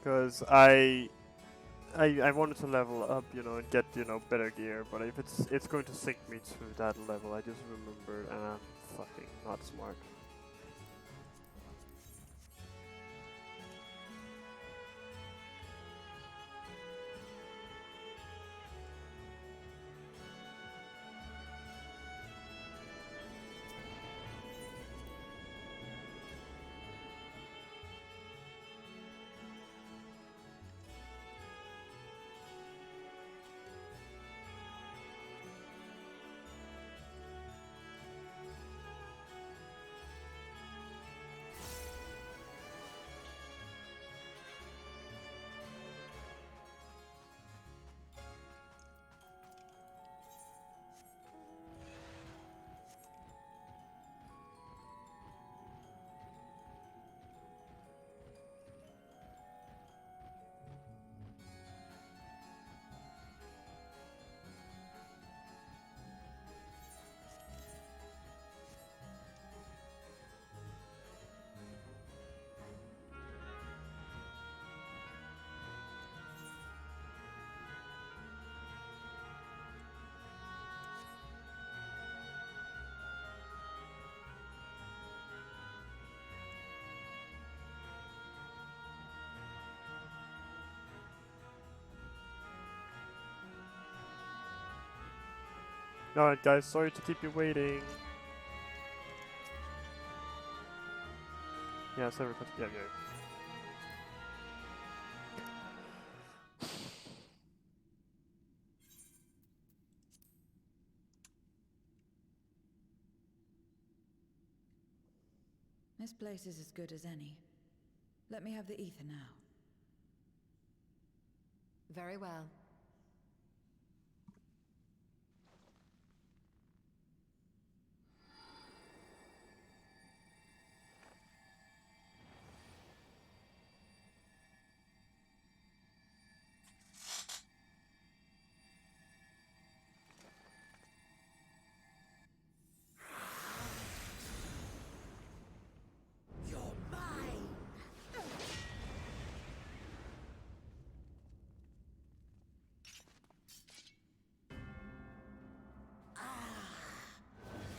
Because I wanted to level up, you know, and get, you know, better gear, but if it's going to sink me to that level, I just remembered, and I'm fucking not smart. Alright guys, sorry to keep you waiting. Yeah, server yeah. This place is as good as any. Let me have the ether now. Very well. You're mine!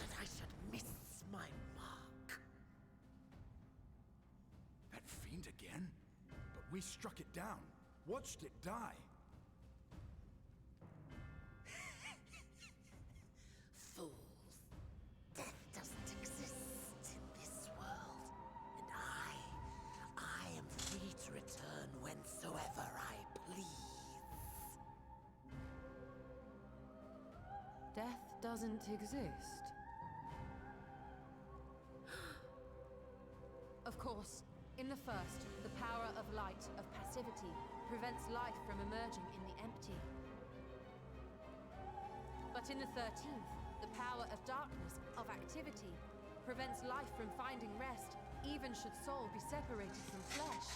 That I should miss my mark. That fiend again? But we struck it down. Watched it die. Fools. Death doesn't exist in this world. And I am free to return whensoever I please. Death doesn't exist. Of course, in the first, the power of light, of passivity, prevents life from emerging in the empty. But in the 13th, the power of darkness, of activity, prevents life from finding rest, even should soul be separated from flesh.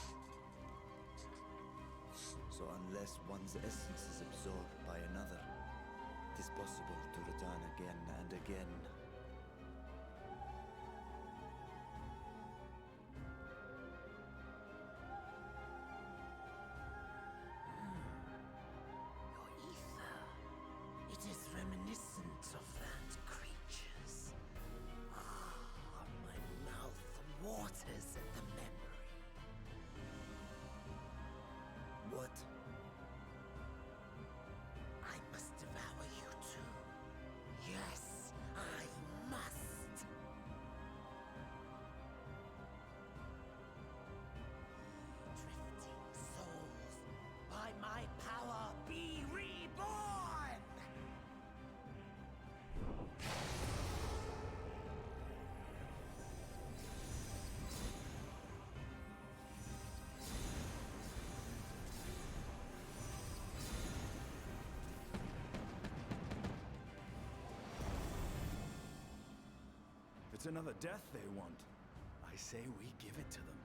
So unless one's essence is absorbed by another, it is possible to return again and again. Your ether. It is reminiscent of that creature's. My mouth waters at the memory. What? I must devour you too. Yes, I must. Drifting souls, by my power be reborn! It's another death they want. I say we give it to them.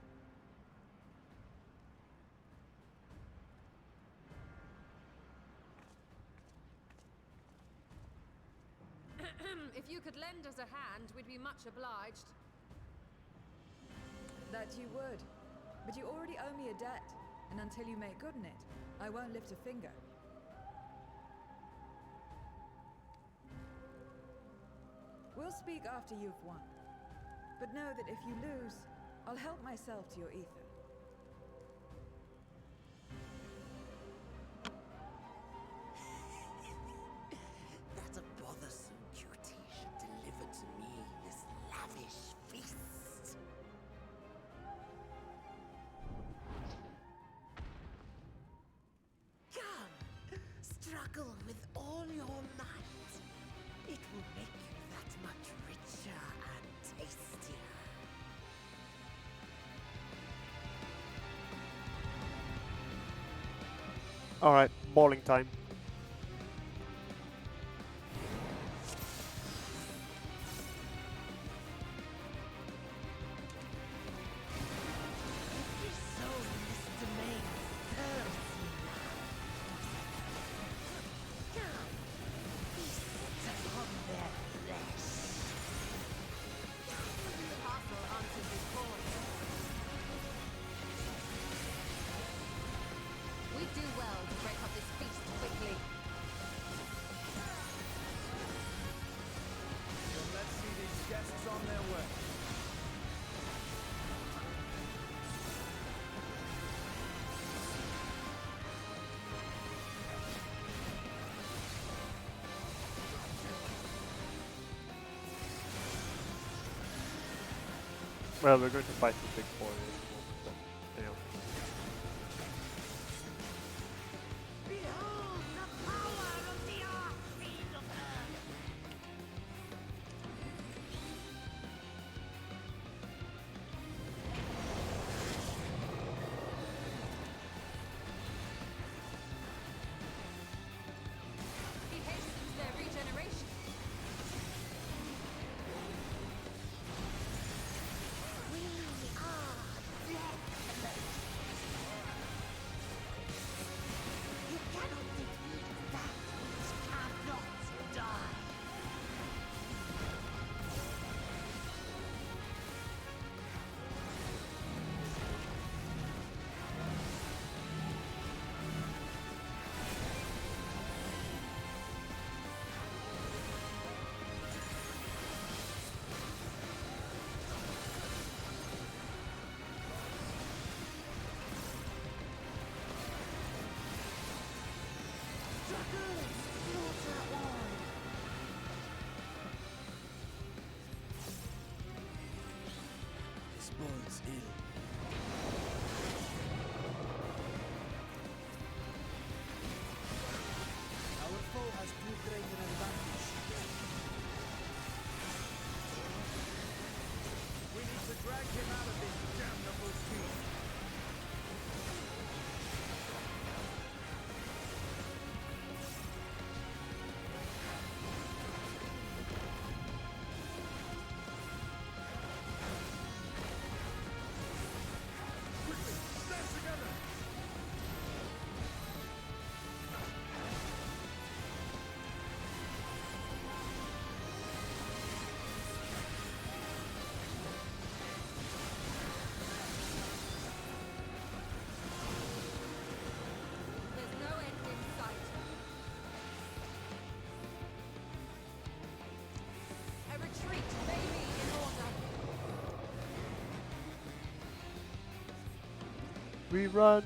If you could lend us a hand, we'd be much obliged. That you would. But you already owe me a debt, and until you make good on it, I won't lift a finger. We'll speak after you've won. But know that if you lose, I'll help myself to your ether. That a bothersome duty should deliver to me this lavish feast. Come, struggle with all your might. It will make you that much richer and tastier. Alright, bowling time. Every soul in this domain serves me now. Come, feast upon their flesh. The castle answers his call. We do well to break up this feast quickly. Well, we're going to fight the big boy at the moment, but anyway. Behold the power of the Archfiend of Earth! He hastens their regeneration. We are deathless! You cannot defeat that which cannot die! Dragoons, slaughter all! This bodes ill. Our foe has too great an advantage. We need to drag him out of this damnable field. Quickly, stand together! There's no end in sight. A retreat may be in order. We run!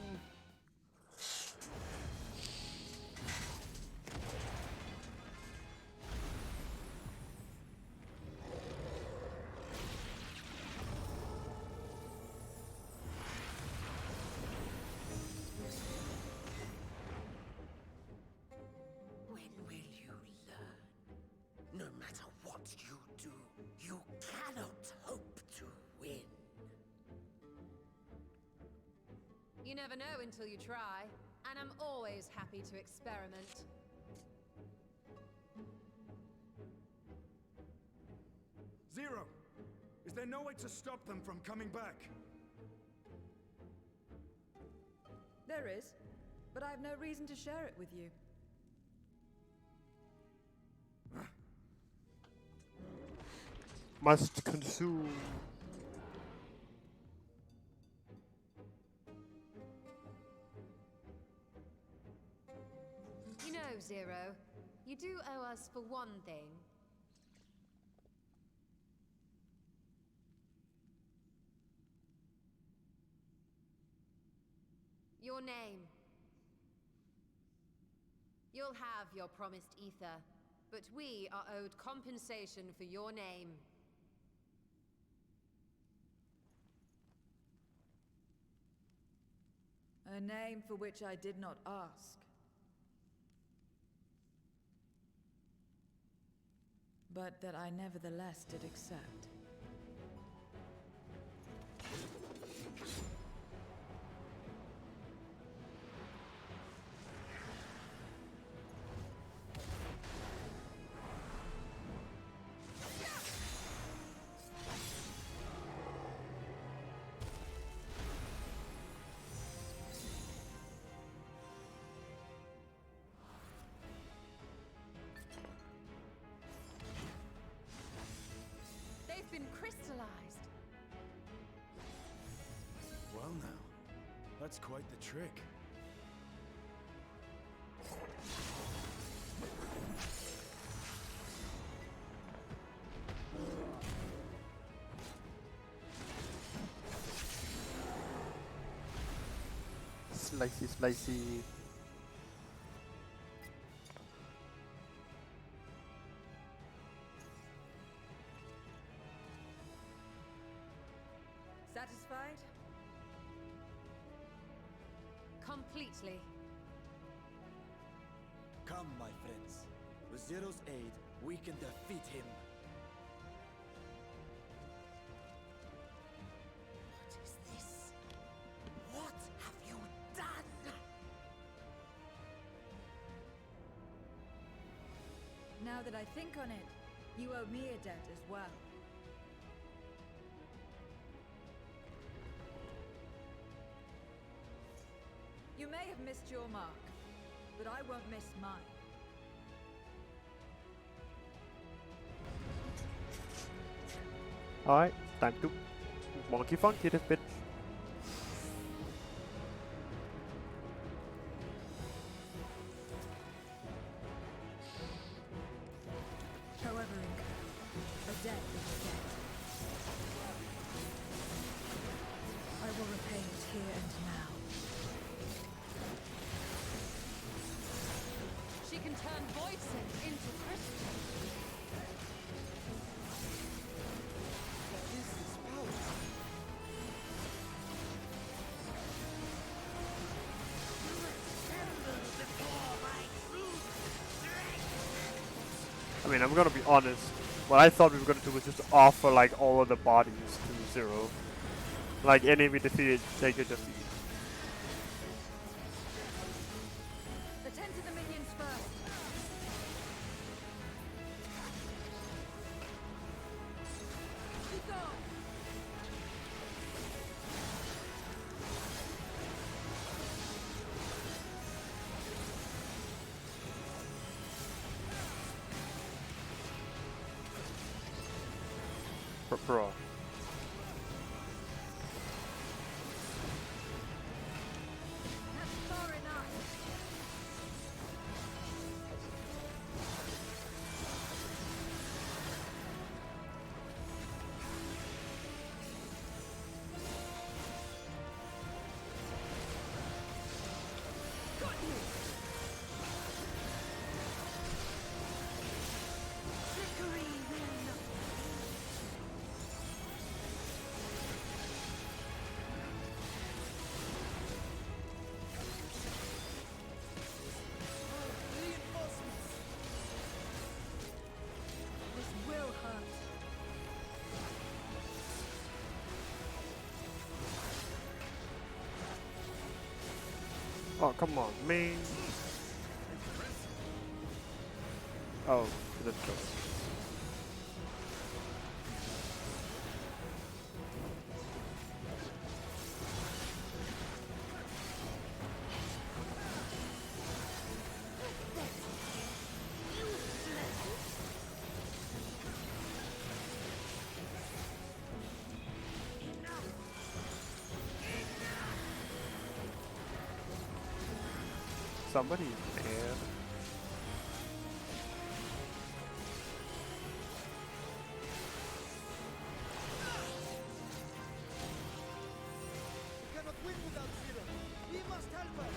When will you learn? No matter what you do, you cannot hope to win. You never know until you try, and I'm always happy to experiment. Zero! Is there no way to stop them from coming back? There is, but I have no reason to share it with you. Must consume. You know, Zero, you do owe us for one thing. Your name. You'll have your promised ether, but we are owed compensation for your name. A name for which I did not ask. But that I nevertheless did accept. They've been crystallized. Well now, that's quite the trick. Slicey, slicey. Satisfied? Completely. Come, my friends. With Zero's aid, we can defeat him. What is this? What have you done? Now that I think on it, you owe me a debt as well. You may have missed your mark, but I won't miss mine. Alright, time to monkey funky this bitch. However incurred, a debt is a debt. I will repay it here and now. She can turn Voidsent into crystal. This is power. I mean, I'm gonna be honest. What I thought we were gonna do was just offer like all of the bodies to Zero. Like enemy defeated, take a defeat. Attend to the minions first. Be gone. Bro. That's far enough. Got you. Trickery will not. Reinforcements. This will hurt. Oh, come on, man. Oh, let's go. Somebody's mad. We cannot win without Zero. We must help her.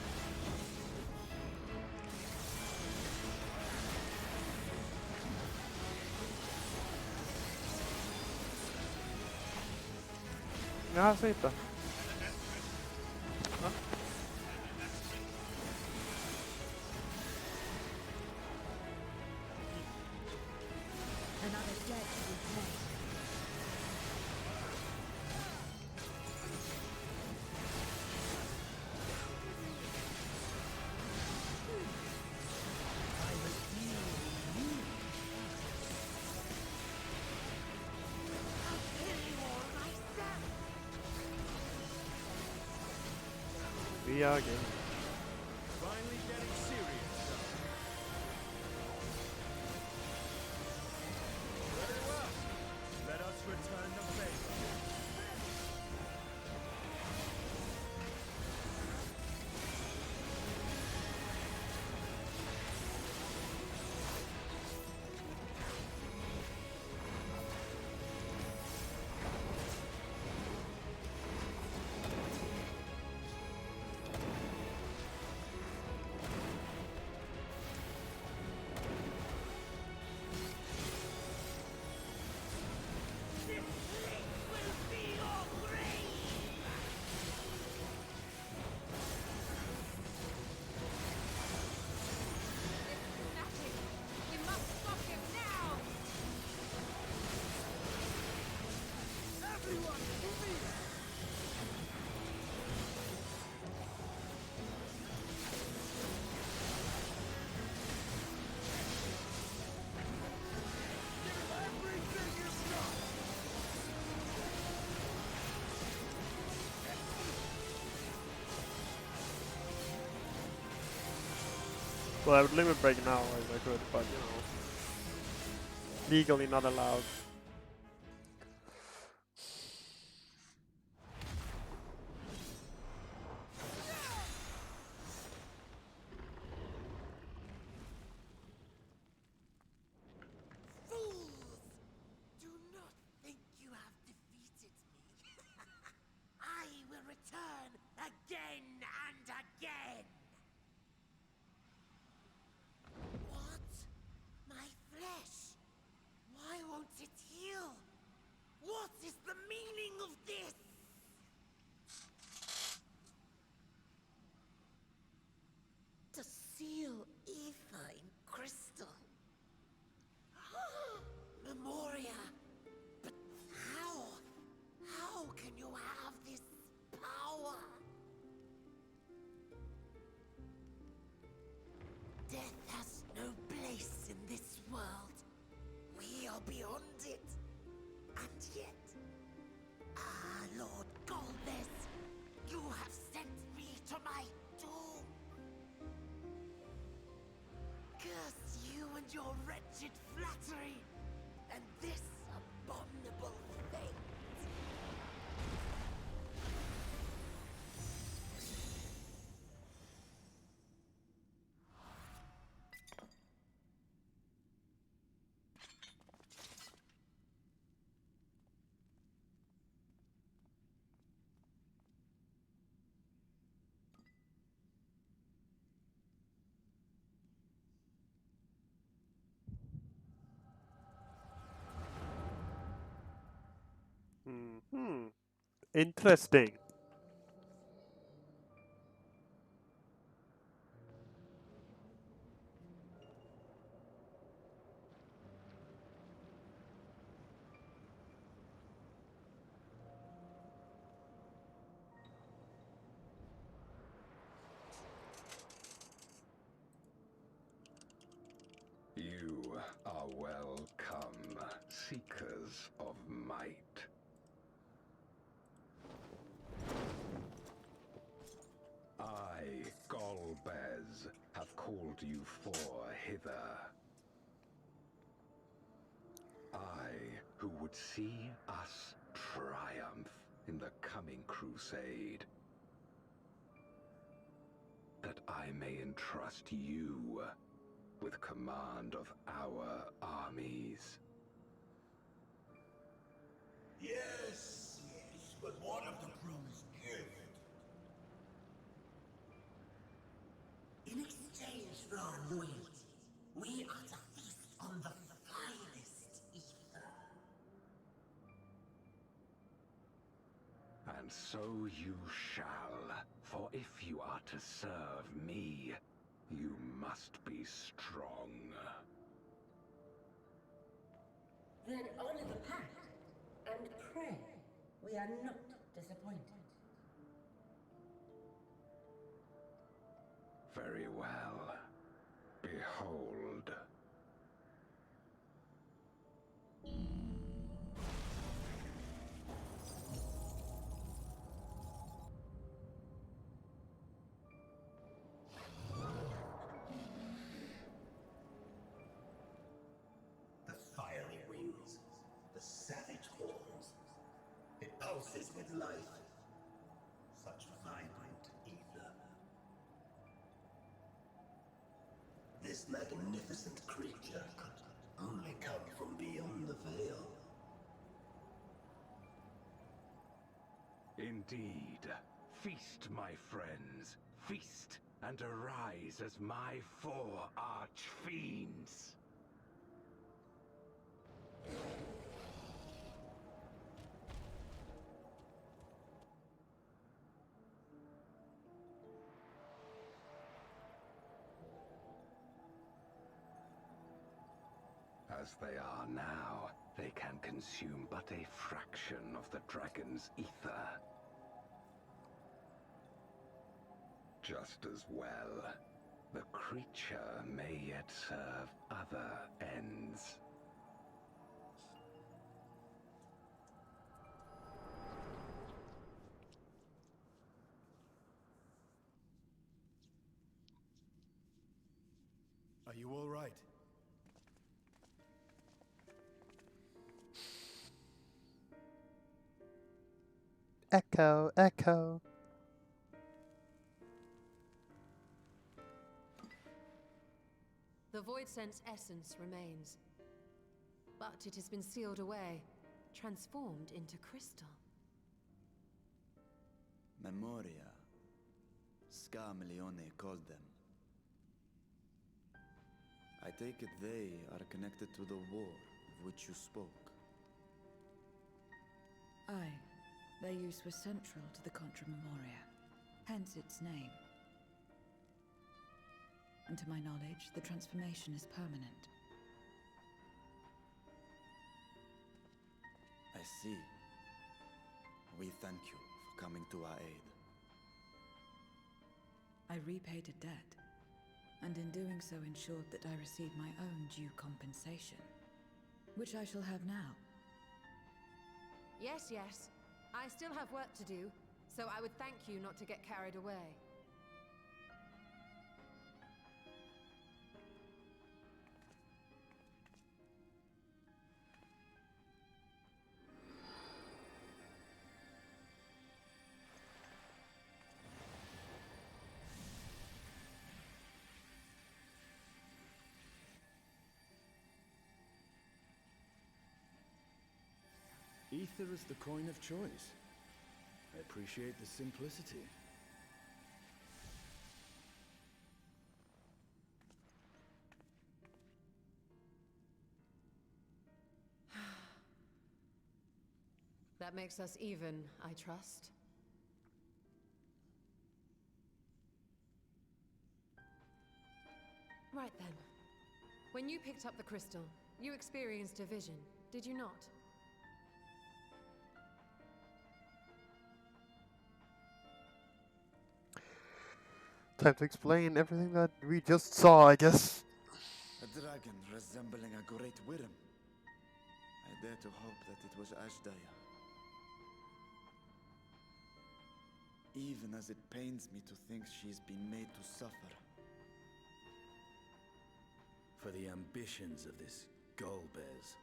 Ja, säg inte. Another debt to be paid. I'll kill you all myself. We are game. Finally getting serious. Very well. Let us return the favor. Well, I would limit break now if I could, but you know, legally not allowed. Fools! Do not think you have defeated me. I will return again and again. What? My flesh? Why won't it heal? What is the meaning of this? To seal ether in crystal. Memoria. But how? How can you have this power? Death has no place in this world. We are beyond it. And yet... Ah, Lord Golbez, you have sent me to my doom. Curse you and your wretched flattery, and this abominable fate. Hmm. Interesting. You are welcome, seekers of might. I, Golbez, have called you hither. I, who would see us triumph in the coming crusade. That I may entrust you with command of our armies. Yes, but what of the crew's gift? In exchange for our loyalty, we are to feast on the finest ether. And so you shall, for if you are to serve me, you must be strong. Then honor the pact, and pray we are not disappointed. Very well. Behold. The fiery wings, the savage horns. It pulses with life. Such vibrant ether. This magnificent creature could only come from beyond the veil. Indeed. Feast, my friends. Feast and arise as my 4 arch-fiends. As they are now, they can consume but a fraction of the dragon's ether. Just as well, the creature may yet serve other ends. Echo, echo. The Void Sense essence remains, but it has been sealed away, transformed into crystal. Memoria. Scarmelione called them. I take it they are connected to the war of which you spoke. Aye. Their use was central to the Contra Memoria, hence its name. And to my knowledge, the transformation is permanent. I see. We thank you for coming to our aid. I repaid a debt, and in doing so ensured that I received my own due compensation, which I shall have now. Yes, yes. I still have work to do, so I would thank you not to get carried away. Ether is the coin of choice. I appreciate the simplicity. That makes us even, I trust. Right then. When you picked up the crystal, you experienced a vision, did you not? Time to explain everything that we just saw, I guess. A dragon resembling a great Wyrm. I dare to hope that it was Ashdaya. Even as it pains me to think she's been made to suffer. For the ambitions of this Golbez.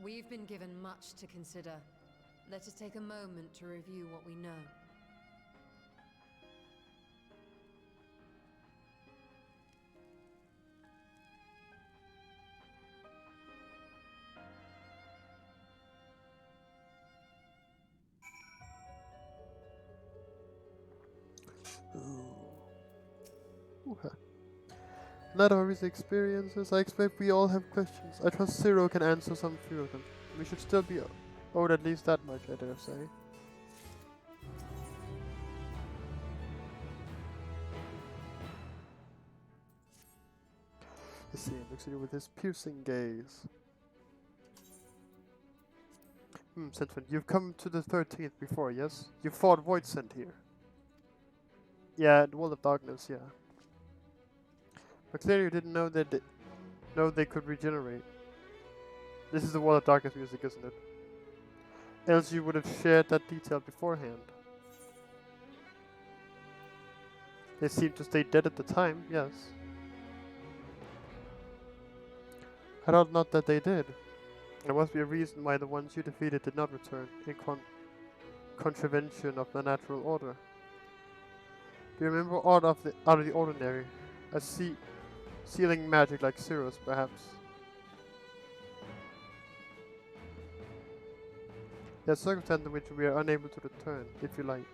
We've been given much to consider. Let us take a moment to review what we know. Not our recent experiences, I expect we all have questions. I trust Zero can answer some few of them. We should still be owed at least that much, I dare say. You see, he looks at you with his piercing gaze. Sentiment, you've come to the 13th before, yes? You fought Voidsent here. Yeah, the Wall of Darkness, yeah. But clearly you didn't know that they could regenerate. This is the Wall of Darkness music, isn't it? Else you would have shared that detail beforehand. They seemed to stay dead at the time, yes. I doubt not that they did. There must be a reason why the ones you defeated did not return, in contravention of the natural order. Do you remember aught out of the ordinary? A sealing magic like Zero's, perhaps? There are circumstances in which we are unable to return, if you like.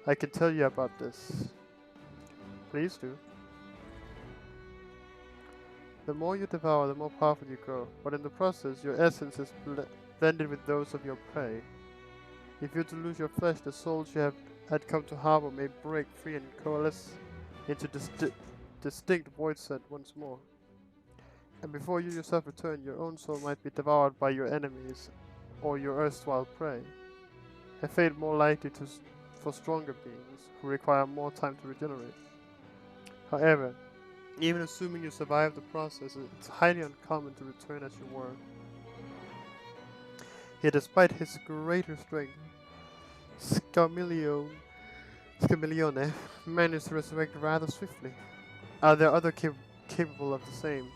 I can tell you about this. Please do. The more you devour, the more powerful you grow, but in the process, your essence is blended with those of your prey. If you to lose your flesh, the souls you had come to harbor may break free and coalesce into distinct Voidsent once more. And before you yourself return, your own soul might be devoured by your enemies or your erstwhile prey. A fate more likely for stronger beings who require more time to regenerate. However, even assuming you survive the process, it's highly uncommon to return as you were. Yet despite his greater strength, Scarmelione managed to resurrect rather swiftly. Are there others capable of the same?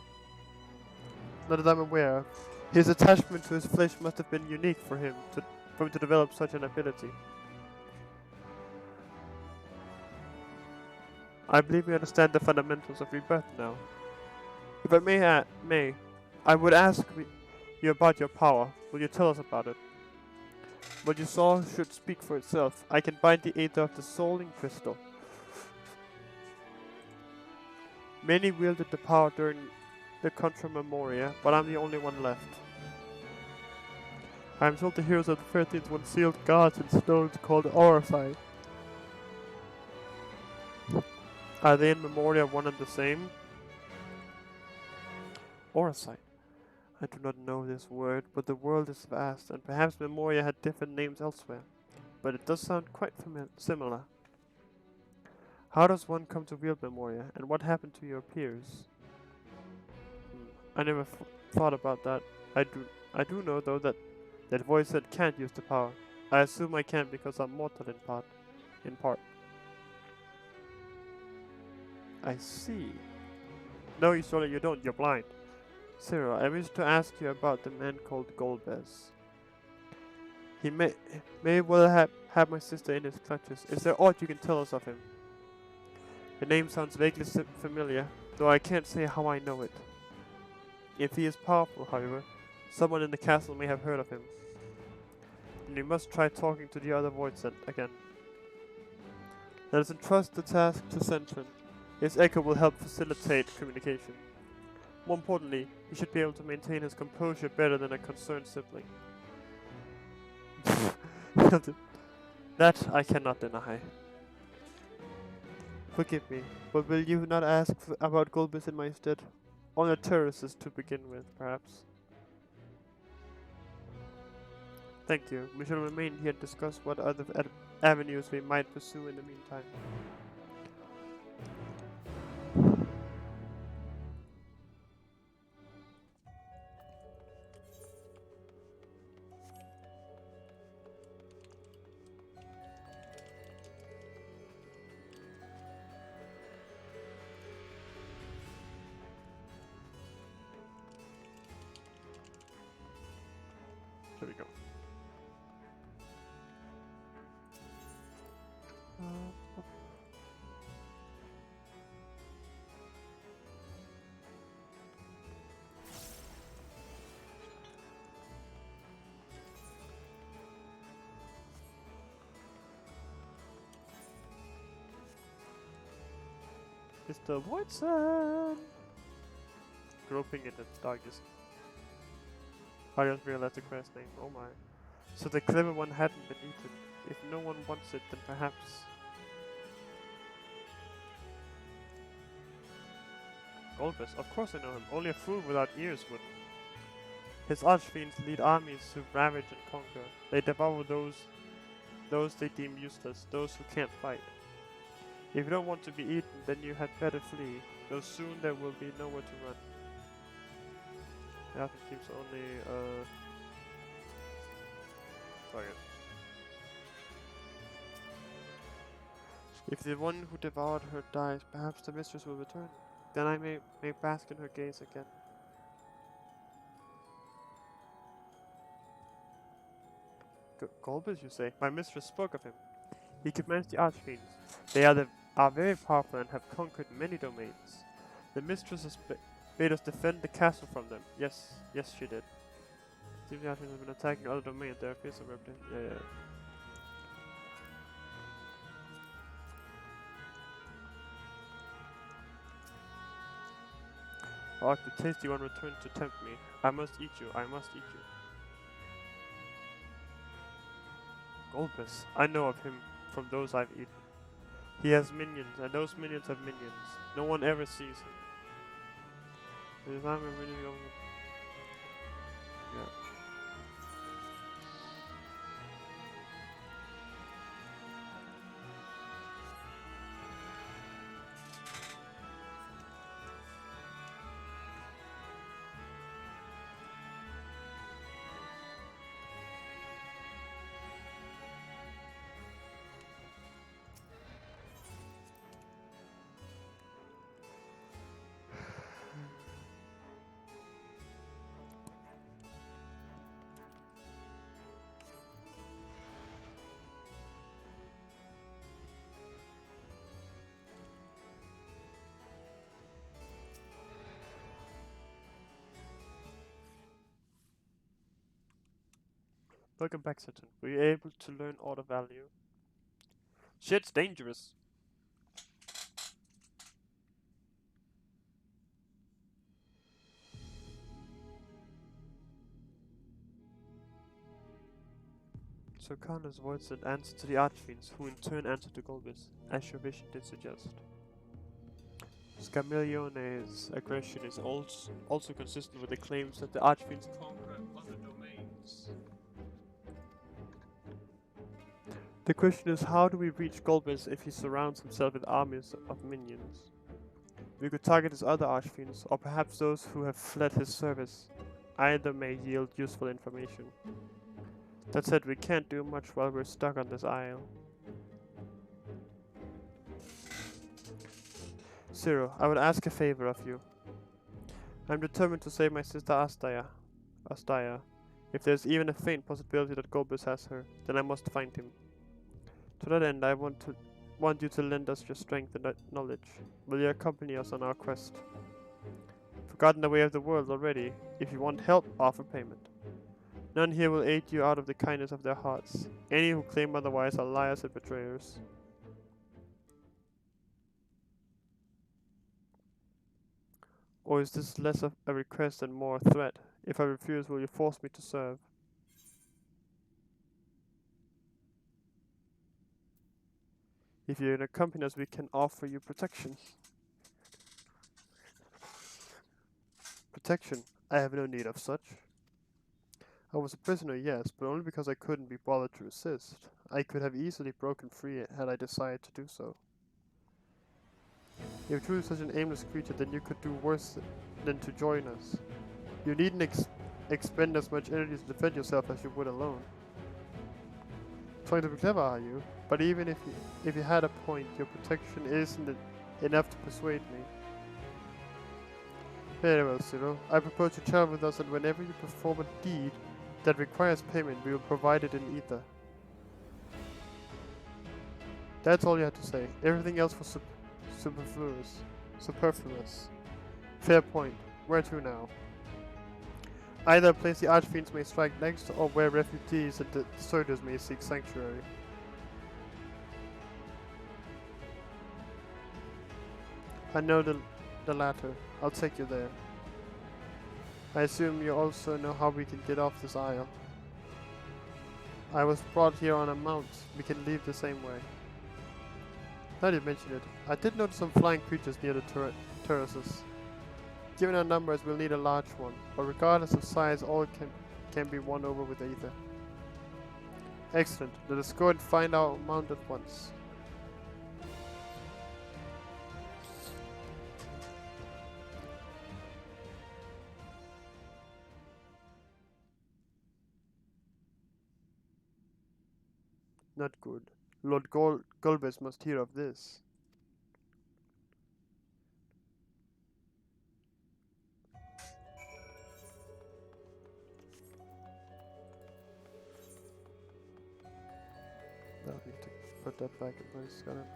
Not that I'm aware of. His attachment to his flesh must have been unique for him for him to develop such an ability. I believe we understand the fundamentals of rebirth now. If I may, I would ask you about your power. Will you tell us about it? What you saw should speak for itself. I can bind the Aether of the soul in crystal. Many wielded the power during the Contra Memoria, but I'm the only one left. I am told the heroes of the 13th one sealed gods in stones called Orify. Are they in Memoria one and the same? Oricite. I do not know this word, but the world is vast, and perhaps Memoria had different names elsewhere. But it does sound quite similar. How does one come to wield Memoria, and what happened to your peers? I never thought about that. I do know though that Voidsent can't use the power. I assume I can because I'm mortal in part. I see. No, surely you don't. You're blind. Cyril, I wish to ask you about the man called Golbez. He may well have my sister in his clutches. Is there aught you can tell us of him? The name sounds vaguely familiar, though I can't say how I know it. If he is powerful, however, someone in the castle may have heard of him. And we must try talking to the other Voidsent again. Let us entrust the task to Sentrin. His echo will help facilitate communication. More importantly, he should be able to maintain his composure better than a concerned sibling. That I cannot deny. Forgive me, but will you not ask about Golbez in my stead? On the terraces to begin with, perhaps. Thank you. We shall remain here and discuss what other avenues we might pursue in the meantime. There we go. Mr. Voidsent! Groping in the darkness. I just realized the quest name. Oh my. So the clever one hadn't been eaten. If no one wants it, then perhaps... Golbez, of course I know him. Only a fool without ears would. His archfiends lead armies to ravage and conquer. They devour those they deem useless, those who can't fight. If you don't want to be eaten, then you had better flee, though soon there will be nowhere to run. The other keeps only, sorry. If the one who devoured her dies, perhaps the mistress will return. Then I may bask in her gaze again. Golbez, you say? My mistress spoke of him. He commands the archfiends. They are very powerful and have conquered many domains. The mistress has bade us defend the castle from them. Yes, she did. Seems the archfiends have been attacking other domains. They are fierce and reputation. Yeah. Like the tasty one returned to tempt me. I must eat you. Golbez, I know of him from those I've eaten. He has minions, and those minions have minions. No one ever sees him. If I'm a really young... Yeah. Welcome back, Saturn. Were you able to learn order value? Shit's dangerous. So Carlos voids an answer to the Archfiends, who in turn answer to Golbez, as your vision did suggest. Scamelione's aggression is also consistent with the claims that the Archfiends conquer other domains. The question is, how do we reach Golbez if he surrounds himself with armies of minions? We could target his other Archfiends, or perhaps those who have fled his service. Either may yield useful information. That said, we can't do much while we're stuck on this isle. Zero, I would ask a favor of you. I'm determined to save my sister Astaya. If there's even a faint possibility that Golbez has her, then I must find him. To that end, I want you to lend us your strength and knowledge. Will you accompany us on our quest? Forgotten the way of the world already. If you want help, offer payment. None here will aid you out of the kindness of their hearts. Any who claim otherwise are liars and betrayers. Or is this less of a request and more a threat? If I refuse, will you force me to serve? If you accompany us, we can offer you protection. Protection? I have no need of such. I was a prisoner, yes, but only because I couldn't be bothered to resist. I could have easily broken free had I desired to do so. If truly such an aimless creature, then you could do worse than to join us. You needn't expend as much energy to defend yourself as you would alone. Trying to be clever, are you? But even if you had a point, your protection isn't enough to persuade me. Very well, Cyril. I propose you travel with us, and whenever you perform a deed that requires payment, we will provide it in ether. That's all you had to say. Everything else was superfluous. Fair point. Where to now? Either a place the Archfiends may strike next, or where refugees and deserters may seek sanctuary. I know the latter. I'll take you there. I assume you also know how we can get off this isle. I was brought here on a mount. We can leave the same way. Now you mention it, I did notice some flying creatures near the terraces. Given our numbers, we'll need a large one, but regardless of size, all can be won over with ether. Excellent. Let us go and find our mount at once. Not good. Lord Golbez must hear of this. I'll need to put that back in place, got it.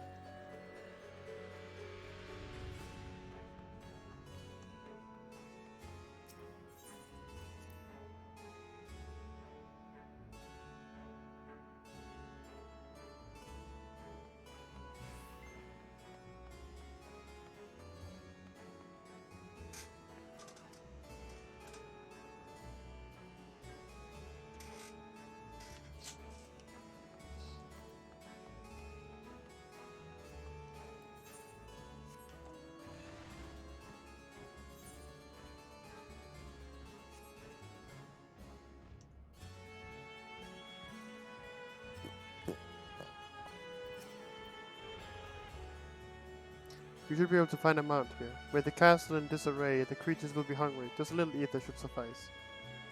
You should be able to find a mount here. With the castle in disarray, the creatures will be hungry. Just a little ether should suffice.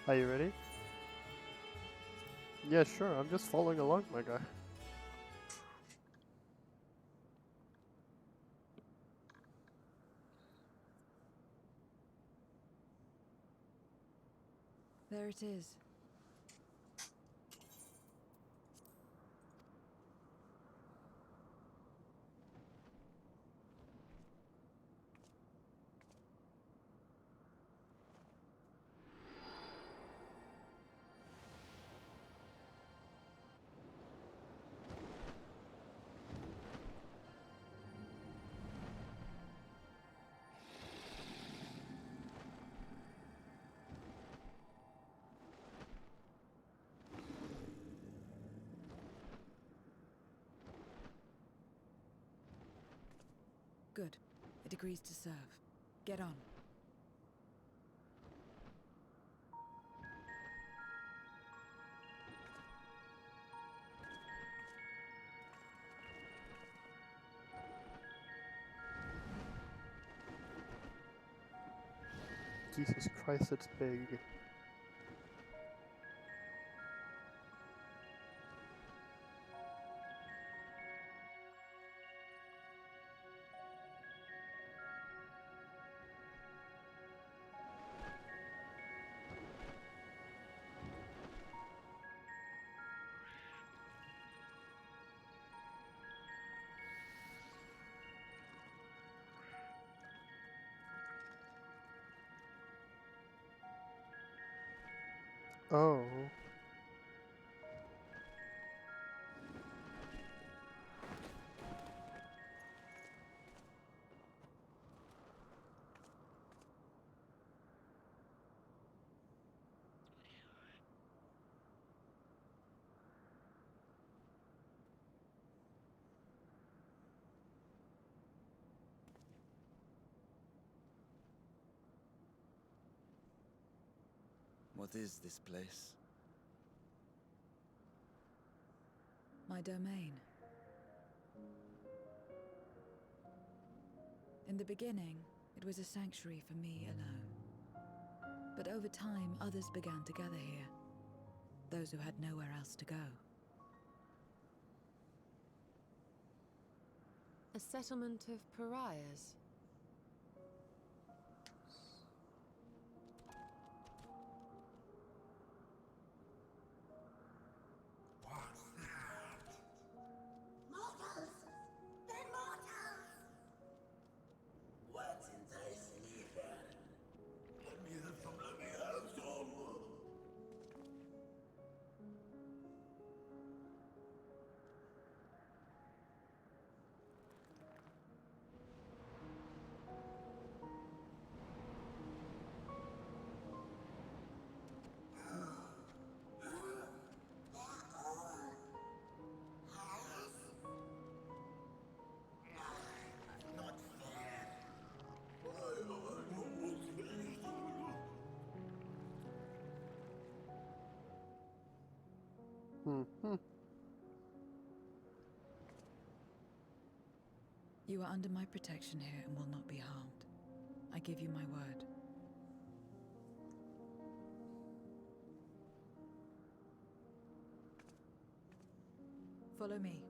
Are you ready? Yeah, sure. I'm just following along, my guy. There it is. Good. It agrees to serve. Get on. Jesus Christ, it's big. Oh. What is this place? My domain. In the beginning, it was a sanctuary for me alone. But over time, others began to gather here. Those who had nowhere else to go. A settlement of pariahs? What's that? Mortals! They're mortals! What in this leader? Let me have some, let me have some! Not fair. Hmm. You are under my protection here and will not be harmed. I give you my word. Follow me.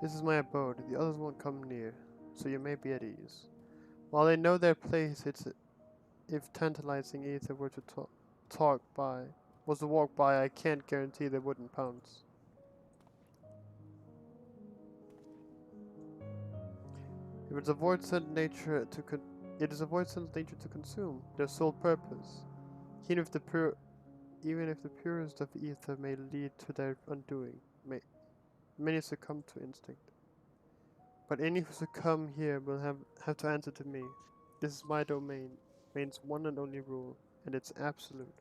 This is my abode. The others won't come near, so you may be at ease. While they know their place, if tantalizing ether were to was to walk by, I can't guarantee they wouldn't pounce. If it's a void sent nature to it is a void sent nature to consume their sole purpose. Even if the purest of ether may lead to their undoing, many succumb to instinct. But any who succumb here will have to answer to me. This is my domain's one and only rule, and it's absolute.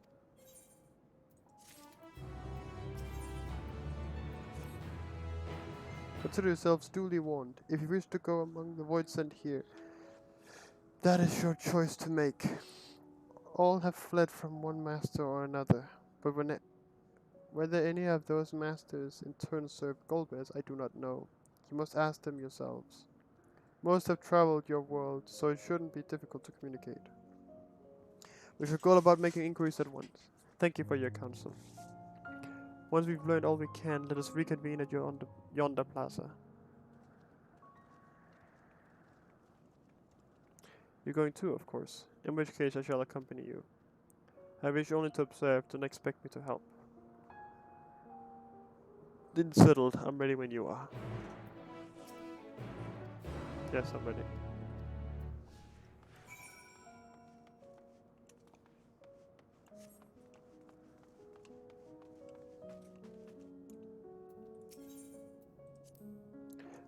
Consider yourselves duly warned. If you wish to go among the void sent here, that is your choice to make. All have fled from one master or another, but whether any of those masters in turn serve Golbez, I do not know. You must ask them yourselves. Most have traveled your world, so it shouldn't be difficult to communicate. We should go about making inquiries at once. Thank you for your counsel. Once we've learned all we can, let us reconvene at yonder plaza. You're going too, of course, in which case I shall accompany you. I wish only to observe, don't expect me to help. Then settled, I'm ready when you are. Yes, I'm ready.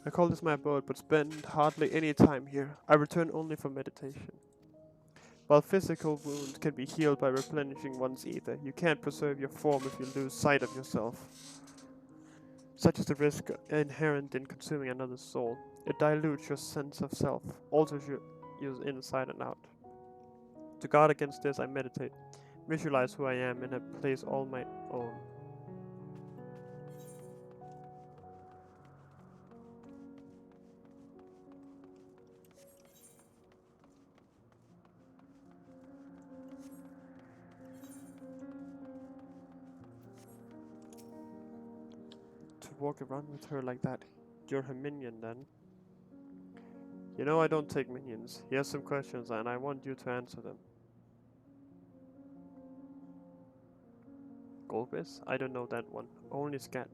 I call this my abode, but spend hardly any time here. I return only for meditation. While physical wounds can be healed by replenishing one's ether, you can't preserve your form if you lose sight of yourself. Such is the risk inherent in consuming another's soul. It dilutes your sense of self, alters you inside and out. To guard against this, I meditate, visualize who I am in a place all my own. To walk around with her like that. You're her minion then. You know I don't take minions. He has some questions and I want you to answer them. Golbez? I don't know that one. Only Scatash.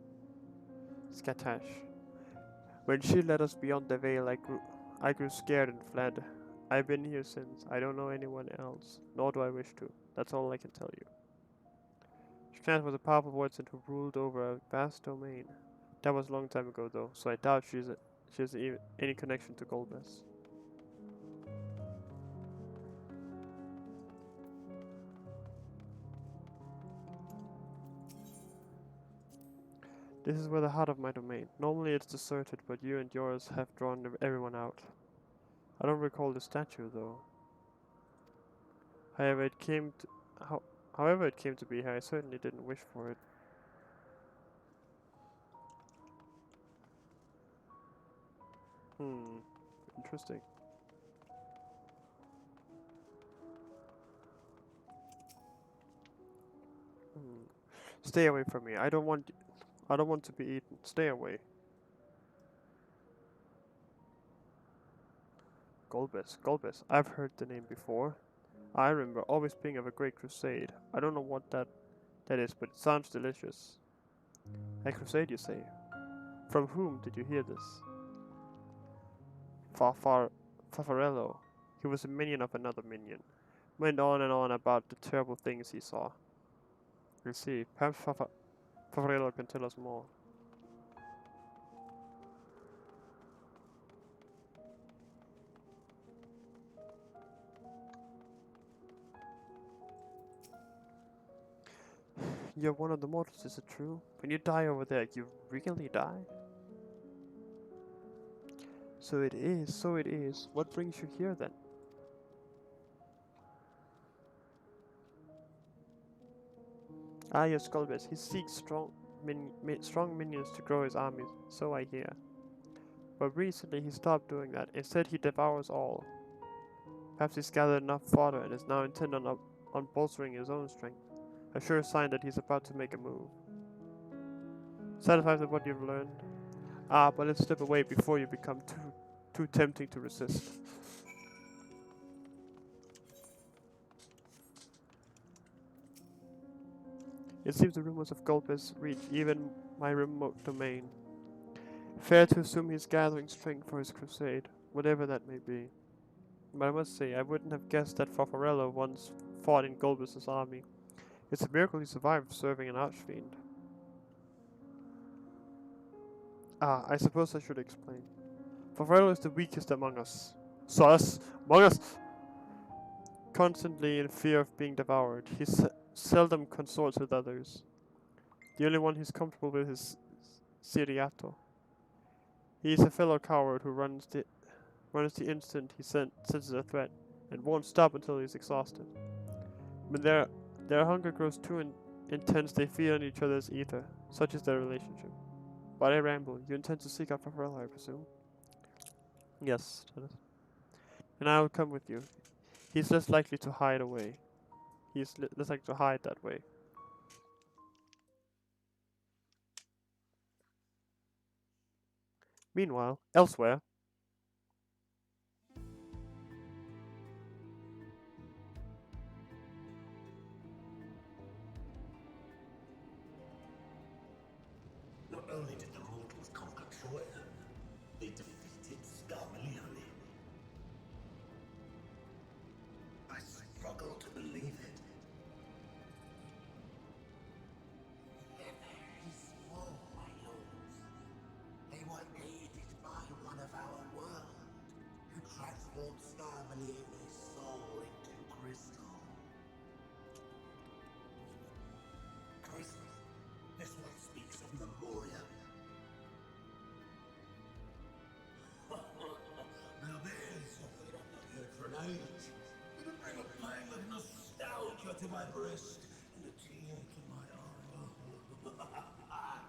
When she led us beyond the veil, I grew scared and fled. I've been here since. I don't know anyone else, nor do I wish to. That's all I can tell you. Scatash was a powerful wardsent who ruled over a vast domain. That was a long time ago though, so I doubt she has any connection to Golbez. This is where the heart of my domain. Normally it's deserted, but you and yours have drawn everyone out. I don't recall the statue though. However it came to be here, I certainly didn't wish for it. Interesting. Stay away from me. I don't want to be eaten. Stay away. Golbez. I've heard the name before. I remember always being of a great crusade. I don't know what that is, but it sounds delicious. A crusade, you say? From whom did you hear this? Farfarello. He was a minion of another minion. Went on and on about the terrible things he saw. We'll see. Perhaps Farfarello can tell us more. You're one of the mortals, is it true? When you die over there, you really die? So it is. What brings you here then? Ah, yes, Golbez. He seeks strong minions to grow his army, so I hear. But recently he stopped doing that. Instead he devours all. Perhaps he's gathered enough fodder and is now intent on bolstering his own strength. A sure sign that he's about to make a move. Satisfied with what you've learned? Ah, but let's step away before you become too tempting to resist. It seems the rumors of Golbez reach even my remote domain. Fair to assume he's gathering strength for his crusade, whatever that may be. But I must say, I wouldn't have guessed that Farfarello once fought in Golbez's army. It's a miracle he survived serving an archfiend. Ah, I suppose I should explain. Farfarello is the weakest among us. Among us! Constantly in fear of being devoured, he seldom consorts with others. The only one he's comfortable with is Ciriato. He is a fellow coward who runs the instant he senses a threat, and won't stop until he's exhausted. When their hunger grows too intense, they feed on each other's ether. Such is their relationship. But I ramble. You intend to seek out Farfarello, I presume? Yes, and I will come with you. He's less likely to hide away. He's less likely to hide that way. Meanwhile, elsewhere. Not only did the mortals conquer Troy, they defeated Scarmalione. I struggle to believe it. There is war, my lords. They were aided by my breast and a tear to my eye.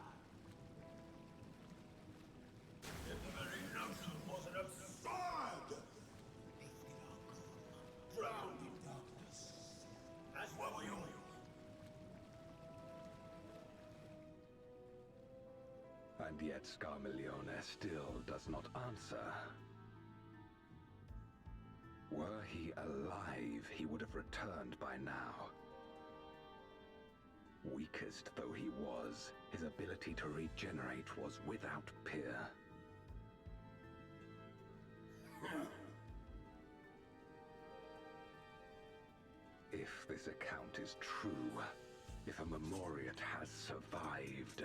If the very notion wasn't absurd! Drowned in darkness, as were we all. And yet Scarmiglione still does not answer. Were he alive, he would have returned by now. Weakest though he was, his ability to regenerate was without peer. If this account is true, if a Memoriat has survived,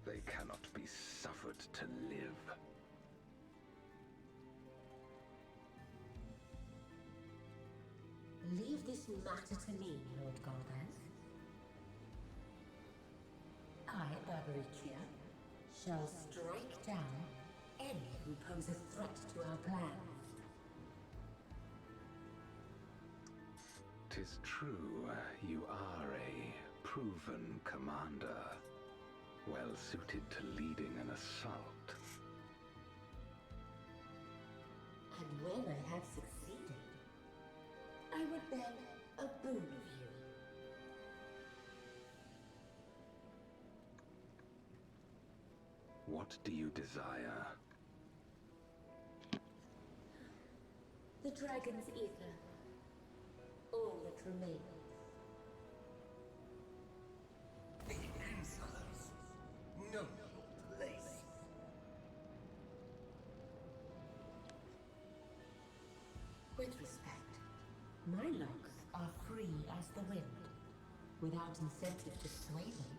they cannot be suffered to live. Leave this matter to me, Lord Golbez. I, Barbaricia, shall strike down any who pose a threat to our plans. 'Tis true, you are a proven commander, well suited to leading an assault. And when I have succeeded, I would beg a boon of you. What do you desire? The dragon's ether. All that remains. The Answers. No place. With respect, my locks are free as the wind. Without incentive to sway them,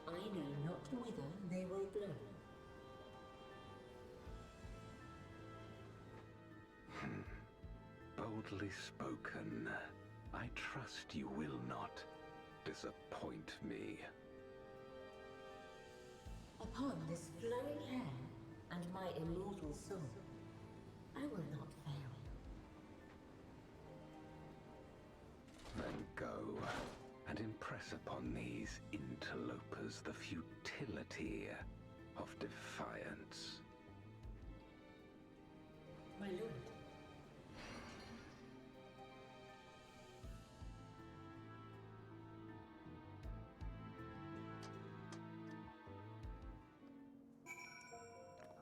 I know not whither they will blow. Boldly spoken. I trust you will not disappoint me. Upon this flowing hair and my immortal soul, I will not fail. Then go and impress upon these interlopers the futility of defiance. My lord.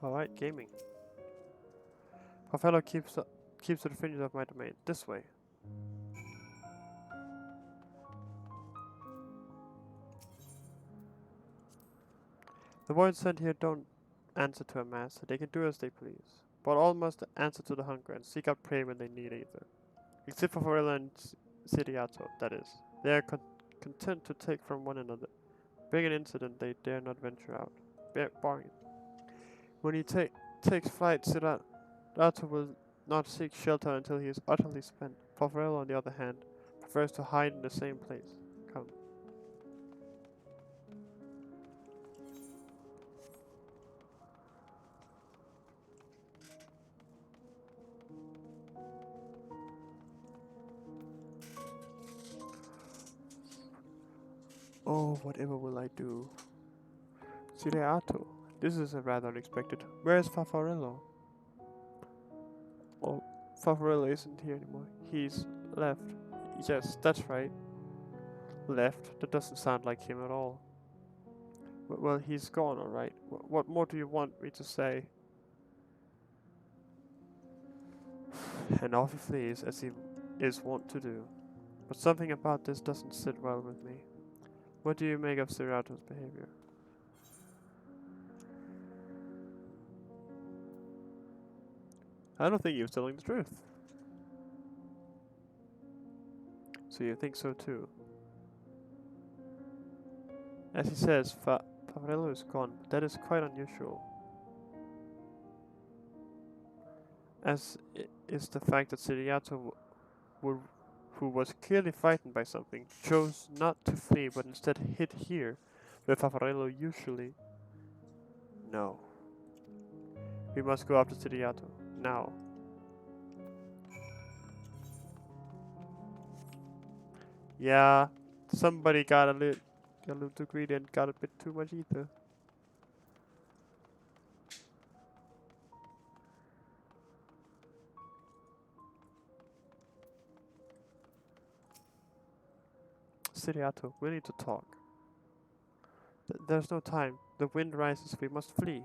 Alright, gaming. Farfelo keeps to the fringes of my domain. This way. The void sent here don't answer to a master. They can do as they please. But all must answer to the hunger and seek out prey when they need either. Except for Farfelo and Siriato, that is. They are content to take from one another. Bring an incident, they dare not venture out. Bargain. When he takes flight, Siriato will not seek shelter until he is utterly spent. Farfelo, on the other hand, prefers to hide in the same place. Come. Oh, whatever will I do? Siriato. This is a rather unexpected. Where is Farfarello? Oh, Farfarello isn't here anymore. He's left. Yes, that's right. Left? That doesn't sound like him at all. Well, he's gone, alright. What more do you want me to say? And off he flees, as he is wont to do. But something about this doesn't sit well with me. What do you make of Siriato's behavior? I don't think he was telling the truth. So you think so too? As he says, Farfarello is gone, but that is quite unusual. As is the fact that Siriato, who was clearly frightened by something, chose not to flee but instead hid here, where Farfarello usually... No. We must go after Siriato. Now. Yeah, somebody got a little too greedy and got a bit too much ether. Siriato, we need to talk. There's no time. The wind rises, we must flee.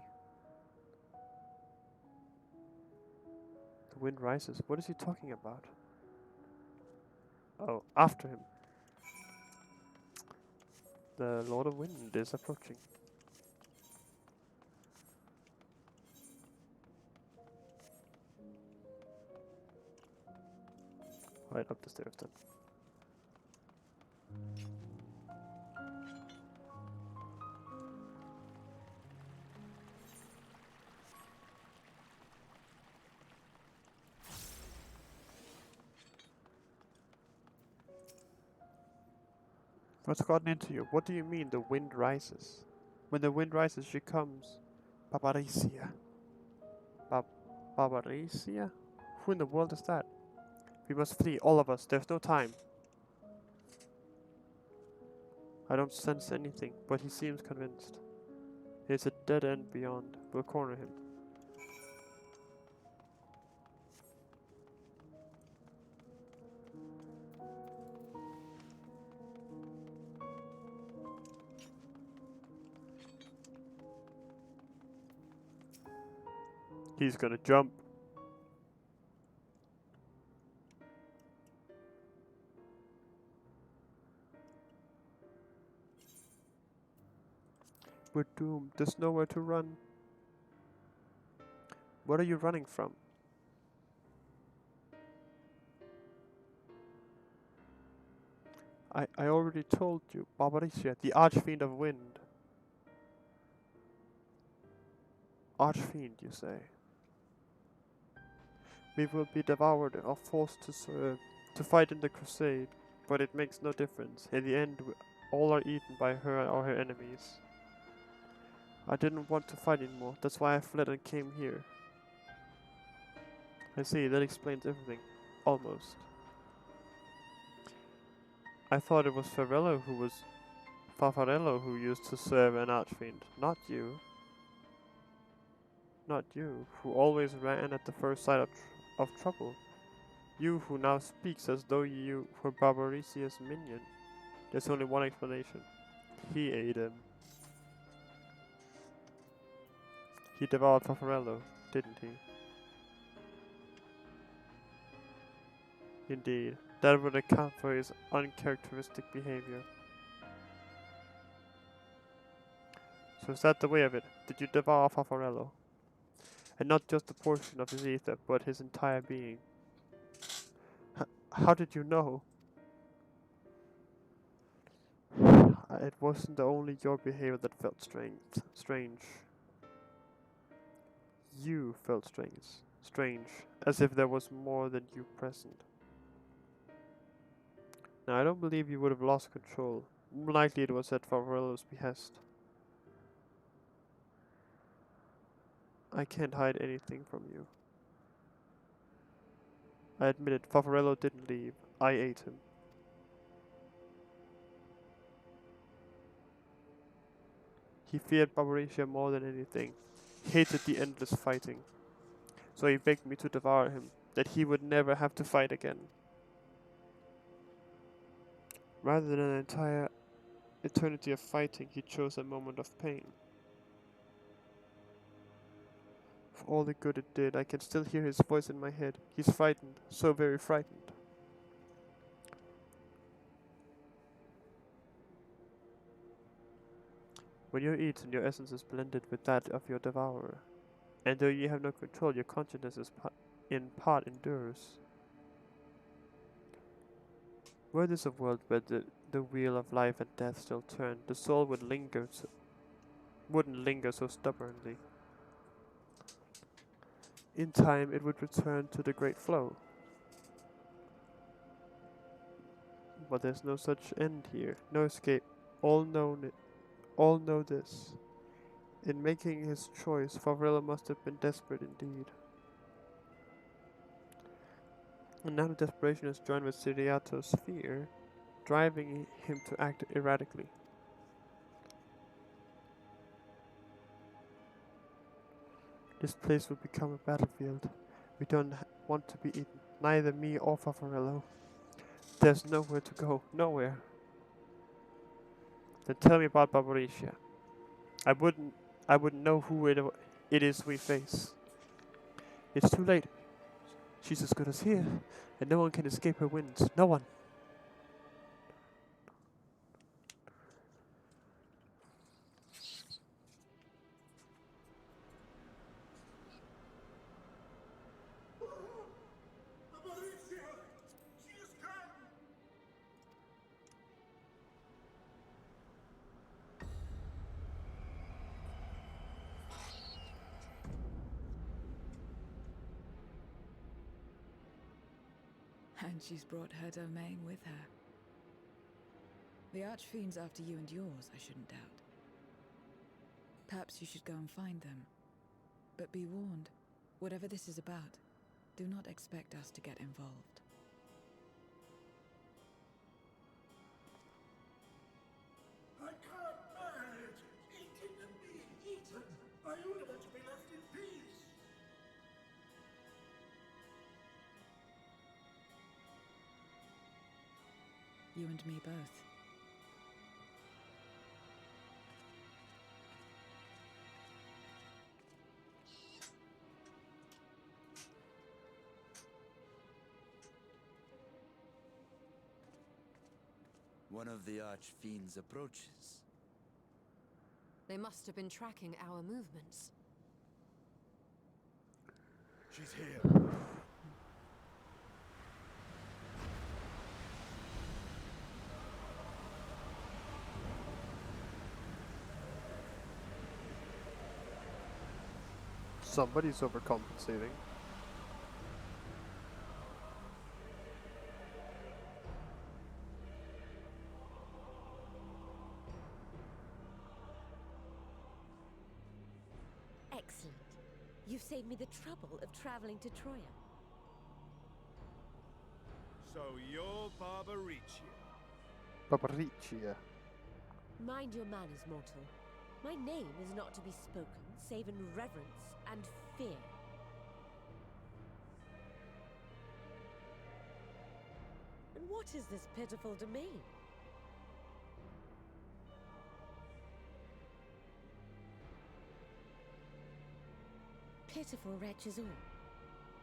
The wind rises? What is he talking about? Oh, after him. The Lord of Wind is approaching. Right up the stairs then. What's gotten into you? What do you mean the wind rises? When the wind rises, she comes. Barbaricia. Barbaricia? Who in the world is that? We must flee, all of us. There's no time. I don't sense anything, but he seems convinced. There's a dead end beyond. We'll corner him. He's gonna jump. We're doomed. There's nowhere to run. What are you running from? I already told you. Barbaricia, the Archfiend of Wind. Archfiend, you say? We will be devoured or forced to serve, to fight in the crusade, but it makes no difference. In the end, all are eaten by her or her enemies. I didn't want to fight anymore, that's why I fled and came here. I see, that explains everything. Almost. I thought it was Farfarello who used to serve an Archfiend, not you. Not you, who always ran at the first sight of trouble. You who now speaks as though you were Barbaricia's minion. There's only one explanation. He ate him. He devoured Farfarello, didn't he? Indeed, that would account for his uncharacteristic behavior. So is that the way of it? Did you devour Farfarello? And not just a portion of his ether, but his entire being. How did you know? It wasn't only your behavior that felt strange. You felt strange, as if there was more than you present. Now, I don't believe you would have lost control. More likely it was at Farfarello's behest. I can't hide anything from you. I admit it, Farfarello didn't leave. I ate him. He feared Barbaricia more than anything. He hated the endless fighting. So he begged me to devour him, that he would never have to fight again. Rather than an entire eternity of fighting, he chose a moment of pain. For all the good it did, I can still hear his voice in my head. He's frightened, so very frightened. When you're eaten, your essence is blended with that of your devourer. And though you have no control, your consciousness is in part endures. Were this a world where the wheel of life and death still turned, the soul wouldn't linger so stubbornly. In time, it would return to the great flow. But there's no such end here, no escape. All know this. In making his choice, Farfarello must have been desperate indeed. And now the desperation is joined with Siriato's fear. driving him to act erratically. This place will become a battlefield. We don't want to be eaten, neither me or Farfarello. There's nowhere to go, nowhere. Then tell me about Barbaricia. I wouldn't know who it is we face. It's too late. She's as good as here, and no one can escape her winds. No one. And she's brought her domain with her. The Archfiend's after you and yours, I shouldn't doubt. Perhaps you should go and find them. But be warned, whatever this is about, do not expect us to get involved. I can't bear it! Eating and being eaten! I only want to be left in peace! You and me both. One of the Archfiend's approaches. They must have been tracking our movements. She's here. Somebody's overcompensating. Excellent. You've saved me the trouble of traveling to Troya. So you're Barbaricia. Barbaricia. Mind your manners, mortal. My name is not to be spoken, save in reverence and fear. And what is this pitiful domain? Pitiful wretches all.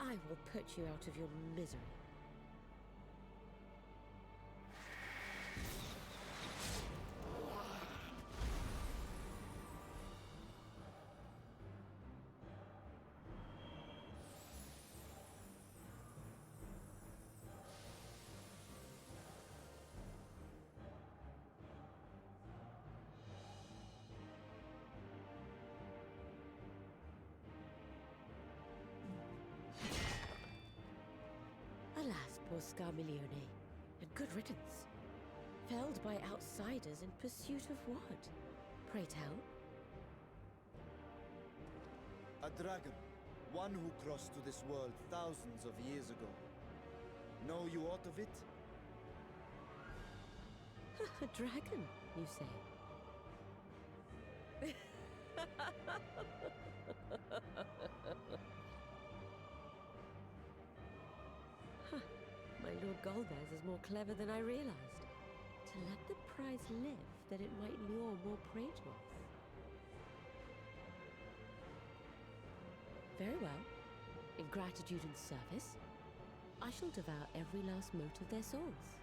I will put you out of your misery. Alas, poor Scarmiglione, and good riddance. Felled by outsiders in pursuit of what? Pray tell? A dragon. One who crossed to this world thousands of years ago. Know you aught of it? A dragon, you say? My Lord Golbez is more clever than I realized. To let the prize live, that it might lure more prey to us. Very well. In gratitude and service, I shall devour every last mote of their souls.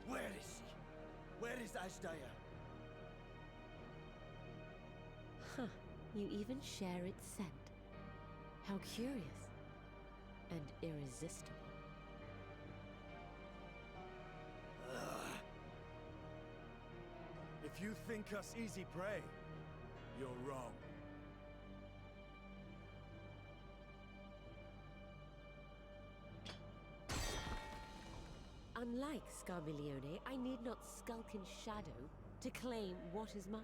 Where is she? Where is Ashdaya? Huh, you even share its scent. How curious. And irresistible. If you think us easy prey, you're wrong. Unlike Scarmiglione, I need not skulk in shadow to claim what is mine.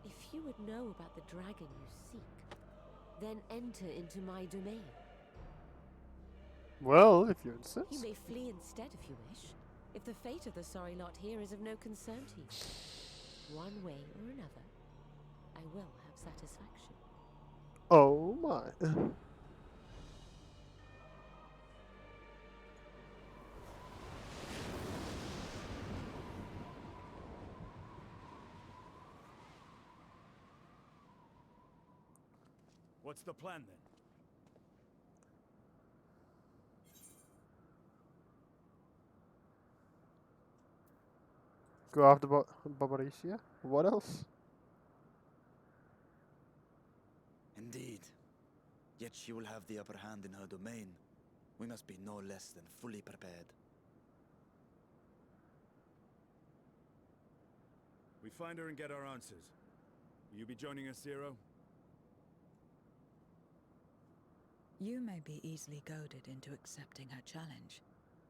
If you would know about the dragon you seek, then enter into my domain. Well, if you insist. You may flee instead if you wish. If the fate of the sorry lot here is of no concern to you. One way or another, I will have satisfaction. Oh my. What's the plan then? Go after Barbarisia? What else? Indeed. Yet she will have the upper hand in her domain. We must be no less than fully prepared. We find her and get our answers. Will you be joining us, Zero? You may be easily goaded into accepting her challenge,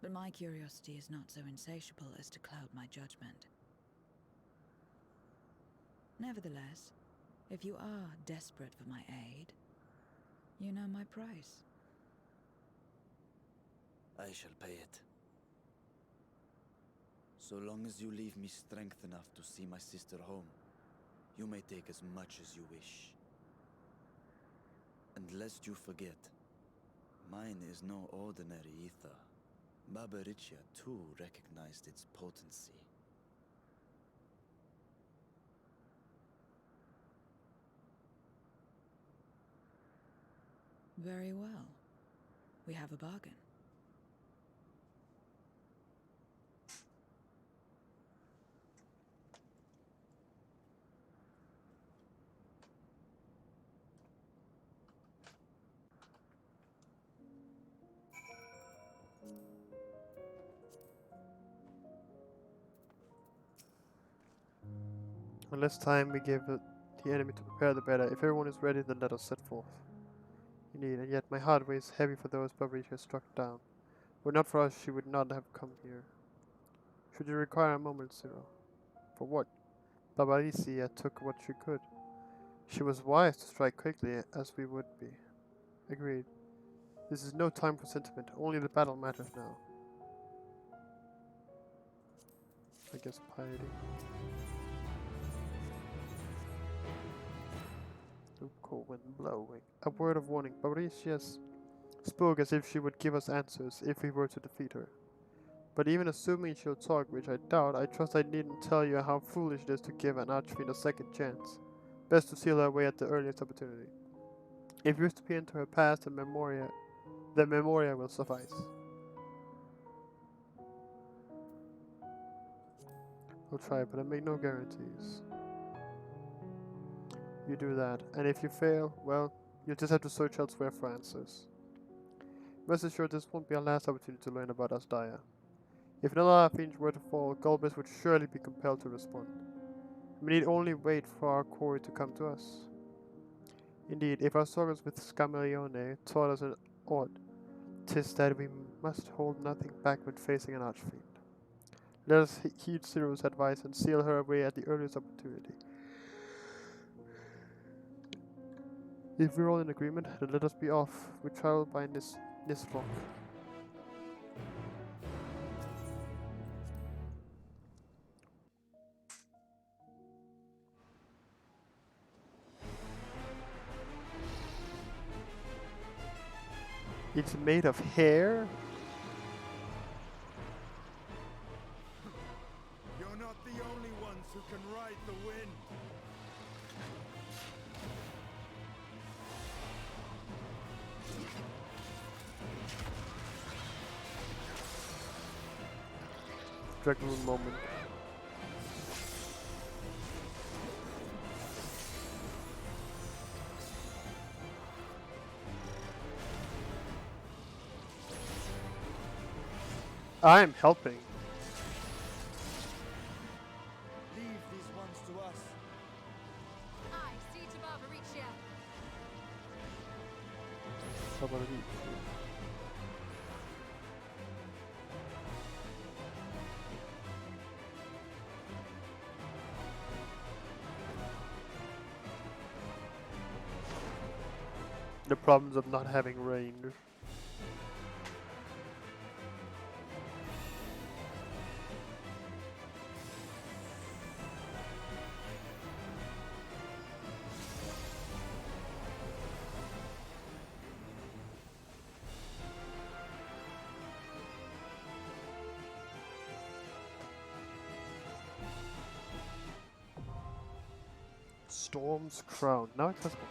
but my curiosity is not so insatiable as to cloud my judgment. Nevertheless, if you are desperate for my aid, you know my price. I shall pay it. So long as you leave me strength enough to see my sister home, you may take as much as you wish. And lest you forget, mine is no ordinary ether. Barbariccia too recognized its potency. Very well. We have a bargain. The less time we give the enemy to prepare, the better. If everyone is ready, then let us set forth. Indeed, and yet my heart weighs heavy for those Barbariccia struck down. Were it not for us, she would not have come here. Should you require a moment, Zero? For what? Barbariccia took what she could. She was wise to strike quickly, as we would be. Agreed. This is no time for sentiment. Only the battle matters now. I guess piety. The cold wind blowing. A word of warning. Barbariccia spoke as if she would give us answers if we were to defeat her. But even assuming she'll talk, which I doubt, I trust I needn't tell you how foolish it is to give an Archfiend a second chance. Best to seal her away at the earliest opportunity. If you wish to peer into her past, the Memoria will suffice. I'll try, but I make no guarantees. You do that, and if you fail, well, you'll just have to search elsewhere for answers. Rest assured this won't be our last opportunity to learn about Asdaya. If another Archfiend were to fall, Golbez would surely be compelled to respond. We need only wait for our quarry to come to us. Indeed, if our struggles with Scammalione taught us an odd, 'tis that we must hold nothing back when facing an Archfiend. Let us heed Zero's advice and seal her away at the earliest opportunity. If we're all in agreement, then let us be off. We travel by Nisroch. It's made of hair? You're not the only ones who can ride the wind. Dragon moment. I'm helping. Leave these ones to us. I see to Barbariccia. The problems of not having rain. Storm's Crown. Now accessible.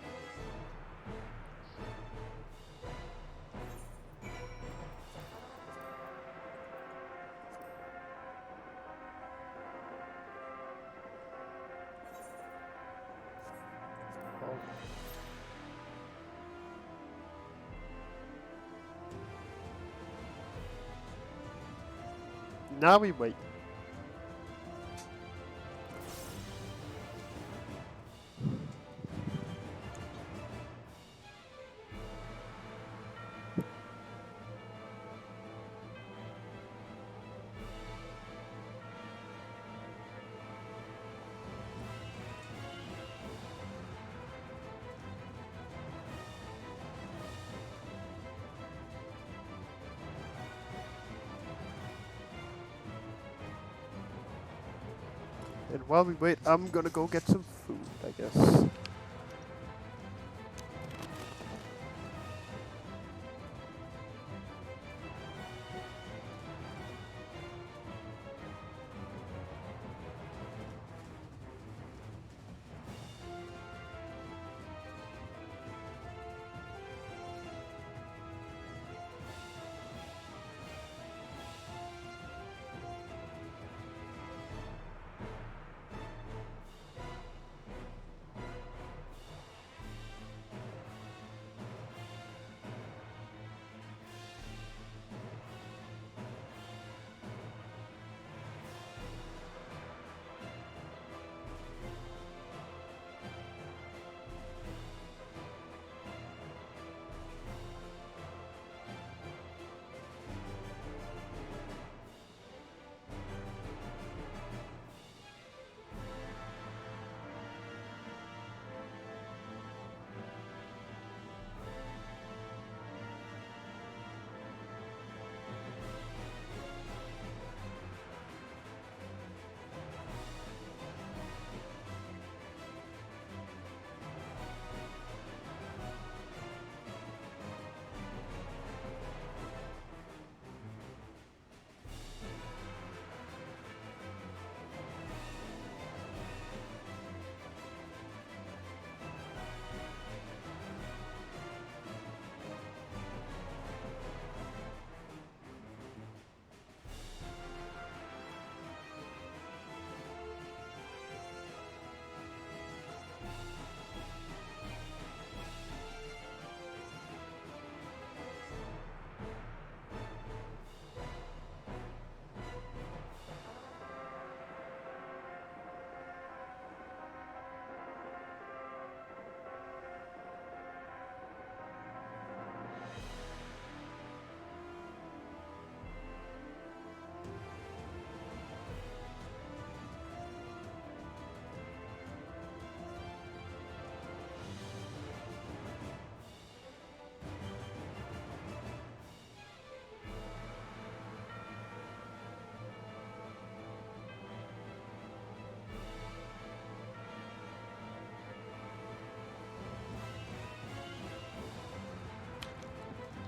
Now we wait. And while we wait, I'm gonna go get some food, I guess.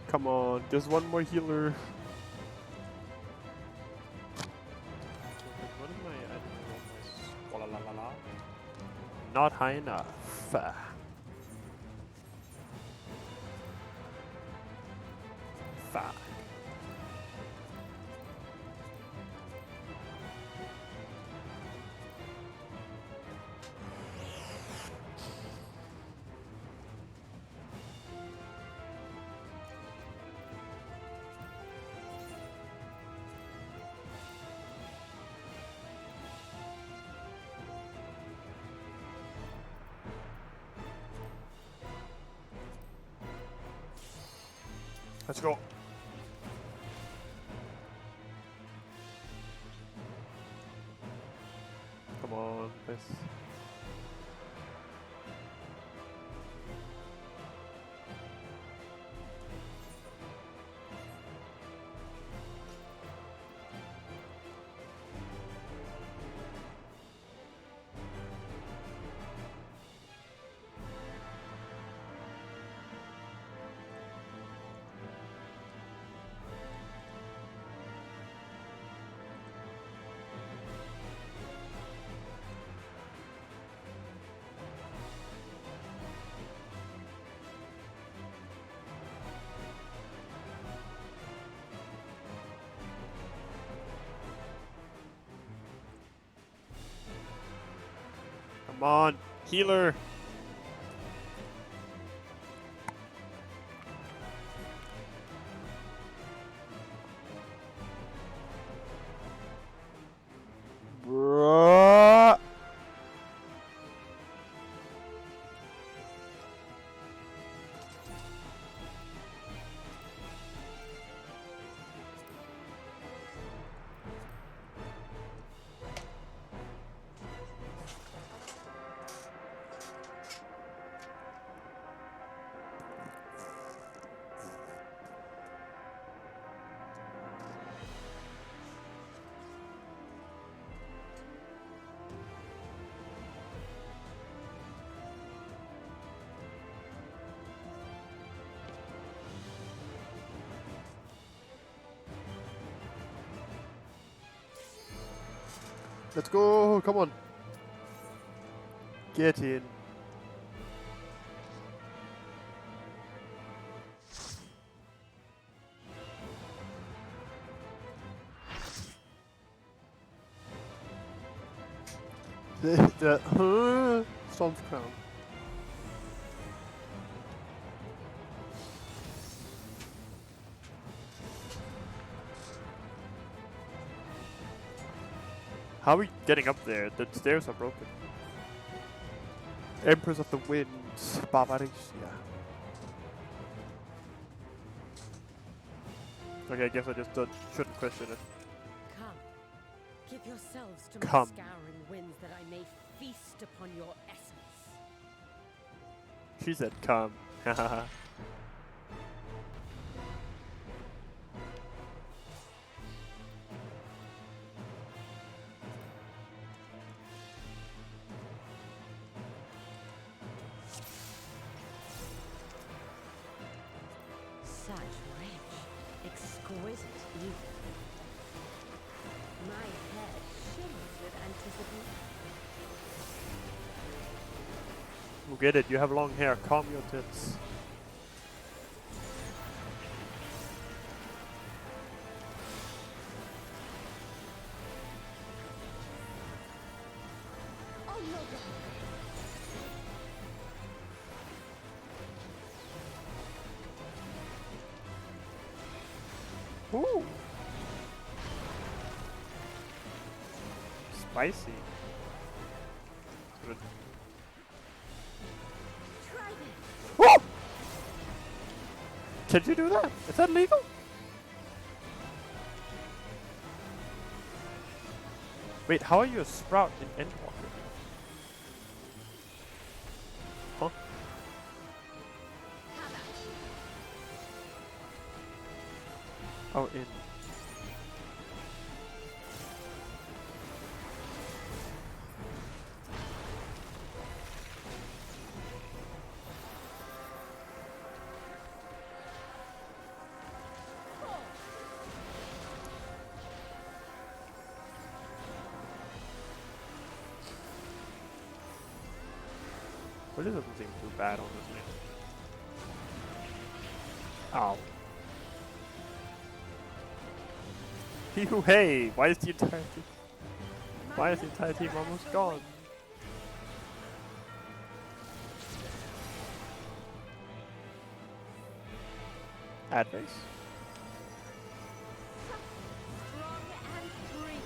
Come on, there's one more healer. What am I? I don't know. Not high enough. Fuck. Let's go. Come on, please. Come on, healer. Bruh. Let's go, come on. Get in. the Storm's Crown. How are we getting up there? The stairs are broken. Empress of the Winds, Barbaricia. Okay, I guess I just shouldn't question it. Come, give yourselves to Come. my scouring winds that I may feast upon your essence. She said come. Hahaha. Such rich, exquisite youth. My head shimmers with anticipation. You get it, you have long hair, calm your tits. Oh no, God. Ooh. Spicy. Good. Try this. Whoa! Can you do that? Is that legal? Wait, how are you a sprout in Endwalker? Huh? Oh, in. Well, this doesn't seem too bad, honestly. Ow. Phew, hey! Why is the entire team? Why is the entire team almost gone? Ad base? Strong and free.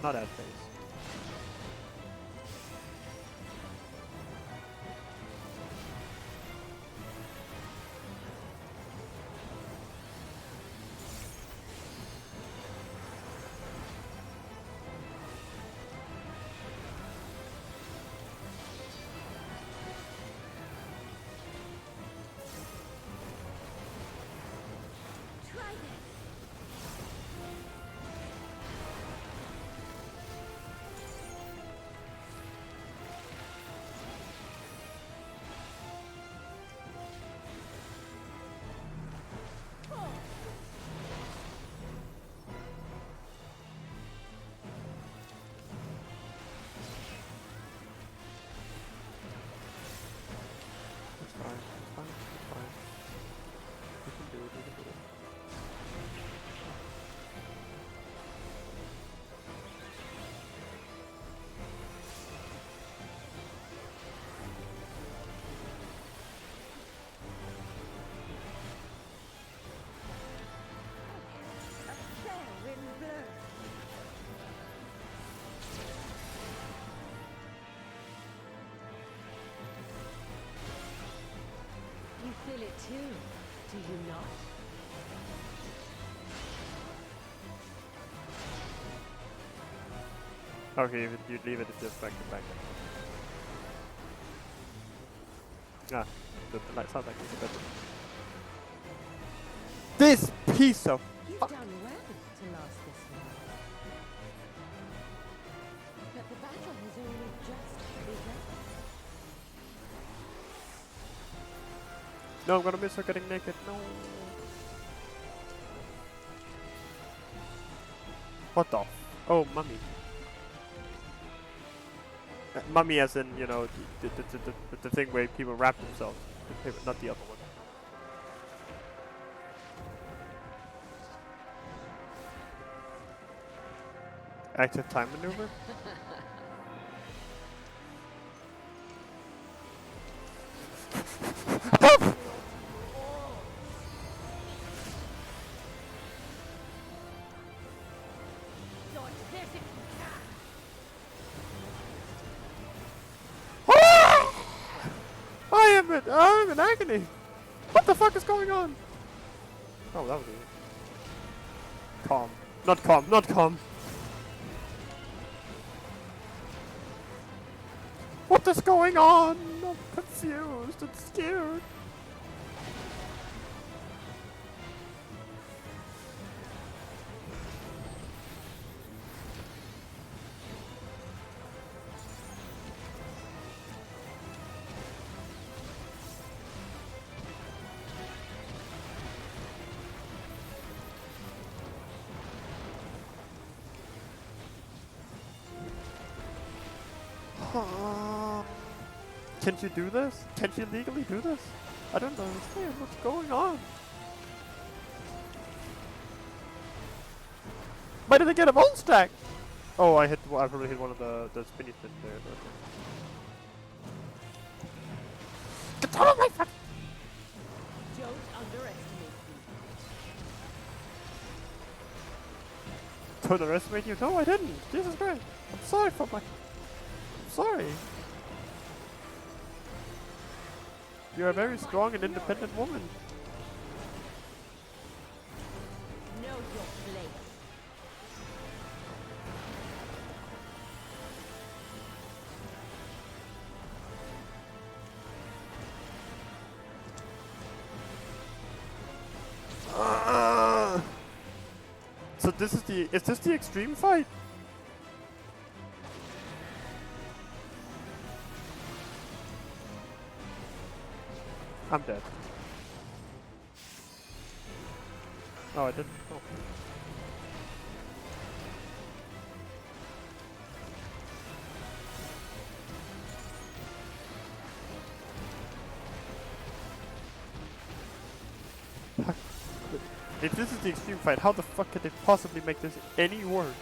Not ad base. Try this. feel it too, do you not? Okay, if you leave it, it's just back to back. Ah, the light sounds like it's better. This piece of You've fuck. done well to last this long. But the battle has only just begun. No, I'm gonna miss her getting naked. No. What the? Oh, mummy. Mummy as in, you know, the thing where people wrap themselves. The paper, not the other one. Active time maneuver? I'm in agony! What the fuck is going on? Oh, that was easy. Calm. Not calm, not calm. What is going on? I'm confused and scared. Can't you do this? Can't you legally do this? I don't understand what's going on. Why did I get a bone stack? Oh, I probably hit one of the spinny spin there. Okay. Get out of my fuck! Don't underestimate me. Don't underestimate you? No, I didn't. Jesus Christ. I'm sorry for my... I'm sorry. You're a very strong and independent woman. Know your place. So this is is this the extreme fight? I'm dead. Oh, I didn't. Oh. If this is the extreme fight, how the fuck could they possibly make this any worse?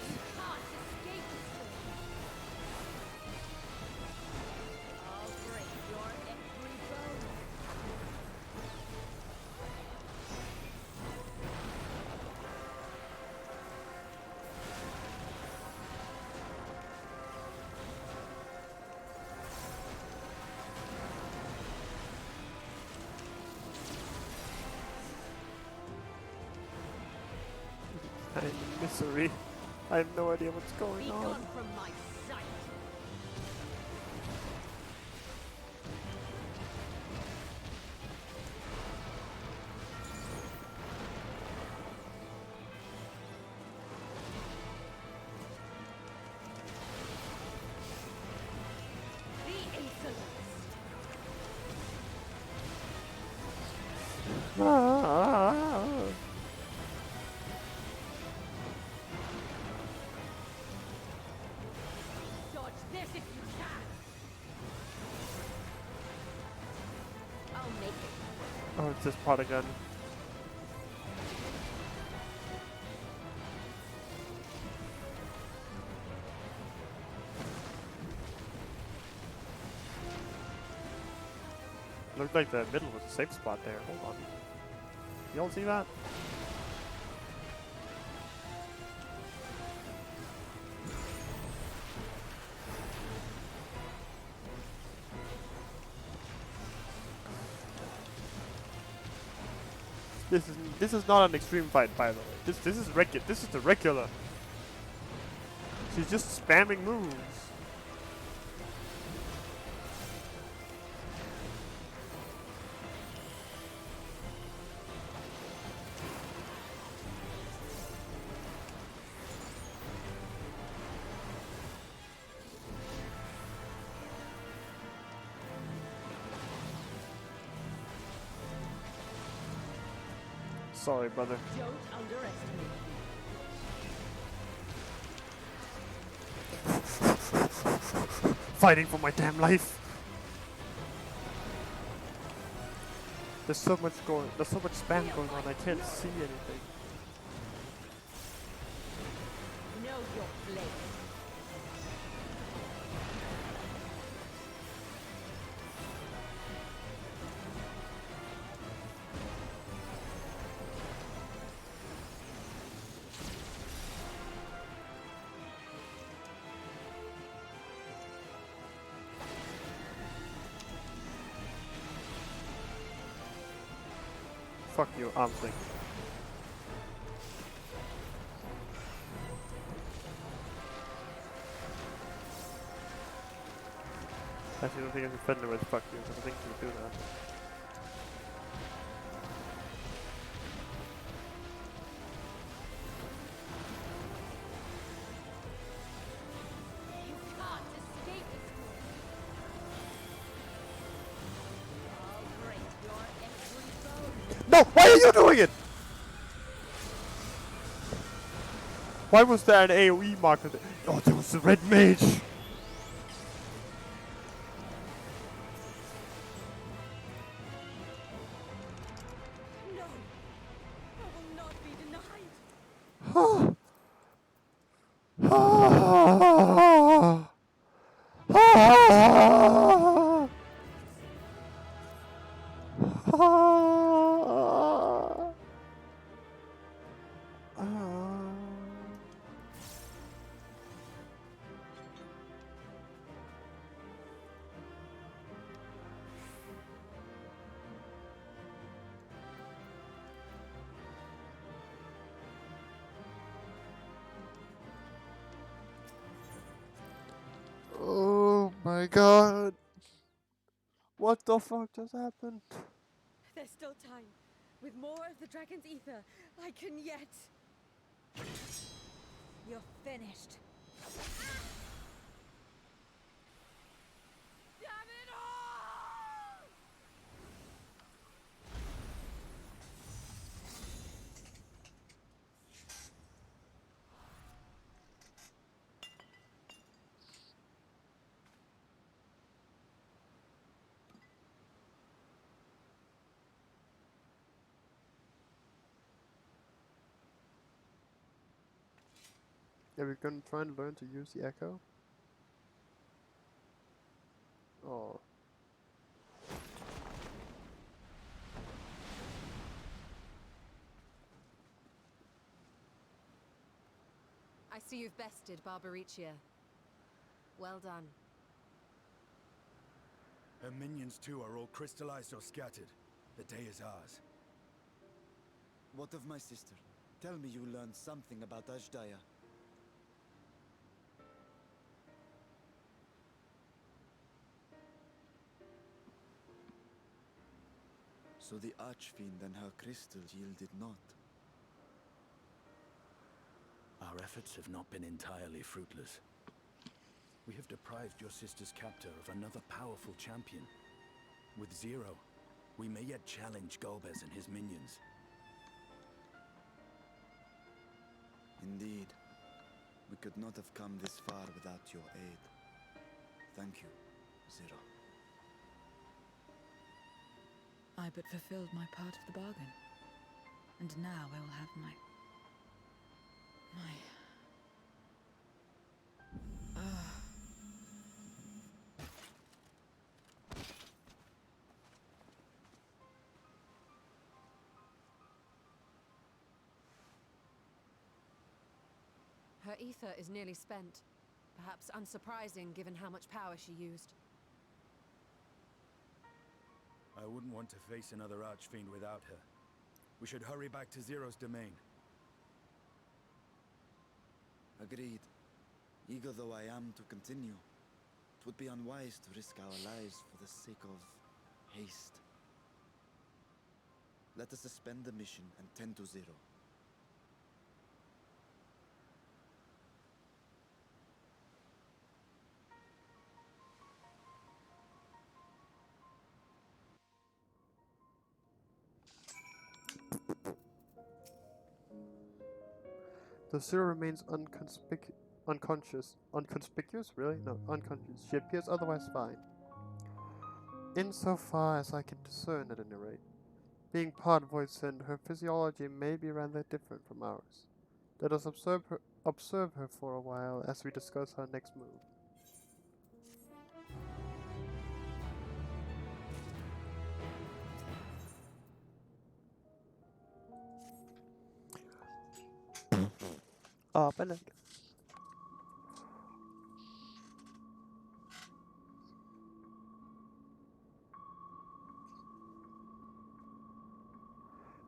I'm in misery. I have no idea what's going on. From my sight. The insolence. Dodge this if you can. I'll make it. Oh, it's this pot again. Looked like the middle was a safe spot there. Hold on. Y'all see that? This is not an extreme fight, by the way. This is regular. This is the regular. She's just spamming moves. Sorry, brother. Don't underestimate Fighting for my damn life. There's so much spam going on. I can't see anything. Know your place. Fuck you, arm thing. Actually, I don't think I can defend her with fuck you, because I think you do that. You can't escape this one. I'll break your every bone. No! Why are you doing it? Why was there an AoE marker there? Oh, there was the red mage! No, I will not be denied. Oh my god. What the fuck just happened? There's still time. With more of the dragon's ether, I can yet. You're finished. Damn it all! Are we gonna try and learn to use the echo? Oh. I see you've bested Barbaricia. Well done. Her minions too are all crystallized or scattered. The day is ours. What of my sister? Tell me you learned something about Azhdaya. So the Archfiend and her crystal yielded not. Our efforts have not been entirely fruitless. We have deprived your sister's captor of another powerful champion. With Zero, we may yet challenge Golbez and his minions. Indeed. We could not have come this far without your aid. Thank you, Zero. I but fulfilled my part of the bargain. And now I will have my... Her ether is nearly spent. Perhaps unsurprising given how much power she used. I wouldn't want to face another Archfiend without her. We should hurry back to Zero's domain. Agreed. Eager though I am to continue, it would be unwise to risk our lives for the sake of haste. Let us suspend the mission and tend to Zero. The Zero remains unconscious. Unconspicuous? Really? No, unconscious. She appears otherwise fine. Insofar as I can discern, at any rate. Being part Voidsent, her physiology may be rather different from ours. Let us observe her for a while as we discuss her next move. Bennett.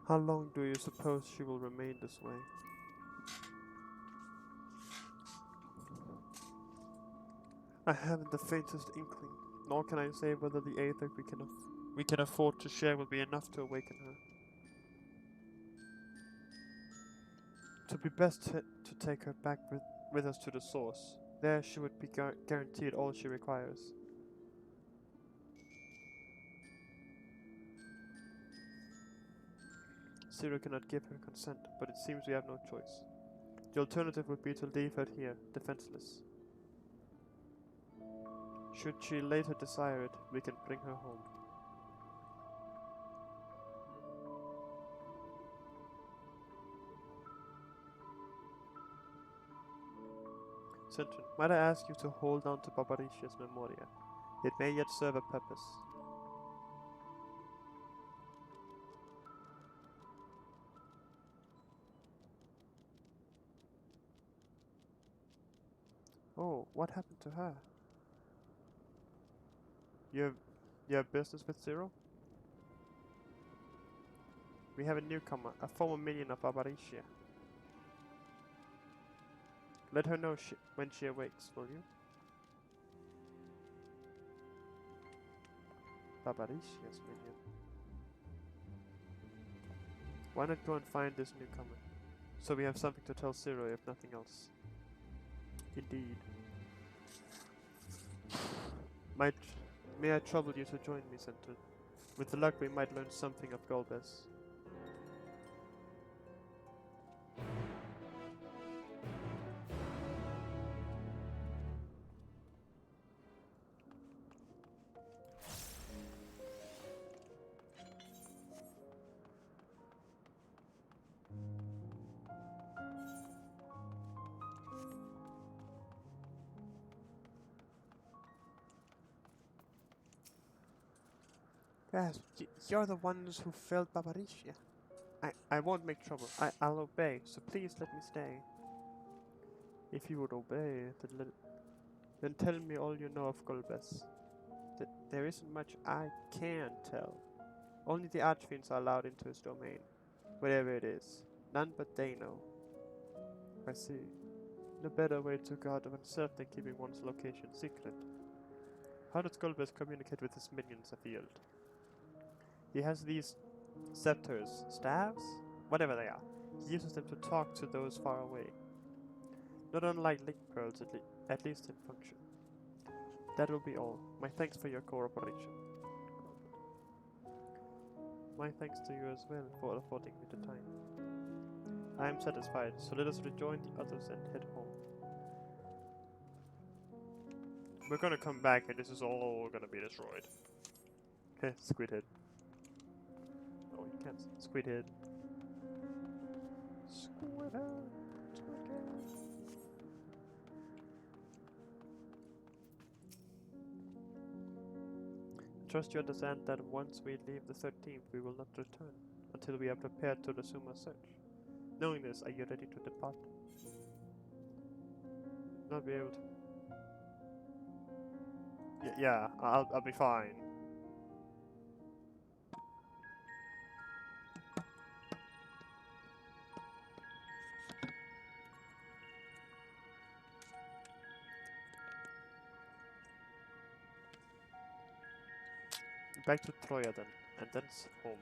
How long do you suppose she will remain this way? I haven't the faintest inkling, nor can I say whether the aid that we can afford to share will be enough to awaken her. It would be best to take her back with us to the source. There she would be guaranteed all she requires. Zero cannot give her consent, but it seems we have no choice. The alternative would be to leave her here, defenseless. Should she later desire it, we can bring her home. Centurion, might I ask you to hold on to Barbaricia's Memoria? It may yet serve a purpose. Oh, what happened to her? You have business with Zero? We have a newcomer, a former minion of Barbaricia. Let her know when she awakes, will you? Barbaricia's minion. Why not go and find this newcomer? So we have something to tell Zero, if nothing else. Indeed. May I trouble you to join me, Centurion? With the luck we might learn something of Golbez. Yes, you're the ones who failed Barbaricia. I won't make trouble. I'll obey, so please let me stay. If you would obey, then tell me all you know of Golbez. There isn't much I can tell. Only the Archfiends are allowed into his domain, whatever it is. None but they know. I see. No better way to guard oneself than keeping one's location secret. How does Golbez communicate with his minions afield? He has these scepters, staves? Whatever they are. He uses them to talk to those far away. Not unlike link pearls, at least in function. That will be all. My thanks for your cooperation. My thanks to you as well for affording me the time. I am satisfied, so let us rejoin the others and head home. We're gonna come back and this is all gonna be destroyed. Heh, Squidhead. Oh, you can't see Squidhead. Squidhead. Squidhead. Trust you understand that once we leave the 13th, we will not return until we are prepared to resume our search. Knowing this, are you ready to depart? Not be able to. Yeah, I'll be fine. Back to Troya then, and then home.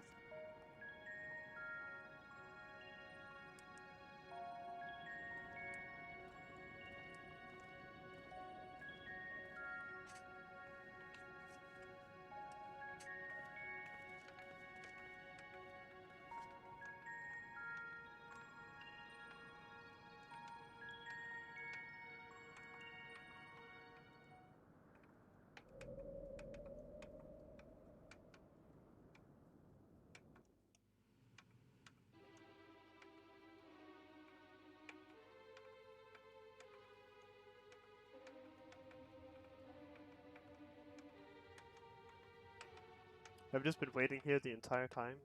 I've just been waiting here the entire time.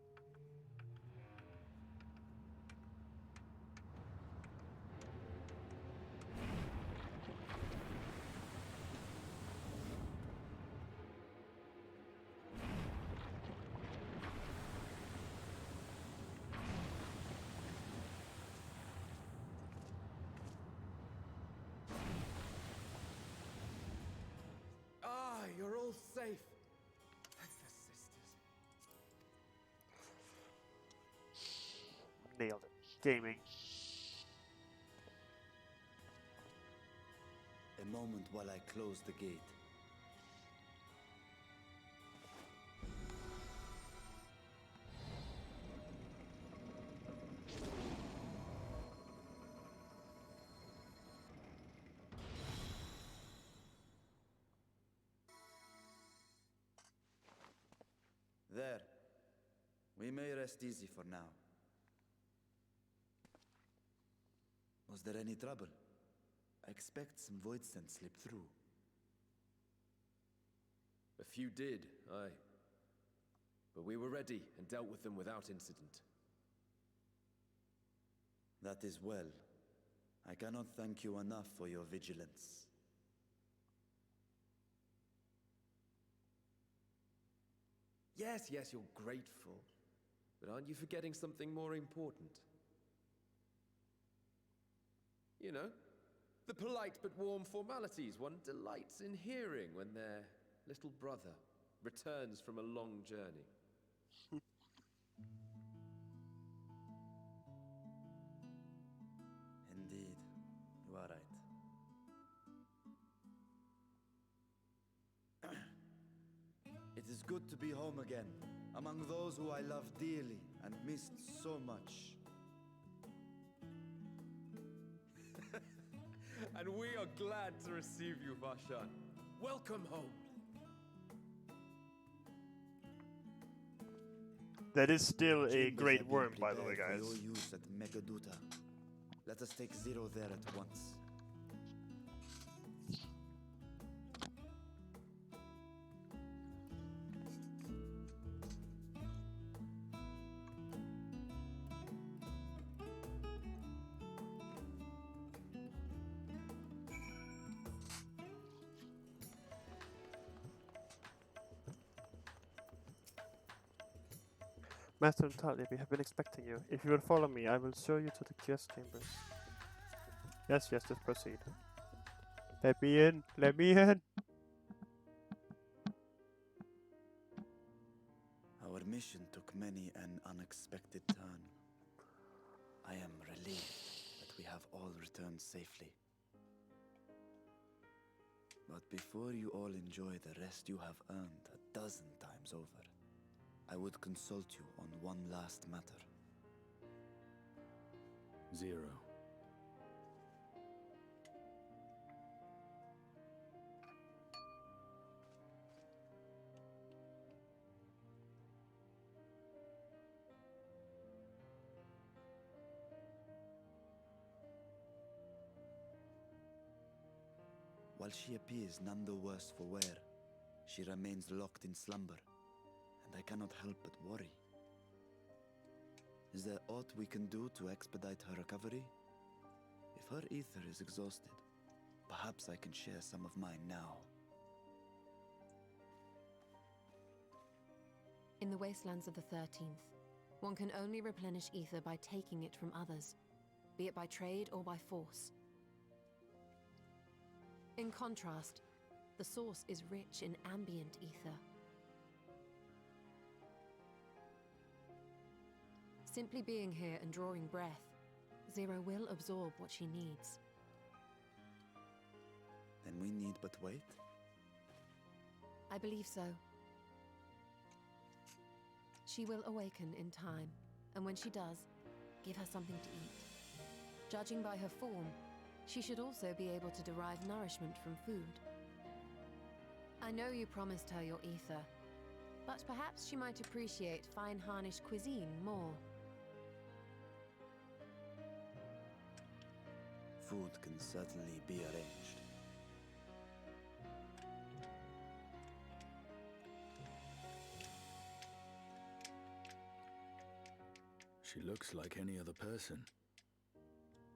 Ah, you're all safe. That's the sisters. Nailed it. Gaming. A moment while I close the gate. There. We may rest easy for now. Was there any trouble? I expect some void scent slipped through. A few did, aye. But we were ready and dealt with them without incident. That is well. I cannot thank you enough for your vigilance. Yes, you're grateful. But aren't you forgetting something more important? You know, the polite but warm formalities one delights in hearing when their little brother returns from a long journey. Indeed, you are right. It is good to be home again, among those who I love dearly and missed so much. And we are glad to receive you, Vashan. Welcome home. That is still a Chambers great have been worm, by the way, prepared guys. for your use at Megaduta. Let us take Zero there at once. Master Natalia, we have been expecting you. If you will follow me, I will show you to the guest chambers. Yes, just proceed. Let me in! Let me in! Our mission took many an unexpected turn. I am relieved that we have all returned safely. But before you all enjoy the rest you have earned 12 times over, I would consult you on one last matter. Zero. While she appears none the worse for wear, she remains locked in slumber, and I cannot help but worry. Is there aught we can do to expedite her recovery? If her ether is exhausted, perhaps I can share some of mine now. In the wastelands of the 13th, one can only replenish ether by taking it from others, be it by trade or by force. In contrast, the source is rich in ambient ether. Simply being here and drawing breath, Zero will absorb what she needs. Then we need but wait? I believe so. She will awaken in time, and when she does, give her something to eat. Judging by her form, she should also be able to derive nourishment from food. I know you promised her your ether, but perhaps she might appreciate fine harnished cuisine more. Food can certainly be arranged. She looks like any other person.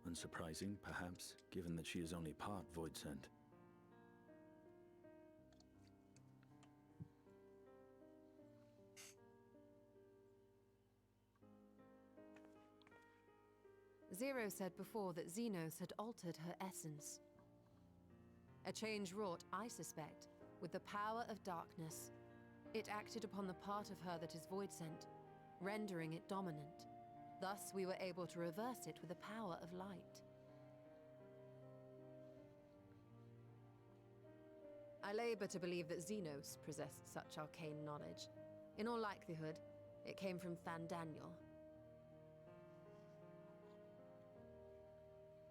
Unsurprising, perhaps, given that she is only part Voidsent. Zero said before that Xenos had altered her essence. A change wrought, I suspect, with the power of darkness. It acted upon the part of her that is Voidsent, rendering it dominant. Thus, we were able to reverse it with the power of light. I labor to believe that Xenos possessed such arcane knowledge. In all likelihood, it came from Fandaniel.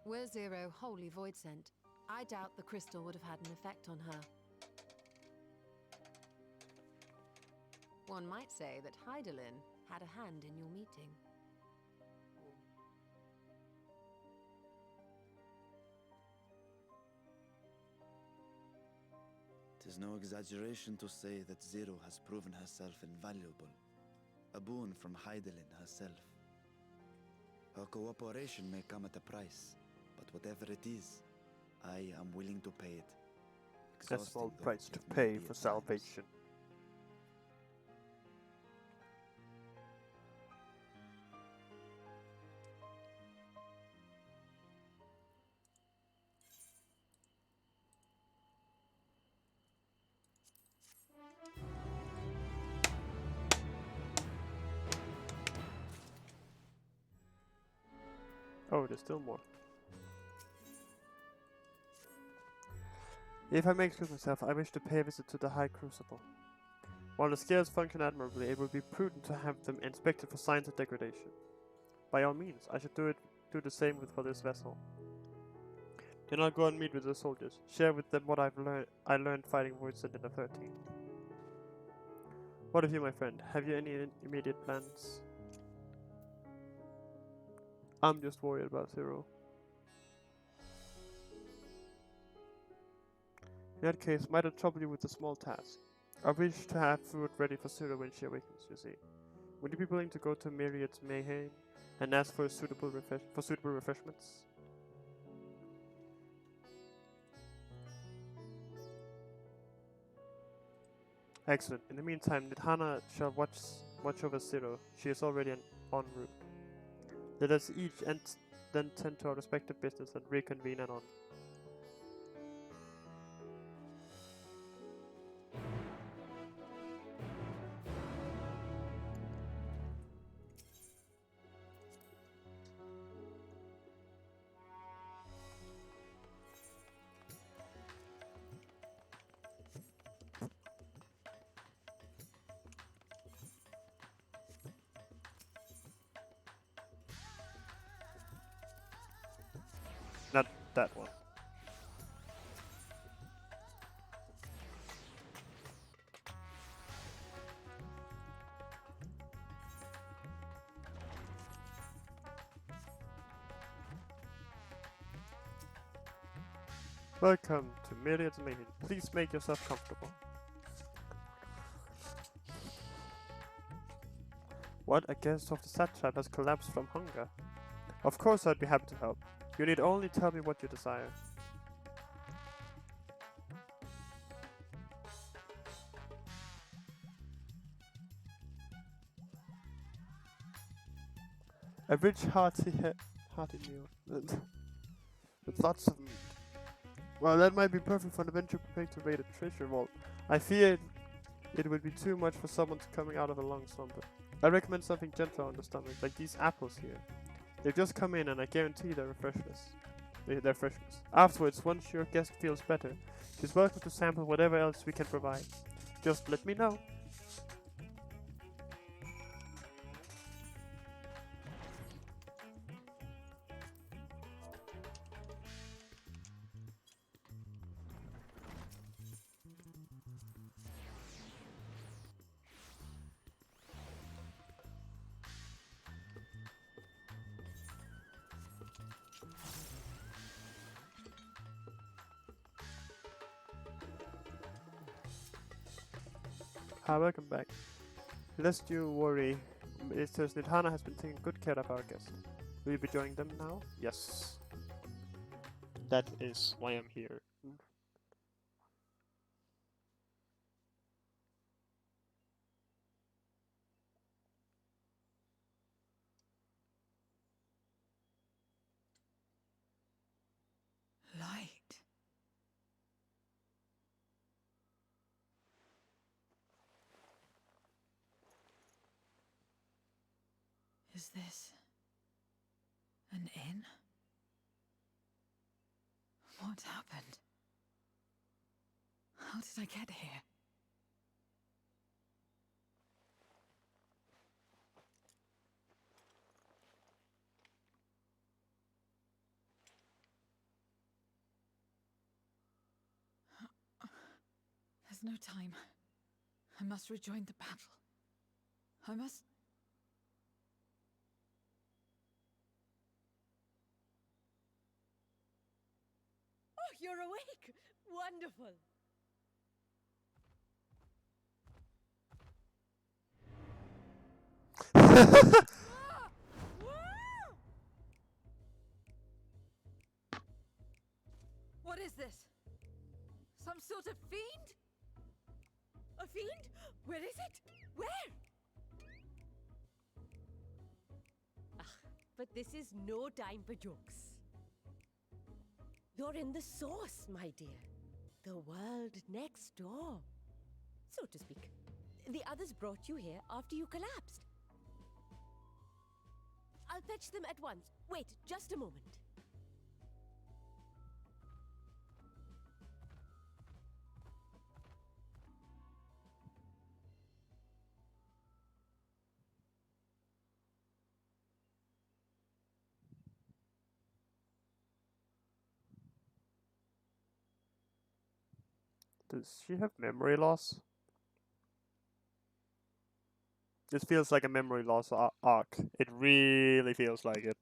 Were Zero wholly Voidsent, I doubt the crystal would have had an effect on her. One might say that Hydaelyn had a hand in your meeting. Tis no exaggeration to say that Zero has proven herself invaluable. A boon from Hydaelyn herself. Her cooperation may come at a price, but whatever it is, I am willing to pay it. A small Exhausting though price to it may pay be for at times. salvation. Oh, there's still more. If I may excuse myself, I wish to pay a visit to the High Crucible. While the scales function admirably, it would be prudent to have them inspected for signs of degradation. By all means, I should do the same for this vessel. Then I'll go and meet with the soldiers, share with them what I learned fighting Voidsent in the 13th. What of you, my friend? Have you any immediate plans? I'm just worried about Zero. In that case, might I trouble you with a small task? I wish to have food ready for Zero when she awakens, you see. Would you be willing to go to Myriad's Mayhem and ask for suitable refreshments? Excellent. In the meantime, Nidhana shall watch over Zero. She is already en route. Let us each then tend to our respective business and reconvene anon. Not that one. Welcome to Myriad's Mayhem. Please make yourself comfortable. What? A guest of the satrap has collapsed from hunger. Of course I'd be happy to help. You need only tell me what you desire. A rich, hearty meal with lots of meat. Well, that might be perfect for an adventure preparing to raid a treasure vault. I fear it would be too much for someone coming out of a long slumber. I recommend something gentle on the stomach, like these apples here. They've just come in and I guarantee their freshness. Afterwards, once your guest feels better, she's welcome to sample whatever else we can provide. Just let me know. Hi, welcome back. Lest you worry, Mr. Snidhana has been taking good care of our guest. Will you be joining them now? Yes. That is why I'm here. Light. Is this an inn? What happened? How did I get here? There's no time. I must rejoin the battle. I must... Oh, you're awake! Wonderful! What is this? Some sort of fiend? A fiend? Where is it? Where? But this is no time for jokes. You're in the source, my dear. The world next door, so to speak. The others brought you here after you collapsed. I'll fetch them at once. Wait, just a moment. Does she have memory loss? This feels like a memory loss arc. It really feels like it.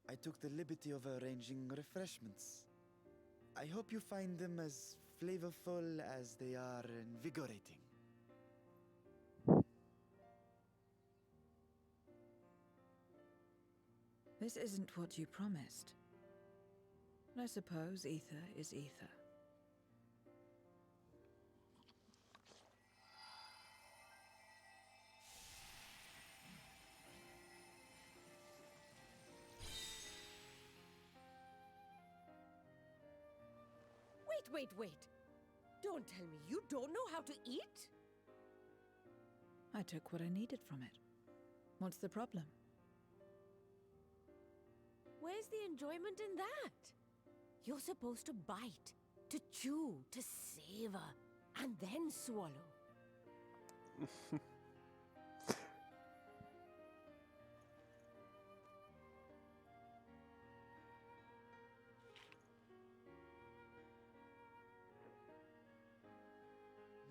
I took the liberty of arranging refreshments. I hope you find them as flavorful as they are invigorating. This isn't what you promised. I suppose ether is ether. Wait. Don't tell me you don't know how to eat? I took what I needed from it. What's the problem? Where's the enjoyment in that? You're supposed to bite, to chew, to savor, and then swallow.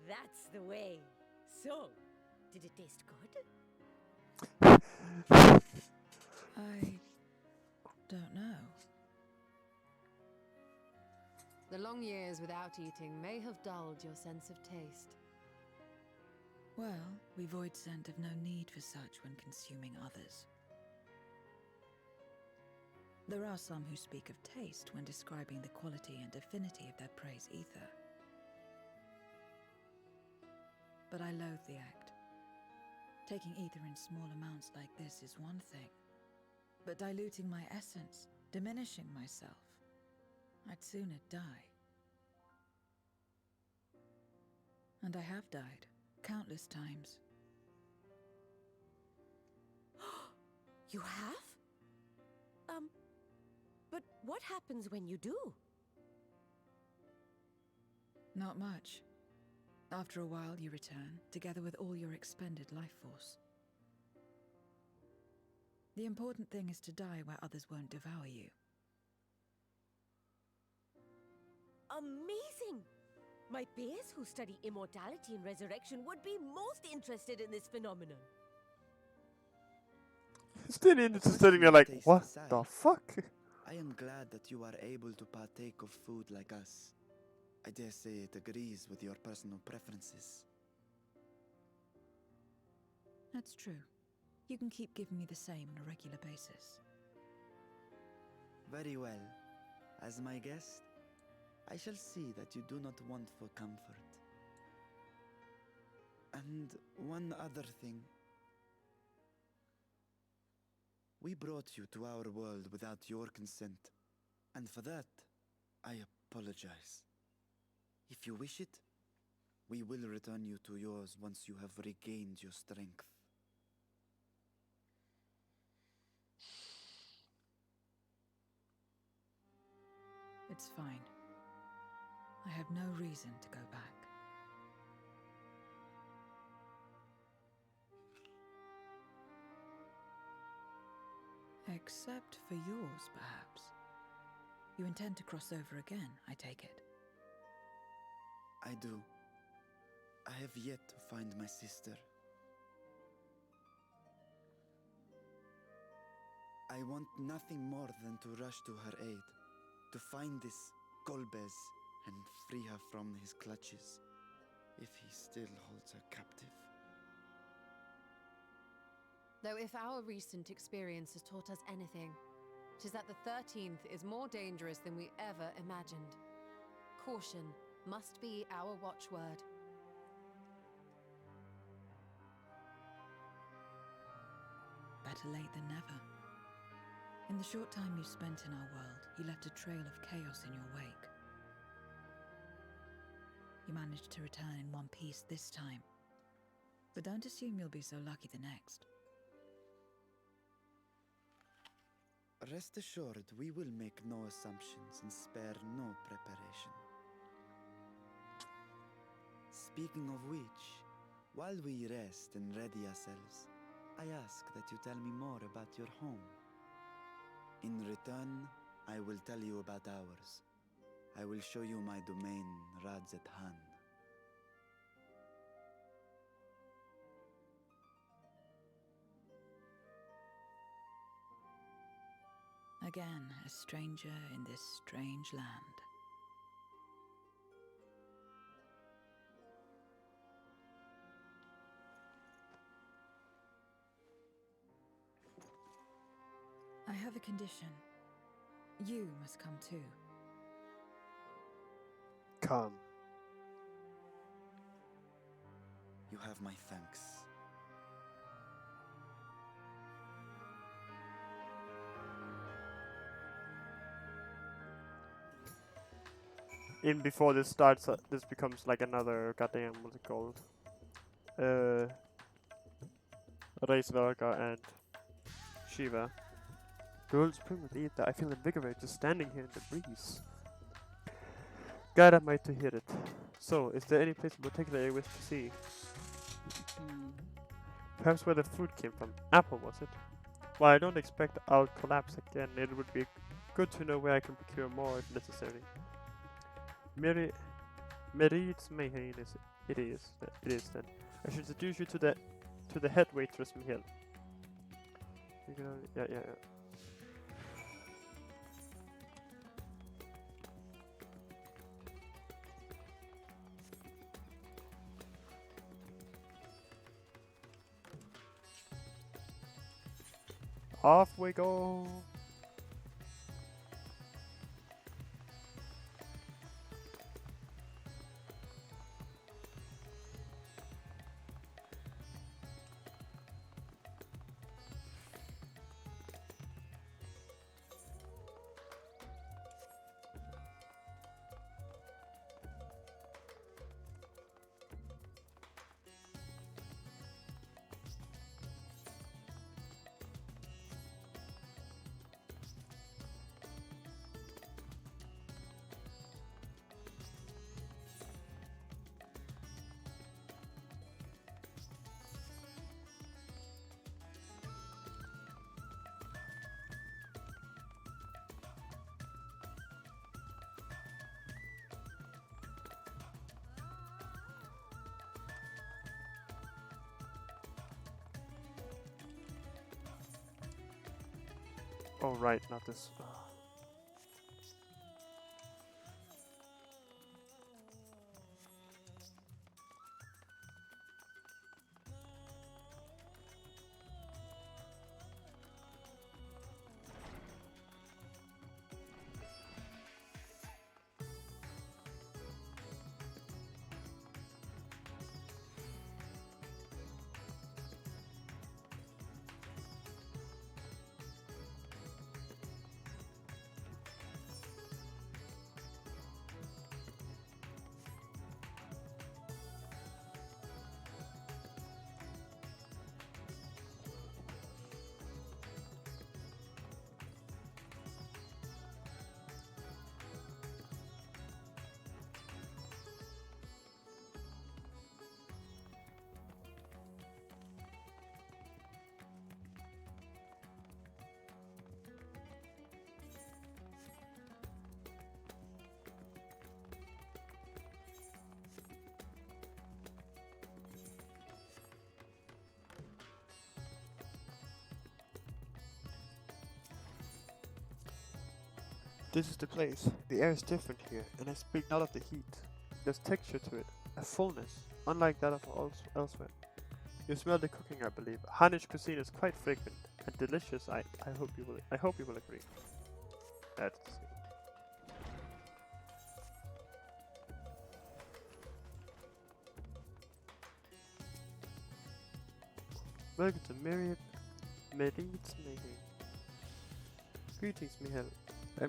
That's the way. So, did it taste good? I don't know. The long years without eating may have dulled your sense of taste. Well, we void scent have no need for such when consuming others. There are some who speak of taste when describing the quality and affinity of their prey's ether. but I loathe the act. Taking ether in small amounts like this is one thing, but diluting my essence, diminishing myself, I'd sooner die. And I have died, countless times. You have? But what happens when you do? Not much. After a while, you return, together with all your expended life force. The important thing is to die where others won't devour you. Amazing! My peers who study immortality and resurrection would be most interested in this phenomenon. Still interested, you're like, what the fuck? I am glad that you are able to partake of food like us. I dare say it agrees with your personal preferences. That's true. You can keep giving me the same on a regular basis. Very well. As my guest, I shall see that you do not want for comfort. And one other thing. We brought you to our world without your consent, and for that, I apologize. If you wish it, we will return you to yours once you have regained your strength. It's fine. I have no reason to go back. Except for yours, perhaps. You intend to cross over again, I take it. I do. I have yet to find my sister. I want nothing more than to rush to her aid, to find this Golbez and free her from his clutches, if he still holds her captive. Though if our recent experience has taught us anything, it is that the 13th is more dangerous than we ever imagined. Caution must be our watchword. Better late than never. In the short time you spent in our world, you left a trail of chaos in your wake. You managed to return in one piece this time. But don't assume you'll be so lucky the next. Rest assured, we will make no assumptions and spare no preparation. Speaking of which, while we rest and ready ourselves, I ask that you tell me more about your home. In return, I will tell you about ours. I will show you my domain, Radzatan. Again, a stranger in this strange land. I have a condition. You must come too. Come. You have my thanks. Even before this starts, this becomes like another goddamn, what's it called? Reisverka and Shiva. The world's primitive ether. I feel invigorated just standing here in the breeze. God, am I to hear it. So, is there any place in particular you wish to see? Perhaps where the fruit came from. Apple, was it? Well, I don't expect I'll collapse again. It would be good to know where I can procure more if necessary. Merid's Mayhain is it is then. I should introduce you to the head waitress Mihail. Yeah. Off we go. Oh right, not this. This is the place. The air is different here, and I speak not of the heat. There's texture to it, a fullness, unlike that of elsewhere. You smell the cooking, I believe. Harnish cuisine is quite fragrant and delicious. I hope you will agree. That's welcome to Merit's making. Greetings, Mihail.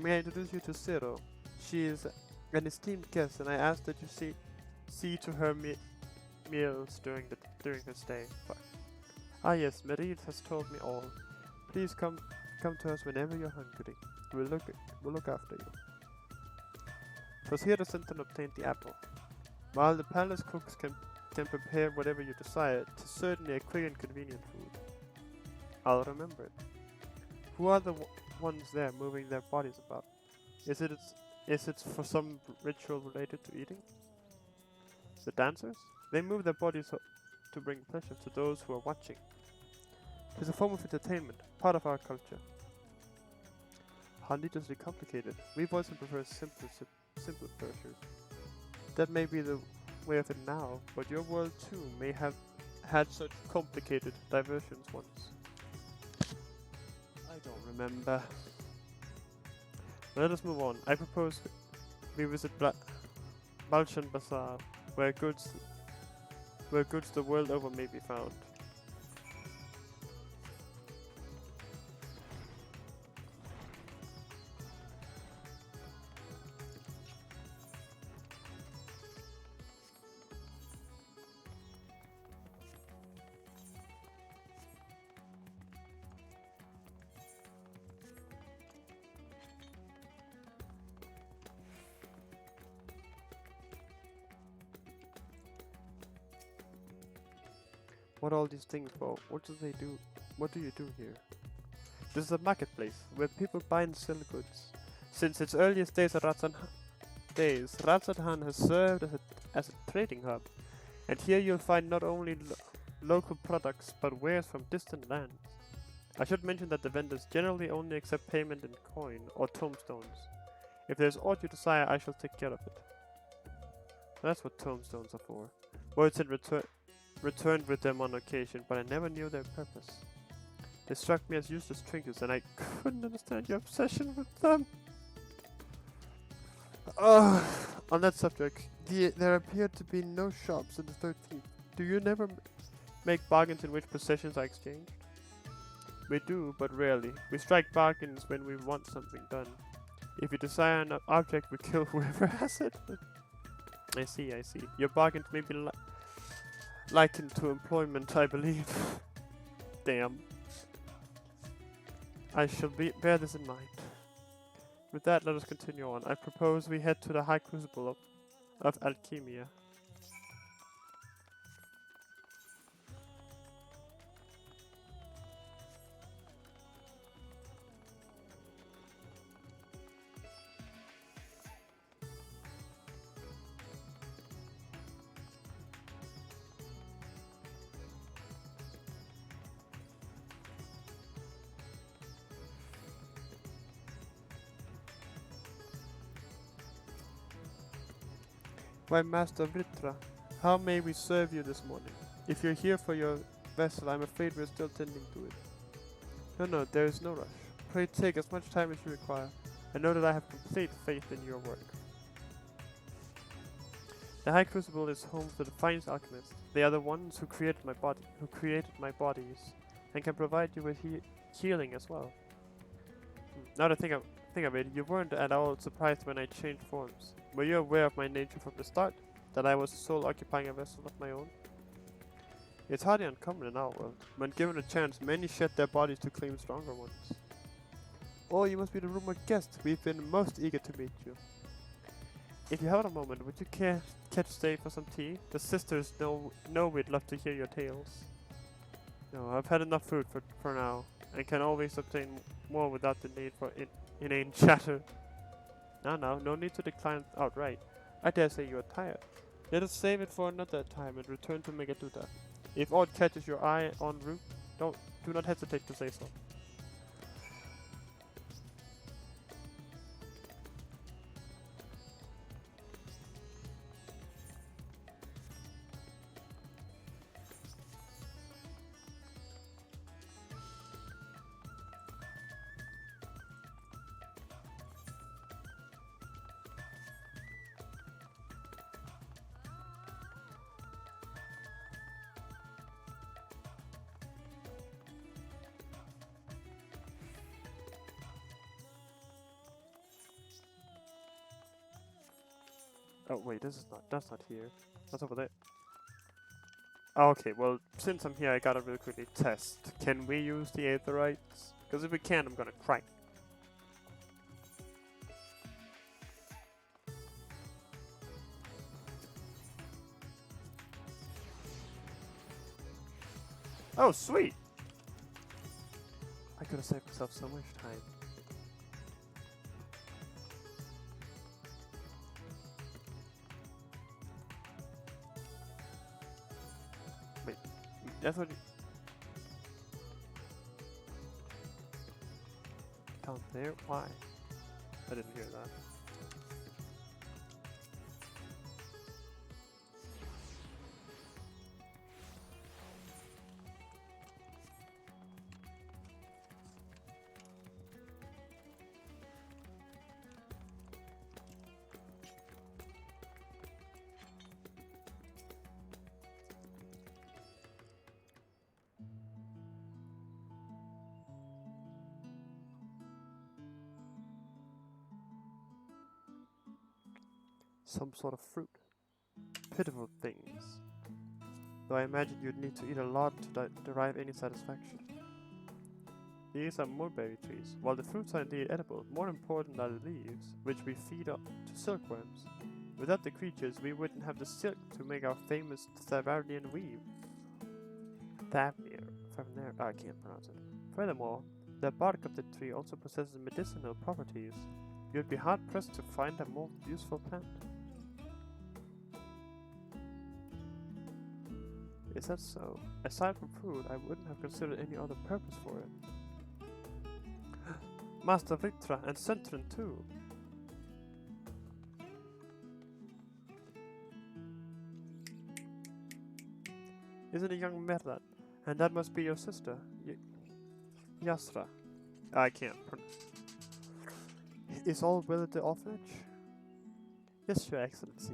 May I introduce you to Zero? She is an esteemed guest, and I ask that you see to her meals during her stay. Fuck. Ah yes, Merit has told me all. Please come to us whenever you're hungry. We'll look after you. 'Twas here the Sentinel obtained the apple. While the palace cooks can prepare whatever you desire, 'tis certainly a quick and convenient food. I'll remember it. Who are the ones there moving their bodies about? Is it for some ritual related to eating? The dancers? They move their bodies to bring pleasure to those who are watching. It is a form of entertainment, part of our culture. How needlessly complicated. We voice prefer simple pleasures. That may be the way of it now, but your world too may have had such complicated diversions once. I don't remember. Let us move on. I propose we visit Balshan Bazaar, where goods the world over may be found. What are all these things for? What do they do? What do you do here? This is a marketplace where people buy and sell goods. Since its earliest days, Razathan has served as a trading hub, and here you'll find not only local products but wares from distant lands. I should mention that the vendors generally only accept payment in coin or tomestones. If there's aught you desire, I shall take care of it. That's what tomestones are for. Words in returned with them on occasion, but I never knew their purpose. They struck me as useless trinkets, and I couldn't understand your obsession with them. On that subject, there appear to be no shops in the 13th. Do you never make bargains in which possessions are exchanged? We do, but rarely. We strike bargains when we want something done. If you desire an object, we kill whoever has it. I see. Your bargains may be likened to employment, I believe. Damn. I shall bear this in mind. With that, let us continue on. I propose we head to the High Crucible of Alchemia. My Master Vritra, how may we serve you this morning? If you're here for your vessel, I'm afraid we're still tending to it. No, there is no rush. Pray take as much time as you require. I know that I have complete faith in your work. The High Crucible is home to the finest alchemists. They are the ones who created my bodies, and can provide you with healing as well. Now that I think of it, you weren't at all surprised when I changed forms. Were you aware of my nature from the start? That I was a soul occupying a vessel of my own? It's hardly uncommon in our world. When given a chance, many shed their bodies to claim stronger ones. Oh, you must be the rumored guest. We've been most eager to meet you. If you have a moment, would you care to stay for some tea? The sisters know we'd love to hear your tales. No, I've had enough food for now, and can always obtain more without the need for inane chatter. Now, no need to decline outright. I dare say you are tired. Let us save it for another time and return to Megaduta. If aught catches your eye en route, do not hesitate to say so. Oh wait, that's not here. That's over there. Oh, okay, well, since I'm here, I gotta really quickly test. Can we use the Aetherites? Because if we can, I'm gonna cry. Oh, sweet! I could have saved myself so much time. Wait, that's what you... Down there? Why? I didn't hear that. Some sort of fruit. Pitiful things. Though I imagine you'd need to eat a lot to derive any satisfaction. These are mulberry trees. While the fruits are indeed edible, more important are the leaves, which we feed up to silkworms. Without the creatures, we wouldn't have the silk to make our famous Thavarnian weave. Thavnir. I can't pronounce it. Furthermore, the bark of the tree also possesses medicinal properties. You'd be hard-pressed to find a more useful plant. Is that so? Aside from food, I wouldn't have considered any other purpose for it. Master Vritra and Centrin too. Isn't it young Merlan? And that must be your sister, Yasra. I can't pronounce. Is all well at the orphanage? Yes, Your Excellency.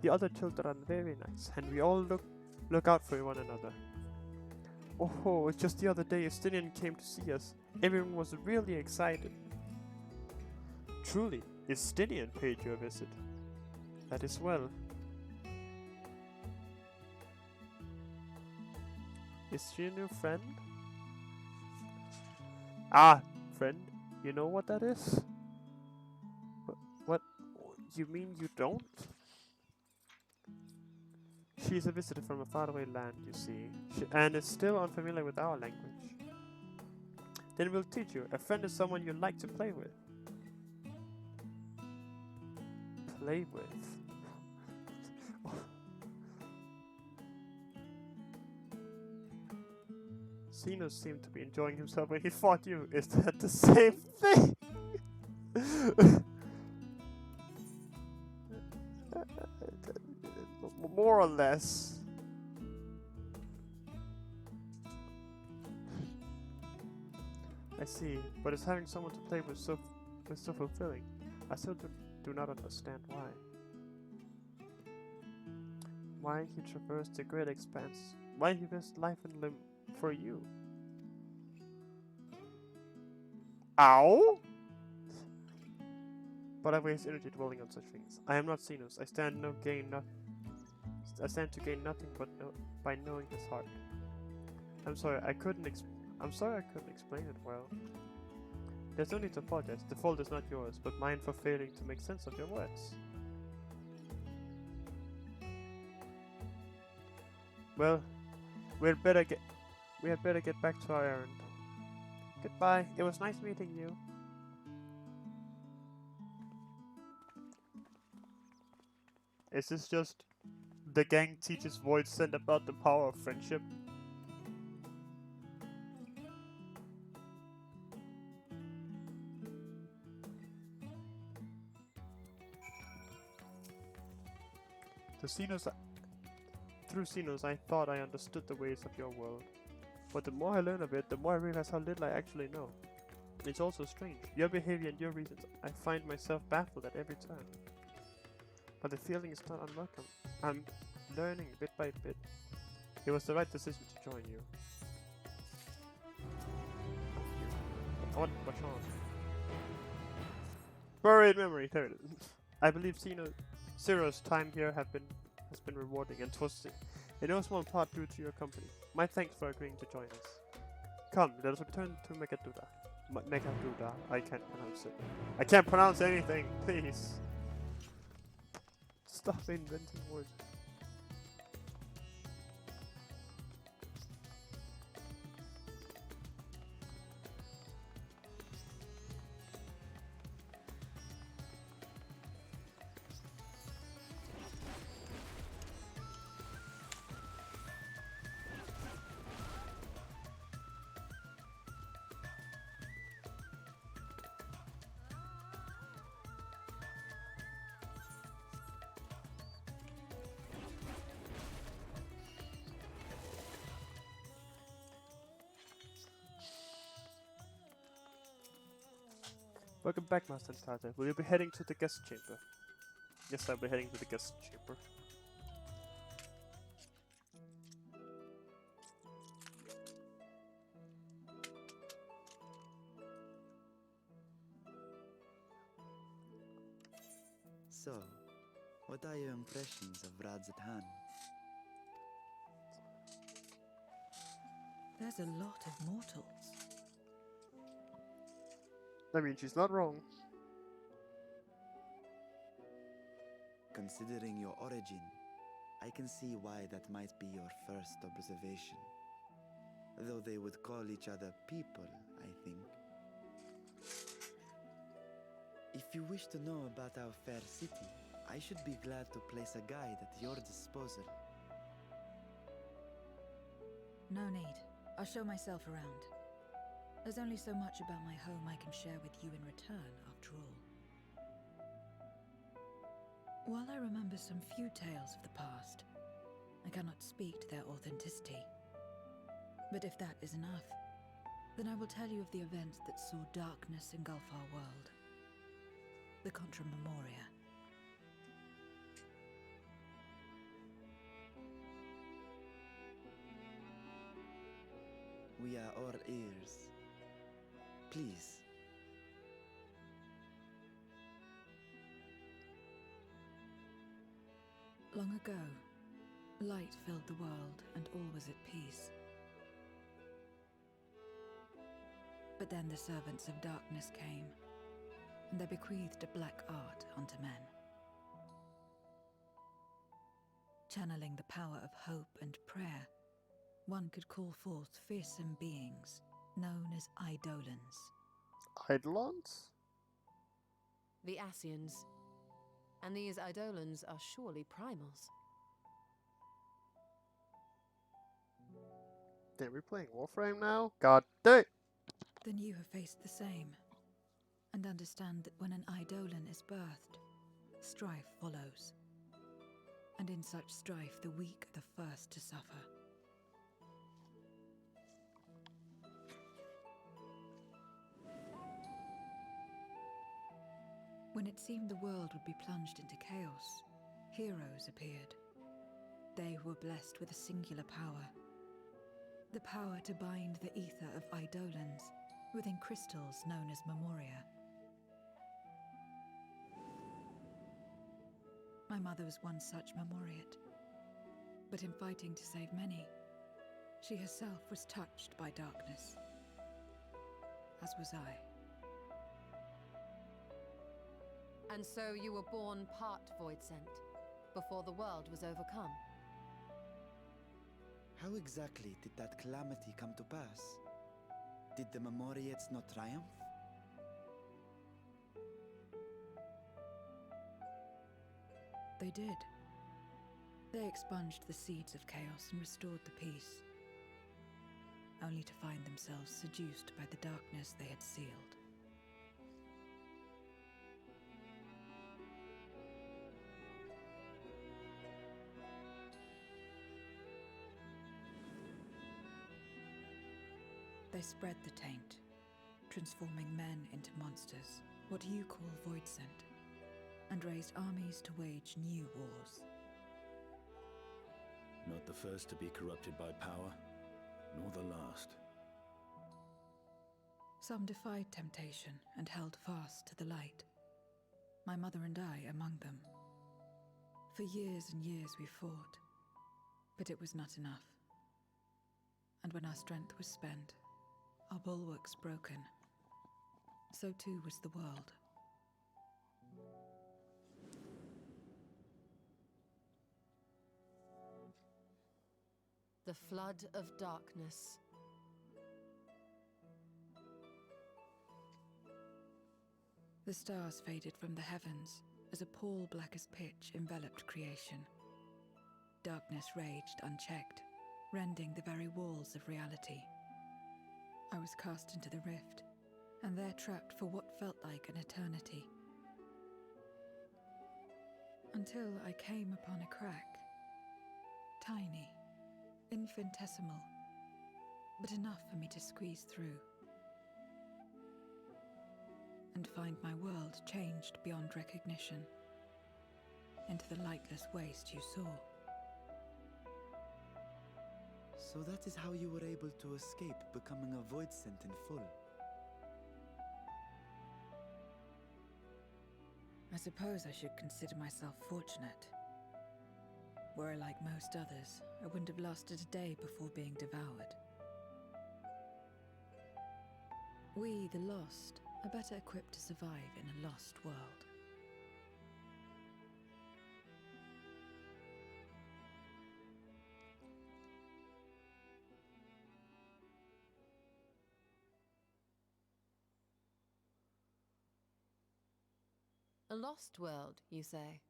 The other children are very nice, and we all look out for one another. Oh, just the other day Estinian came to see us. Everyone was really excited. Truly, Estinian paid you a visit. That is well. Is she a new friend? Ah, friend. You know what that is? What? You mean you don't? She's a visitor from a faraway land, you see, and is still unfamiliar with our language. Then we'll teach you. A friend is someone you like to play with. Play with? Xenos seemed to be enjoying himself when he fought you. Is that the same thing? more or less. I see, but is having someone to play with so fulfilling? I still do not understand why. Why he traversed the great expanse? Why he risked life and limb for you? Ow! But I waste energy dwelling on such things. I am not Xenos. I stand to gain nothing but by knowing his heart. I'm sorry I couldn't explain it well. There's no need to apologize. The fault is not yours, but mine for failing to make sense of your words. Well, we had better get back to our errand. Goodbye. It was nice meeting you. Is this just the gang teaches Voidsent about the power of friendship? Through Xenos, I thought I understood the ways of your world. But the more I learn of it, the more I realize how little I actually know. It's also strange. Your behavior and your reasons, I find myself baffled at every turn. But the feeling is not unwelcome. I'm learning bit by bit. It was the right decision to join you. I want to watch on. Buried memory, there it is. I believe Zero's time here has been rewarding, and 'twas in no small part due to your company. My thanks for agreeing to join us. Come, let us return to Megaduda. Megaduda, I can't pronounce it. I can't pronounce anything, please. Stop inventing words. Welcome back, Master Starter. Will you be heading to the guest chamber? Yes, I'll be heading to the guest chamber. So, what are your impressions of Radzatan? There's a lot of mortals. I mean, she's not wrong. Considering your origin, I can see why that might be your first observation. Though they would call each other people, I think. If you wish to know about our fair city, I should be glad to place a guide at your disposal. No need. I'll show myself around. There's only so much about my home I can share with you in return, after all. While I remember some few tales of the past, I cannot speak to their authenticity. But if that is enough, then I will tell you of the events that saw darkness engulf our world. The Contra Memoria. We are all ears. Please. Long ago, light filled the world and all was at peace. But then the servants of darkness came, and they bequeathed a black art unto men. Channeling the power of hope and prayer, one could call forth fearsome beings known as Eidolons. Eidolons? The Ascians. And these Eidolons are surely primals. Damn, we're playing Warframe now? God damn! Then you have faced the same, and understand that when an Eidolon is birthed, strife follows. And in such strife, the weak are the first to suffer. When it seemed the world would be plunged into chaos, heroes appeared. They were blessed with a singular power. The power to bind the ether of Eidolons within crystals known as Memoria. My mother was one such Memoriate. But in fighting to save many, she herself was touched by darkness. As was I. And so you were born part Voidsent, before the world was overcome. How exactly did that calamity come to pass? Did the Memoriates not triumph? They did. They expunged the seeds of chaos and restored the peace, only to find themselves seduced by the darkness they had sealed. They spread the taint, transforming men into monsters, what you call Voidsent, and raised armies to wage new wars. Not the first to be corrupted by power, nor the last. Some defied temptation and held fast to the light. My mother and I among them. For years and years we fought, but it was not enough. And when our strength was spent, our bulwarks broken, so too was the world. The flood of darkness. The stars faded from the heavens as a pall black as pitch enveloped creation. Darkness raged unchecked, rending the very walls of reality. I was cast into the rift, and there trapped for what felt like an eternity. Until I came upon a crack. Tiny, infinitesimal, but enough for me to squeeze through. And find my world changed beyond recognition, into the lightless waste you saw. So that is how you were able to escape becoming a Voidsent in full. I suppose I should consider myself fortunate. Were I like most others, I wouldn't have lasted a day before being devoured. We, the lost, are better equipped to survive in a lost world. A lost world, you say?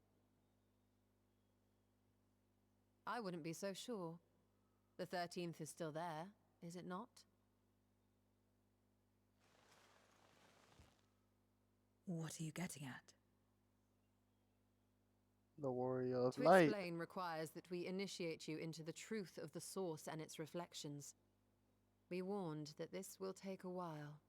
I wouldn't be so sure. The 13th is still there, is it not? What are you getting at? The warrior of To light. explain requires that we initiate you into the truth of the source and its reflections. We warned that this will take a while.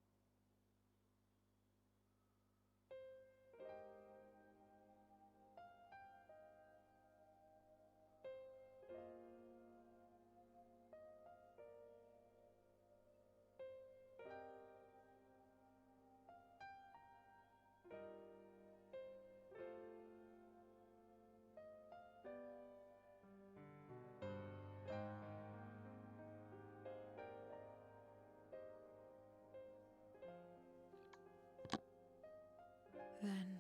Then,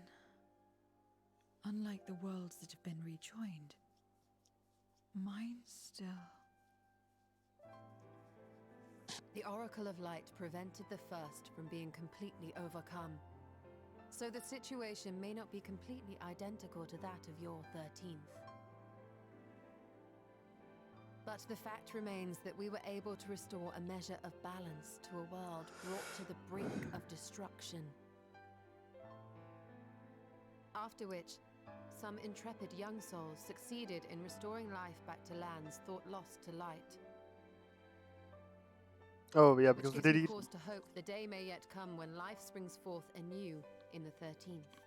unlike the worlds that have been rejoined, mine still... The Oracle of Light prevented the first from being completely overcome. So the situation may not be completely identical to that of your 13th. But the fact remains that we were able to restore a measure of balance to a world brought to the brink of destruction. After which, some intrepid young souls succeeded in restoring life back to lands thought lost to light. Oh yeah, Which because we gives did me eat. cause to hope the day may yet come when life springs forth anew in the 13th.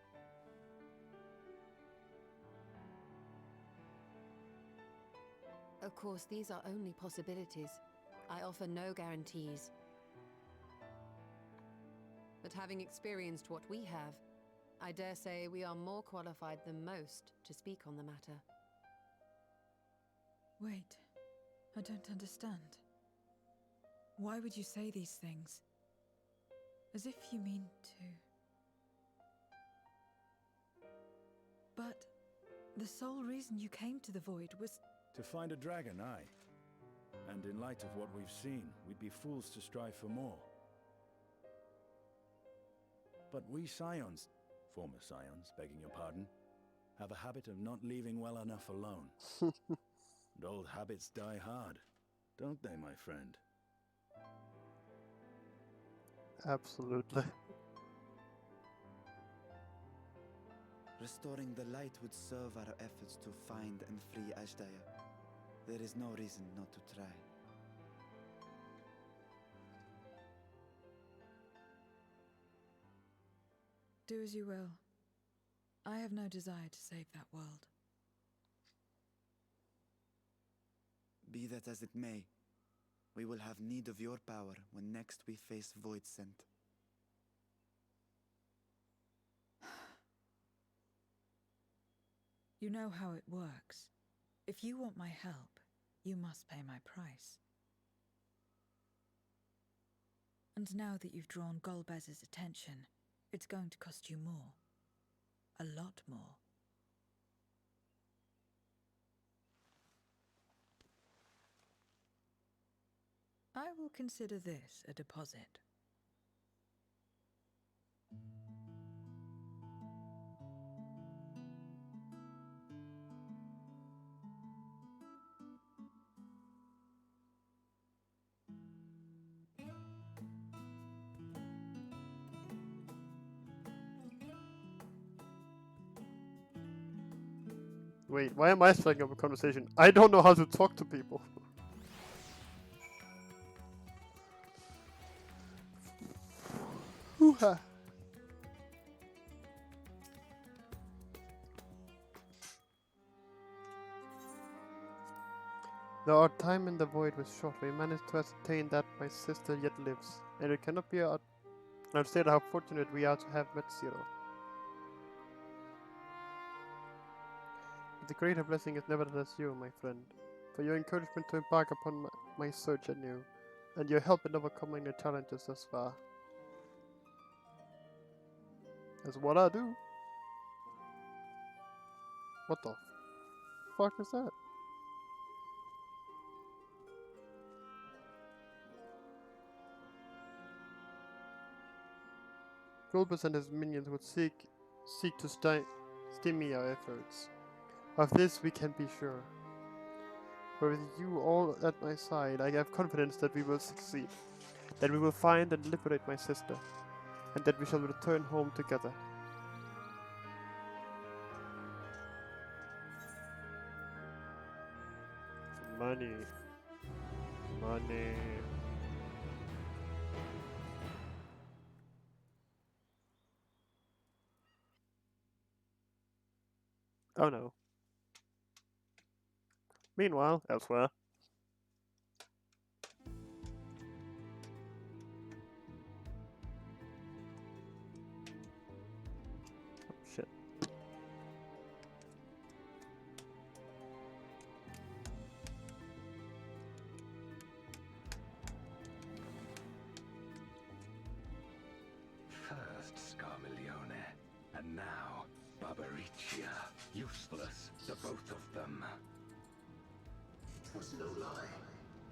Of course, these are only possibilities. I offer no guarantees. But having experienced what we have, I dare say we are more qualified than most to speak on the matter. Wait, I don't understand. Why would you say these things? As if you mean to... But the sole reason you came to the Void was... To find a dragon, aye. And in light of what we've seen, we'd be fools to strive for more. But we Scions, former Scions, begging your pardon, have a habit of not leaving well enough alone. And old habits die hard, don't they, my friend? Absolutely. Restoring the light would serve our efforts to find and free Ashdaya. There is no reason not to try. Do as you will. I have no desire to save that world. Be that as it may, we will have need of your power when next we face Voidsent. You know how it works. If you want my help, you must pay my price. And now that you've drawn Golbez's attention, it's going to cost you more. A lot more. I will consider this a deposit. Wait, why am I striking up a conversation? I don't know how to talk to people. Hoo-ha. Though our time in the void was short, we managed to ascertain that my sister yet lives, and it cannot be understated how fortunate we are to have met Zero. But the greater blessing is nevertheless you, my friend, for your encouragement to embark upon my search anew, and your help in overcoming the challenges thus far. That's what I do. What the fuck is that? Golbez and his minions would seek to stymie our efforts. Of this we can be sure. For with you all at my side, I have confidence that we will succeed, that we will find and liberate my sister, and that we shall return home together. Money. Money. Oh no. Meanwhile, elsewhere. Oh, shit. First Scarmiglione, and now Barbariccia. Useless, the both of them. It was no lie.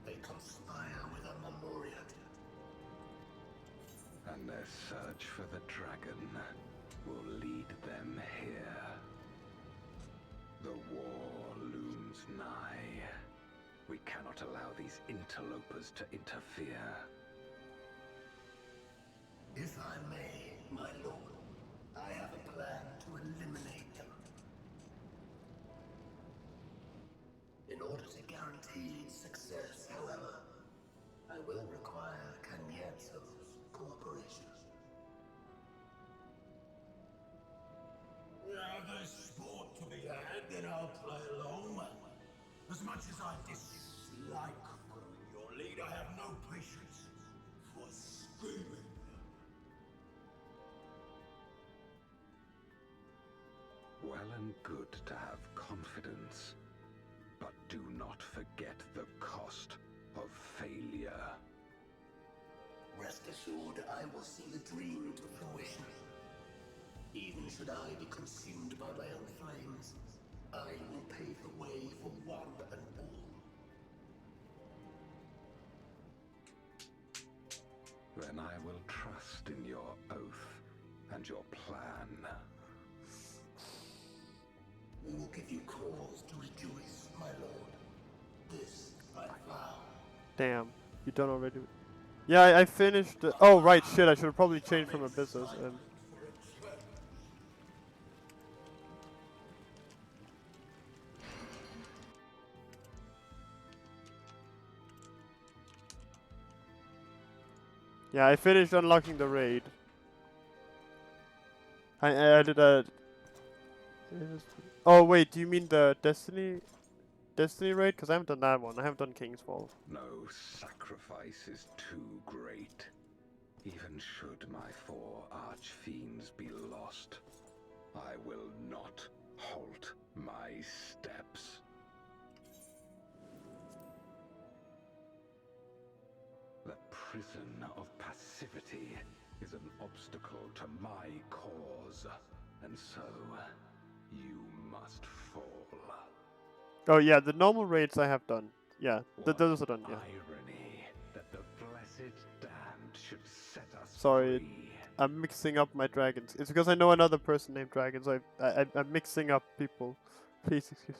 They conspire with a Memoriat. And their search for the dragon will lead them here. The war looms nigh. We cannot allow these interlopers to interfere. If I may, my lord, I have a plan to eliminate them. a guaranteed success, however. I will require Cagnazzo's cooperation. If there's sport to be had, then I'll play along. As much as I dislike following your lead, I have no patience for scheming. Well and good to have confidence, but do not forget the cost of failure. Rest assured, I will see the dream to fruition. Even should I be consumed by my own flames, I will pave the way for one and all. Then I will trust in your oath and your plan. We will give you cause to rejoice, my lord. This I vow. Damn, you done already? Yeah, I finished. Oh right, shit. I should have probably changed from a business. Yeah, I finished unlocking the raid. I added a. Oh wait, do you mean the Destiny raid? Because I haven't done that one. I haven't done King's Fall. No sacrifice is too great. Even should my 4 archfiends be lost, I will not halt my steps. The prison of passivity is an obstacle to my cause, and so you must fall. Oh yeah, the normal raids I have done. Yeah, those are done. Yeah. Irony that the blessed damned should set us Sorry, free. I'm mixing up my dragons. It's because I know another person named Dragon, so I'm mixing up people. Please excuse.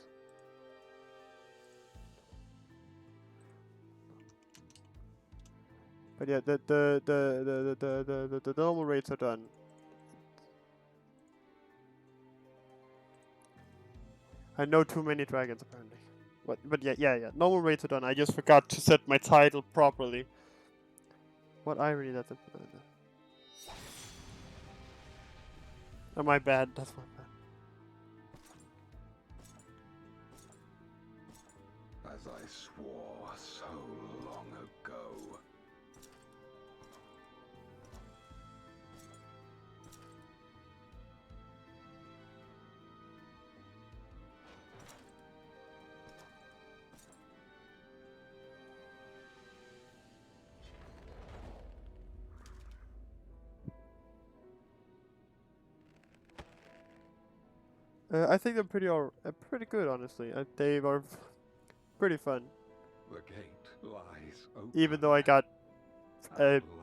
But yeah, the normal raids are done. I know too many dragons apparently. But yeah. Normal raids are done. I just forgot to set my title properly. What irony that. Oh, my bad. That's my bad. As I swore so long ago. I think they're pretty good, honestly. They are pretty fun. The gate lies open. Even though I got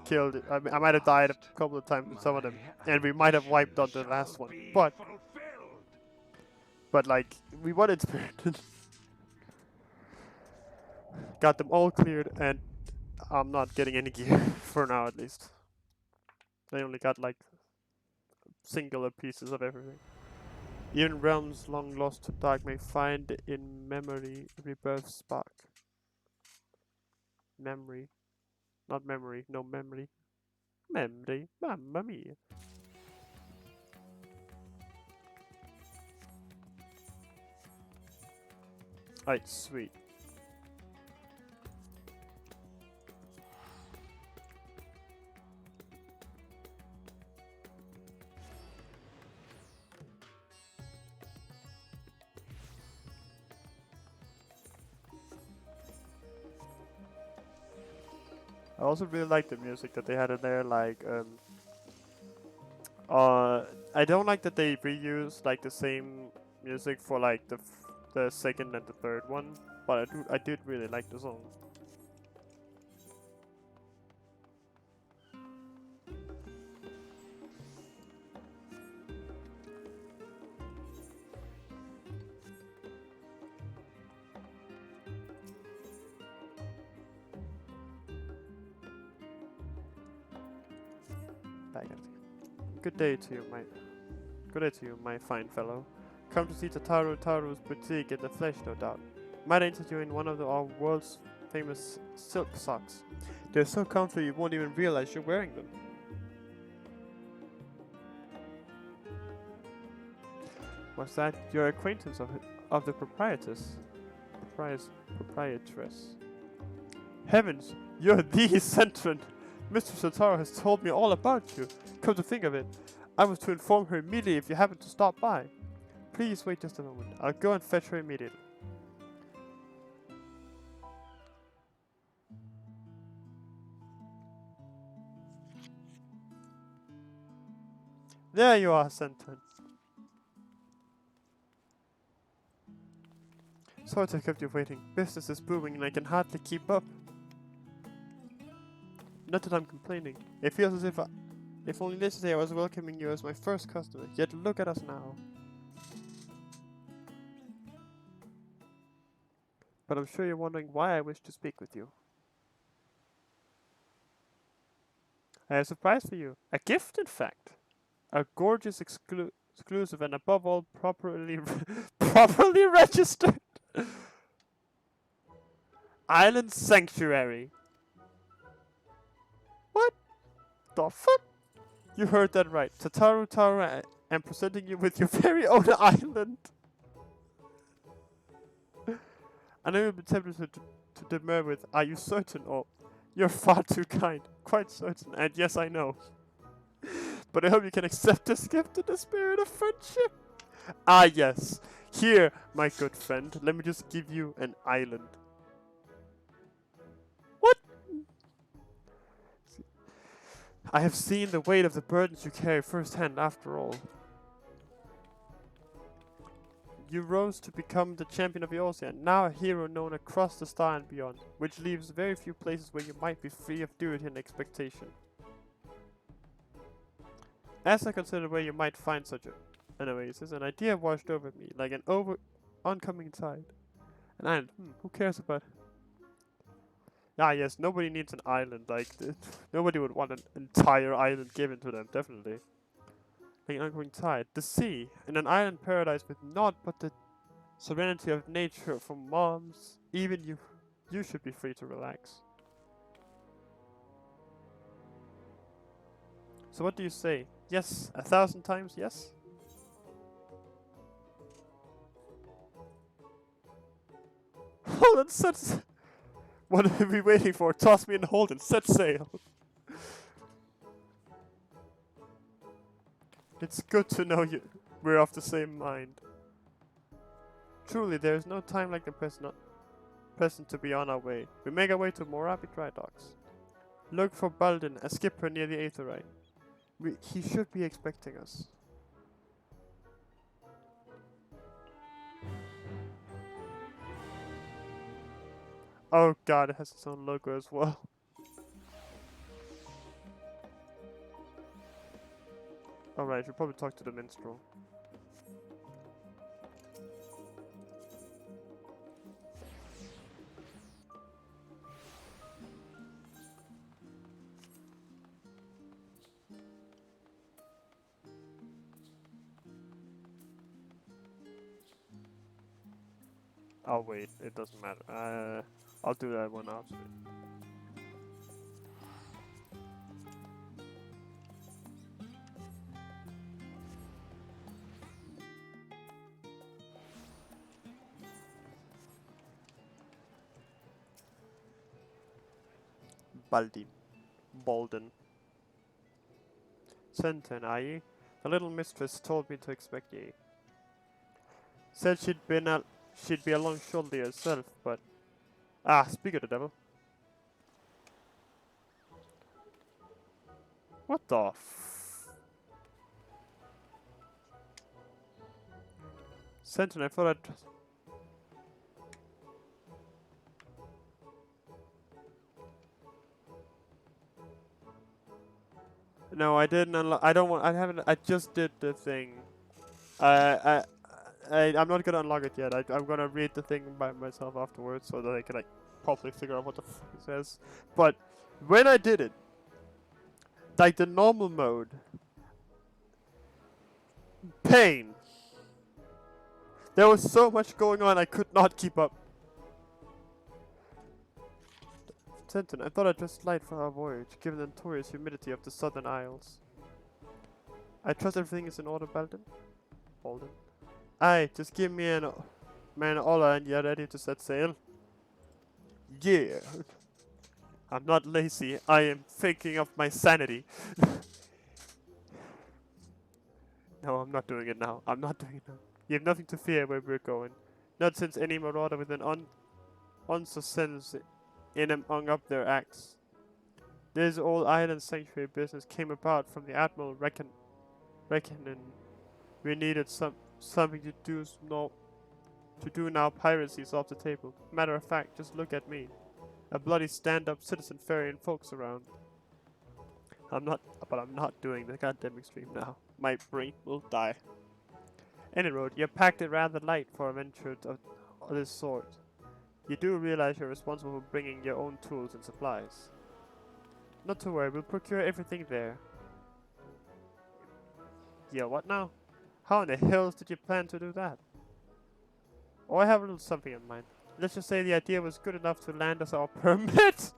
killed, I might have died a couple of times with some of them, and we might have wiped out the last one. But like we wanted Spirited, got them all cleared, and I'm not getting any gear for now, at least. I only got like singular pieces of everything. Even realms long lost to dark may find in memory rebirth spark. Memory. Not memory, no memory. Memory, mamma mia. Alright, sweet. I also really like the music that they had in there, like, I don't like that they reuse, like, the same music for, like, the second and the third one, but I did really like the song. Good day to you, my fine fellow. Come to see Tataru's boutique in the flesh, no doubt. Might I interest you in one of our world's famous silk socks? They're so comfy you won't even realize you're wearing them. Was that your acquaintance of the proprietress? Proprietress. Heavens, you're the Centron! Mr. Sotaro has told me all about you. Come to think of it, I was to inform her immediately if you happen to stop by. Please wait just a moment. I'll go and fetch her immediately. There you are, Centron. Sorry to have kept you waiting. Business is booming and I can hardly keep up. Not that I'm complaining. It feels as if only yesterday I was welcoming you as my first customer. Yet look at us now. But I'm sure you're wondering why I wish to speak with you. I have a surprise for you. A gift, in fact. A gorgeous exclusive and above all properly properly registered Island Sanctuary. What the fuck? You heard that right. Tataru Tara am presenting you with your very own island. I know you'll be tempted to demur with, are you certain? Or, you're far too kind. Quite certain. And yes, I know. But I hope you can accept this gift in the spirit of friendship. Ah, yes. Here, my good friend, let me just give you an island. What? I have seen the weight of the burdens you carry firsthand after all. You rose to become the champion of Eorzea, now a hero known across the star and beyond, which leaves very few places where you might be free of duty and expectation. As I considered where you might find such an oasis, an idea washed over me, like an oncoming tide. An island, who cares about... Ah yes, nobody needs an island, like, nobody would want an entire island given to them, definitely. Like an oncoming tide. The sea, in an island paradise with naught but the serenity of nature for moms, even you should be free to relax. So what do you say? Yes, 1,000 times yes? Hold on, set. What are we waiting for? Toss me in the hold and set sail. It's good to know we're of the same mind. Truly, there is no time like the present to be on our way. We make our way to Morabi Dry Docks. Look for Baldin, a skipper near the Aetherite. He should be expecting us. Oh god, it has its own logo as well. Alright, we'll probably talk to the minstrel. Oh wait, it doesn't matter. I'll do that one after. Baldin. Centron, are ye? The little mistress told me to expect ye. Said she'd be along shortly herself, but... Ah, speak of the devil. What the f... Centron, I thought I'd... No, I didn't unlock... I just did the thing. I'm not gonna unlock it yet. I'm gonna read the thing by myself afterwards so that I can, like, properly figure out what the f it says. But when I did it, like the normal mode, pain. There was so much going on I could not keep up. Tintin, I thought I'd dress light for our voyage, given the notorious humidity of the southern isles. I trust everything is in order, Balden? Balden? Aye, just give me an man Ola and you're ready to set sail. Yeah! I'm not lazy, I am thinking of my sanity. No, I'm not doing it now. I'm not doing it now. You have nothing to fear where we're going. Not since any marauder with an unso sense in among up their acts. This old island sanctuary business came about from the Admiral reckoning we needed something to do now piracy's off the table. Matter of fact, just look at me. A bloody stand-up citizen ferrying folks around. I'm not doing the goddamn extreme now. My brain will die. Any road, you packed it rather light for a venture of this sort. You do realize you're responsible for bringing your own tools and supplies. Not to worry, we'll procure everything there. Yeah, what now? How in the hells did you plan to do that? Oh, I have a little something in mind. Let's just say the idea was good enough to land us our permit.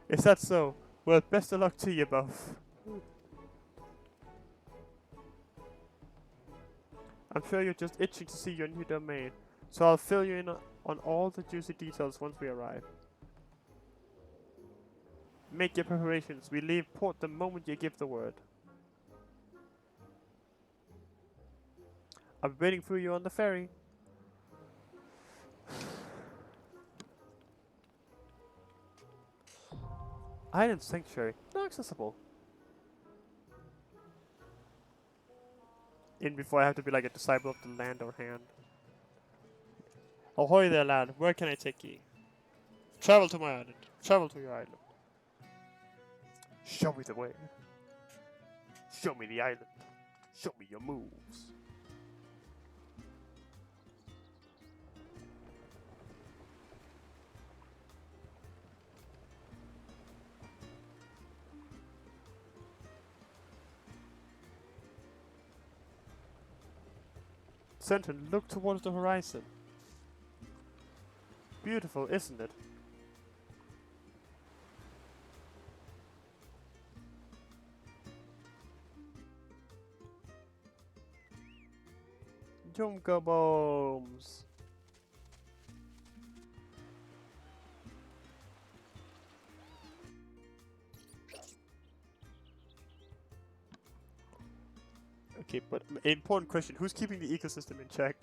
Is that so? Well, best of luck to you both. I'm sure you're just itching to see your new domain, so I'll fill you in on all the juicy details once we arrive. Make your preparations. We leave port the moment you give the word. I'll be waiting for you on the ferry. Island Sanctuary. Not accessible. In before I have to be like a disciple of the land or hand. Ahoy there, lad. Where can I take ye? Travel to my island. Travel to your island. Show me the way. Show me the island. Show me your moves. Centron, look towards the horizon. Beautiful, isn't it? Jungle bombs. Okay, but important question, who's keeping the ecosystem in check?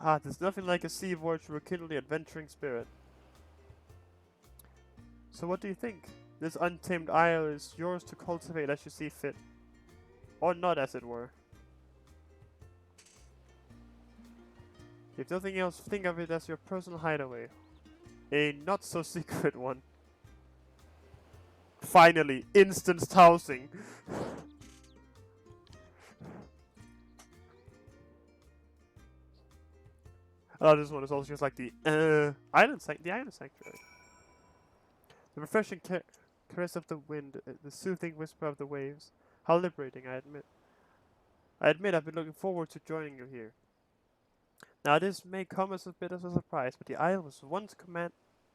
Ah, there's nothing like a sea voyage to rekindle the adventuring spirit. So what do you think? This untamed isle is yours to cultivate as you see fit. Or not, as it were. If nothing else, think of it as your personal hideaway. A not-so-secret one. Finally, instanced housing. Oh, this one is also just like the island sanctuary. The refreshing caress of the wind, the soothing whisper of the waves. How liberating, I admit. I've been looking forward to joining you here. Now this may come as a bit of a surprise, but the isle was once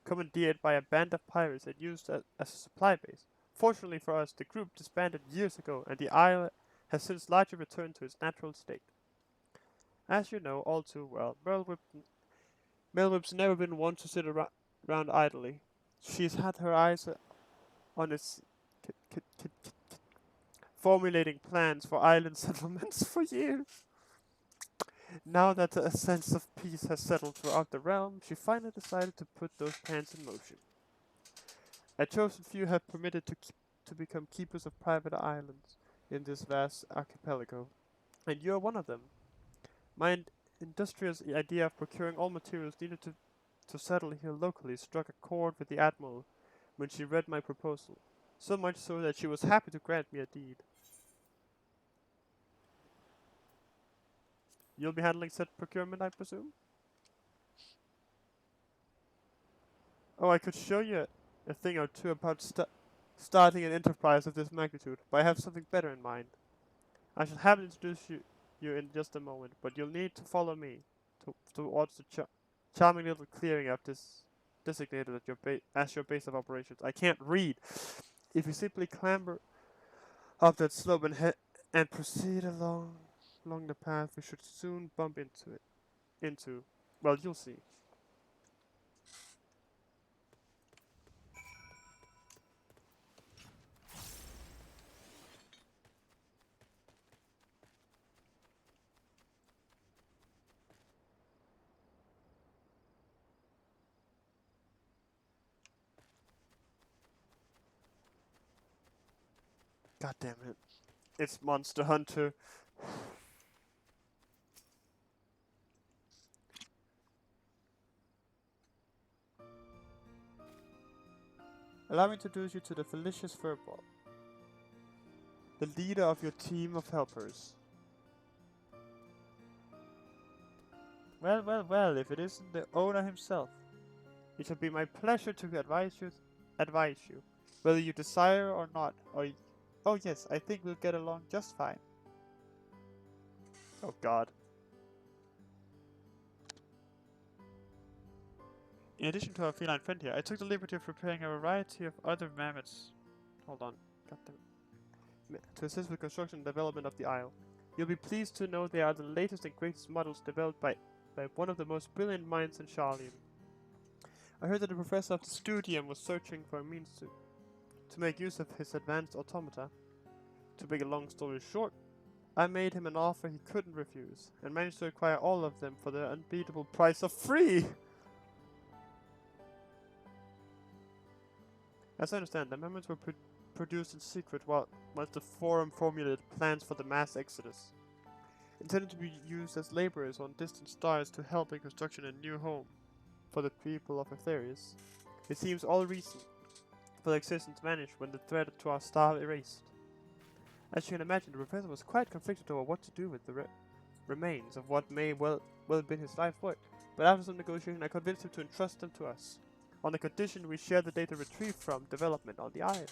commandeered by a band of pirates and used as a supply base. Fortunately for us, the group disbanded years ago, and the isle has since largely returned to its natural state. As you know all too well, Melwip's never been one to sit around idly. She's had her eyes on its formulating plans for island settlements for years. Now that a sense of peace has settled throughout the realm, she finally decided to put those plans in motion. A chosen few have permitted to become keepers of private islands in this vast archipelago, and you're one of them. My industrious idea of procuring all materials needed to settle here locally struck a chord with the Admiral when she read my proposal, so much so that she was happy to grant me a deed. You'll be handling said procurement, I presume? Oh, I could show you a thing or two about starting an enterprise of this magnitude, but I have something better in mind. I shall happily introduce you in just a moment, but you'll need to follow me towards the charming little clearing I've designated as your base of operations. I can't read. If you simply clamber up that slope and proceed along the path, we should soon bump into. Well, you'll see. God damn it. It's Monster Hunter. Allow me to introduce you to the Felicius Furball, the leader of your team of helpers. Well, well, well, if it isn't the owner himself. It shall be my pleasure to advise you, whether you desire or not, oh yes, I think we'll get along just fine. Oh god. In addition to our feline friend here, I took the liberty of preparing a variety of other mammoths. Hold on, to assist with construction and development of the Isle. You'll be pleased to know they are the latest and greatest models developed by one of the most brilliant minds in Charlian. I heard that the professor of the Studium was searching for a means to make use of his advanced automata. To make a long story short, I made him an offer he couldn't refuse, and managed to acquire all of them for the unbeatable price of free! As I understand, the mammoths were produced in secret whilst the Forum formulated plans for the mass exodus, intended to be used as laborers on distant stars to help in construction a new home for the people of Aetherius. It seems all reason for their existence vanished when the threat to our star erased. As you can imagine, the professor was quite conflicted over what to do with the remains of what may well have been his life's work, but after some negotiation I convinced him to entrust them to us, on the condition we share the data retrieved from development on the Isle.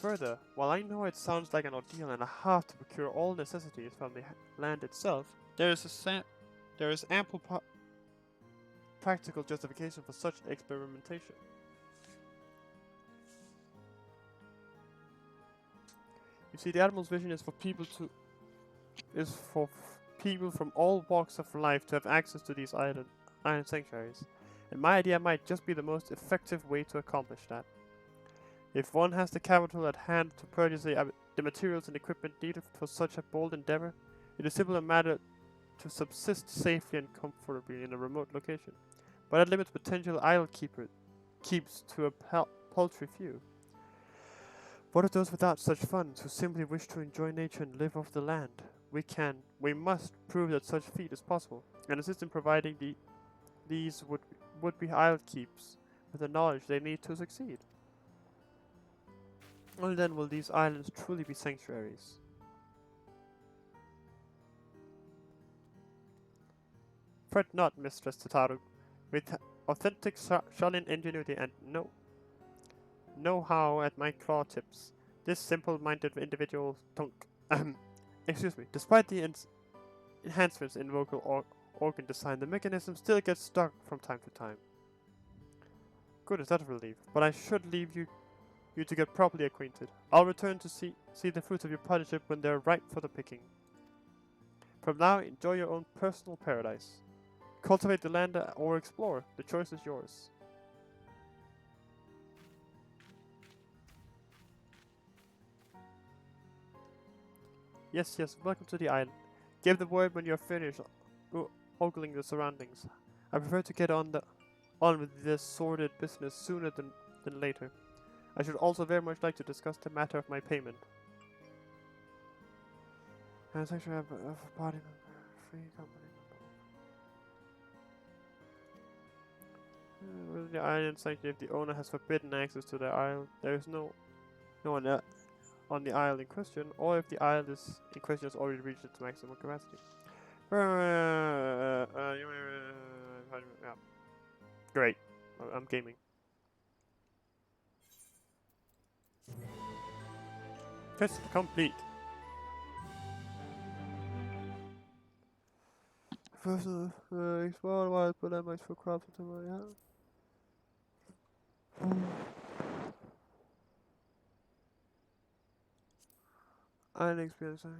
Further, while I know it sounds like an ordeal and a half to procure all necessities from the land itself, there is ample practical justification for such experimentation. You see, the Admiral's vision is for people from all walks of life to have access to these island sanctuaries, and my idea might just be the most effective way to accomplish that. If one has the capital at hand to purchase the materials and equipment needed for such a bold endeavor, it is simply a matter to subsist safely and comfortably in a remote location. But that limits potential isle keeps to a paltry few. What of those without such funds, who simply wish to enjoy nature and live off the land? We must prove that such feat is possible, and assist in providing these would-be isle keeps with the knowledge they need to succeed. Only then will these islands truly be sanctuaries. Fret not, Mistress Tataru. With authentic Charlian ingenuity and know-how at my claw tips, this simple-minded individual despite the enhancements in vocal organ design, the mechanism still gets stuck from time to time. Good, is that a relief? But I should leave you to get properly acquainted. I'll return to see the fruits of your partnership when they're ripe for the picking. From now, enjoy your own personal paradise. Cultivate the land or explore. The choice is yours. Yes, welcome to the island. Give the word when you're finished ogling the surroundings. I prefer to get on with this sordid business sooner than later. I should also very much like to discuss the matter of my payment. As actually have a party member, free company member. Within the island sanctuary, if the owner has forbidden access to the isle, there is no one on the isle in question, or if the isle in question has already reached its maximum capacity. Yeah. Great. I'm gaming. Quest complete. First, explore wild landmarks for crops and timber, yeah. I didn't experience that.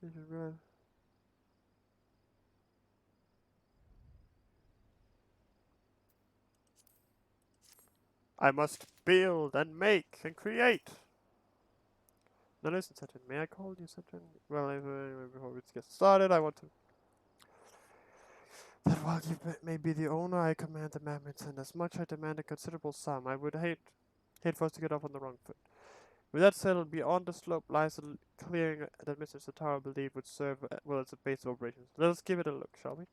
This is red. I must build and make and create. No, listen, Saturn. May I call you Saturn? Well, anyway, before we get started, I want to. That while you may be the owner, I command the mammoths, and as much I demand a considerable sum. I would hate for us to get off on the wrong foot. With that settled, beyond the slope lies a clearing that Mr. Satara believed would serve well as a base of operations. Let us give it a look, shall we?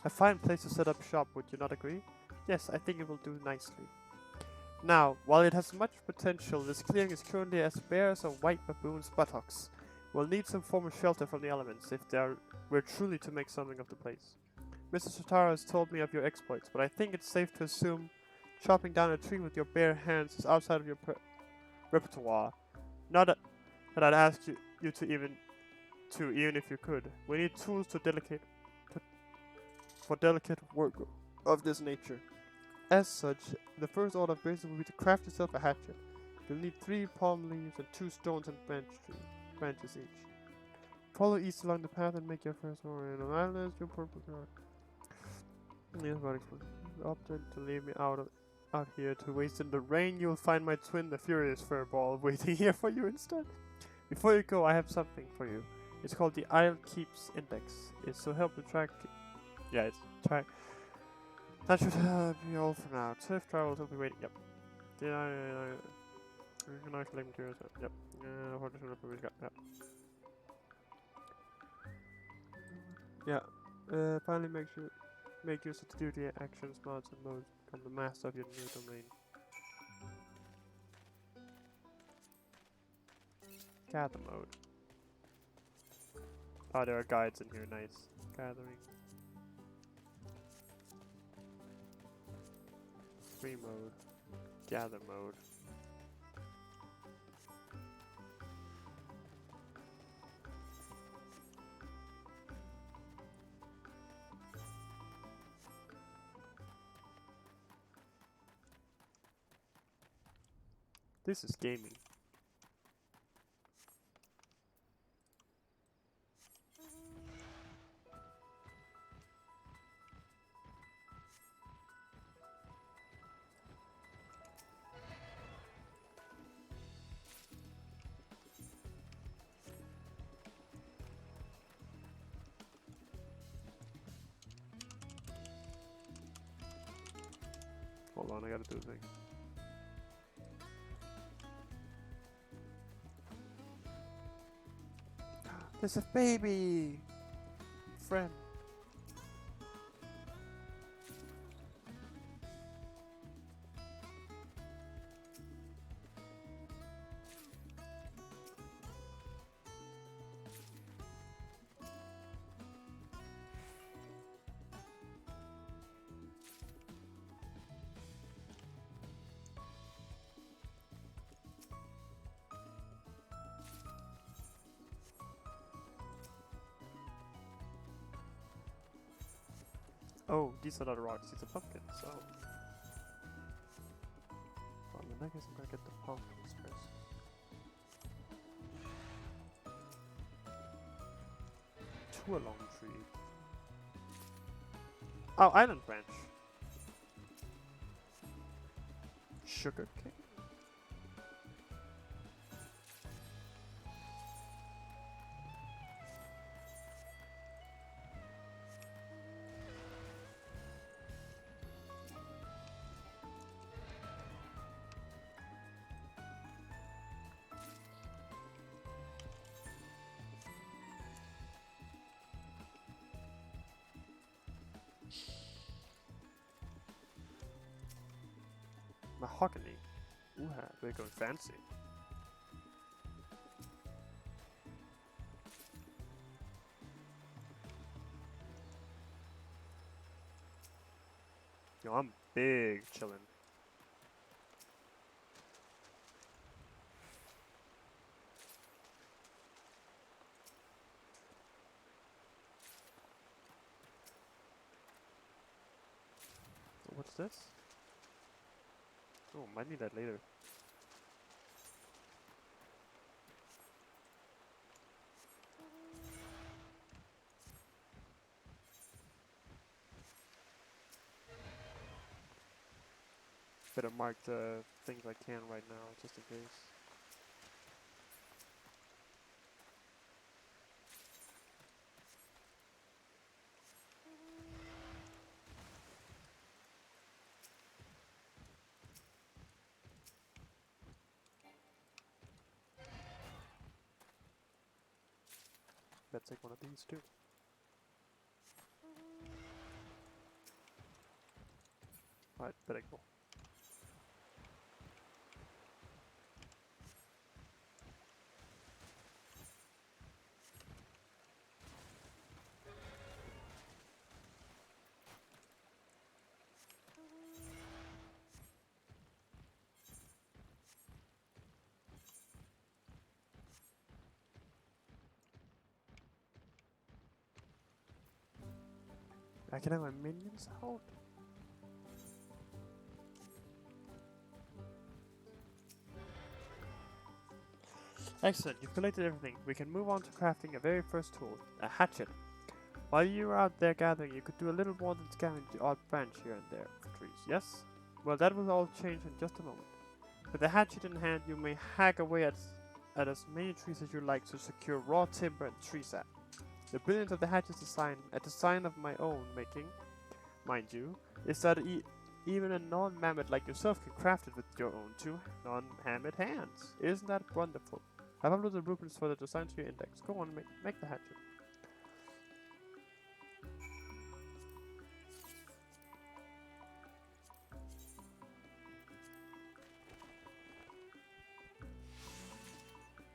A fine place to set up shop, would you not agree? Yes, I think it will do nicely. Now, while it has much potential, this clearing is currently as bare as a white baboon's buttocks. We'll need some form of shelter from the elements if we're truly to make something of the place. Mr. Satara has told me of your exploits, but I think it's safe to assume chopping down a tree with your bare hands is outside of your repertoire. Not that I'd ask you to even if you could. We need tools for delicate work of this nature. As such, the first order of business will be to craft yourself a hatchet. You'll need 3 palm leaves and 2 stones and branches each. Follow east along the path and make your first foray on island. Your purple card. Yes, but opted to leave me out here to waste in the rain. You'll find my twin, the furious furball, waiting here for you instead. Before you go, I have something for you. It's called the Isle Keeps Index. It's to help you track. Yeah, it's track. That should be all for now. Swift travels will be waiting. Yep. Yeah. You can collect materials. Yep. Yep. Yeah. Finally, make use of the duty actions, mods, and modes. Become the master of your new domain. Gather mode. Oh, there are guides in here. Nice. Gathering. Free mode. Gather mode. This is gaming. Hold on, I gotta do a thing. There's a baby! Friend. Oh, these are not rocks, these are pumpkins, so... Well, then I guess I'm gonna get the pumpkins first. To a long tree. Oh, island branch. Sugar cane. Mahogany. Ooh, we're going fancy. Yo, I'm big chillin'. What's this? Oh, might need that later. Better mark the things I can right now, just in case. Let's take one of these too. Alright, better go. I can have my minions out. Excellent, you've collected everything. We can move on to crafting a very first tool, a hatchet. While you were out there gathering, you could do a little more than scavenge the odd branch here and there for trees, yes? Well, that will all change in just a moment. With a hatchet in hand, you may hack away at as many trees as you like to secure raw timber and tree sap. The brilliance of the hatchet's design, a design of my own making, mind you, is that even a non-mammoth like yourself can craft it with your own two non-mammoth hands. Isn't that wonderful? I've uploaded the blueprints for the design to your index. Go on, make the hatchet.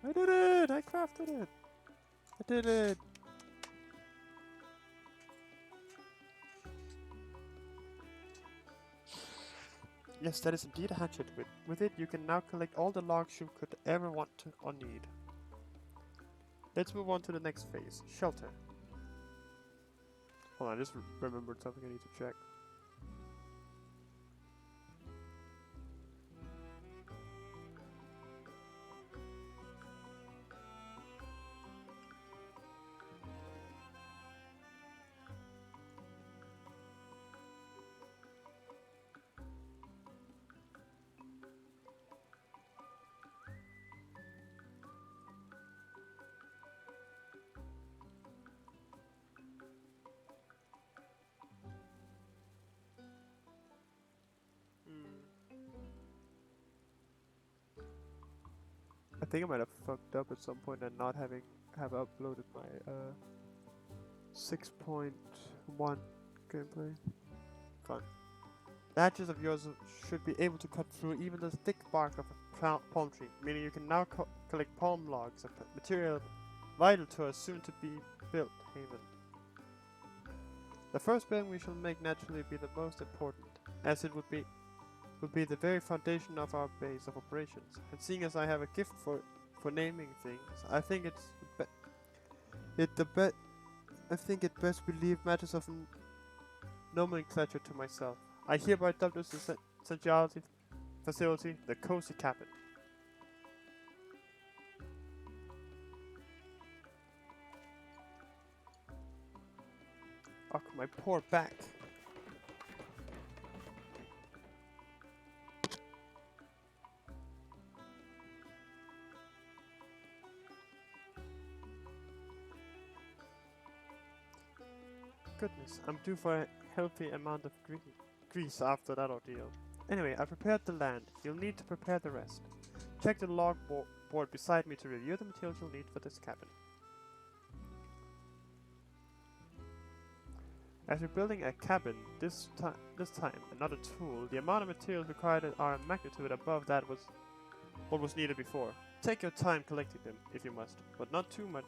I did it! I crafted it! I did it! Yes, that is indeed a hatchet. With it, you can now collect all the logs you could ever want to or need. Let's move on to the next phase, shelter. Hold on, I just remembered something I need to check. I think I might have fucked up at some point and not have uploaded my 6.1 gameplay. Fun. The hatches of yours should be able to cut through even the thick bark of a palm tree, meaning you can now collect palm logs, a material vital to a soon-to-be-built haven. The first building we shall make naturally be the most important, as it would be the very foundation of our base of operations. And seeing as I have a gift for naming things, I think it best we leave matters of nomenclature to myself. I hereby dub this essentiality facility the Cozy Cabin. Oh, my poor back. Goodness, I'm due for a healthy amount of grease after that ordeal. Anyway, I prepared the land. You'll need to prepare the rest. Check the log board beside me to review the materials you'll need for this cabin. As we're building a cabin, this time another tool, the amount of materials required are a magnitude above that was what was needed before. Take your time collecting them, if you must, but not too much.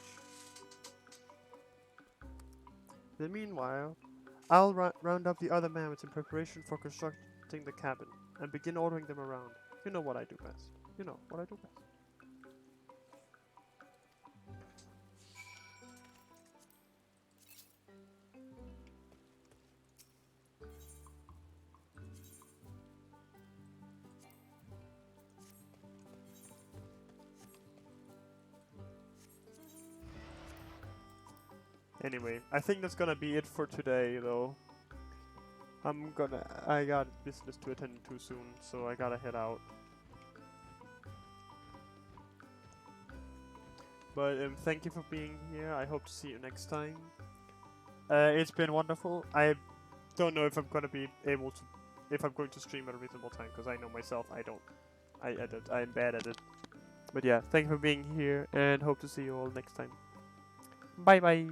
In the meanwhile, I'll round up the other mammoths in preparation for constructing the cabin, and begin ordering them around. You know what I do best. You know what I do best. Anyway, I think that's gonna be it for today, though. I got business to attend to soon, so I gotta head out. But thank you for being here. I hope to see you next time. It's been wonderful. I don't know if I'm gonna be able to, if I'm going to stream at a reasonable time, because I know myself, I'm bad at it. But yeah, thank you for being here, and hope to see you all next time. Bye bye.